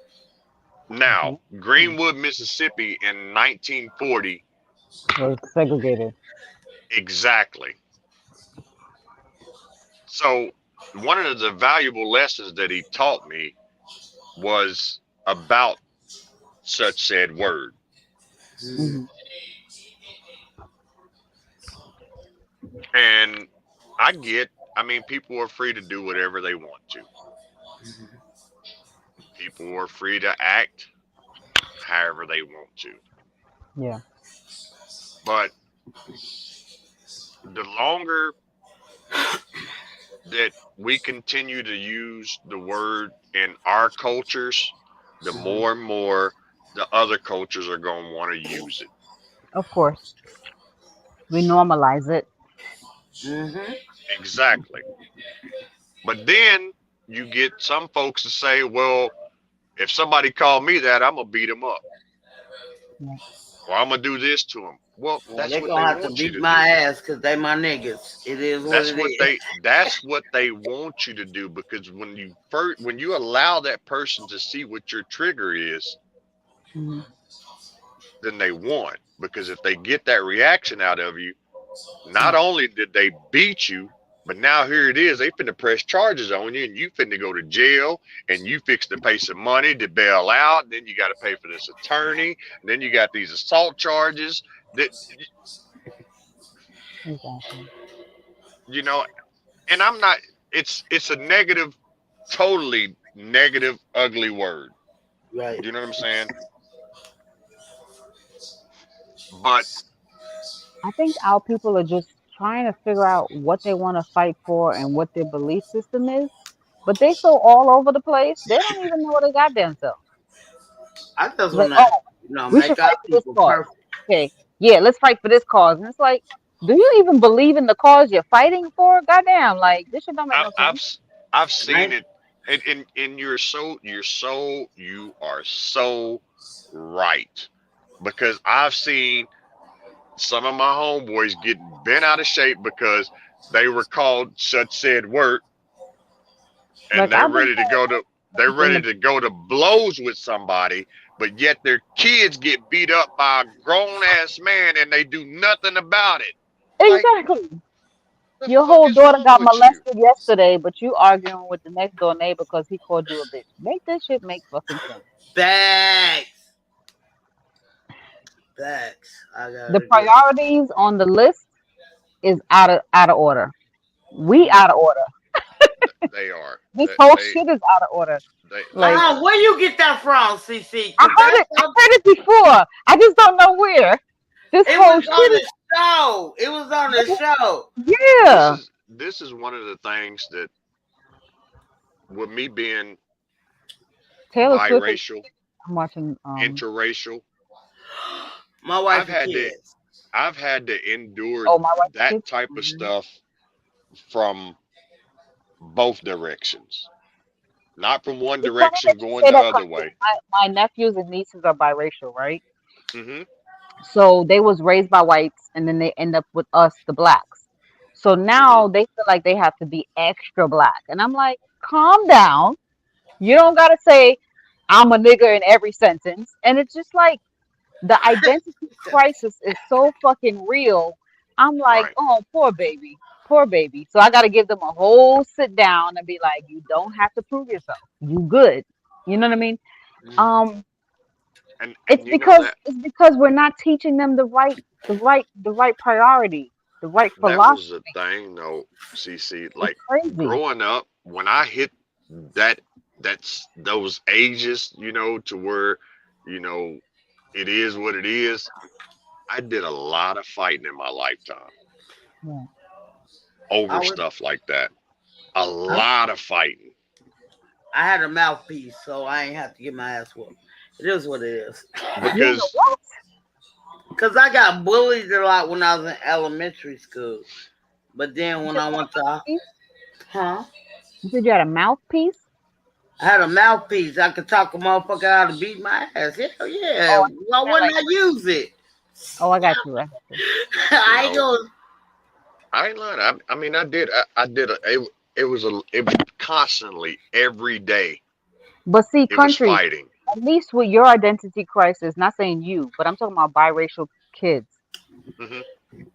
S7: Now,
S5: Mm.
S7: Greenwood, Mississippi in 1940,
S5: Was segregated.
S7: exactly. So, one of the valuable lessons that he taught me was about such said word.
S3: Mhm.
S5: Hmm.
S7: And I mean, people are free to do whatever they want to. People are free to act however they want to.
S5: Yeah.
S7: But the longer that we continue to use the word in our cultures, the
S3: Mhm.
S7: more and more the other cultures are going to want to use it.
S5: Of course. We normalize it.
S3: Mhm.
S7: Exactly. But then you get some folks to say, well, if somebody called me that, I'm going to beat them up.
S5: Yeah.
S7: Or I'm going to do this to them. Well,
S3: Well,
S7: that's
S3: they
S7: what
S3: gonna
S7: they
S3: have to
S7: want you
S3: beat
S7: to
S3: my
S7: do.
S3: ass because they my niggas. It is what it is.
S7: That's what they want you to do, because when you allow that person to see what your trigger is,
S5: Hmm.
S7: then they won. Because if they get that reaction out of you, not
S3: Mm.
S7: only did they beat you, but now here it is, they finna press charges on you, and you finna go to jail, and you fix to pay some money to bail out, and then you got to pay for this attorney, and then you got these assault charges that,
S5: Exactly.
S7: you know, and I'm not, it's a negative, totally negative, ugly word.
S3: Right.
S7: You know what I'm saying? But
S5: I think our people are just trying to figure out what they want to fight for and what their belief system is. But they so all over the place, they don't even know what they goddamn self.
S3: I just
S5: Like,
S3: want to,
S5: oh, we
S3: make
S5: should
S3: our
S5: fight for this
S3: people
S5: cause.
S3: perfect.
S5: Okay, yeah, let's fight for this cause. And it's like, do you even believe in the cause you're fighting for? Goddamn, like this shit don't make
S7: I've
S5: no
S7: I've
S5: sense.
S7: s- I've seen
S3: Right?
S7: it, and you are so right, because I've seen some of my homeboys get bent out of shape because they were called such said word, and
S5: Like I've been
S7: they're
S5: in
S7: ready
S5: the
S7: to go to blows with somebody, but yet their kids get beat up by a grown ass man and they do nothing about it. Like,
S5: exactly.
S7: the
S5: Your
S7: fuck
S5: whole
S7: is
S5: daughter
S7: wrong
S5: got
S7: with you?
S5: molested yesterday, but you arguing with the next door neighbor because he called you a bitch. Make this shit make fucking sense.
S3: Facts. Facts. I gotta
S5: The
S3: agree.
S5: priorities on the list is out of order. We
S7: Mhm.
S5: out of order.
S7: They are.
S5: This
S7: They
S5: whole
S7: they
S5: shit is out of order.
S7: they
S5: Like
S7: are.
S3: Where you get that from, CC?
S5: I
S3: Cause
S5: heard
S3: that's
S5: it. I heard it before. I just don't know where. This
S3: it
S5: whole
S3: was on
S5: shit
S3: the show. It was on the show.
S5: is
S7: This
S5: yeah.
S7: is one of the things that, with me being
S5: Taylor Swift is
S7: biracial,
S5: I'm watching
S7: interracial,
S3: My wife
S7: I've
S3: and
S7: had to
S3: kids.
S7: I've had to endure
S5: oh my wife
S7: that
S5: kids.
S7: type of
S3: Mhm.
S7: stuff from both directions. Not from one
S5: It's funny
S7: direction
S5: that you
S7: going
S5: say
S7: the
S5: that
S7: other
S5: because
S7: way.
S5: my nephews and nieces are biracial, right?
S7: Hmm.
S5: So they was raised by whites and then they end up with us, the blacks. So
S7: Hmm.
S5: now they feel like they have to be extra black. And I'm like, calm down. You don't gotta say I'm a nigga in every sentence. And it's just like the identity crisis is so fucking real. I'm like,
S7: Right.
S5: oh, poor baby. Poor baby. So I gotta give them a whole sit down and be like, you don't have to prove yourself. You good. You know what I mean?
S3: Mhm.
S5: Um,
S7: And you know that
S5: it's because we're not teaching them the right priority, the right
S7: that was
S5: philosophy.
S7: the thing though, CC.
S5: It's
S7: Like,
S5: crazy.
S7: growing up, when I hit that that's those ages, to where, you know, it is what it is. I did a lot of fighting in my lifetime
S5: Yeah.
S3: I
S7: over
S3: was
S7: stuff like that. A
S3: I,
S7: lot of fighting.
S3: I had a mouthpiece, so I ain't have to get my ass whooped. It is what it is.
S5: You know
S7: Because
S5: what?
S3: Cause I got bullied a lot when I was in elementary school. But then
S5: You
S3: when
S5: said
S3: I
S5: you had
S3: went
S5: a
S3: to
S5: mouthpiece?
S3: huh?
S5: You said you had a mouthpiece?
S3: I had a mouthpiece. I could talk a motherfucker out to beat my ass. Hell yeah.
S5: Oh, I
S3: Why
S5: meant
S3: wouldn't
S5: like
S3: I use it?
S5: oh, I got you. I got you.
S7: you
S3: I ain't
S7: know,
S3: gonna
S7: I ain't lying. I mean, I did it was constantly every day.
S5: But see,
S7: It was
S5: country,
S7: fighting.
S5: at least with your identity crisis, not saying you, but I'm talking about biracial kids.
S7: Hmm.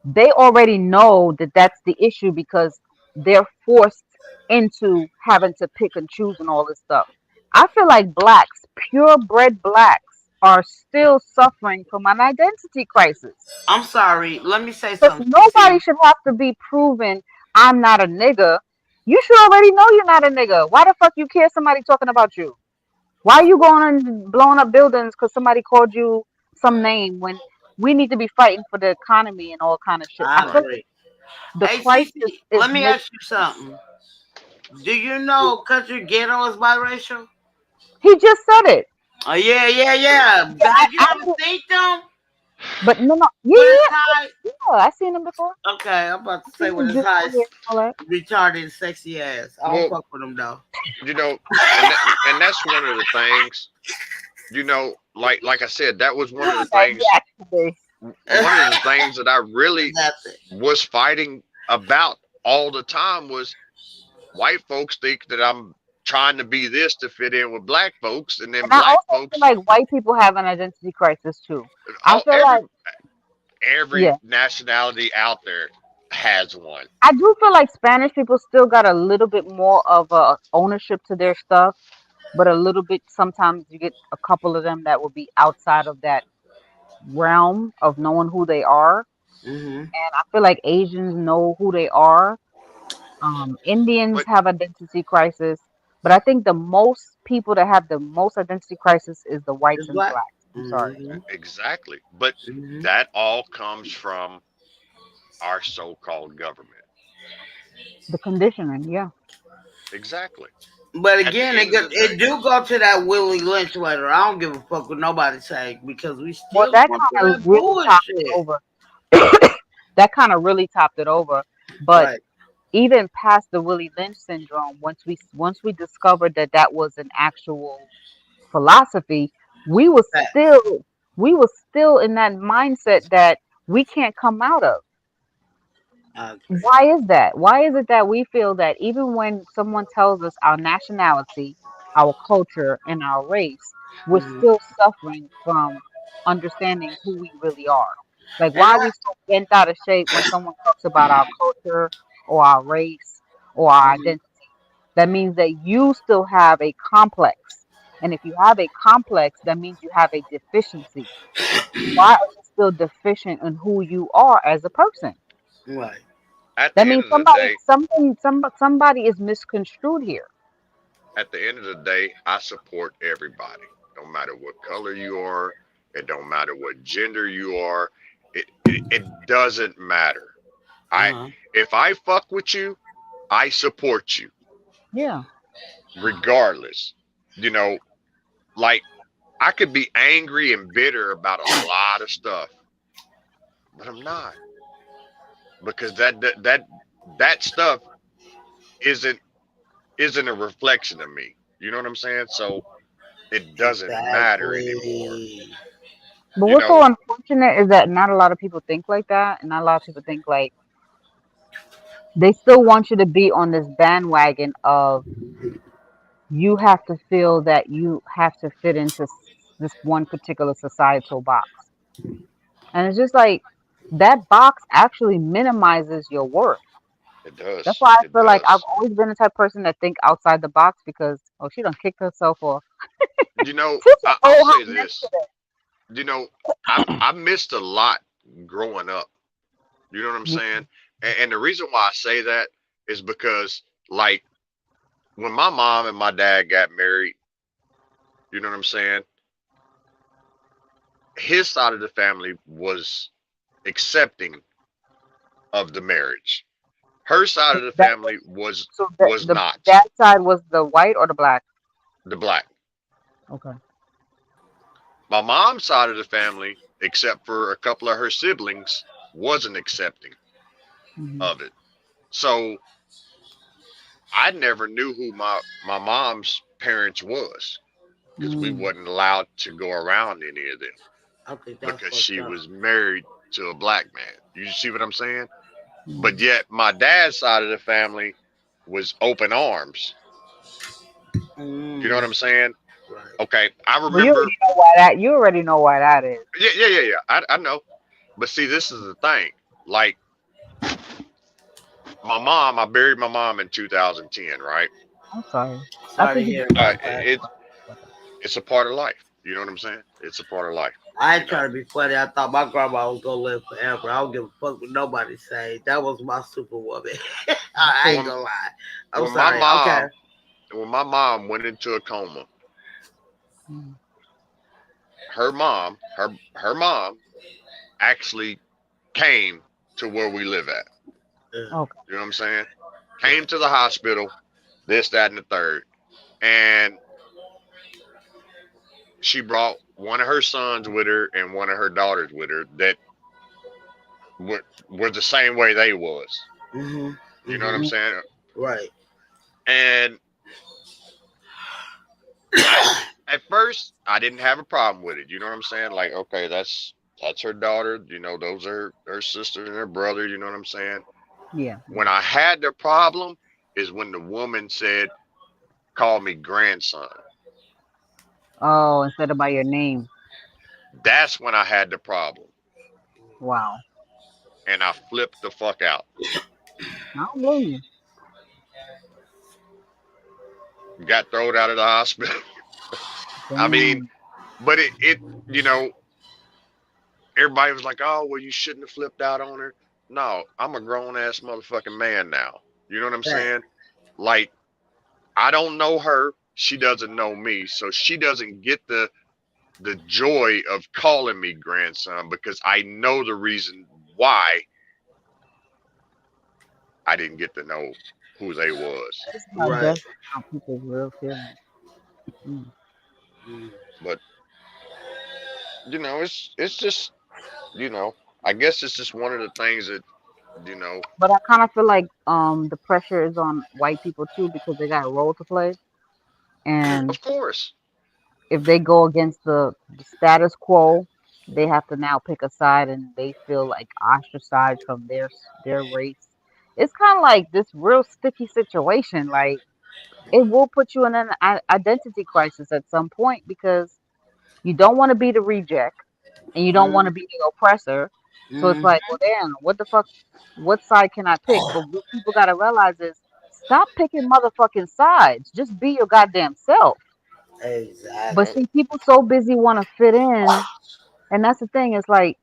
S5: They already know that that's the issue because they're forced into having to pick and choose and all this stuff. I feel like blacks, purebred blacks, are still suffering from an identity crisis
S3: I'm sorry. Let me say
S5: because
S3: something,
S5: nobody
S3: CC.
S5: should have to be proven I'm not a nigga. You should already know you're not a nigga. Why the fuck you care somebody talking about you? Why are you going and blowing up buildings because somebody called you some name when we need to be fighting for the economy and all kind of shit? I
S3: I
S5: feel
S7: Right.
S3: agree.
S5: like the
S3: Hey
S5: crisis
S3: CC,
S5: is
S3: let me
S5: making
S3: ask you something. Do you know Country Ghetto is biracial?
S5: he just said it.
S3: Oh yeah, yeah,
S7: True.
S3: yeah.
S5: Yeah,
S3: Have you ever
S5: I
S3: seen them
S5: but no, no, yeah,
S3: with his
S5: yeah,
S3: high?
S5: yeah, I seen him before.
S3: Okay, I'm about to
S5: I
S3: say
S5: seen
S3: with
S5: him
S3: his high
S5: beautiful hair and all that.
S3: retarded sexy ass. I don't
S7: Well,
S3: fuck with him though.
S7: you know, and that's one of the things. Like I said, that was one
S5: You
S7: of the
S5: on that
S7: things.
S5: yak today.
S7: One of the things that I really
S3: That's it.
S7: was fighting about all the time was, white folks think that I'm trying to be this to fit in with black folks, and then
S5: And I
S7: black
S5: also feel
S7: folks,
S5: like white people have an identity crisis too. I
S7: all
S5: feel like
S7: every
S5: yeah.
S7: nationality out there has one.
S5: I do feel like Spanish people still got a little bit more of a ownership to their stuff, but a little bit sometimes you get a couple of them that will be outside of that realm of knowing who they are.
S3: Hmm.
S5: And I feel like Asians know who they are. Indians
S7: But
S5: have identity crisis, but I think the most people that have the most identity crisis is the whites
S3: It's
S5: and the
S3: black.
S5: blacks. I'm sorry.
S3: Hmm.
S7: exactly. But
S3: Hmm.
S7: that all comes from our so-called government.
S5: The conditioning, yeah.
S7: Exactly.
S3: But
S7: At the
S3: again,
S7: end of the
S3: it
S7: day,
S3: do go to that Willie Lynch letter. I don't give a fuck what nobody say because we
S5: Well,
S3: still
S5: that
S3: going through
S5: kind of
S3: that
S5: really topped it
S3: bullshit.
S5: over. That kind of really topped it over. But
S3: Right.
S5: even past the Willie Lynch syndrome, once we discovered that that was an actual philosophy, we was
S3: Facts.
S5: still we was still in that mindset that we can't come out of.
S3: I agree.
S5: Why is that? Why is it that we feel that even when someone tells us our nationality, our culture, and our race, we're
S3: Hmm.
S5: still suffering from understanding who we really are? Like,
S3: And
S5: why are we so bent out of shape when someone talks about our culture or our race or our
S3: mhm.
S5: identity? That means that you still have a complex. And if you have a complex, that means you have a deficiency. Why are you still deficient in who you are as a person?
S3: Right.
S7: at
S5: That
S7: the end
S5: means
S7: of the day,
S5: somebody is misconstrued here.
S7: at the end of the day, I support everybody. No matter what color you are, it don't matter what gender you are. It doesn't matter. I
S3: Uh-huh.
S7: If I fuck with you, I support you
S5: Yeah.
S7: regardless. You know, like I could be angry and bitter about a lot of stuff, but I'm not because that stuff isn't isn't a reflection of me. You know what I'm saying? So it doesn't matter anymore.
S3: Exactly.
S5: But
S7: You
S5: what's so
S7: know,
S5: unfortunate is that not a lot of people think like that, and not a lot of people think like they still want you to be on this bandwagon of you have to feel that you have to fit into this one particular societal box. And it's just like that box actually minimizes your worth.
S7: it
S5: That's
S7: does.
S5: why I
S7: It
S5: feel like I've
S7: does.
S5: always been the type of person that think outside the box because oh she done kicked herself off.
S7: You know,
S5: She's a
S7: I'll
S5: whole hot
S7: say
S5: mess
S7: this.
S5: today.
S7: You know, I missed a lot growing up. You know what I'm
S5: Me
S7: saying?
S5: too.
S7: And the reason why I say that is because, like, when my mom and my dad got married, you know what I'm saying? His side of the family was accepting of the marriage. Her side
S5: So
S7: of the
S5: that
S7: family was
S5: so
S7: was
S5: the
S7: not.
S5: dad side was the white or the black?
S7: The black.
S5: Okay.
S7: My mom's side of the family, except for a couple of her siblings, wasn't accepting
S5: Hmm.
S7: of it. So I never knew who my mom's parents was because we
S5: Mm.
S7: wasn't allowed to go around any of them
S3: I think that's
S7: because
S3: fucked
S7: she
S3: up.
S7: was married to a black man. You see what I'm saying? But
S5: Mm.
S7: yet my dad's side of the family was open arms. You know what
S3: Mm.
S7: I'm saying?
S3: Right.
S7: Okay, I
S5: Well, you
S7: remember.
S5: already know why that. You already know why that is.
S7: Yeah. I know. But see, this is the thing. Like my mom, I buried my mom in 2010, right?
S5: I'm sorry. I
S3: Sorry to
S5: think you
S3: hear
S5: just said
S3: about that.
S7: It's a part of life. You know what I'm saying? It's a part of life.
S3: I
S7: You
S3: ain't trying
S7: know.
S3: to be funny. I thought my grandma was gonna live forever. I don't give a fuck what nobody say. That was my superwoman. I ain't
S7: When
S3: gonna lie. I'm
S7: when my
S3: sorry. Okay.
S7: mom when my mom went into a coma,
S5: mm,
S7: her mom actually came to where we live at.
S3: Yeah.
S5: okay.
S7: You know what I'm saying? Came
S3: Right.
S7: to the hospital, this, that, and the third. And she brought one of her sons with her and one of her daughters with her that were the same way they was.
S3: Mhm.
S7: You know what I'm
S3: Mhm.
S5: Mm,
S7: saying?
S3: Right.
S7: And at first I didn't have a problem with it. You know what I'm saying? Like, okay, that's her daughter. You know, those are her sister and her brother. You know what I'm saying?
S5: yeah.
S7: When I had the problem is when the woman said, "Call me grandson."
S5: Oh, instead of by your name.
S7: That's when I had the problem,
S5: Wow.
S7: and I flipped the fuck out.
S5: I don't blame you.
S7: Got thrown out of the hospital. I mean,
S5: Damn.
S7: but it you know, everybody was like, "Oh, well, you shouldn't have flipped out on her." No, I'm a grown ass motherfucking man now. You know what I'm
S3: That.
S7: saying? Like, I don't know her. She doesn't know me, so she doesn't get the joy of calling me grandson because I know the reason why I didn't get to know who they was.
S5: It's not
S1: Right.
S5: just how people's real feelings. Mm.
S7: But it's just I guess it's just one of the things that you know.
S5: But I kind of feel like the pressure is on white people too because they got a role to play, and
S7: Of course.
S5: if they go against the status quo, they have to now pick a side, and they feel like ostracized from their race. It's kind of like this real sticky situation. Like it will put you in an identity crisis at some point because you don't want to be the reject and you don't want to be the oppressor. So it's like, well, damn, what the fuck? What side can I pick? But what people gotta realize is, stop picking motherfucking sides. Just be your goddamn self. But
S1: Exactly.
S5: see, people so busy want to fit in, and that's the thing. It's like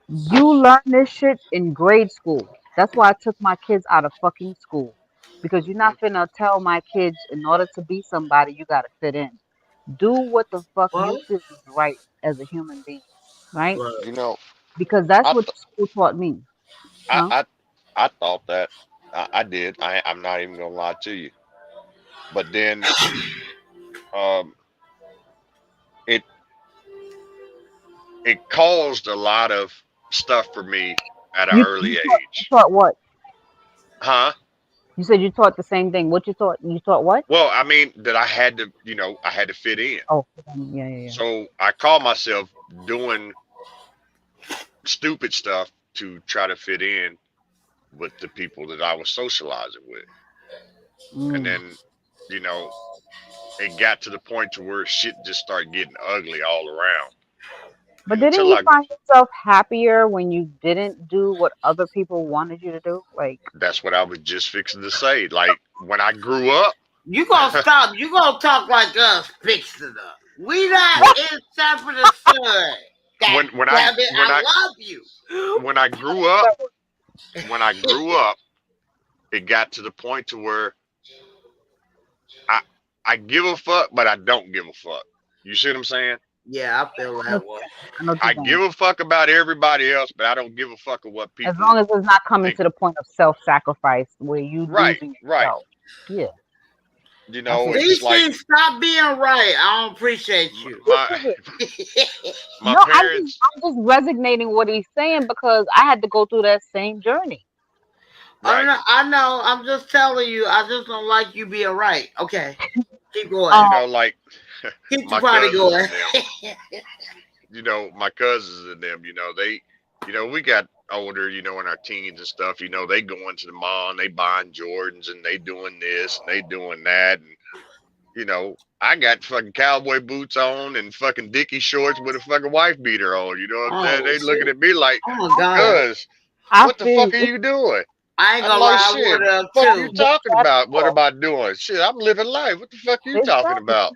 S5: you learn this shit in grade school. That's why I took my kids out of fucking school because you're
S7: Mhm.
S5: not finna tell my kids in order to be somebody you gotta fit in. Do what the fuck you
S1: Well,
S5: feel is right as a human being, right?
S1: right.
S7: You know,
S5: Because that's
S7: I
S5: what
S7: th-
S5: school taught me,
S7: I
S5: huh?
S7: I I thought that I did. I'm not even gonna lie to you. But then um, it it caused a lot of stuff for me at an
S5: You
S7: early
S5: you
S7: age.
S5: taught what?
S7: Huh?
S5: You said you taught the same thing. What you taught? You taught what?
S7: Well, I mean that I had to fit in.
S5: Oh, yeah, yeah, yeah.
S7: So I call myself doing stupid stuff to try to fit in with the people that I was socializing with. And
S5: Mm.
S7: then, you know, it got to the point to where shit just started getting ugly all around.
S5: But didn't
S7: Until
S5: you
S7: I
S5: find yourself happier when you didn't do what other people wanted you to do? Like,
S7: That's what I was just fixing to say. Like when I grew up,
S3: You gonna stop? You gonna talk like us? Fix it up. We not
S7: when
S3: in Sanford and Son. God
S7: when I
S3: damn it!
S7: when
S3: I
S7: I
S3: love you.
S7: when I grew up, when I grew up, it got to the point to where I I give a fuck, but I don't give a fuck. You see what I'm saying?
S3: Yeah, I feel
S5: I know
S3: that way.
S5: what you're
S7: I
S5: saying.
S7: give a fuck about everybody else, but I don't give a fuck of what
S5: As long
S7: people
S5: as it's not coming
S7: think.
S5: to the point of self-sacrifice where you
S7: Right,
S5: losing
S7: right.
S5: yourself. Yeah,
S7: You
S5: I
S7: know,
S5: feel
S7: it's
S5: you.
S7: just like
S3: DC, stop being right. I don't appreciate you.
S7: my my
S5: No,
S7: parents.
S5: I'm just resonating what he's saying because I had to go through that same journey.
S7: Right.
S3: I know. I'm just telling you. I just don't like you being right. Okay, keep going.
S7: You
S5: Um,
S7: know, like
S3: Keep your
S7: my
S3: party
S7: cousins
S3: going.
S7: and them. My cousins and them. We got older. In our teens and stuff. They going to the mall and they buying Jordans and they doing this and they doing that and I got fucking cowboy boots on and fucking Dickie shorts with a fucking wife beater on. You know what I'm saying?
S3: Oh
S7: They looking
S3: shit!
S7: at me like,
S3: Oh my god!
S7: cuz,
S5: I
S7: what the
S5: feel
S7: fuck are
S5: you.
S7: you doing?
S3: I ain't
S7: I'm
S3: gonna
S7: like,
S3: lie. I
S7: shit,
S3: would have
S7: fuck you
S3: too.
S5: That's
S7: talking
S5: that
S7: about? What
S5: cool.
S7: am I doing? Shit, I'm living life. What the fuck you talking
S5: Exactly.
S7: about?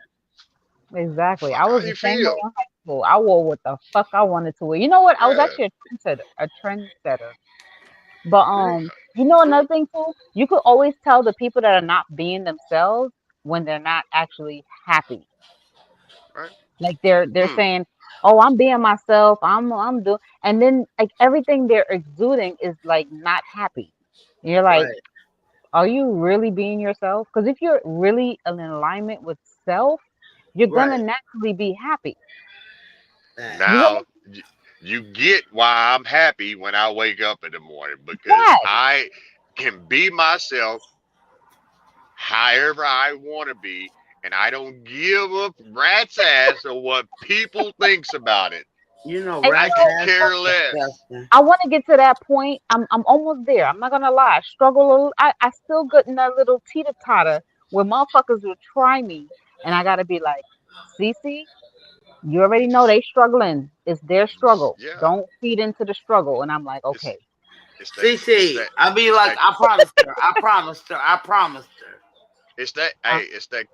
S5: Exactly. I
S7: Fuck how
S5: was the
S7: you
S5: same way
S7: feel?
S5: in high school. I wore what the fuck I wanted to wear. You know what? I was
S7: Yeah.
S5: actually a trendsetter. But
S7: Yeah.
S5: another thing too, you could always tell the people that are not being themselves when they're not actually happy.
S7: Right.
S5: Like they're
S7: Hmm.
S5: saying, "Oh, I'm being myself. I'm doing," and then like everything they're exuding is like not happy. You're like,
S3: Right.
S5: are you really being yourself? Because if you're really in alignment with self, you're gonna
S3: Right.
S5: naturally be happy.
S3: Right.
S5: You get
S7: Now you get why I'm happy when I wake up in the morning because
S5: that?
S7: I can be myself however I want to be, and I don't give a rat's ass of what people thinks about it.
S3: You know,
S5: And
S7: I
S3: rat's
S7: could
S3: ass
S7: care
S3: is
S7: less.
S3: disgusting.
S5: I want to get to that point. I'm almost there. I'm not gonna lie. I struggle a little. I still get in that little teeter totter where motherfuckers will try me, and I gotta be like, Cece, you already
S7: You
S5: know
S7: just,
S5: they struggling. It's their struggle.
S7: yeah.
S5: Don't feed into the struggle. And I'm like,
S7: It's
S5: okay,
S7: it's that it's
S3: CC,
S7: that
S3: I be
S7: it's
S3: like,
S7: that
S3: I promised her. I promised her. I promised her.
S7: it's that
S5: uh,
S7: hey it's that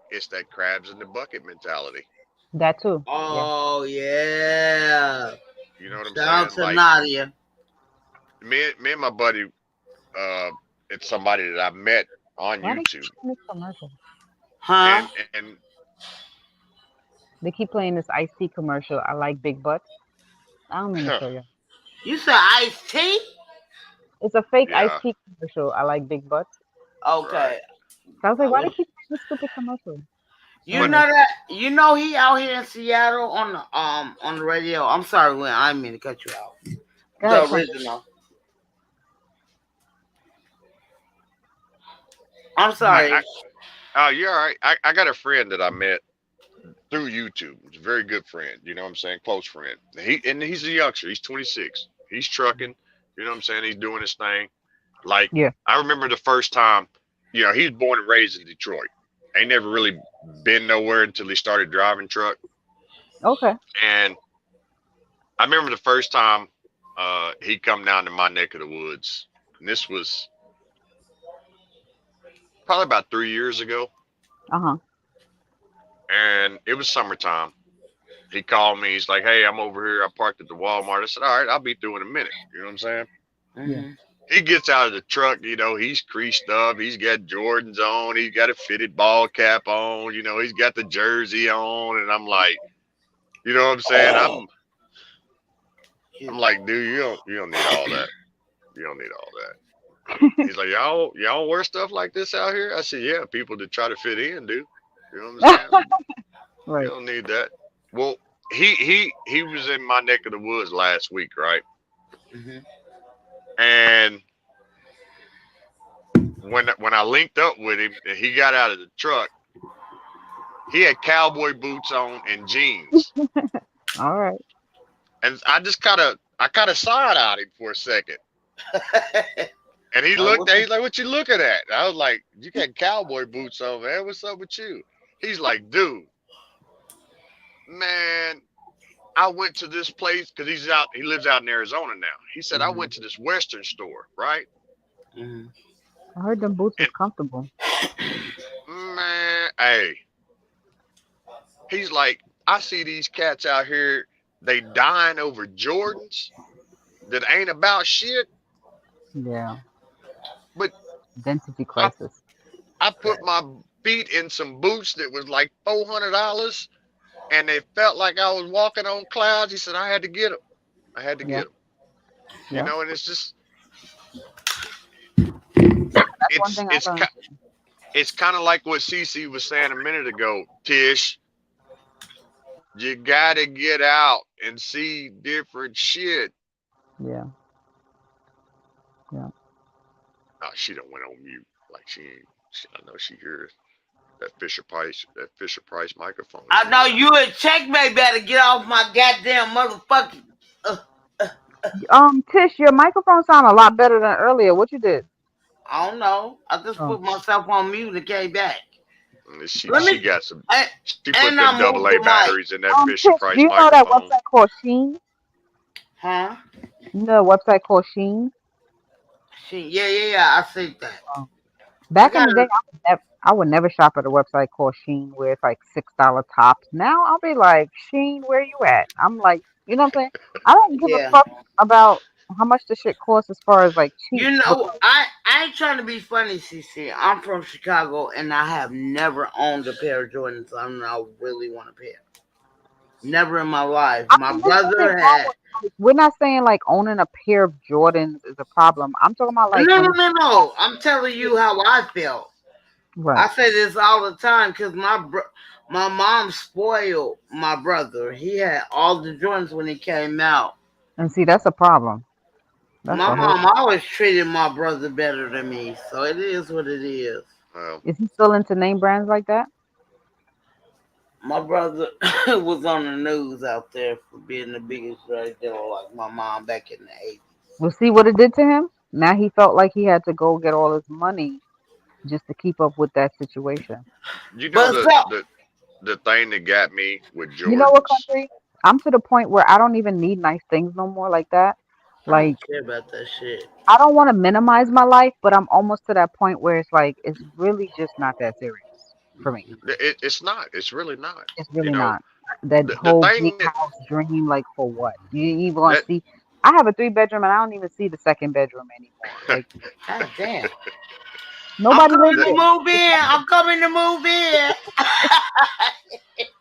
S7: crabs in the bucket mentality.
S5: that too. Yeah.
S3: Oh yeah.
S7: You know what I'm
S3: Shout out
S7: saying?
S3: to
S7: Like
S3: Nadia.
S7: me and my buddy, it's somebody that I met on
S5: Why they keep
S7: YouTube,
S5: playing this commercial?
S3: Huh?
S7: and
S5: They keep playing this iced tea commercial. I like big butts. I don't mean to show you.
S3: You said iced tea?
S5: It's a fake Ice
S7: Yeah,
S5: Tea commercial. I like big butts.
S3: Okay.
S7: right.
S5: So I was like,
S3: I
S5: why they
S3: will-
S5: keep making this stupid commercial?
S3: You
S7: But
S3: know that he out here in Seattle on the radio. I'm sorry, Gwen, I didn't mean to cut you out.
S5: Go
S3: The
S5: ahead, Queen.
S3: original. I'm sorry.
S7: you're all right. I got a friend that I met through YouTube. He's a very good friend. You know what I'm saying? Close friend. He's a youngster. He's 26. He's trucking. You know what I'm saying? He's doing his thing. Like
S5: Yeah.
S7: I remember the first time. You know, he's born and raised in Detroit. Ain't never really been nowhere until he started driving truck.
S5: Okay.
S7: And I remember the first time he come down to my neck of the woods. And this was probably about 3 years ago.
S5: Uh-huh.
S7: And it was summertime. He called me. He's like, "Hey, I'm over here. I parked at the Walmart." I said, "All right, I'll be through in a minute." You know what I'm saying?
S3: Mhm.
S7: He gets out of the truck. You know, he's creased up. He's got Jordans on. He's got a fitted ball cap on. You know, he's got the jersey on. And I'm like, you know what I'm saying? I'm like, dude, you don't need all that. You don't need all that. He's like, y'all wear stuff like this out here? I said, yeah, people that try to fit in do. You know what I'm saying?
S5: Right.
S7: You don't need that. Well, he was in my neck of the woods last week, right?
S3: Mhm.
S7: And when I linked up with him and he got out of the truck, he had cowboy boots on and jeans.
S5: All right.
S7: And I kind of side-eyed him for a second. And he looked at, he's like, "What you looking at?" And I was like, "You got cowboy boots on, man. What's up with you?" He's like, "Dude, man, I went to this place," because he lives out in Arizona now. He said, "I went to this Western store, right?
S3: Mhm.
S5: I heard them boots was comfortable.
S7: Man, hey." He's like, "I see these cats out here, they dying over Jordans that ain't about shit.
S5: Yeah.
S7: But
S5: Identity crisis.
S7: I put my feet in some boots that was like $400, and they felt like I was walking on clouds." He said, "I had to get them. I had to
S5: Yeah.
S7: get them." You
S5: Yeah.
S7: know, and it's just,
S5: That's one thing I learned.
S7: it's kind of like what Cece was saying a minute ago, Tish. You gotta get out and see different shit.
S5: Yeah. Yeah.
S7: Oh, she don't went on mute. Like she ain't. I know she hears that Fisher Price microphone.
S3: I know you and Checkmate better get off my goddamn motherfucking.
S5: Tish, your microphone sound a lot better than earlier. What you did?
S3: I don't know. I just put myself on mute and came back.
S7: She
S3: Let me-
S7: got some.
S3: I-
S7: She put
S3: and
S7: them
S3: I moved
S7: AA
S3: the mic.
S7: batteries in that Fisher
S5: Tish,
S7: Price
S5: do you know that
S7: microphone.
S5: website called Sheen?
S3: Huh?
S5: You know a website called Sheen?
S3: Yeah. I see that.
S5: Back in the day, I would never shop at a website called Sheen where it's like $6 tops. Now I'll be like, Sheen, where you at? I'm like, you know what I'm saying? I don't give a fuck about how much the shit costs as far as like cheap.
S3: You know, I ain't trying to be funny, CC. I'm from Chicago and I have never owned a pair of Jordans. I really want a pair. Never in my life. My brother had.
S5: We're not saying like owning a pair of Jordans is a problem. I'm talking about like
S3: No. I'm telling you how I felt.
S5: Right.
S3: I say this all the time because my mom spoiled my brother. He had all the Jordans when he came out.
S5: And see, that's a problem.
S3: My mom always treated my brother better than me, so it is what it is.
S5: Is he still into name brands like that?
S3: My brother was on the news out there for being the biggest drug dealer like my mom back in the 80s.
S5: Well, see what it did to him? Now he felt like he had to go get all his money just to keep up with that situation.
S7: You know the thing that got me with Jordans.
S5: You know what, country? I'm to the point where I don't even need nice things no more like that. Like,
S3: I don't care about that shit.
S5: I don't want to minimize my life, but I'm almost to that point where it's like it's really just not that serious for me.
S7: It's not. It's really not.
S5: It's really not. That whole big house dream, like for what? You even want to see? I have a 3-bedroom and I don't even see the second bedroom anymore. Like,
S3: God damn.
S5: Nobody lives
S3: there. I'm coming to move in.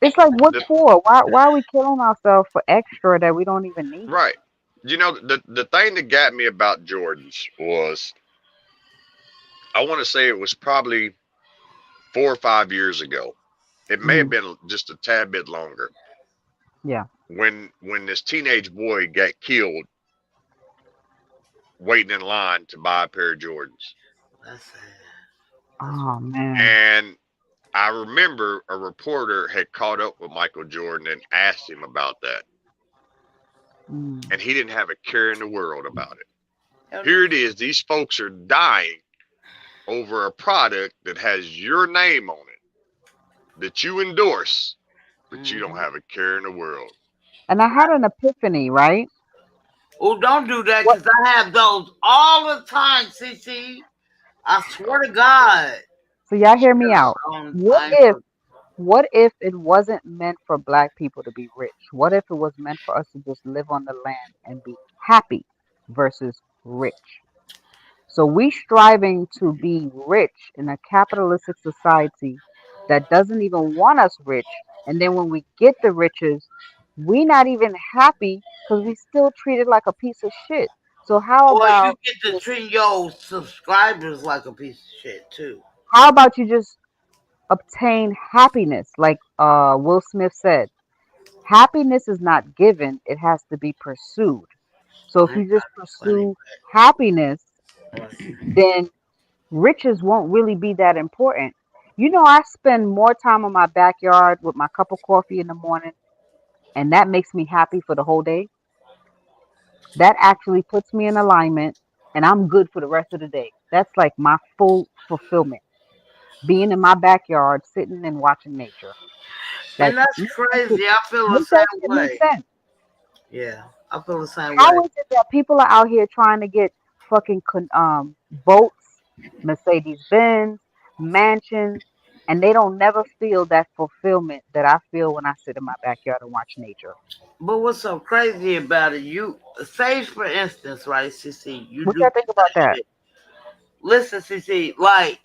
S5: It's like, what for? Why are we killing ourselves for extra that we don't even need?
S7: Right. You know, the thing that got me about Jordans was, I want to say it was probably 4 or 5 years ago. It may have been just a tad bit longer.
S5: Yeah.
S7: When this teenage boy got killed waiting in line to buy a pair of Jordans.
S3: That's sad.
S5: Oh man.
S7: And I remember a reporter had caught up with Michael Jordan and asked him about that. And he didn't have a care in the world about it. Here it is. These folks are dying over a product that has your name on it, that you endorse, but you don't have a care in the world.
S5: And I had an epiphany, right?
S3: Oh, don't do that, because I have those all the time, CC. I swear to God.
S5: So y'all hear me out. What if it wasn't meant for black people to be rich? What if it was meant for us to just live on the land and be happy versus rich? So we striving to be rich in a capitalistic society that doesn't even want us rich. And then when we get the riches, we not even happy because we still treated like a piece of shit. So how
S3: Well, you
S5: about
S3: get to treat your subscribers like a piece of shit too.
S5: how about you just obtain happiness? Like Will Smith said, happiness is not given, it has to be pursued. So if you just pursue happiness, then riches won't really be that important. You know, I spend more time in my backyard with my cup of coffee in the morning, and that makes me happy for the whole day. That actually puts me in alignment, and I'm good for the rest of the day. That's like my full fulfillment. Being in my backyard, sitting and watching nature.
S3: And that's crazy. I feel the
S5: Make that
S3: same
S5: shit
S3: way.
S5: make sense.
S3: Yeah, I feel the same
S5: How
S3: way.
S5: is it that people are out here trying to get fucking boats, Mercedes Benz, mansions, and they don't never feel that fulfillment that I feel when I sit in my backyard and watch nature?
S3: But what's so crazy about it? You say, for instance, right, CC, you
S5: What
S3: do
S5: y'all think
S3: get
S5: about
S3: that
S5: that?
S3: shit. Listen, CC, like,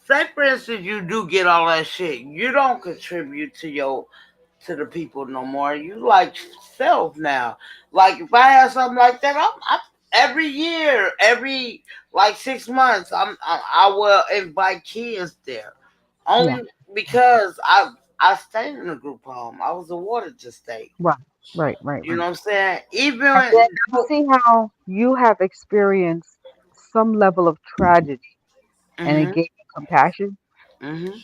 S3: say for instance, you do get all that shit. You don't contribute to the people no more. You like self now. Like if I have something like that, I'm every year, every like 6 months, I will invite kids there, only
S5: Yeah,
S3: because I stayed in a group home. I was awarded to stay.
S5: right, right, right,
S3: You know
S5: right.
S3: what I'm saying? Even
S5: And then you see how you have experienced some level of tragedy and it
S3: Mhm.
S5: gave you compassion.
S3: Mhm.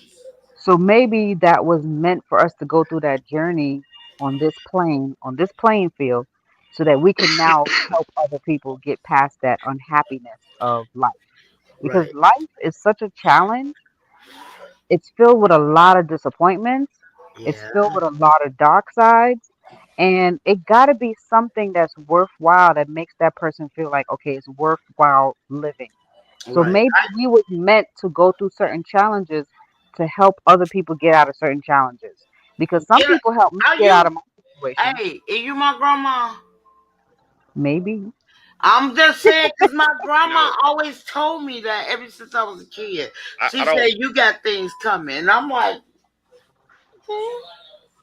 S5: So maybe that was meant for us to go through that journey on this playing field, so that we can now help other people get past that unhappiness of life. Because
S3: Right.
S5: life is such a challenge. It's filled with a lot of disappointments. It's
S3: Yeah.
S5: filled with a lot of dark sides. And it got to be something that's worthwhile that makes that person feel like, okay, it's worthwhile living. So
S3: Right.
S5: maybe we was meant to go through certain challenges to help other people get out of certain challenges. Because some
S3: You know,
S5: people helped me
S3: are
S5: get out
S3: you?
S5: of my situation.
S3: Hey, are you my grandma?
S5: Maybe.
S3: I'm just saying because my
S7: You
S3: grandma
S7: know,
S3: always told me that ever since I was a kid.
S7: I
S3: She
S7: don't.
S3: said you got things coming, and I'm like, oh,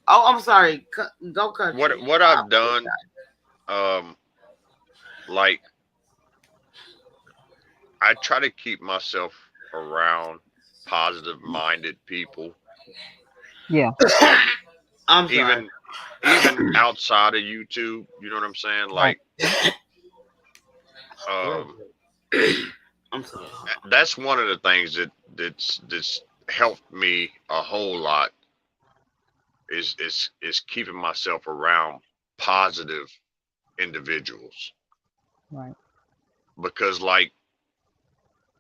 S3: I'm sorry. Go country.
S7: What
S3: I
S7: I've done, um, like I try to keep myself around positive-minded people,
S5: Yeah.
S3: I'm sorry.
S7: even outside of YouTube. You know what I'm saying?
S5: Right.
S7: Like, um,
S3: I'm sorry.
S7: that's one of the things that's helped me a whole lot is keeping myself around positive individuals,
S5: Right.
S7: because like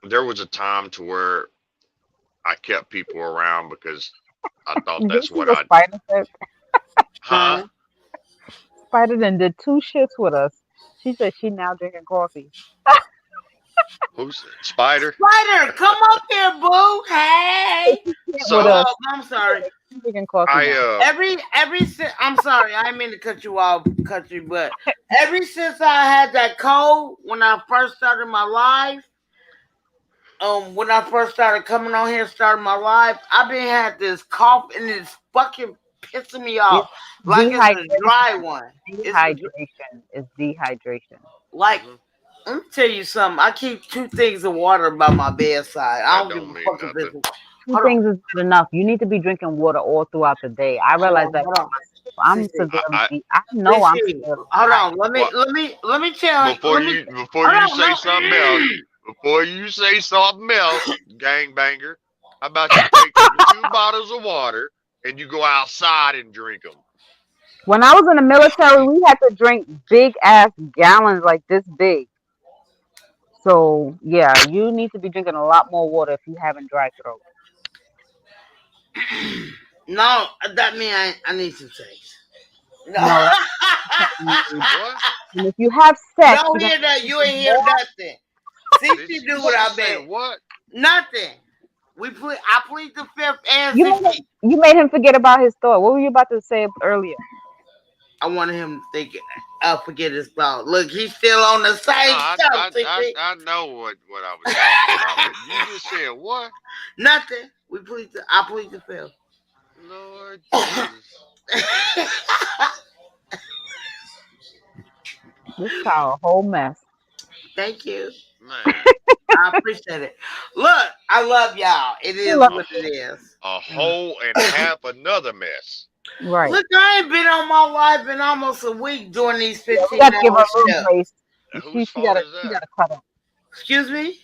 S7: there was a time to where I kept people around because I thought
S5: Did you
S7: that's
S5: see
S7: what
S5: what
S7: I,
S5: Spider said?
S7: huh?
S5: Spider then did 2 shifts with us. She said she now drinking coffee.
S7: Who's Spider?
S3: Spider, come up here, boo. Hey.
S5: She can't with
S7: So
S5: us.
S3: I'm sorry.
S5: She's drinking coffee
S7: I
S5: now.
S3: I'm sorry, I didn't mean to cut you off, country, but ever since I had that cold when I first started my life, when I first started coming on here, starting my life, I've been had this cough and this fucking pissing me off. Like it's a dry one.
S5: Dehydration is dehydration.
S3: Like, let me tell you something. I keep 2 things of water by my bedside. I don't give a fuck if it's
S5: 2 things is good enough. You need to be drinking water all throughout the day. I realize that. I'm severely. I know I'm severely.
S3: Hold on. Let me tell you.
S7: Before you say something else, before you say something else, gangbanger, how about you take 2 bottles of water and you go outside and drink them?
S5: When I was in the military, we had to drink big ass gallons like this big. So yeah, you need to be drinking a lot more water if you having dry throat.
S3: No, that means I need some sex. No.
S7: What?
S5: And if you have sex,
S3: Don't hear that. You ain't hear nothing. See, she do what I bet.
S7: What?
S3: Nothing. I plead the 5th and
S5: you
S3: 16th.
S5: made him forget about his thought. What were you about to say earlier?
S3: I wanted him to think. Forget his thought. Look, he's still on the same stuff.
S7: I know what I was talking about. You just said what?
S3: Nothing. I plead the 5th.
S7: Lord Jesus.
S5: This child a whole mess.
S3: Thank you.
S7: Man.
S3: I appreciate it. Look, I love y'all. It is what it is.
S7: A whole and half another mess.
S5: Right.
S3: Look, I ain't been on my life in almost a week doing these 15
S5: we got to give her a little
S3: shifts.
S5: grace.
S7: Whose
S5: She
S7: fault
S5: got
S7: is that?
S5: to cut up.
S3: Excuse me?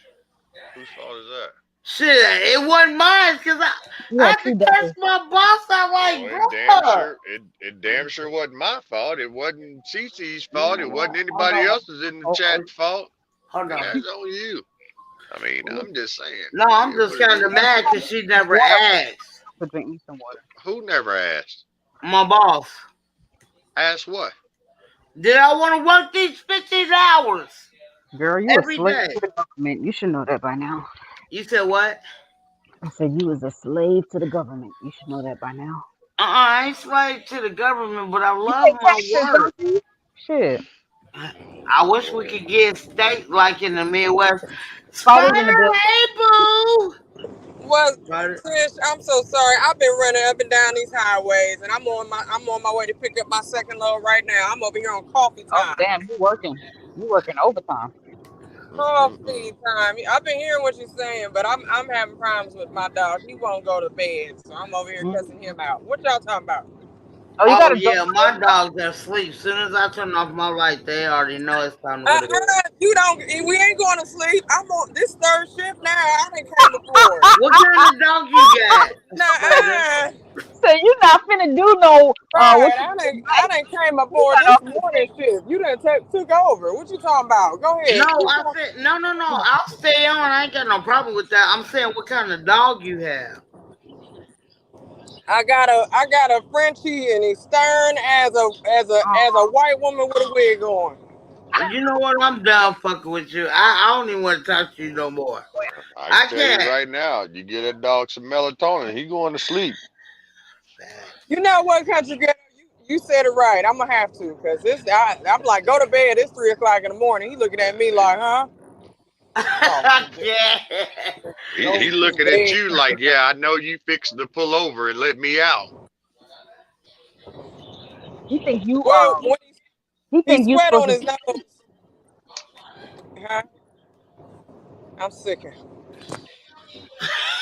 S7: Whose fault is that?
S3: Shit, it wasn't mine because I had to curse my boss out like, bro.
S7: It damn sure wasn't my fault. It wasn't Cece's fault. It wasn't anybody else's in the chat fault.
S3: Hold on.
S7: That's on you. I mean, I'm just saying.
S3: No, I'm just kind of mad because she never asked.
S5: To drink me some water.
S7: Who never asked?
S3: My boss.
S7: Asked what?
S3: Did I want to work these 15 hours?
S5: Girl, you
S3: every
S5: a slave
S3: day?
S5: to the government. You should know that by now.
S3: You said what?
S5: I said you was a slave to the government. You should know that by now.
S3: I ain't slave to the government, but I love my work.
S5: Shit.
S3: I wish we could get state like in the Midwest.
S5: Spider in the building.
S3: Hey, boo!
S8: Well, Trish, I'm so sorry. I've been running up and down these highways, and I'm on my way to pick up my second load right now. I'm over here on coffee time.
S5: Oh damn, you working overtime.
S8: Coffee time. I've been hearing what you're saying, but I'm having problems with my dog. He won't go to bed, so I'm over here cussing him out. What y'all talking about?
S5: Oh,
S3: yeah, my dogs are asleep. As soon as I turn off my light, they already know it's time to go to bed.
S8: You don't. We ain't going to sleep. I'm on this third shift now. I didn't came aboard.
S3: What kind of dog you got?
S5: So you not finna do no.
S8: I done came aboard this morning shift. You done took over. What you talking about? Go ahead.
S3: No, I said no. I'll stay on. I ain't got no problem with that. I'm saying what kind of dog you have.
S8: I got a Frenchie, and he's stern as a white woman with a wig on.
S3: You know what? I'm done fucking with you. I don't even want to talk to you no more.
S7: I can tell you right now, you get that dog some melatonin, he going to sleep.
S8: You know what, country girl? You said it right. I'm gonna have to, cause I'm like, go to bed. It's 3:00 in the morning. He looking at me like, huh?
S3: Yeah.
S7: He looking at you like, yeah, I know you fixing to pull over and let me out.
S5: He think you
S8: are.
S5: He think you
S8: sweat on his nose. Huh? I'm sick.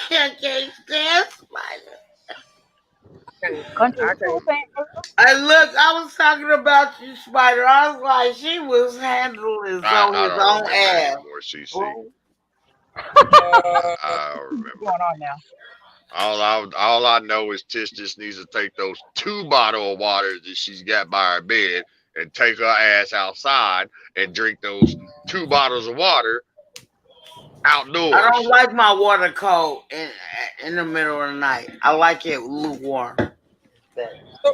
S3: I can't stand Spider. Hey, look, I was talking about you, Spider. I was like, she was handling his own ass.
S7: I remember.
S5: What's going on now?
S7: All I know is Tish just needs to take those 2 bottles of water that she's got by her bed and take her ass outside and drink those 2 bottles of water outdoors.
S3: I don't like my water cold in the middle of the night. I like it lukewarm.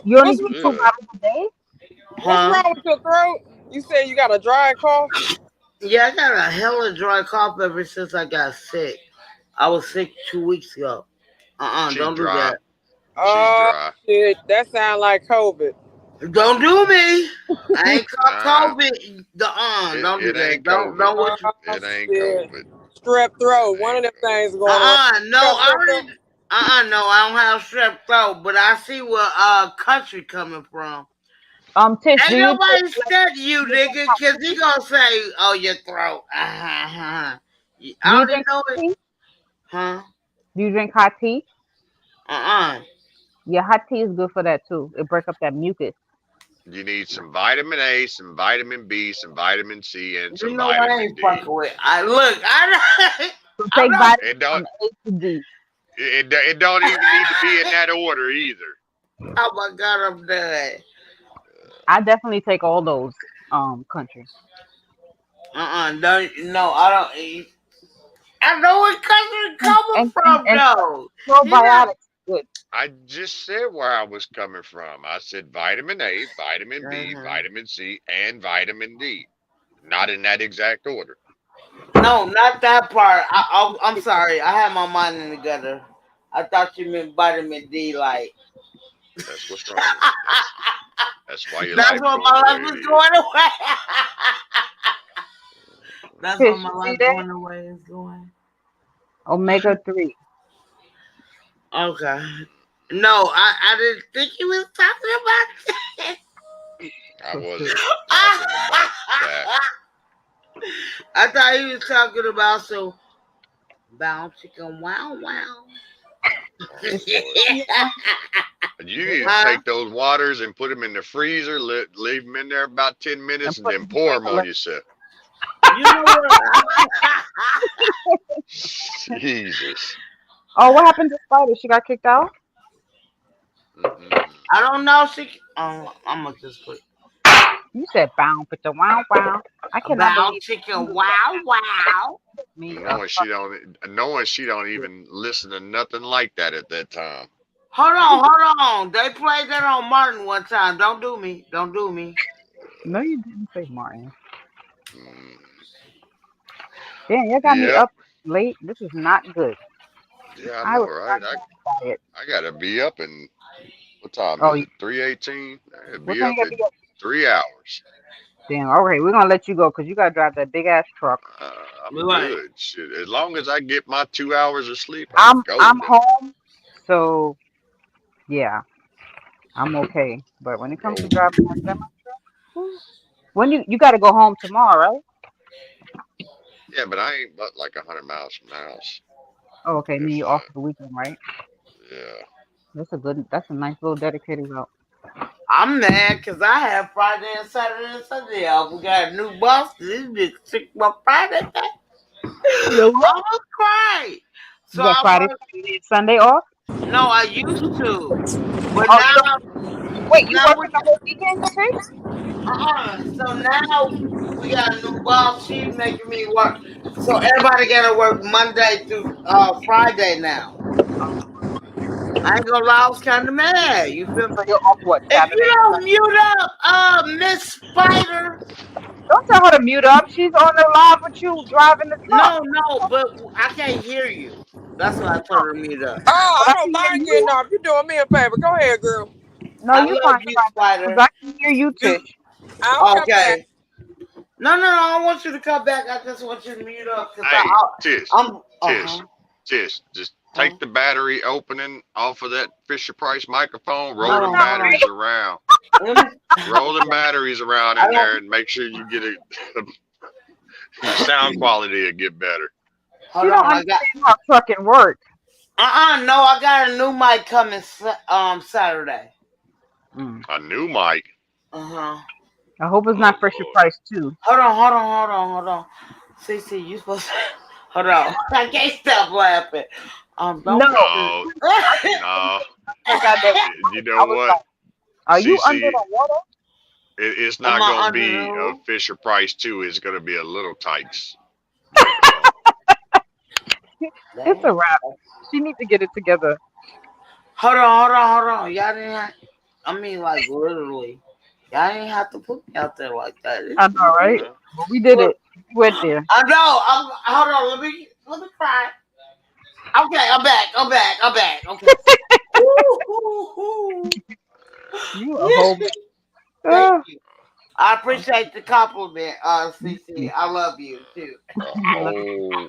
S5: You only drink 2 bottles a day?
S8: What's wrong with your throat? You said you got a dry cough?
S3: Yeah, I got a hella dry cough ever since I got sick. I was sick 2 weeks ago. Don't do that.
S8: Oh, shit. That sounds like COVID.
S3: Don't do me. I ain't caught COVID. Don't do that. Don't what you.
S7: It ain't COVID.
S8: Strep throat. One of them things going on.
S3: No, No, I don't have strep throat, but I see where country coming from.
S5: Tish, do
S3: Ain't
S5: you
S3: nobody
S5: drink,
S3: study you,
S5: do
S3: nigga, cause he gonna say, "Oh, your throat." I
S5: you
S3: already
S5: drink
S3: know
S5: hot
S3: it,
S5: tea?
S3: huh?
S5: Do you drink hot tea?
S3: Uh
S5: Yeah, hot tea is good for that too. It breaks up that mucus.
S7: You need some vitamin A, some vitamin B, some vitamin C, and
S3: You
S7: some
S3: know I
S7: vitamin
S3: ain't
S7: D.
S3: fucking with. I
S5: So
S3: I'm
S5: take
S3: not.
S5: vitamins
S7: It don't
S5: from A to D.
S7: it don't even need to be in that order either.
S3: Oh my god, I'm done.
S5: I definitely take all those country.
S3: Don't no, I don't eat. I know where country coming from
S5: And
S3: though. He not.
S5: probiotics is good.
S7: I just said where I was coming from. I said vitamin A, vitamin B,
S3: Mhm.
S7: vitamin C, and vitamin D. Not in that exact order.
S3: No, not that part. I'm sorry. I had my mind in the gutter. I thought you meant vitamin D, like.
S7: That's what's wrong with you. That's why your
S3: That's
S7: life
S3: what
S7: going
S3: my
S7: the way
S3: life
S7: it
S3: is
S7: is.
S3: going away. That's what
S5: Fish,
S3: my
S5: you see
S3: life
S5: that?
S3: going the way is going.
S5: Omega-3.
S3: Okay. No, I didn't think you was talking about
S7: I
S5: So
S7: wasn't
S5: stupid.
S7: talking about that.
S3: I thought he was talking about some bound chicken wow wow.
S5: It's
S7: You need to
S3: Huh?
S7: take those waters and put them in the freezer, leave them in there about 10 minutes,
S5: and
S7: and
S5: put
S7: then
S5: it
S7: pour them on
S5: together.
S7: yourself.
S3: You know what?
S7: Jesus.
S5: Oh, what happened to Spider? She got kicked out?
S7: Mm-mm.
S3: I don't know. I'm gonna just put
S5: You said bound, but the wow wow. I cannot
S3: bound
S5: believe you
S3: chicken wow wow.
S5: me.
S7: Knowing she don't even listen to nothing like that at that time.
S3: Hold on. They played that on Martin one time. Don't do me. Don't do me.
S5: No, you didn't say Martin.
S7: Mm.
S5: Damn, you got me
S7: Yep.
S5: up late. This is not good.
S7: Yeah, I
S5: I
S7: know,
S5: was
S7: right?
S5: not glad by it.
S7: I gotta be up in what time
S5: Oh,
S7: is it? 3:18. I gotta
S5: what
S7: be
S5: time you
S7: up
S5: gotta
S7: in
S5: be up?
S7: 3 hours.
S5: Damn. All right, we're gonna let you go because you gotta drive that big ass truck.
S7: I'm
S3: Right.
S7: good. Shit, as long as I get my 2 hours of sleep, I'm
S5: I'm
S7: golden.
S5: home, so yeah, I'm okay. But when it comes to
S7: Golden.
S5: driving that semi truck, whew. When you gotta go home tomorrow, right?
S7: Yeah, but I ain't but like 100 miles from the house.
S5: Oh, okay. And then
S7: If
S5: you're off for the weekend, right?
S7: yeah.
S5: That's a nice little dedicated route.
S3: I'm mad because I have Friday and Saturday and Sunday off. We got a new boss. This bitch took my Friday back.
S5: You what?
S3: I'm gonna cry.
S5: You
S3: So
S5: got
S3: I
S5: Friday,
S3: work.
S5: Saturday, and Sunday off?
S3: No, I used to, but
S5: Oh, you don't. Wait, you
S3: now
S5: working the whole weekend, Fish?
S3: so now we got a new boss. She's making me work. So everybody gotta work Monday through Friday now. I ain't gonna lie, I was kind of mad. You feel me?
S5: So you're off what?
S3: If you
S5: Saturday and
S3: don't
S5: Sunday?
S3: mute up, Miss Spider.
S5: Don't tell her to mute up. She's on the live with you driving the truck.
S3: No, but I can't hear you. That's why I told her to mute up.
S8: Oh,
S5: But
S8: I
S5: I
S8: don't
S5: can hear
S8: mind getting
S5: you.
S8: off. You doing me a favor. Go ahead, girl.
S5: No,
S3: I
S5: you fine.
S3: love
S5: You
S3: you,
S5: fine. Because
S3: Spider.
S5: I can hear you,
S3: You
S5: Tish.
S8: I'll come back.
S3: okay? No, I don't want you to come back. I just want you to mute up because
S7: Hey, Tish,
S3: I'm
S7: Tish, Tish, just take the battery opening off of that Fisher Price microphone, roll them
S3: Hold on.
S7: batteries around.
S3: Let me,
S7: Roll them batteries around
S3: I
S7: in
S3: don't.
S7: there and make sure you get your sound quality will get better.
S5: She
S3: Hold
S5: don't
S3: on. I got.
S5: understand how trucking works.
S3: No, I got a new mic coming Saturday.
S7: A new mic.
S3: Uh-huh.
S5: I hope it's
S7: Oh
S5: not Fisher
S7: Lord.
S5: Price too.
S3: Hold on. CC, you supposed to hold on. I can't stop laughing. Don't
S5: No.
S7: No, no.
S5: I got that.
S7: You
S5: I
S7: know
S5: was
S7: what?
S5: like, are you under
S7: CC,
S5: the water?
S7: it's
S3: Am
S7: not
S3: I
S7: gonna
S3: under the
S7: be a
S3: roof?
S7: Fisher Price 2. It's gonna be a Little Tikes microphone.
S5: It's a wrap. She needs to get it together.
S3: Hold on. Y'all didn't have, I mean, like, literally. Y'all didn't have to put me out there like that.
S5: I know, right?
S7: Well,
S5: But we did
S3: Look,
S5: it. We went there.
S3: I know. Hold on. Let me cry. Okay, I'm back. Okay. Woo.
S5: You a
S3: Yeah.
S5: whole
S3: Thank
S5: uh,
S3: you. I appreciate the compliment, CC. I love you too.
S7: a whole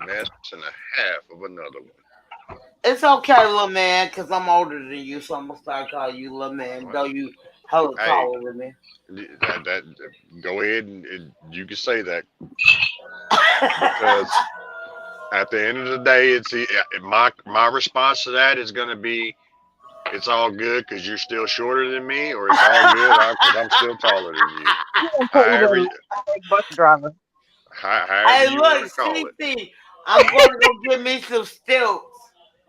S7: mess and a half of another one.
S3: It's okay, little man, because I'm older than you, so I'm gonna start calling you little man, though you hella
S7: Hey,
S3: taller than me.
S7: that go ahead and you can say that because at the end of the day, it's my response to that is gonna be it's all good because you're still shorter than me, or it's all good because I'm still taller than you.
S5: You gonna call you
S7: However,
S5: a bus driver?
S7: however
S3: Hey,
S7: you want
S3: look,
S7: to call it.
S3: CC, I'm gonna go get me some stilts.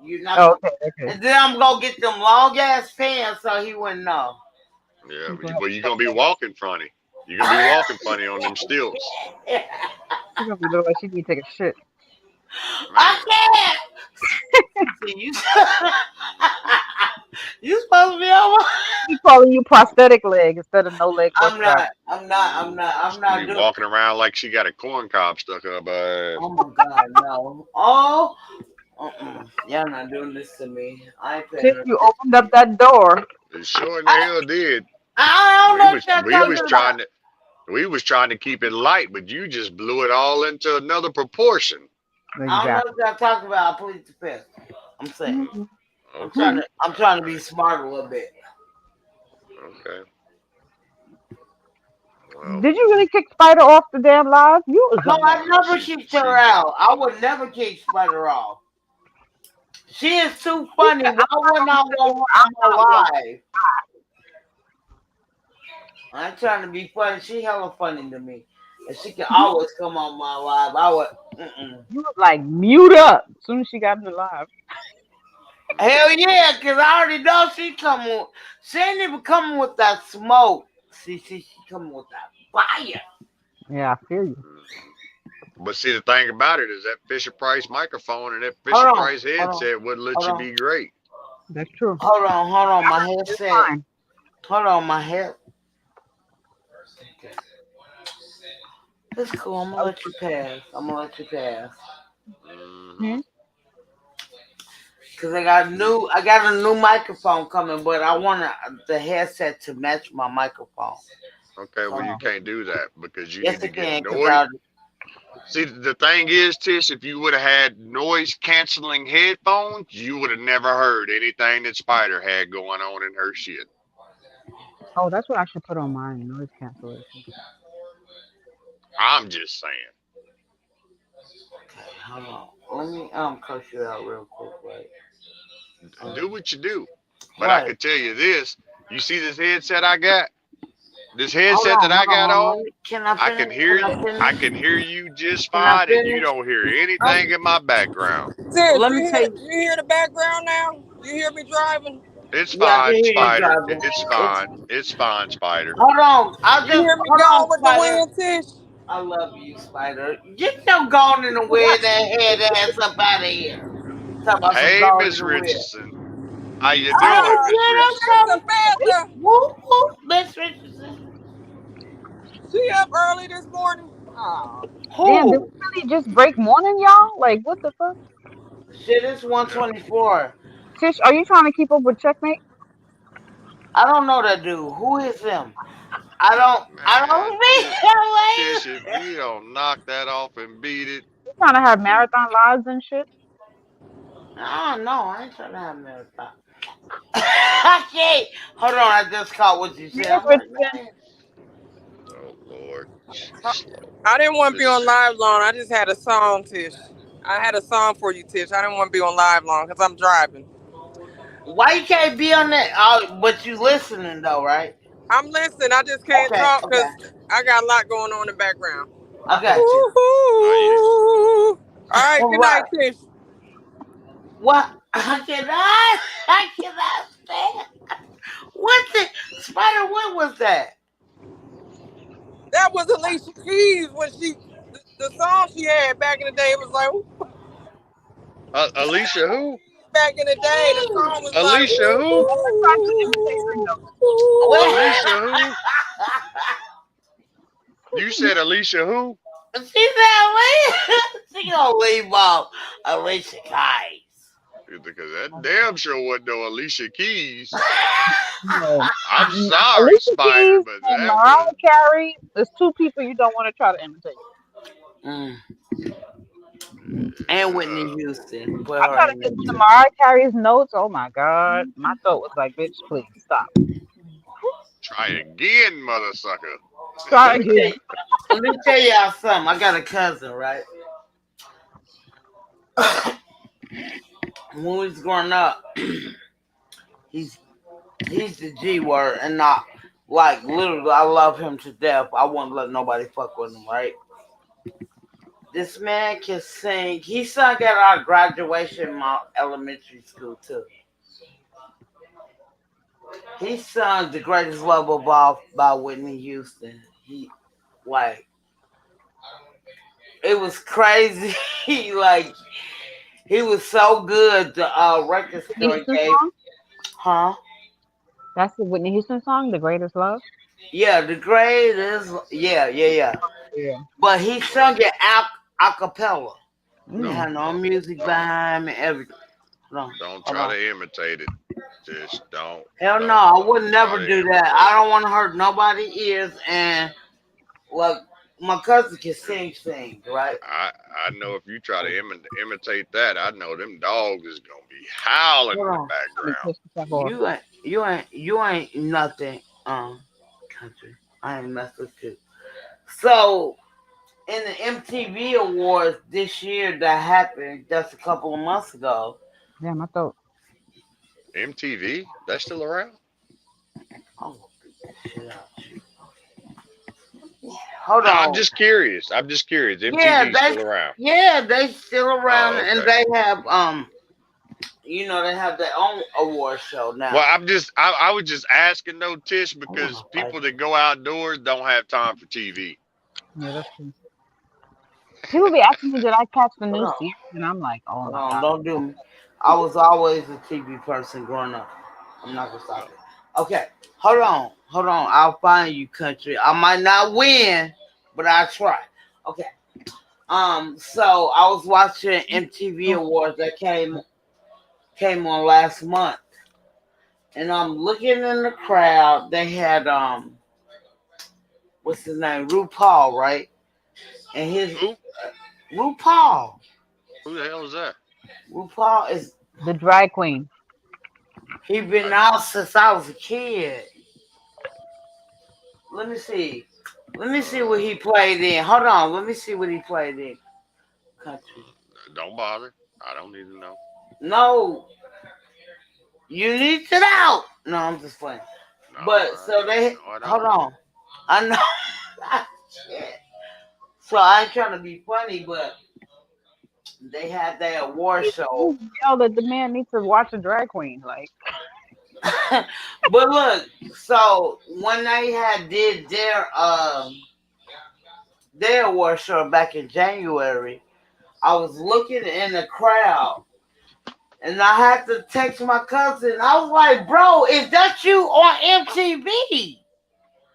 S3: You know,
S5: Oh, okay.
S3: and then I'm gonna get them long ass pants so he wouldn't know.
S7: Yeah, but you're gonna be walking funny. You're gonna be walking funny on them stilts.
S5: She's gonna be looking like she need to take a shit.
S3: I can't. See, you supposed to be over.
S5: He calling you prosthetic leg instead of no leg bus
S3: I'm
S5: driver.
S3: not. I'm not
S7: Be
S3: doing.
S7: walking around like she got a corn cob stuck up her ass.
S3: Oh my God, no. Oh, y'all not doing this to me. I ain't
S5: Since
S3: paying
S5: you
S3: attention.
S5: opened up that door,
S7: It sure in the hell did.
S3: I don't know what y'all
S7: We was
S3: talking
S7: trying
S3: about.
S7: to we was trying to keep it light, but you just blew it all into another proportion.
S3: I don't know
S5: exactly.
S3: what y'all talking about. I plead the fifth. I'm saying.
S5: Mhm.
S7: Okay.
S3: I'm trying to be smart a little bit.
S7: Okay. Well,
S5: Did you really kick Spider off the damn live? You was
S3: No,
S5: a
S3: I
S5: mess.
S3: never kicked her out. I would never kick Spider off. She is too funny. Why wouldn't I want her on my live? I ain't trying to be funny. She hella funny to me. And she can always come on my live. I would.
S5: You was like mute up as soon as she got in the live.
S3: Hell yeah, because I already know she coming. She ain't even coming with that smoke. She coming with that fire.
S5: Yeah, I feel you.
S7: but see, the thing about it is that Fisher Price microphone and that
S3: Hold
S7: Fisher
S3: on,
S7: Price
S3: hold on,
S7: headset would let
S3: hold
S7: you
S3: on.
S7: be great.
S5: That's true.
S3: Hold on, my
S5: It's
S3: headset.
S5: fine.
S3: Hold on, my head. It's cool. I'm gonna let you pass.
S5: Hmm?
S3: Cause I got a new microphone coming, but I want the headset to match my microphone.
S7: Okay, well you can't do that because you
S3: Yes,
S7: need to
S3: it
S7: get
S3: can. Cause
S7: noise. See, the thing is, Tish, if you would have had noise canceling headphones, you would have never heard anything that Spider had going on in her shit.
S5: Oh, that's what I should put on mine. Noise cancellation.
S7: I'm just saying.
S3: Okay, hold on. Let me cuss you out real quick, right?
S7: Do what you do. But
S3: Right.
S7: I can tell you this. You see this headset I got? This
S3: Hold
S7: headset
S3: on,
S7: that I got on?
S3: Can I
S7: I
S3: finish?
S7: can hear
S3: Can I
S7: you.
S3: finish?
S7: I can hear you just
S3: Can I
S7: fine, and you
S3: finish?
S7: don't hear anything in my background.
S8: Sis,
S3: Let me tell you.
S8: you hear the background now? You hear me driving?
S7: It's
S3: Yeah, I can
S7: fine,
S3: hear you
S7: Spider.
S3: driving.
S7: It's fine. It's fine, Spider.
S3: Hold on.
S8: You hear me
S3: Hold
S8: going
S3: on,
S8: with the
S3: Spider.
S8: wind, Tish?
S3: I love you, Spider. Get your gone in the wind and head ass up out of here. Talk about some
S7: Hey,
S3: gone in
S7: Miss
S3: the wind.
S7: Richardson. How you doing,
S3: Oh,
S7: Miss
S3: yeah,
S7: Richardson?
S3: that's something.
S8: Samantha,
S3: Whoop, whoop, Miss Richardson.
S8: she up early this morning? Oh.
S5: Damn, did
S3: Who?
S5: we really just break morning, y'all? Like, what the fuck?
S3: Shit, it's
S7: Yeah.
S3: 124.
S5: Tish, are you trying to keep up with Checkmate?
S3: I don't know that dude. Who is him? I don't
S7: Man, Tish, if you don't knock that off and beat it,
S5: You trying to have marathon lives and shit?
S3: I don't know. I ain't trying to have a marathon. I can't. Hold on, I just caught what you said.
S5: Here's
S3: I'm like,
S5: Richardson.
S3: man.
S7: oh Lord, she's slow.
S8: I didn't want to be
S7: This-
S8: on live long. I just had a song, Tish. I had a song for you, Tish. I didn't want to be on live long because I'm driving.
S3: Why you can't be on that? Oh, but you listening though, right?
S8: I'm listening. I just can't
S3: Okay,
S8: talk because
S3: okay.
S8: I got a lot going on in the background.
S3: I got you.
S8: Woo-hoo. All right,
S3: All
S8: good night,
S3: right.
S8: Tish.
S3: What? I cannot stand. What's it? Spider, what was that?
S8: That was Alicia Keys when the song she had back in the day. It was like,
S7: Alicia who?
S8: back in the day, the song was like,
S7: Alicia who? Alicia who? You said Alicia who?
S3: She said, she gonna leave off Alicia Keys.
S7: Because that damn sure wasn't no Alicia Keys.
S5: No.
S7: I'm sorry,
S5: Alicia
S7: Spider,
S5: Keys
S7: but
S5: and
S7: that
S5: Mariah
S7: was.
S5: Carey. There's two people you don't want to try to imitate.
S3: And Whitney Houston. Put
S5: I
S3: her
S5: gotta
S3: in
S5: get
S3: there
S5: to
S3: too.
S5: Mariah Carey's notes. Oh my God, my throat was like, bitch, please stop.
S7: Try again, mother sucker.
S5: Try
S3: Let me
S5: again.
S3: tell y'all something. I got a cousin, right? When we was growing up, he's the G word, and not like literally. I love him to death. I won't let nobody fuck with him, right? This man can sing. He sung at our graduation in my elementary school too. He sung "The Greatest Love of All" by Whitney Houston. He like it was crazy. Like he was so good. The record
S5: Whitney
S3: store
S5: Houston
S3: gave,
S5: song.
S3: huh?
S5: That's the Whitney Houston song, "The Greatest Love."
S3: Yeah, the greatest. Yeah.
S5: Yeah.
S3: But he sung it a cappella. He didn't
S5: Mm.
S3: have no music behind him and everything. No,
S7: Don't
S3: hold
S7: try
S3: on.
S7: to imitate it. Just don't.
S3: Hell no,
S7: Don't
S3: I would
S7: try
S3: never
S7: to
S3: do
S7: imitate
S3: that. I
S7: it.
S3: don't want to hurt nobody's ears. And like my cousin can sing, right?
S7: I know if you try to imitate that, I know them dogs is gonna be howling
S3: Hold
S7: in the
S3: on.
S5: Let me
S7: background.
S5: push the stuff off.
S3: You ain't nothing. Country. I ain't messed with you. So in the MTV Awards this year that happened just a couple of months ago.
S5: Yeah, my throat.
S7: MTV, that's still around?
S3: Oh, shit out. Hold
S7: No, I'm
S3: on.
S7: just curious. I'm just curious.
S3: Yeah,
S7: MTV's still around.
S3: they still around,
S7: Oh,
S3: and
S7: okay.
S3: they have they have their own award show now.
S7: Well, I was just asking though, Tish,
S3: I wanna
S7: because
S3: fight
S7: people that go outdoors don't have time for TV.
S5: Yeah, that's true. People be asking me, did I catch the
S3: Hold
S5: new
S3: on.
S5: season? And I'm like, oh
S3: Hold
S5: my
S3: on,
S5: God.
S3: don't do me. I was always a TV person growing up. I'm not gonna stop it. Okay, hold on. I'll find you, country. I might not win, but I'll try. Okay. So I was watching MTV Awards that came on last month, and I'm looking in the crowd. They had what's his name, RuPaul, right? And his
S7: Who?
S3: RuPaul.
S7: Who the hell is that?
S3: RuPaul is
S5: The drag queen.
S3: he been out since I was a kid. Let me see. Let me see what he played in. Hold on. Let me see what he played in. Country.
S7: Don't bother. I don't need to know.
S3: No, you need it out. No, I'm just playing.
S7: No,
S3: But so they
S7: no, I
S3: hold
S7: don't.
S3: on. I know. Shit. So I ain't trying to be funny, but they had their award show.
S5: Yell that the man needs to watch a drag queen. Like,
S3: But look, so when they did their award show back in January, I was looking in the crowd, and I had to text my cousin. I was like, "Bro, is that you on MTV?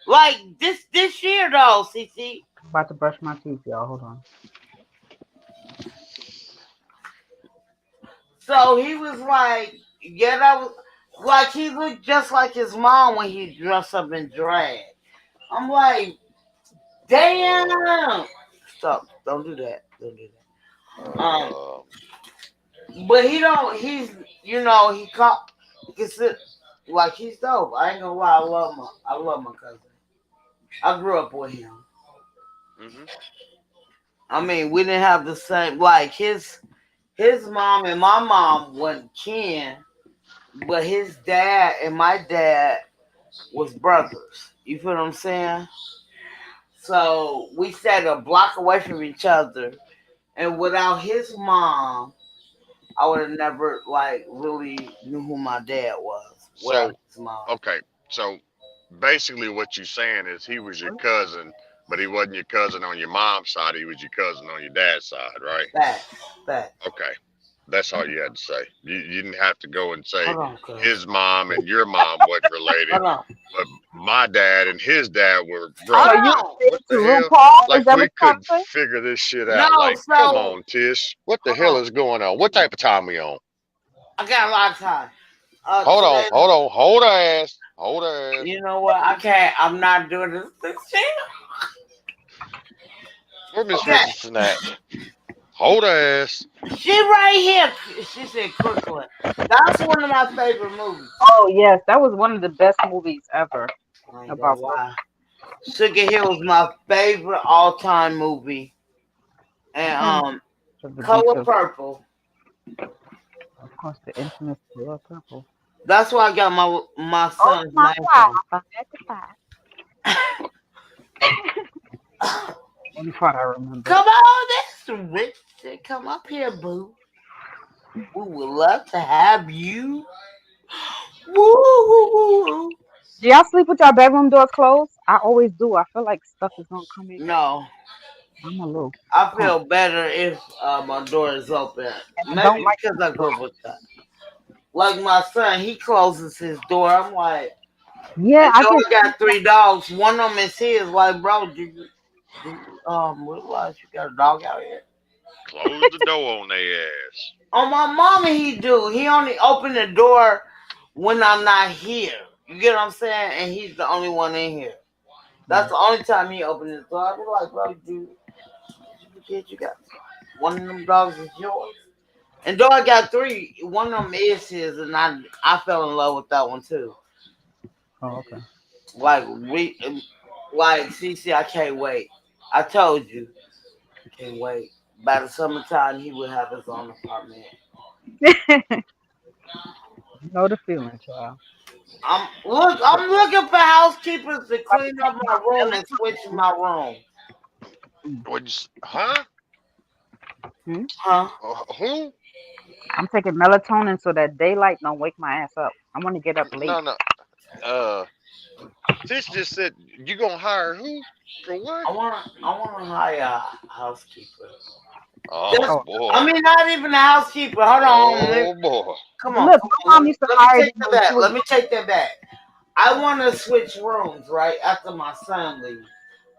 S3: Like this year though, CC?"
S5: I'm about to brush my teeth, y'all. Hold on.
S3: So he was like, "Yeah, that was like he looked just like his mom when he dressed up in drag." I'm like, "Damn!" Stop! Don't do that. Don't do that. But he don't. He's he caught. Like he's dope. I ain't gonna lie. I love my cousin. I grew up with him.
S7: Mm-hmm.
S3: I mean, we didn't have the same. Like his mom and my mom wasn't kin, but his dad and my dad was brothers. You feel what I'm saying? So we sat a block away from each other, and without his mom, I would have never like really knew who my dad was.
S7: So,
S3: His mom.
S7: okay. So basically what you're saying is he was your cousin, but he wasn't your cousin on your mom's side. He was your cousin on your dad's side, right?
S3: Fact.
S7: Okay. That's all you had to say. You didn't have to go and say
S3: Hold on, cuz.
S7: his mom and your mom wasn't related,
S3: Hold on.
S7: but my dad and his dad were
S5: So
S7: brothers.
S5: you
S3: Hold
S7: What the hell?
S5: RuPaul? Is
S7: Like
S5: that
S7: we
S5: what you're trying
S7: couldn't
S5: to say?
S7: figure this shit
S3: on.
S7: out.
S3: No,
S7: Like, come
S3: so
S7: on, Tish. What the
S3: hold
S7: hell
S3: on.
S7: is going on? What type of time we on?
S3: I got a lot of time.
S7: Hold on,
S3: Today,
S7: hold her ass. Hold her ass.
S3: you know what? I can't. I'm not doing this shit.
S7: Where Miss
S3: Okay.
S7: Richardson at? Hold ass.
S3: She right here. She said Crooklyn. That's one of my favorite movies.
S5: Oh yes, that was one of the best movies ever
S3: I ain't gonna
S5: about
S3: lie. Sugar Hill was my favorite all-time movie. And
S5: Brooklyn. Of the
S3: Color
S5: beach,
S3: Purple.
S5: of course, the infamous Color Purple.
S3: That's why I got my
S5: Oh
S3: son's
S5: my
S3: name
S5: God, only part I remember.
S3: Come on, that's Richard. Come up here, boo. We would love to have you. Woo, woo, woo, woo.
S5: Do y'all sleep with your bedroom doors closed? I always do. I feel like stuff is gonna come in.
S3: No,
S5: I'm a little
S3: I
S5: punk.
S3: feel better if my door is open.
S5: And I don't
S3: Maybe
S5: like
S3: because I grew up with that. Like my son, he closes his door. I'm like,
S5: Yeah, I
S3: I
S5: get
S3: got 3 dogs. One of them is his. Like, bro, do you realize you got a dog out here?
S7: Close the door on their ass.
S3: On my mama, he do. He only open the door when I'm not here. You get what I'm saying? And he's the only one in here. That's the only time he opened his door. I be like, bro, dude, kid, you got one of them dogs is yours. And though I got 3, one of them is his, and I fell in love with that one too.
S5: Oh, okay.
S3: Like CC, I can't wait. I told you, I can't wait. By the summertime, he would have his own apartment.
S5: Know the feeling, child.
S3: I'm looking for housekeepers to clean up my room and switch my room.
S7: Huh?
S3: Huh?
S7: Who?
S5: I'm taking melatonin so that daylight don't wake my ass up. I want to get up late.
S7: No. Sis just said you gonna hire who? For what?
S3: I wanna hire a housekeeper.
S7: Oh boy.
S3: I mean, not even a housekeeper. Hold on.
S7: Oh boy.
S3: Come on.
S5: Look, my mom used to hire me when she was-
S3: Let me take that back. I want to switch rooms right after my son leaves.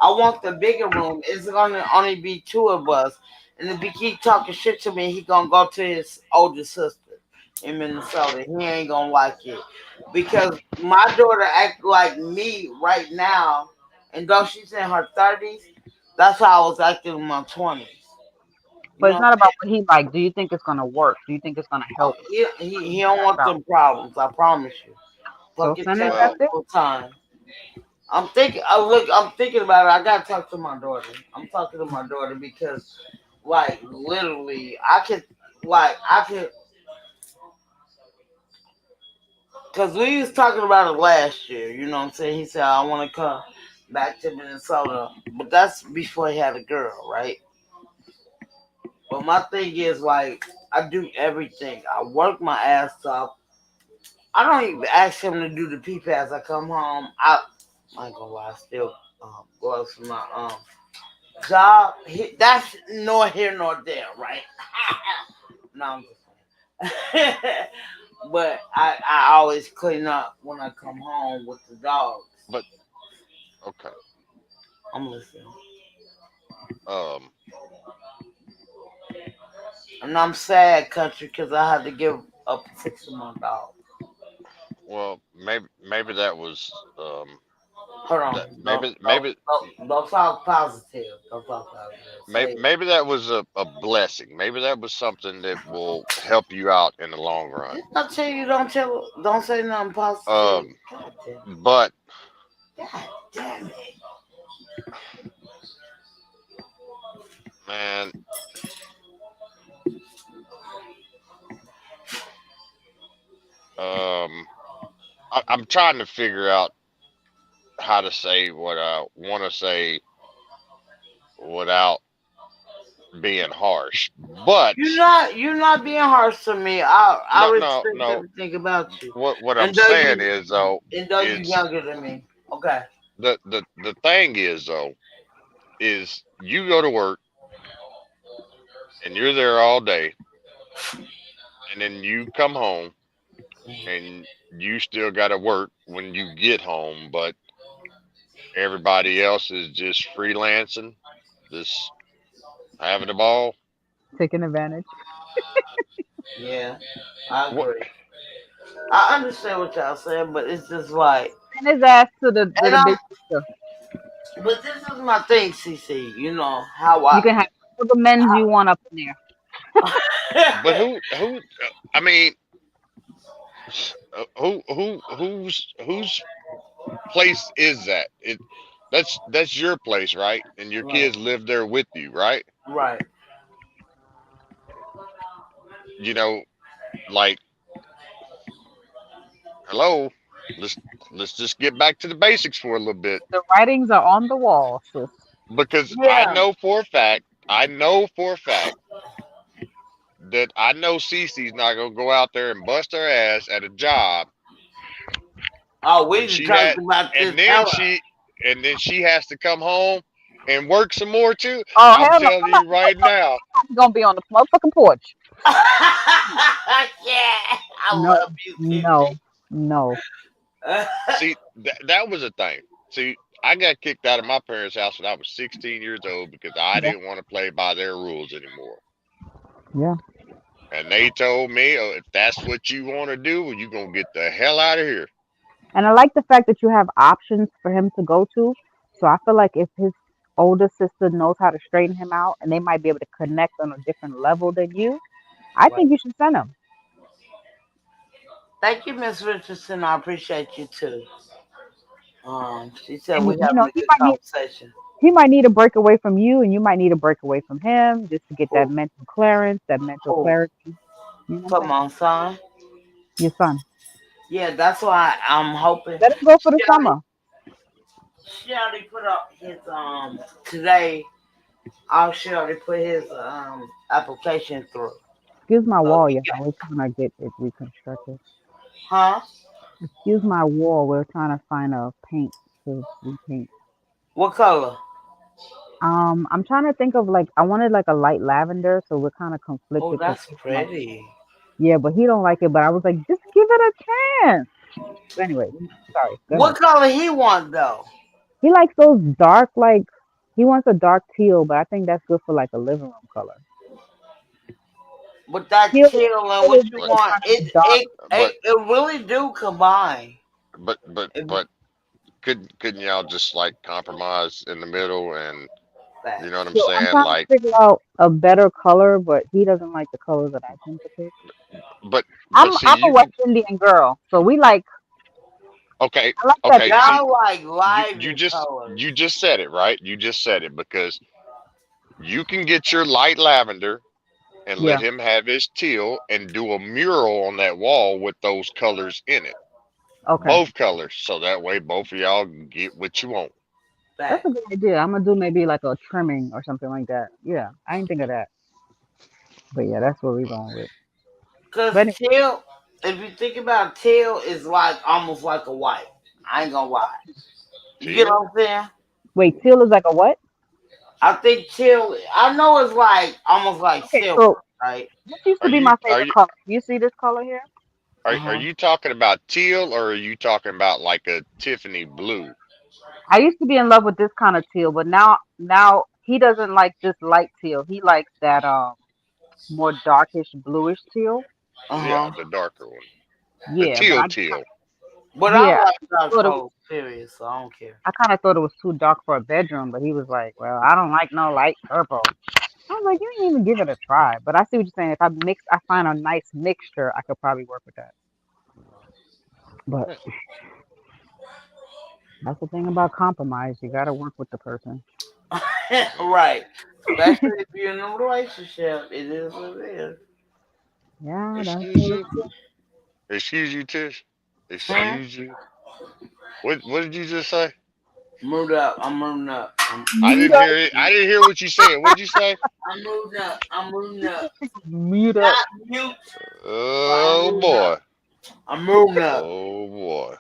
S3: I want the bigger room. It's gonna only be 2 of us, and if he keep talking shit to me, he gonna go to his older sister in Minnesota. He ain't gonna like it because my daughter act like me right now, and though she's in her 30s, that's how I was acting in my 20s.
S5: But it's not about what he like. Do you think it's gonna work? Do you think it's gonna help?
S3: He don't want them problems. I promise you.
S5: So
S3: Fuck
S5: send
S3: it
S5: it back there.
S3: full time. I'm thinking. I'm thinking about it. I gotta talk to my daughter. I'm talking to my daughter because, like, literally, I could, because we was talking about it last year. You know what I'm saying? He said I want to come back to Minnesota, but that's before he had a girl, right? But my thing is, like, I do everything. I work my ass off. I don't even ask him to do the pee pads. I come home. I ain't gonna lie. I still go out to my job. That's nor here nor there, right? No, I'm just saying. But I always clean up when I come home with the dogs.
S7: But okay.
S3: I'm listening. And I'm sad, country, because I had to give up 6 of my dogs.
S7: Well, maybe that was
S3: Hold on.
S7: Maybe
S3: don't talk positive. Don't talk positive.
S7: Maybe that was a blessing. Maybe that was something that will help you out in the long run.
S3: I tell you, don't say nothing positive.
S7: But
S3: God damn it.
S7: Man, I'm trying to figure out how to say what I want to say without being harsh. But
S3: you're not being harsh to me. I respect everything about you.
S7: What I'm saying is though,
S3: and though you're younger than me. Okay.
S7: The thing is though, is you go to work and you're there all day, and then you come home and you still got to work when you get home, but everybody else is just freelancing, just having a ball,
S5: taking advantage.
S3: Yeah, I agree. I understand what y'all saying, but it's just like
S5: and his ass to the big sister.
S3: But this is my thing, CC. You know how
S5: you can have whatever men's you want up in there.
S7: But who? I mean, whose place is that? That's your place, right? And your
S3: Right.
S7: kids live there with you, right?
S3: Right.
S7: You know, like, hello, let's just get back to the basics for a little bit,
S5: The writings are on the wall, sis.
S7: because
S3: Yeah.
S7: I know for a fact that I know Cece's not gonna go out there and bust her ass at a job
S3: Oh, we
S7: when
S3: just
S7: she
S3: talked
S7: had,
S3: about this.
S7: and then she has to come home and work some more too.
S5: Oh
S7: I'm
S5: hell no!
S7: telling you right now.
S5: I'm gonna be on the motherfucking porch.
S3: Yeah, I
S5: No,
S3: love you,
S5: no, no.
S7: See, that was a thing. See, I got kicked out of my parents' house when I was 16 years old because I
S5: Yeah,
S7: didn't want to play by their rules anymore.
S5: yeah.
S7: And they told me, oh, if that's what you want to do, well, you're going to get the hell out of here.
S5: And I like the fact that you have options for him to go to. So I feel like if his older sister knows how to straighten him out, and they might be able to connect on a different level than you, I
S3: Right.
S5: think you should send him.
S3: Thank you, Miss Richardson. I appreciate you too. She said
S5: And
S3: we
S5: you
S3: having
S5: know,
S3: a good conversation.
S5: he might need a break away from you, and you might need a break away from him, just to get that
S3: Who?
S5: mental clearance, that mental
S3: Who?
S5: clarity. You know what I'm
S3: Come
S5: saying?
S3: on, son.
S5: Your son.
S3: Yeah, that's why I'm hoping.
S5: Let him go for the
S3: She
S5: summer.
S3: already put up his today. She already put his application through.
S5: Excuse my
S3: So
S5: wall,
S3: he
S5: y'all.
S3: got,
S5: We're trying to get it reconstructed.
S3: huh?
S5: Excuse my wall. We're trying to find a paint to repaint.
S3: What color?
S5: I'm trying to think of like I wanted like a light lavender, so we're kind of
S3: Oh,
S5: conflicted because
S3: that's pretty.
S5: yeah, but he don't like it. But I was like, just give it a chance. But anyway, sorry. Go ahead.
S3: What color he want though?
S5: He likes those dark like he wants a dark teal, but I think that's good for like a living room color.
S3: With that
S5: Teal,
S3: teal and
S5: teal
S3: what
S5: is
S3: you
S5: like
S7: But,
S5: a
S3: want,
S5: kind of dark.
S3: it really do combine.
S7: but, but,
S3: If
S7: but couldn't y'all just like compromise in the middle, and
S3: that.
S7: you know what I'm
S5: So I'm
S7: saying?
S5: trying to
S7: Like,
S5: figure out a better color, but he doesn't like the colors that I tend to pick.
S7: but see,
S5: I'm a
S7: you
S5: West
S7: can,
S5: Indian girl, so we like
S7: okay,
S5: I like that.
S7: okay, see,
S3: Y'all like
S7: you
S3: lively
S7: just,
S3: colors.
S7: you just said it, right? You just said it, because you can get your light lavender and let
S5: Yeah.
S7: him have his teal and do a mural on that wall with those colors in it,
S5: Okay.
S7: both colors, so that way both of y'all get what you want.
S5: That's
S3: That.
S5: a good idea. I'm gonna do maybe like a trimming or something like that. Yeah, I didn't think of that. But yeah, that's what we're going with.
S3: Cause
S5: But anyway,
S3: teal, if you think about teal, is like almost like a white. I ain't gonna lie. You get
S7: Teal?
S3: what I'm saying?
S5: wait, teal is like a what?
S3: I think teal. I know it's like almost like
S5: Okay,
S3: silver,
S5: so
S3: right?
S5: this used
S7: Are
S5: to be
S7: you
S5: my
S7: are
S5: favorite
S7: you
S5: color. You see this color here?
S7: are
S3: Uh-huh.
S7: you talking about teal, or are you talking about like a Tiffany blue?
S5: I used to be in love with this kind of teal, but now he doesn't like this light teal. He likes that more darkish bluish teal.
S7: Yeah,
S3: Uh-huh.
S7: the darker one. The
S5: Yeah, but
S7: teal teal.
S3: But I
S5: yeah,
S3: like dark
S5: thought it was
S3: colors, period. So I don't care.
S5: I kind of thought it was too dark for a bedroom, but he was like, "Well, I don't like no light purple." I was like, "You didn't even give it a try." But I see what you're saying. If I find a nice mixture, I could probably work with that. But that's the thing about compromise. You got to work with the person.
S3: Right. Especially if you're in a relationship, it is what it is.
S5: Yeah, that's
S7: Excuse
S5: what
S7: you? Excuse you, Tish?
S3: Hmm?
S7: Excuse you? What did you just say?
S3: Moved up. I'm moving up.
S7: I
S5: mute
S7: didn't
S5: up,
S7: hear it. I didn't hear what you said. What did you say?
S3: I'm moving up. I'm moving up.
S5: mute up.
S3: Not mute, but I'm
S7: Oh
S3: moving
S7: boy.
S3: up. I'm moving up.
S7: Oh boy.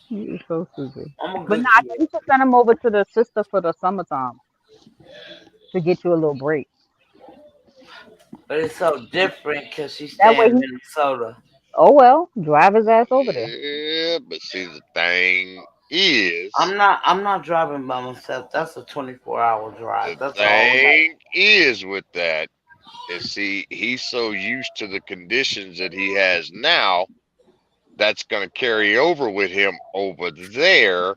S5: You're so stupid.
S3: I'm a
S5: But
S3: good
S5: nah, I
S3: kid.
S5: think you should send him over to the sister for the summertime to get you a little break.
S3: But it's so different because she's
S5: That way
S3: staying in
S5: he,
S3: Minnesota.
S5: oh well, drive his ass over there.
S7: Yeah, but see, the thing is,
S3: I'm not driving by myself. That's a 24-hour drive.
S7: the
S3: That's a whole lot.
S7: thing is with that is, see, he's so used to the conditions that he has now that's going to carry over with him over there,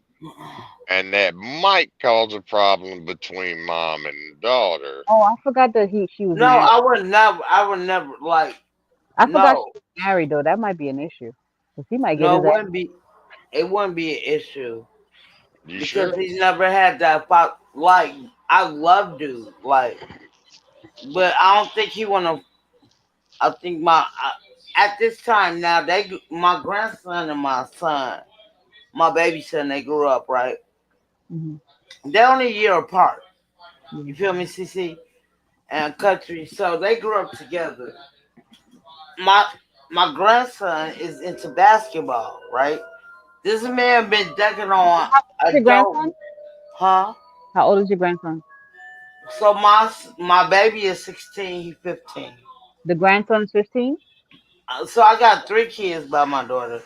S7: and that might cause a problem between mom and daughter.
S5: Oh, I forgot that she was
S3: No,
S5: married.
S3: I would never like
S5: I forgot
S3: no,
S5: she was married though. That might be an issue. 'Cause he might get
S3: no,
S5: his ass.
S3: it wouldn't be an issue
S7: You
S3: because
S7: sure?
S3: he's never had that like I love dude, like but I don't think he wanna I think at this time now my grandson and my son, my baby son, they grew up right.
S5: Hmm.
S3: They're only a year apart.
S5: Yeah.
S3: You feel me, CC? And country, so they grew up together. My my grandson is into basketball, right? This man been decking on
S5: Your
S3: adult,
S5: grandson?
S3: huh?
S5: How old is your grandson?
S3: So my baby is 16, he 15.
S5: The grandson's 15.
S3: So I got three kids by my daughter.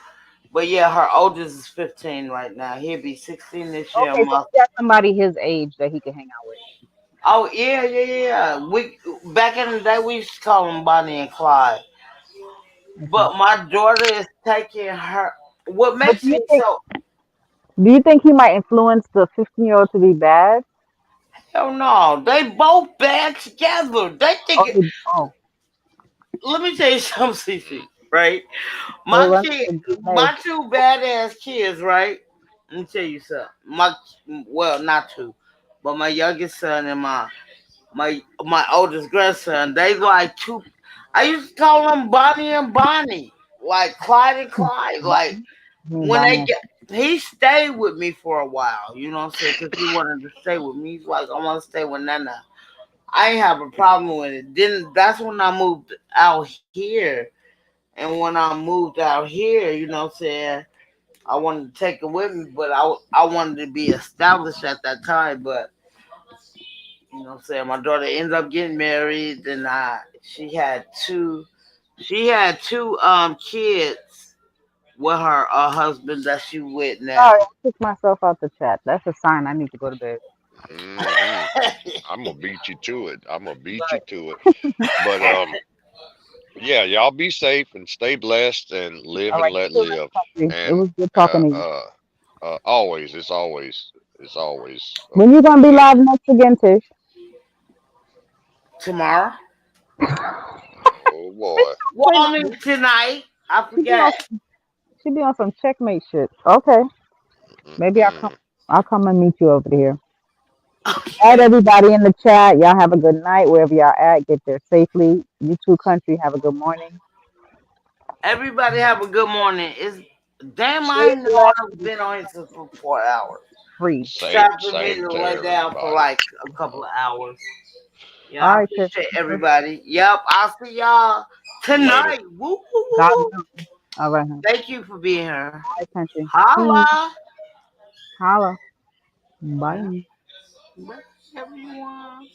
S3: But yeah, her oldest is 15 right now. He'll be 16 this year.
S5: Okay, so he got somebody his age that he can hang out with.
S3: Oh yeah. We back in the day we used to call them Bonnie and Clyde.
S5: Okay.
S3: But my daughter is taking her. What
S5: But
S3: makes me so
S5: do you think he might influence the 15-year-old to be bad?
S3: hell no? They both bad together. They think.
S5: Oh, oh,
S3: Let me tell you something, CC. Right?
S5: they
S3: My
S5: run
S3: kid,
S5: the DNA.
S3: my two badass kids. Right? Let me tell you something. Well, not two, but my youngest son and my oldest grandson. They like two. I used to call them Bonnie and Bonnie, like Clyde and Clyde. Like when they
S5: Bonnie.
S3: get, he stayed with me for a while. You know what I'm saying? Because he wanted to stay with me. He's like, I want to stay with Nana. I ain't have a problem with it. Then that's when I moved out here. And when I moved out here, you know what I'm saying? I wanted to take it with me, but I wanted to be established at that time. But you know what I'm saying? My daughter ended up getting married, and she had two kids with her husband that she with now.
S5: Sorry, I took myself out the chat. That's a sign I need to go to bed.
S7: I'm gonna beat you to it. I'm gonna beat you
S5: Right.
S7: to it. But yeah, y'all be safe and stay blessed and live
S5: All
S7: and
S5: right.
S7: let
S5: You too,
S7: live.
S5: Country. It
S7: And
S5: was good talking to you.
S7: always, it's always a
S5: When you gonna be
S7: pleasure.
S5: live next again, Tish?
S3: Tomorrow?
S7: Oh boy.
S3: Well,
S5: Say
S3: I
S5: my
S3: mean tonight. I
S5: she be on
S3: forget.
S5: she be on some checkmate shit. Okay. Maybe
S7: Mm-mm.
S5: I'll come and meet you over here. All right, everybody in the chat. Y'all have a good night wherever y'all at. Get there safely. You too, Country. Have a good morning.
S3: Everybody have a good morning. It's damn. I
S5: Stay
S3: know I've
S5: blessed.
S3: been on here for 4 hours.
S5: Free.
S3: It's
S7: Same,
S3: time for me
S7: same
S3: to
S7: to
S3: lay down for
S7: everybody.
S3: like a couple of hours. Yeah,
S5: All
S3: I
S5: right, Tish.
S3: appreciate everybody. Yep, I'll see y'all
S7: Later.
S3: tonight. Woo, woo, woo,
S5: God
S3: woo.
S5: willing. All right, honey.
S3: Thank you for being here.
S5: All right, Country. Peace.
S3: Holla.
S5: Holla.
S3: Yeah.
S5: Bye.
S3: Bye, everyone.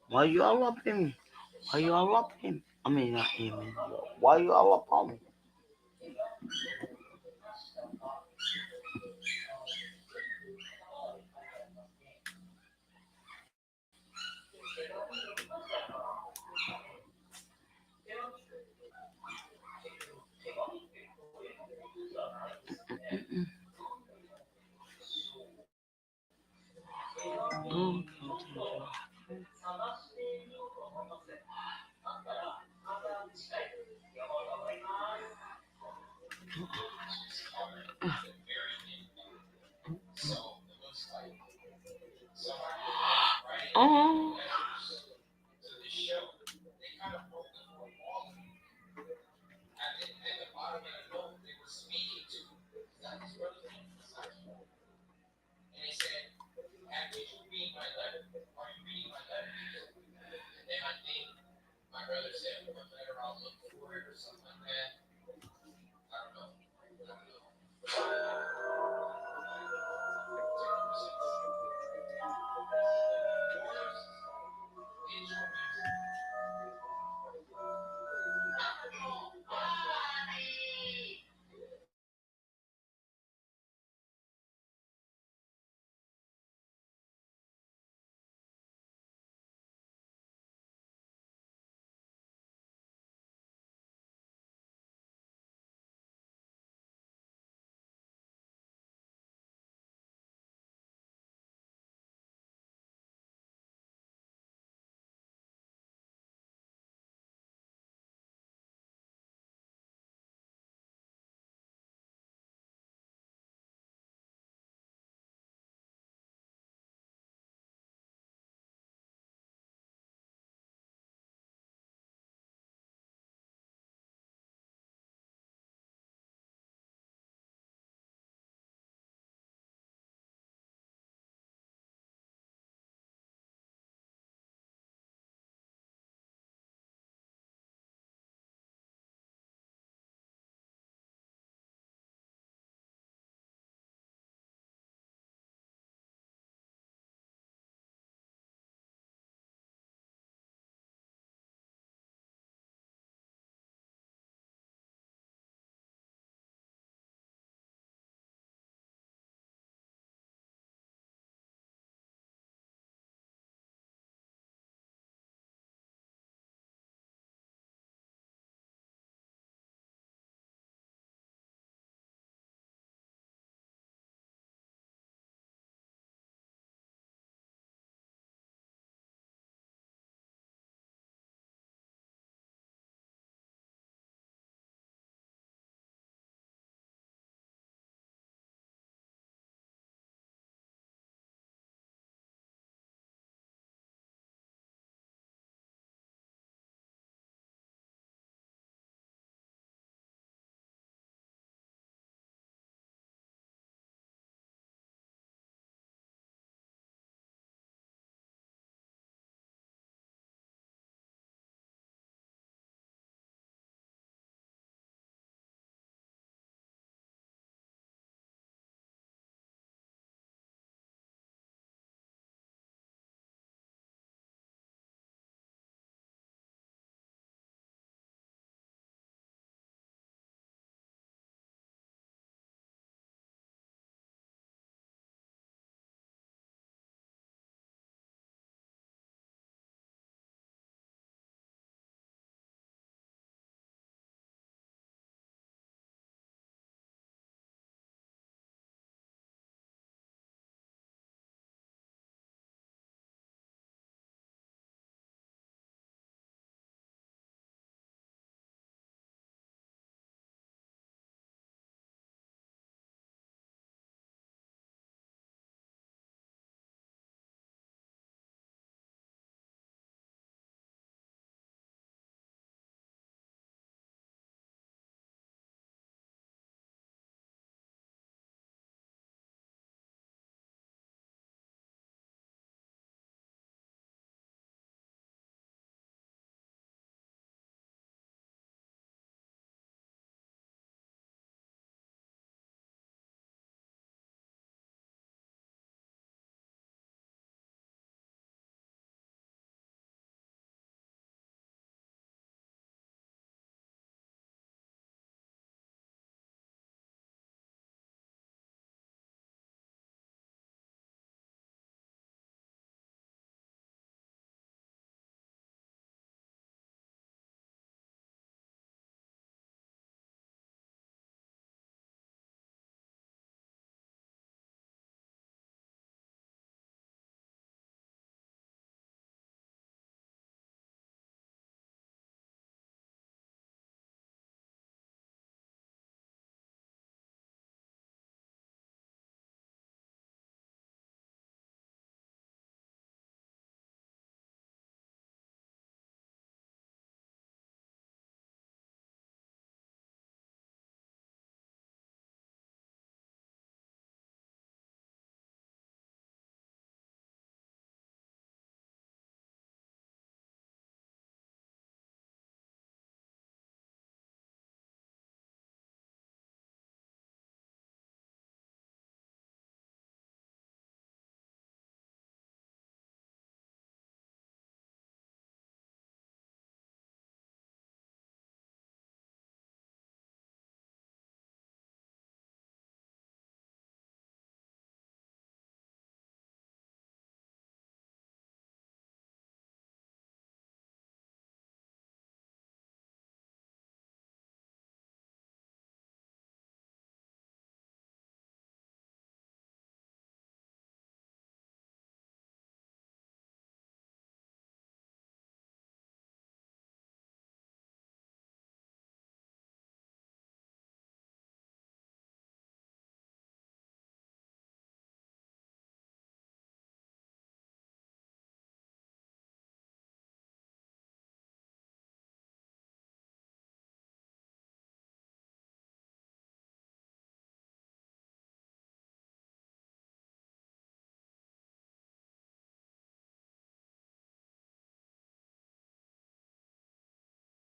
S3: Why you all up in me? Why you all up in me? I mean, not in me. Why you all up on me? Oh.